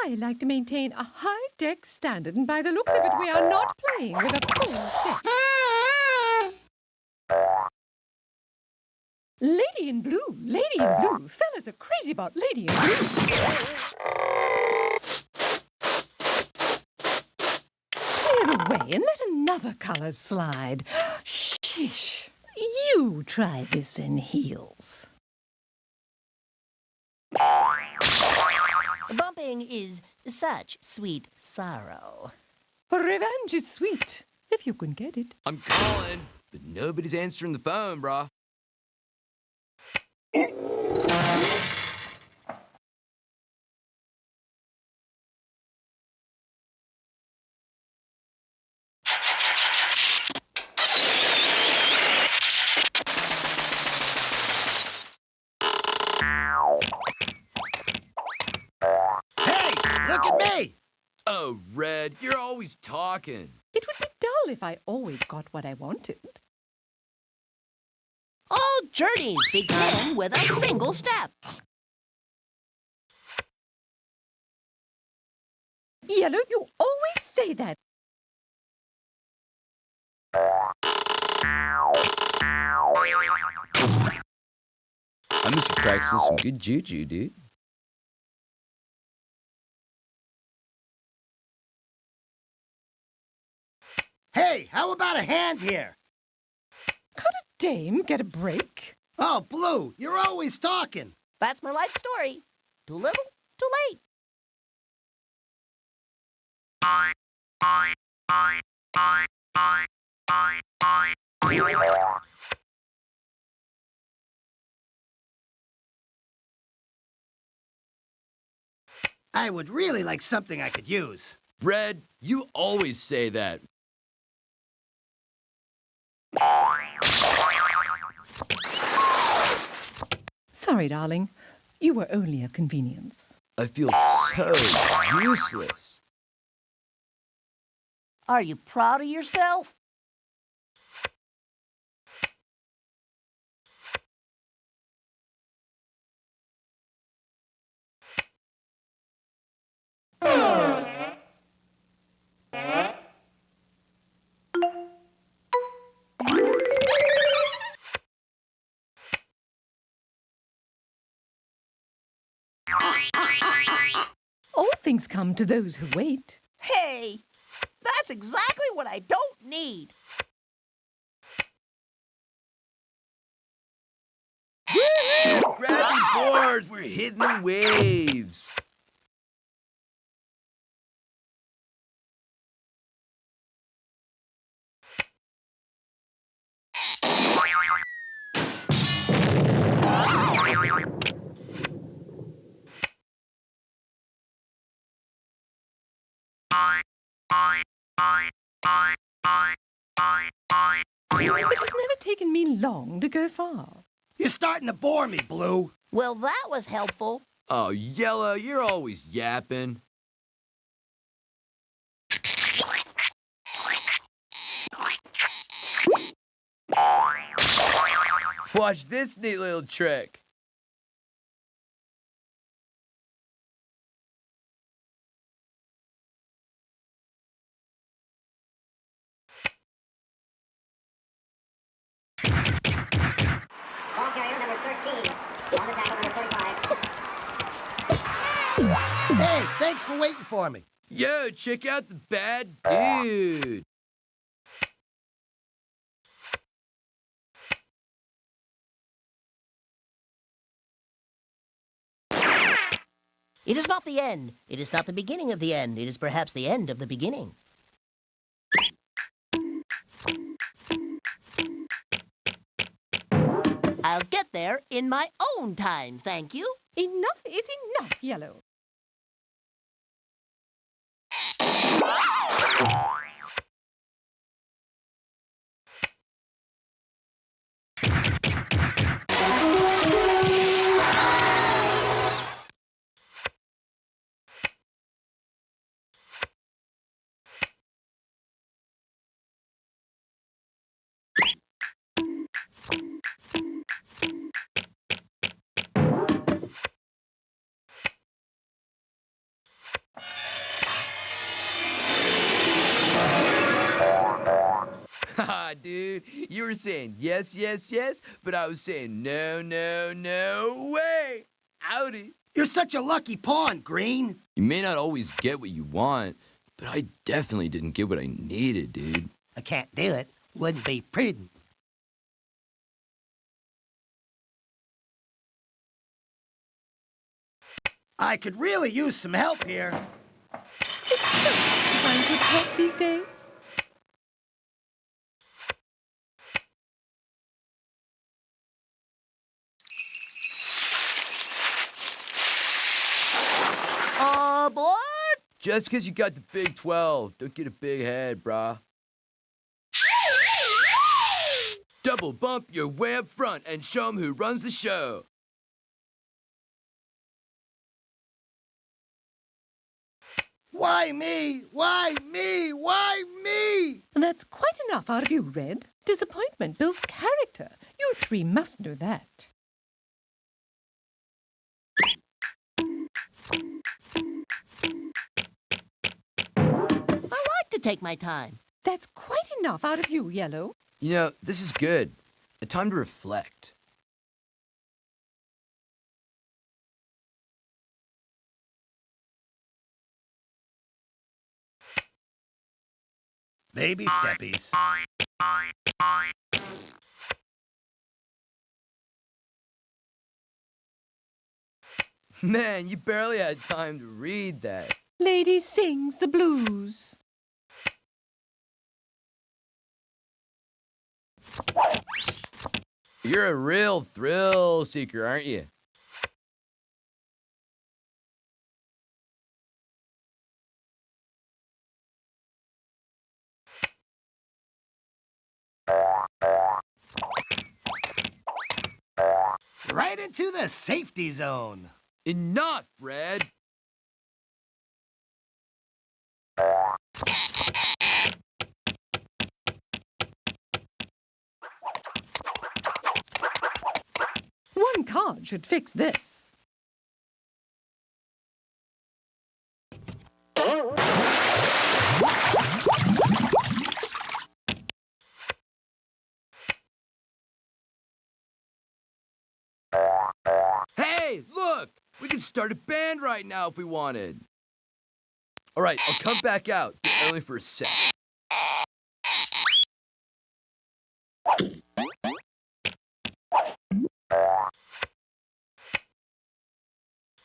I like to maintain a high-deck standard, and by the looks of it, we are not playing with a full deck. Lady in blue, lady in blue. Fellas are crazy about lady in blue. Clear the way and let another color slide. Sheesh. You try this in heels. Bumping is such sweet sorrow. Revenge is sweet, if you can get it. I'm calling, but nobody's answering the phone, brah. Look at me! Oh, Red, you're always talking. It would be dull if I always got what I wanted. All journeys begin with a single step. Yellow, you always say that. I must be practicing some good juju, dude. Hey, how about a hand here? Could a dame get a break? Oh, Blue, you're always talking. That's my life story. Too little, too late. I would really like something I could use. Red, you always say that. Sorry, darling. You were only a convenience. I feel so useless. Are you proud of yourself? All things come to those who wait. Hey, that's exactly what I don't need. Grab your boards, we're hitting the waves. It has never taken me long to go far. You're starting to bore me, Blue. Well, that was helpful. Oh, Yellow, you're always yapping. Watch this neat little trick. Ball carrier number 13. On the tackle number 45. Hey, thanks for waiting for me. Yo, check out the bad dude. It is not the end. It is not the beginning of the end. It is perhaps the end of the beginning. I'll get there in my own time, thank you. Enough is enough, Yellow. Haha, dude, you were saying yes, yes, yes, but I was saying no, no, no way. Howdy. You're such a lucky pawn, Green. You may not always get what you want, but I definitely didn't get what I needed, dude. I can't do it. Wouldn't be prudent. I could really use some help here. It's so trying to help these days. Aboard! Just 'cause you got the Big 12, don't get a big head, brah. Double bump your way up front and show 'em who runs the show. Why me? Why me? Why me? That's quite enough out of you, Red. Disappointment builds character. You three must know that. I like to take my time. That's quite enough out of you, Yellow. You know, this is good. A time to reflect. Baby steppies. Man, you barely had time to read that. Lady sings the blues. You're a real thrill seeker, aren't you? Right into the safety zone. Enough, Red. One card should fix this. Hey, look! We could start a band right now if we wanted. All right, I'll come back out, but only for a sec.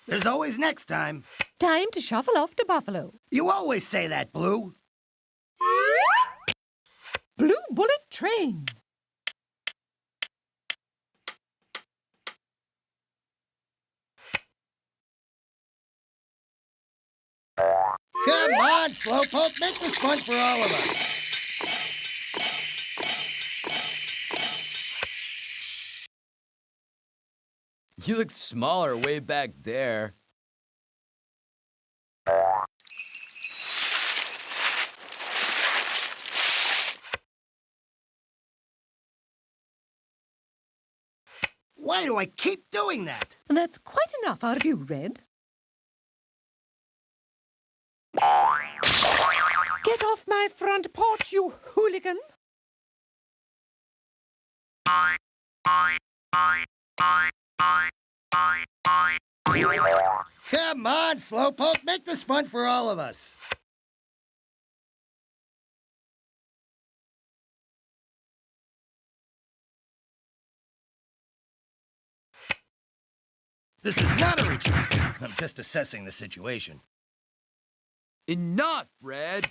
There's always next time. Time to shuffle off to Buffalo. You always say that, Blue. Blue Bullet Train. Come on, Slowpoke, make this fun for all of us. You look smaller way back there. Why do I keep doing that? That's quite enough out of you, Red. Get off my front porch, you hooligan! Come on, Slowpoke, make this fun for all of us. This is not a retreat. I'm just assessing the situation. Enough, Red!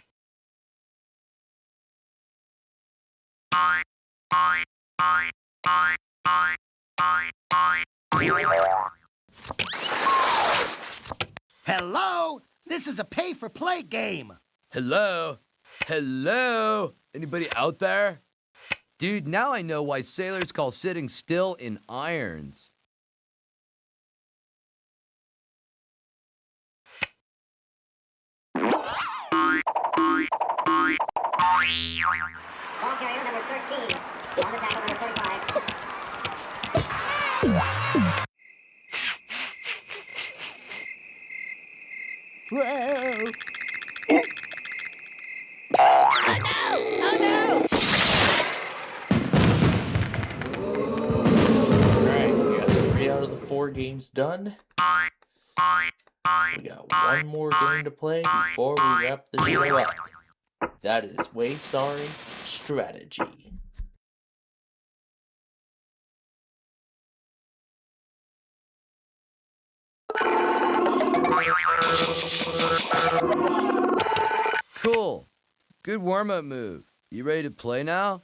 Hello? This is a pay-for-play game. Hello? Hello? Anybody out there? Dude, now I know why sailors call sitting still in irons. Ball carrier number 13. On the tackle number 45. Whoa! Alright, we got 3 out of the 4 games done. We got one more game to play before we wrap the show up. That is Wave Sorry Strategy. Cool. Good warm-up move. You ready to play now?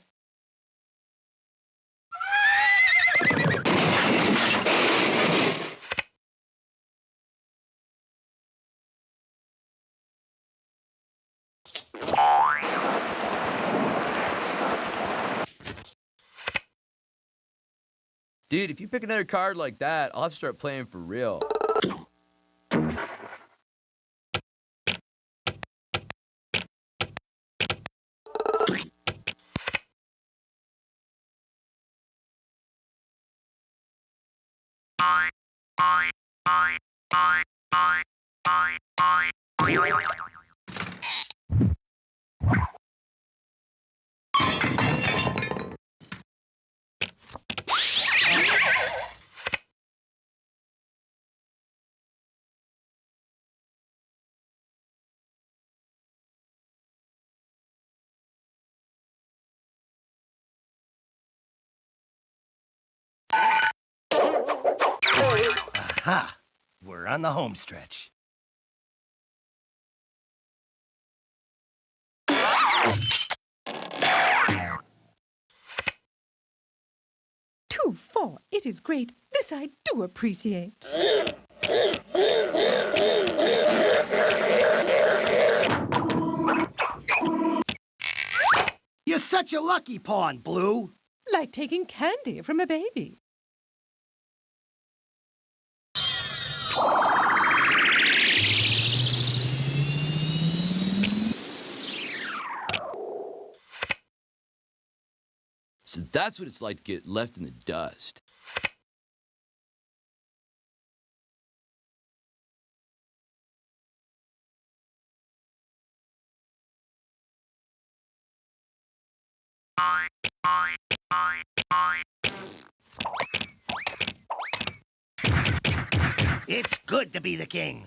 Dude, if you pick another card like that, I'll have to start playing for real. Aha! We're on the home stretch. Two, four. It is great. This I do appreciate. You're such a lucky pawn, Blue. Like taking candy from a baby. So that's what it's like to get left in the dust. It's good to be the king.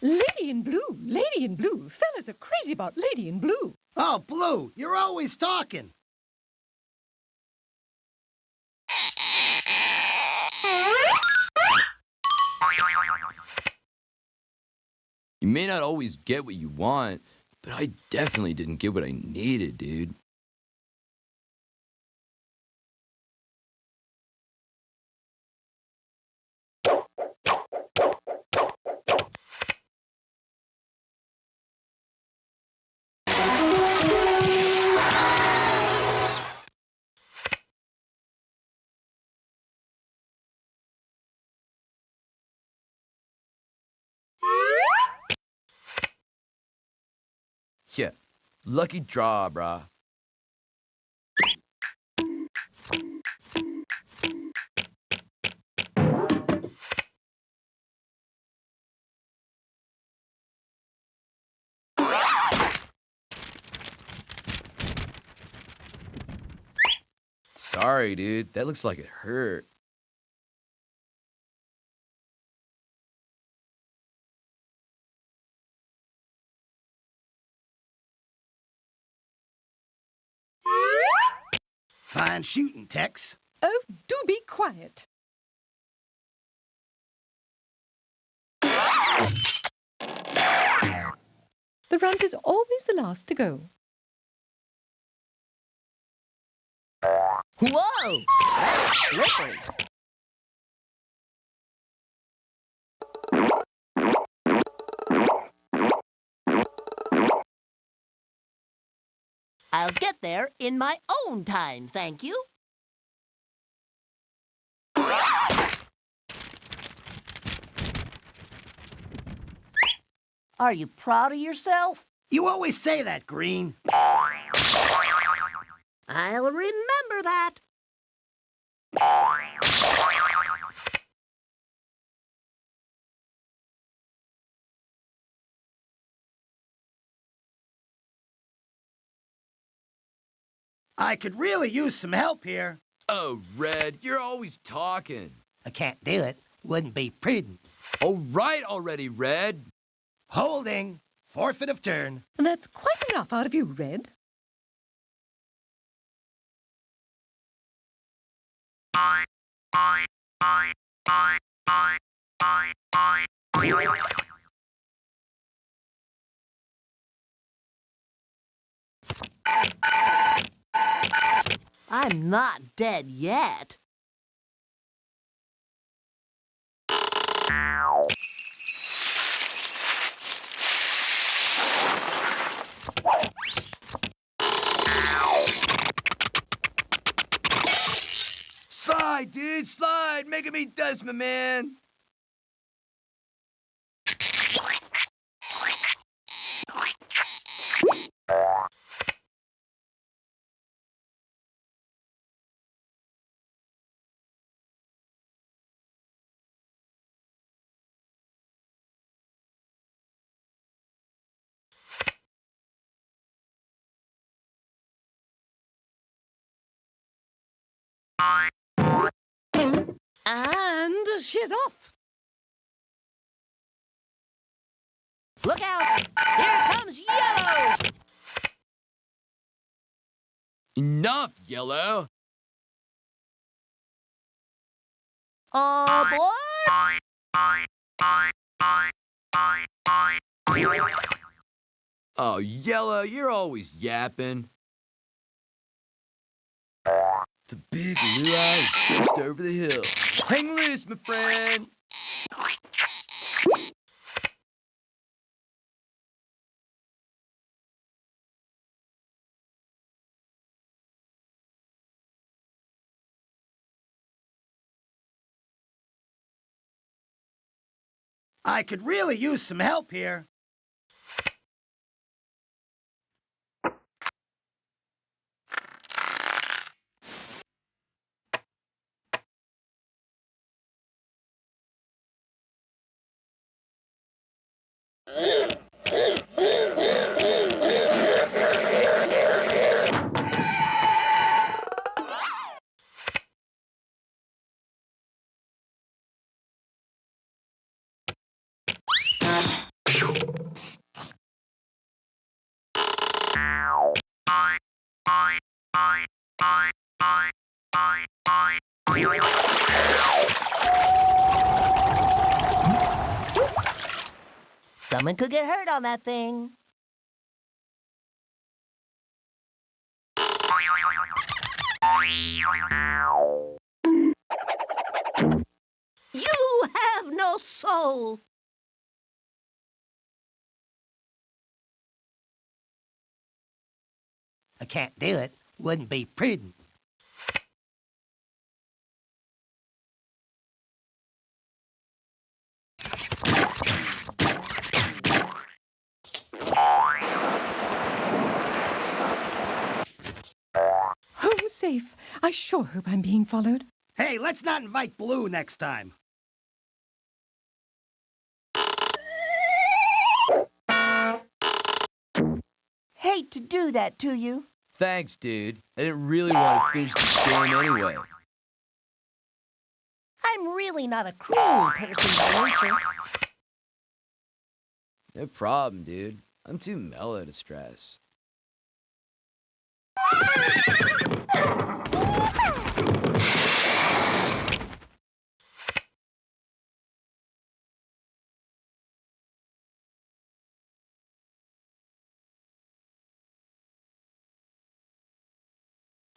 Lady in Blue, Lady in Blue. Fellas are crazy about Lady in Blue. Oh, Blue, you're always talking. You may not always get what you want, but I definitely didn't get what I needed, dude. Yeah, lucky draw, brah. Sorry, dude. That looks like it hurt. Fine shooting, Tex. Oh, do be quiet. The runt is always the last to go. Whoa! That's slippery. I'll get there in my own time, thank you. Are you proud of yourself? You always say that, Green. I'll remember that. I could really use some help here. Oh, Red, you're always talking. I can't do it. Wouldn't be prudent. All right already, Red. Holding. Forfeit of turn. That's quite enough out of you, Red. I'm not dead yet. Slide, dude, slide. Making me dust, my man. And she's off. Look out! Here comes Yellow! Enough, Yellow. Aboard! Oh, Yellow, you're always yapping. The big luau is just over the hill. Hang loose, my friend. I could really use some help here. Someone could get hurt on that thing. You have no soul. I can't do it. Wouldn't be prudent. Home safe. I sure hope I'm being followed. Hey, let's not invite Blue next time. Hate to do that to you. Thanks, dude. I didn't really want to finish this game anyway. I'm really not a cruel person by nature. No problem, dude. I'm too mellow to stress.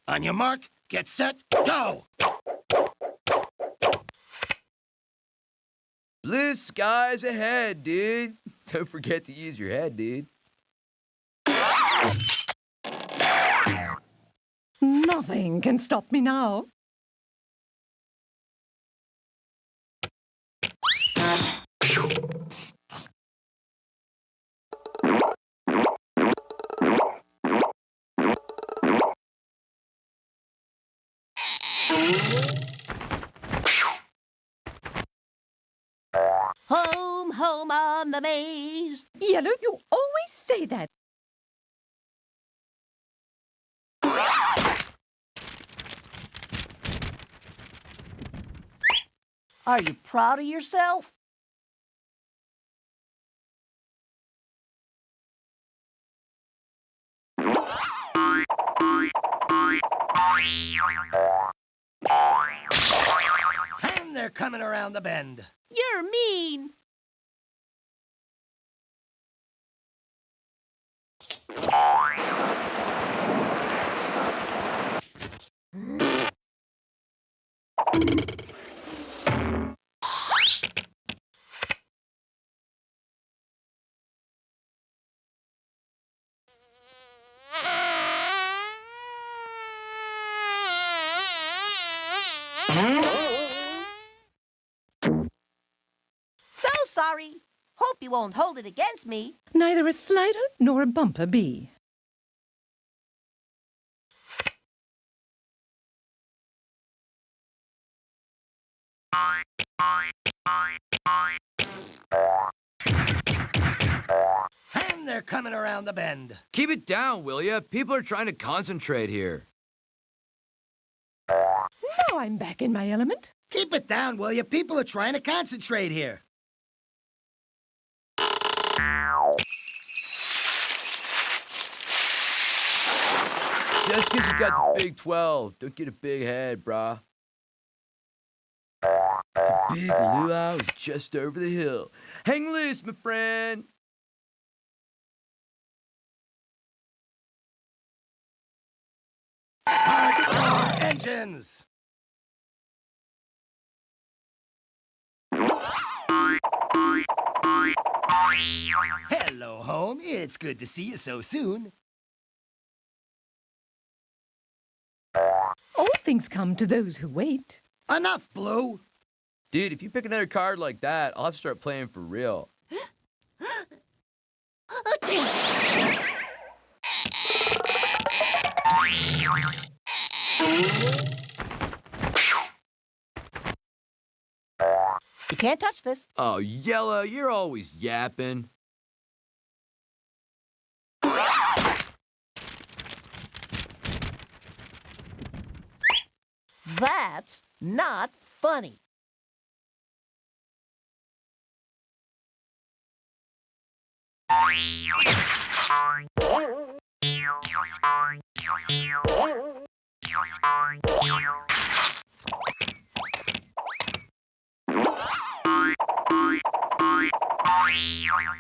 On your mark, get set, go! Blue skies ahead, dude. Don't forget to use your head, dude. Nothing can stop me now. Home, home on the maze. Yellow, you always say that. Are you proud of yourself? And they're coming around the bend. You're mean. So sorry. Hope you won't hold it against me. Neither a slider nor a bumper bee. And they're coming around the bend. Keep it down, will ya? People are trying to concentrate here. Now I'm back in my element. Keep it down, will you? People are trying to concentrate here. Just 'cause you got the Big 12, don't get a big head, brah. The big luau is just over the hill. Hang loose, my friend. Start our engines! Hello, home. It's good to see you so soon. All things come to those who wait. Enough, Blue. Dude, if you pick another card like that, I'll have to start playing for real. You can't touch this. Oh, Yellow, you're always yapping. That's not funny.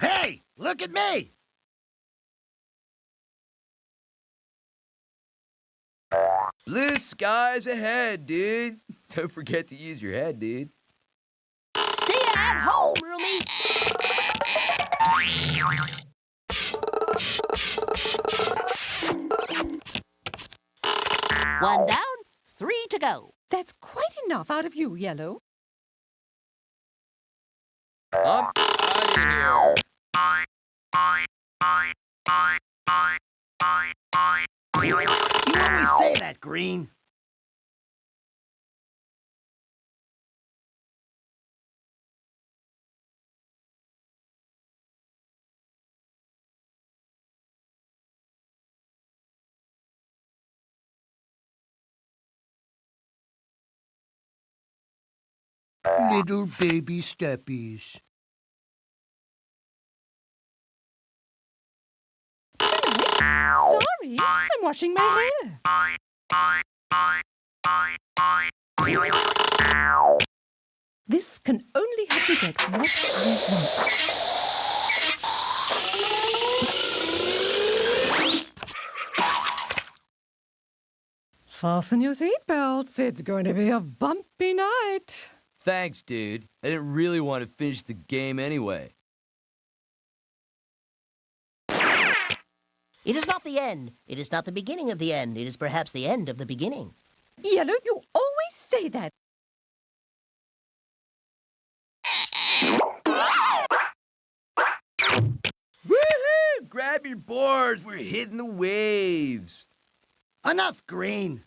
Hey, look at me! Blue skies ahead, dude. Don't forget to use your head, dude. See ya at home, roomie. One down, 3 to go. That's quite enough out of you, Yellow. I'm out of here. You always say that, Green. Little baby steppies. Sorry, I'm washing my hair. This can only help me get what I want. Fasten your seatbelts. It's going to be a bumpy night. Thanks, dude. I didn't really want to finish the game anyway. It is not the end. It is not the beginning of the end. It is perhaps the end of the beginning. Yellow, you always say that. Woohoo! Grab your boards. We're hitting the waves. Enough, Green.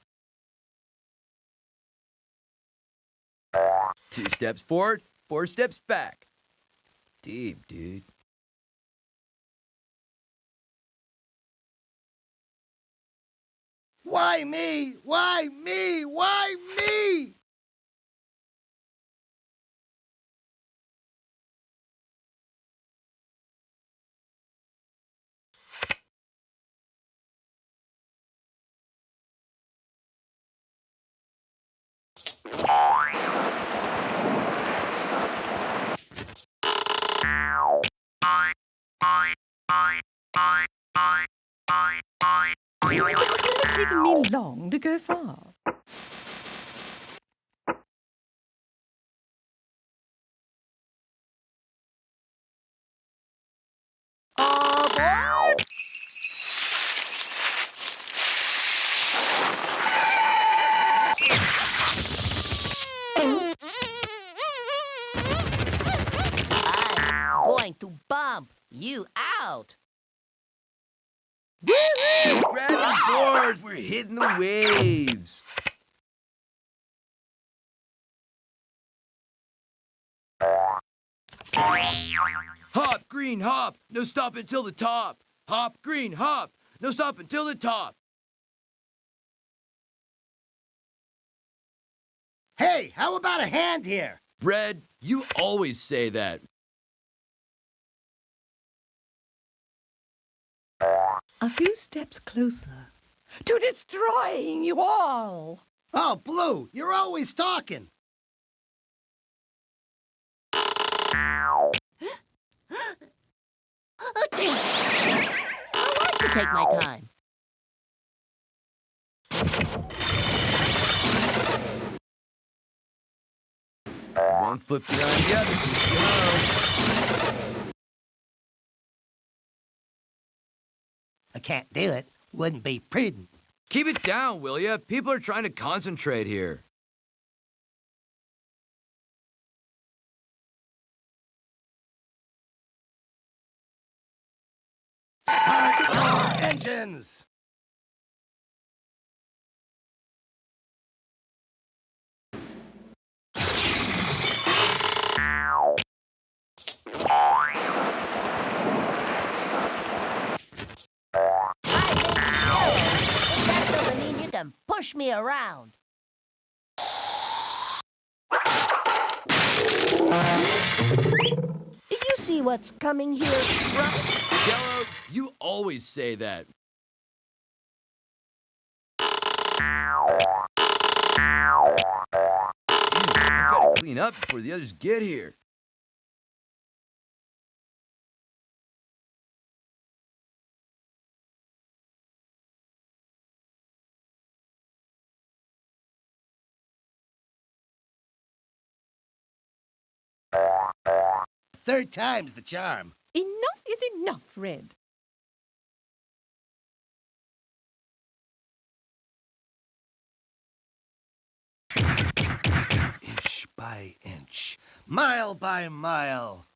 2 steps forward, 4 steps back. Deep, dude. Why me? Why me? Why me? It's never taken me long to go far. Aboard! I'm going to bump you out. Woohoo! Grab your boards. We're hitting the waves. Hop, green, hop. No stop until the top. Hop, green, hop. No stop until the top. Hey, how about a hand here? Red, you always say that. A few steps closer to destroying you all. Oh, Blue, you're always talking. I like to take my time. One foot behind the other. Keep going. I can't do it. Wouldn't be prudent. Keep it down, will ya? People are trying to concentrate here. Start your engines! That doesn't mean you can push me around. You see what's coming here, right? Yellow, you always say that. Dude, I've got to clean up before the others get here. Third time's the charm. Enough is enough, Red. Inch by inch, mile by mile.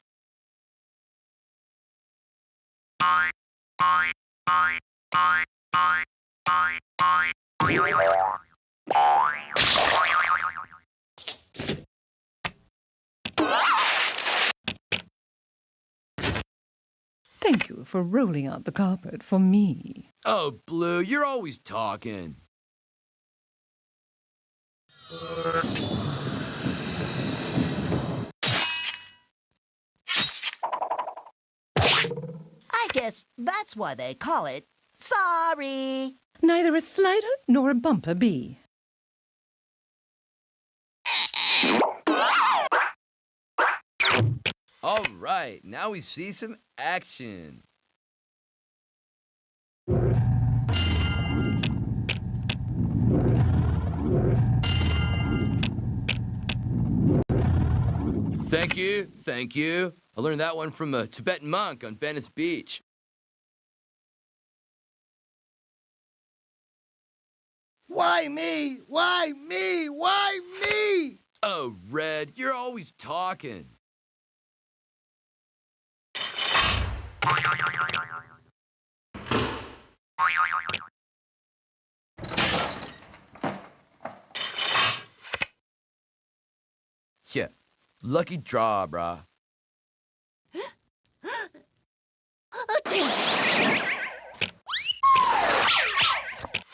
Thank you for rolling out the carpet for me. Oh, Blue, you're always talking. I guess that's why they call it sorry. Neither a slider nor a bumper bee. All right, now we see some action. Thank you, thank you. I learned that one from a Tibetan monk on Venice Beach. Why me? Why me? Why me? Oh, Red, you're always talking. Yeah, lucky draw, brah.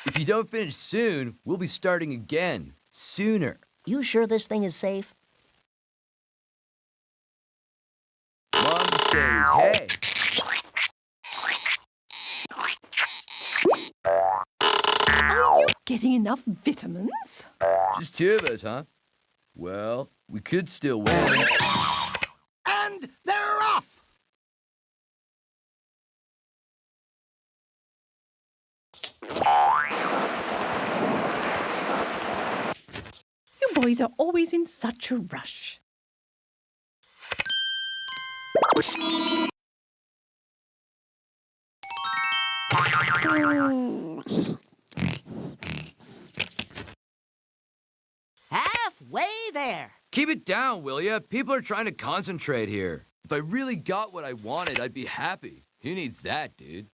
If you don't finish soon, we'll be starting again. Sooner. You sure this thing is safe? Mom says, hey. Are you getting enough vitamins? Just two of us, huh? Well, we could still win. And they're off! You boys are always in such a rush. Halfway there. Keep it down, will ya? People are trying to concentrate here. If I really got what I wanted, I'd be happy. Who needs that, dude?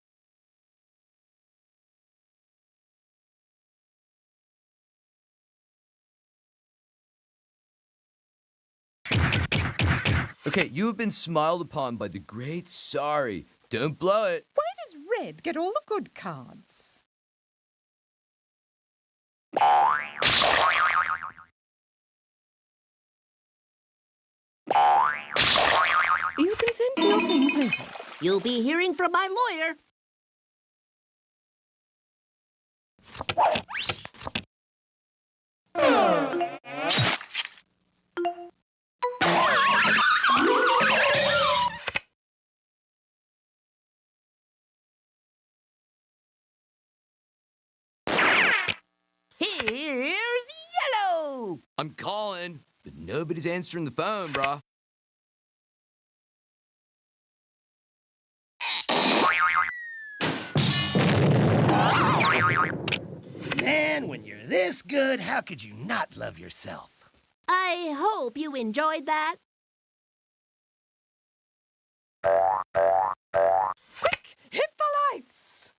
Okay, you have been smiled upon by the great Sorry. Don't blow it. Why does Red get all the good cards? You can send me your things later. You'll be hearing from my lawyer. Here's yellow. I'm calling, but nobody's answering the phone, brah. Man, when you're this good, how could you not love yourself? I hope you enjoyed that. Quick, hit the lights!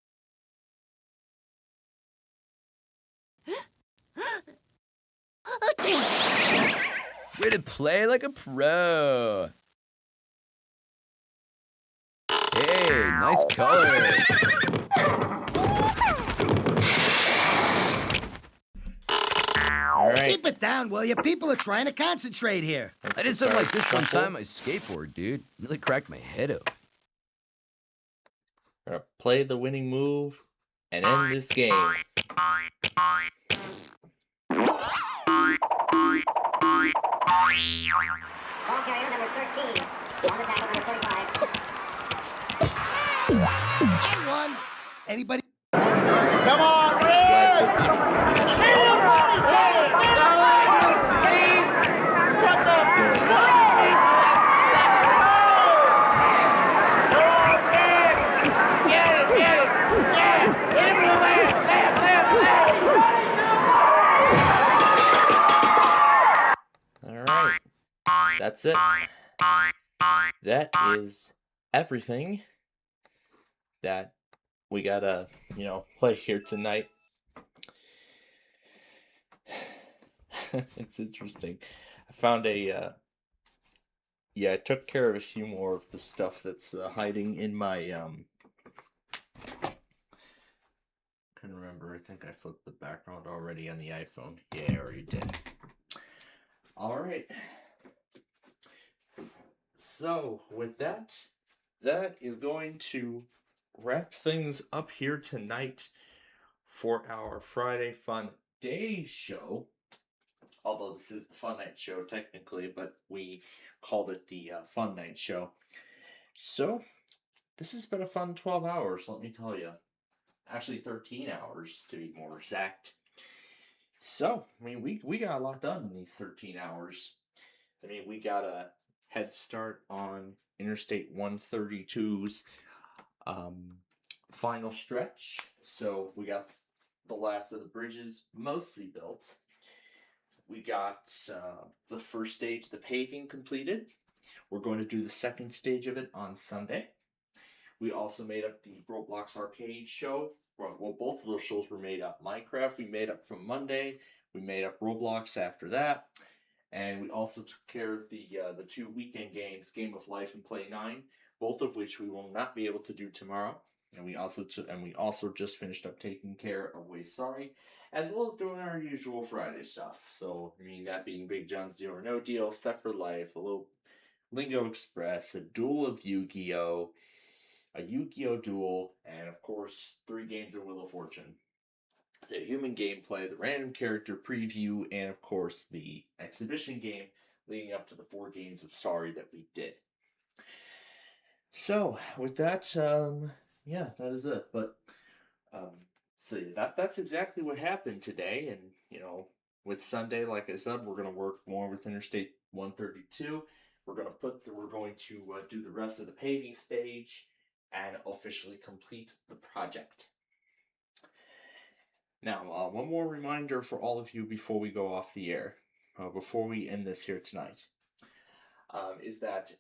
Way to play like a pro. Hey, nice color. All right. Keep it down, will you? People are trying to concentrate here. I did something like this one time on my skateboard, dude. Nearly cracked my head open. We're gonna play the winning move and end this game. Ball carrier number 13. On the tackle number 45. I won. Anybody? Come on, All right. That's it. That is everything that we gotta, play here tonight. It's interesting. I found I took care of a few more of the stuff that's hiding in my, couldn't remember. I think I flipped the background already on the iPhone. Yeah, I already did. All right. So, with that is going to wrap things up here tonight for our Friday Fun Day show. Although this is the Fun Night show technically, but we called it the Fun Night show. So, this has been a fun 12 hours, let me tell you. Actually, 13 hours to be more exact. So, I mean, we got a lot done in these 13 hours. I mean, we got head start on Interstate 132's final stretch. So we got the last of the bridges mostly built. We got the first stage of the paving completed. We're going to do the second stage of it on Sunday. We also made up the Roblox Arcade show. Well, both of those shows were made up. Minecraft we made up from Monday. We made up Roblox after that. And we also took care of the 2 weekend games, Game of Life and Play 9, both of which we will not be able to do tomorrow. And we also just finished up taking care of Way Sorry, as well as doing our usual Friday stuff. So, I mean, that being Big John's Deal or No Deal, Set for Life, a little Lingo Express, a duel of Yu-Gi-Oh!, a Yu-Gi-Oh! Duel, and of course, 3 games of Wheel of Fortune. The human gameplay, the random character preview, and of course, the exhibition game leading up to the 4 games of Sorry that we did. So, with that, yeah, that is it. But, so that's exactly what happened today. And, you know, with Sunday, like I said, we're going to work more with Interstate 132. We're going to do the rest of the paving stage and officially complete the project. Now, one more reminder for all of you before we go off the air, before we end this here tonight, is that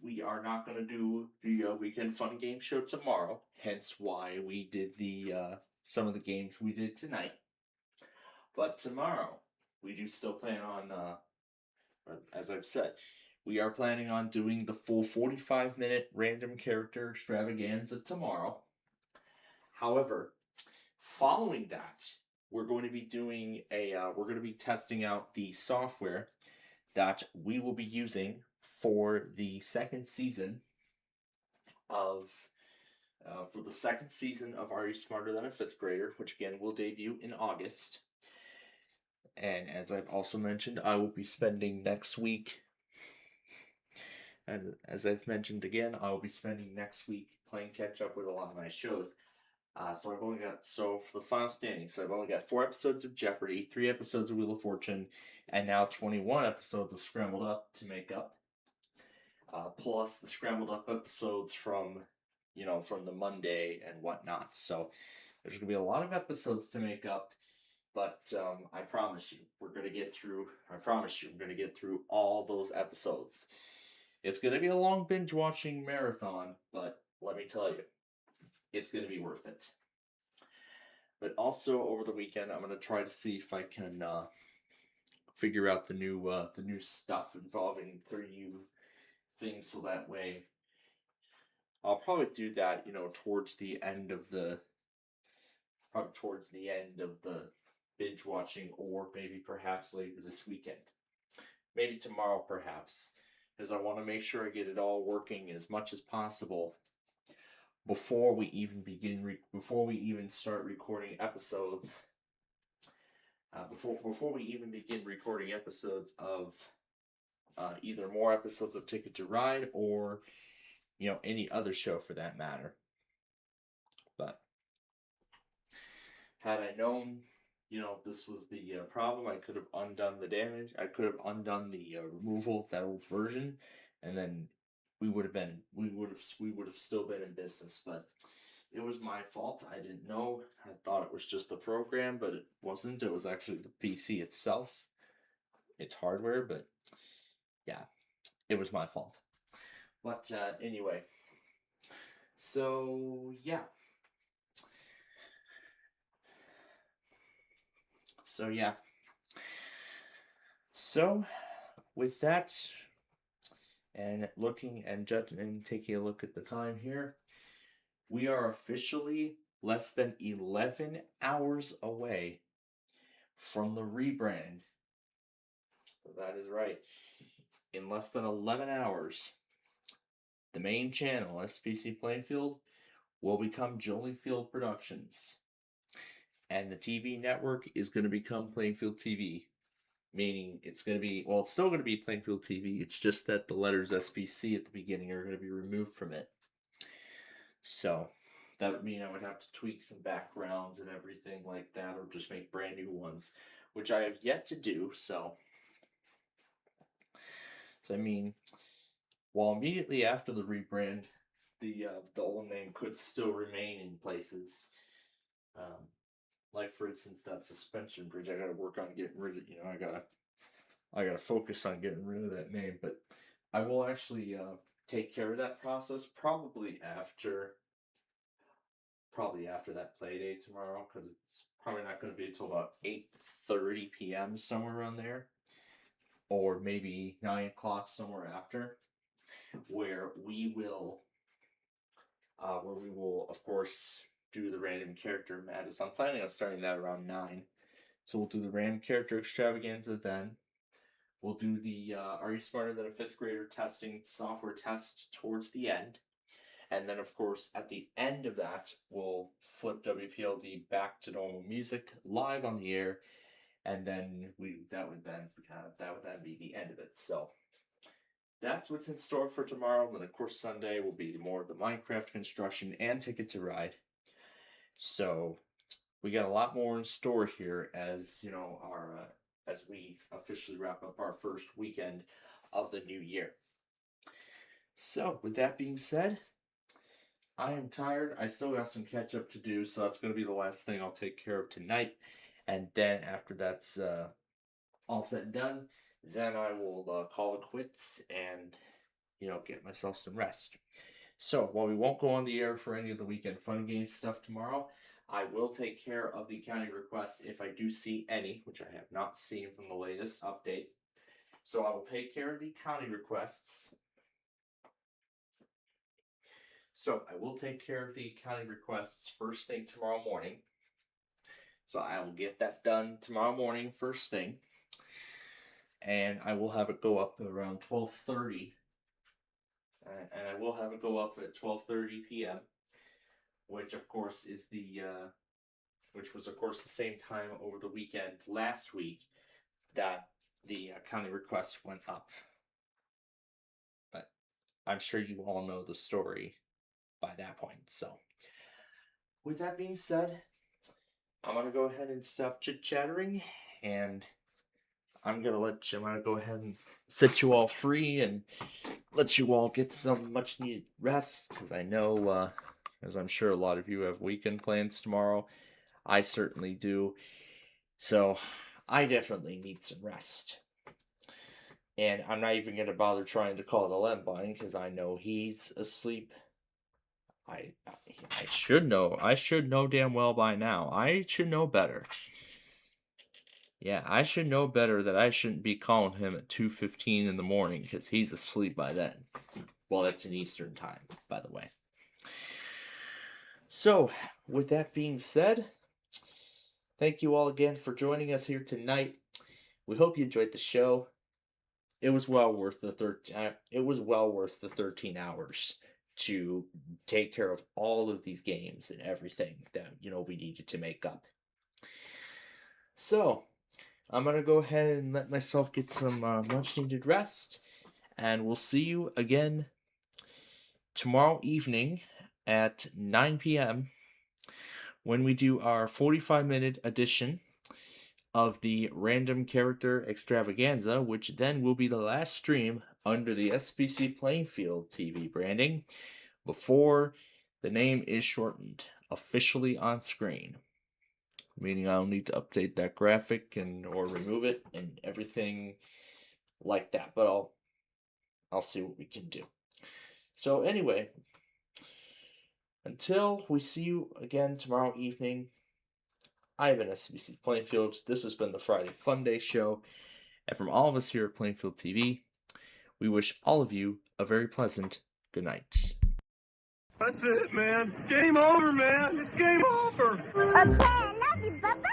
we are not going to do the Weekend Fun Game Show tomorrow, hence why we did the some of the games we did tonight. But tomorrow, we do still plan on, as I've said, we are planning on doing the full 45-minute random character extravaganza tomorrow. However, following that, we're going to be doing we're going to be testing out the software that we will be using for the second season of Are You Smarter Than a Fifth Grader, which again will debut in August. And as I've also mentioned, I will be spending next week, and as I've mentioned again, I will be spending next week playing catch up with a lot of my shows. So for the final standing, so I've only got 4 episodes of Jeopardy, 3 episodes of Wheel of Fortune, and now 21 episodes of Scrambled Up to make up. Plus the Scrambled Up episodes from the Monday and whatnot. So there's going to be a lot of episodes to make up, but I promise you, we're going to get through all those episodes. It's going to be a long binge-watching marathon, but let me tell you, it's going to be worth it. But also over the weekend, I'm going to try to see if I can figure out the new stuff involving 3U things, so that way I'll probably do that, towards the end of the binge watching, or maybe perhaps later this weekend. Maybe tomorrow, perhaps, because I want to make sure I get it all working as much as possible before we even start recording episodes. Before we even begin recording episodes of either more episodes of Ticket to Ride, or any other show for that matter. But had I known this was the problem, I could have undone the damage. I could have undone the removal of that old version, and then we would have still been in business. But it was my fault. I didn't know. I thought it was just the program, but it wasn't. It was actually the PC itself. It's hardware, but yeah, it was my fault. But anyway, so yeah. So with that, and looking and judging and taking a look at the time here, we are officially less than 11 hours away from the rebrand. So that is right. In less than 11 hours, the main channel, SPC Plainfield, will become Jollyfield Productions. And the TV network is going to become Plainfield TV. Meaning it's going to be, well, it's still going to be Plainfield TV. It's just that the letters SPC at the beginning are going to be removed from it. So that would mean I would have to tweak some backgrounds and everything like that, or just make brand new ones, which I have yet to do. So I mean, while immediately after the rebrand, the old name could still remain in places. Like for instance, that suspension bridge, I gotta work on getting rid of. I gotta focus on getting rid of that name. But I will actually take care of that process probably after that play day tomorrow, because it's probably not going to be until about 8:30 p.m. somewhere around there, or maybe 9 o'clock somewhere after, where we will of course do the random character madness. I'm planning on starting that around 9, so we'll do the random character extravaganza then. We'll do the Are You Smarter Than a Fifth Grader testing software test towards the end. And then, of course, at the end of that, we'll flip WPLD back to normal music live on the air, and then that would then be the end of it. So that's what's in store for tomorrow. And then, of course, Sunday will be more of the Minecraft construction and Ticket to Ride. So we got a lot more in store here, as you know, as we officially wrap up our first weekend of the new year. So with that being said, I am tired. I still got some catch up to do, so that's going to be the last thing I'll take care of tonight. And then after that's all said and done, then I will call it quits and, get myself some rest. So while we won't go on the air for any of the weekend fun games stuff tomorrow, I will take care of the county requests if I do see any, which I have not seen from the latest update. So I will take care of the county requests. So I will take care of the county requests first thing tomorrow morning. So I will get that done tomorrow morning first thing. And I will have it go up around 12:30. And I will have it go up at 12:30 p.m. Which of course is which was of course the same time over the weekend last week that the county request went up. But I'm sure you all know the story by that point. So with that being said, I'm gonna go ahead and stop chit-chattering, and I'm gonna go ahead and set you all free and let you all get some much needed rest, because I know as I'm sure a lot of you have weekend plans tomorrow. I certainly do. So I definitely need some rest. And I'm not even going to bother trying to call the Lembine, because I know he's asleep. I should know. I should know damn well by now. I should know better. Yeah, I should know better that I shouldn't be calling him at 2:15 in the morning, because he's asleep by then. Well, that's in Eastern time, by the way. So, with that being said, thank you all again for joining us here tonight. We hope you enjoyed the show. It was well worth the 13 hours to take care of all of these games and everything that we needed to make up. So, I'm gonna go ahead and let myself get some much needed rest, and we'll see you again tomorrow evening at 9 p.m. when we do our 45-minute edition of the Random Character Extravaganza, which then will be the last stream under the SBC Playing Field TV branding before the name is shortened officially on screen. Meaning I'll need to update that graphic or remove it and everything like that, but I'll see what we can do. So anyway, until we see you again tomorrow evening, I've been SBC Playing Field. This has been the Friday Fun Day Show. And from all of us here at Playing Field TV, we wish all of you a very pleasant good night. That's it, man. Game over, man. It's game over. Okay, I love you, Papa.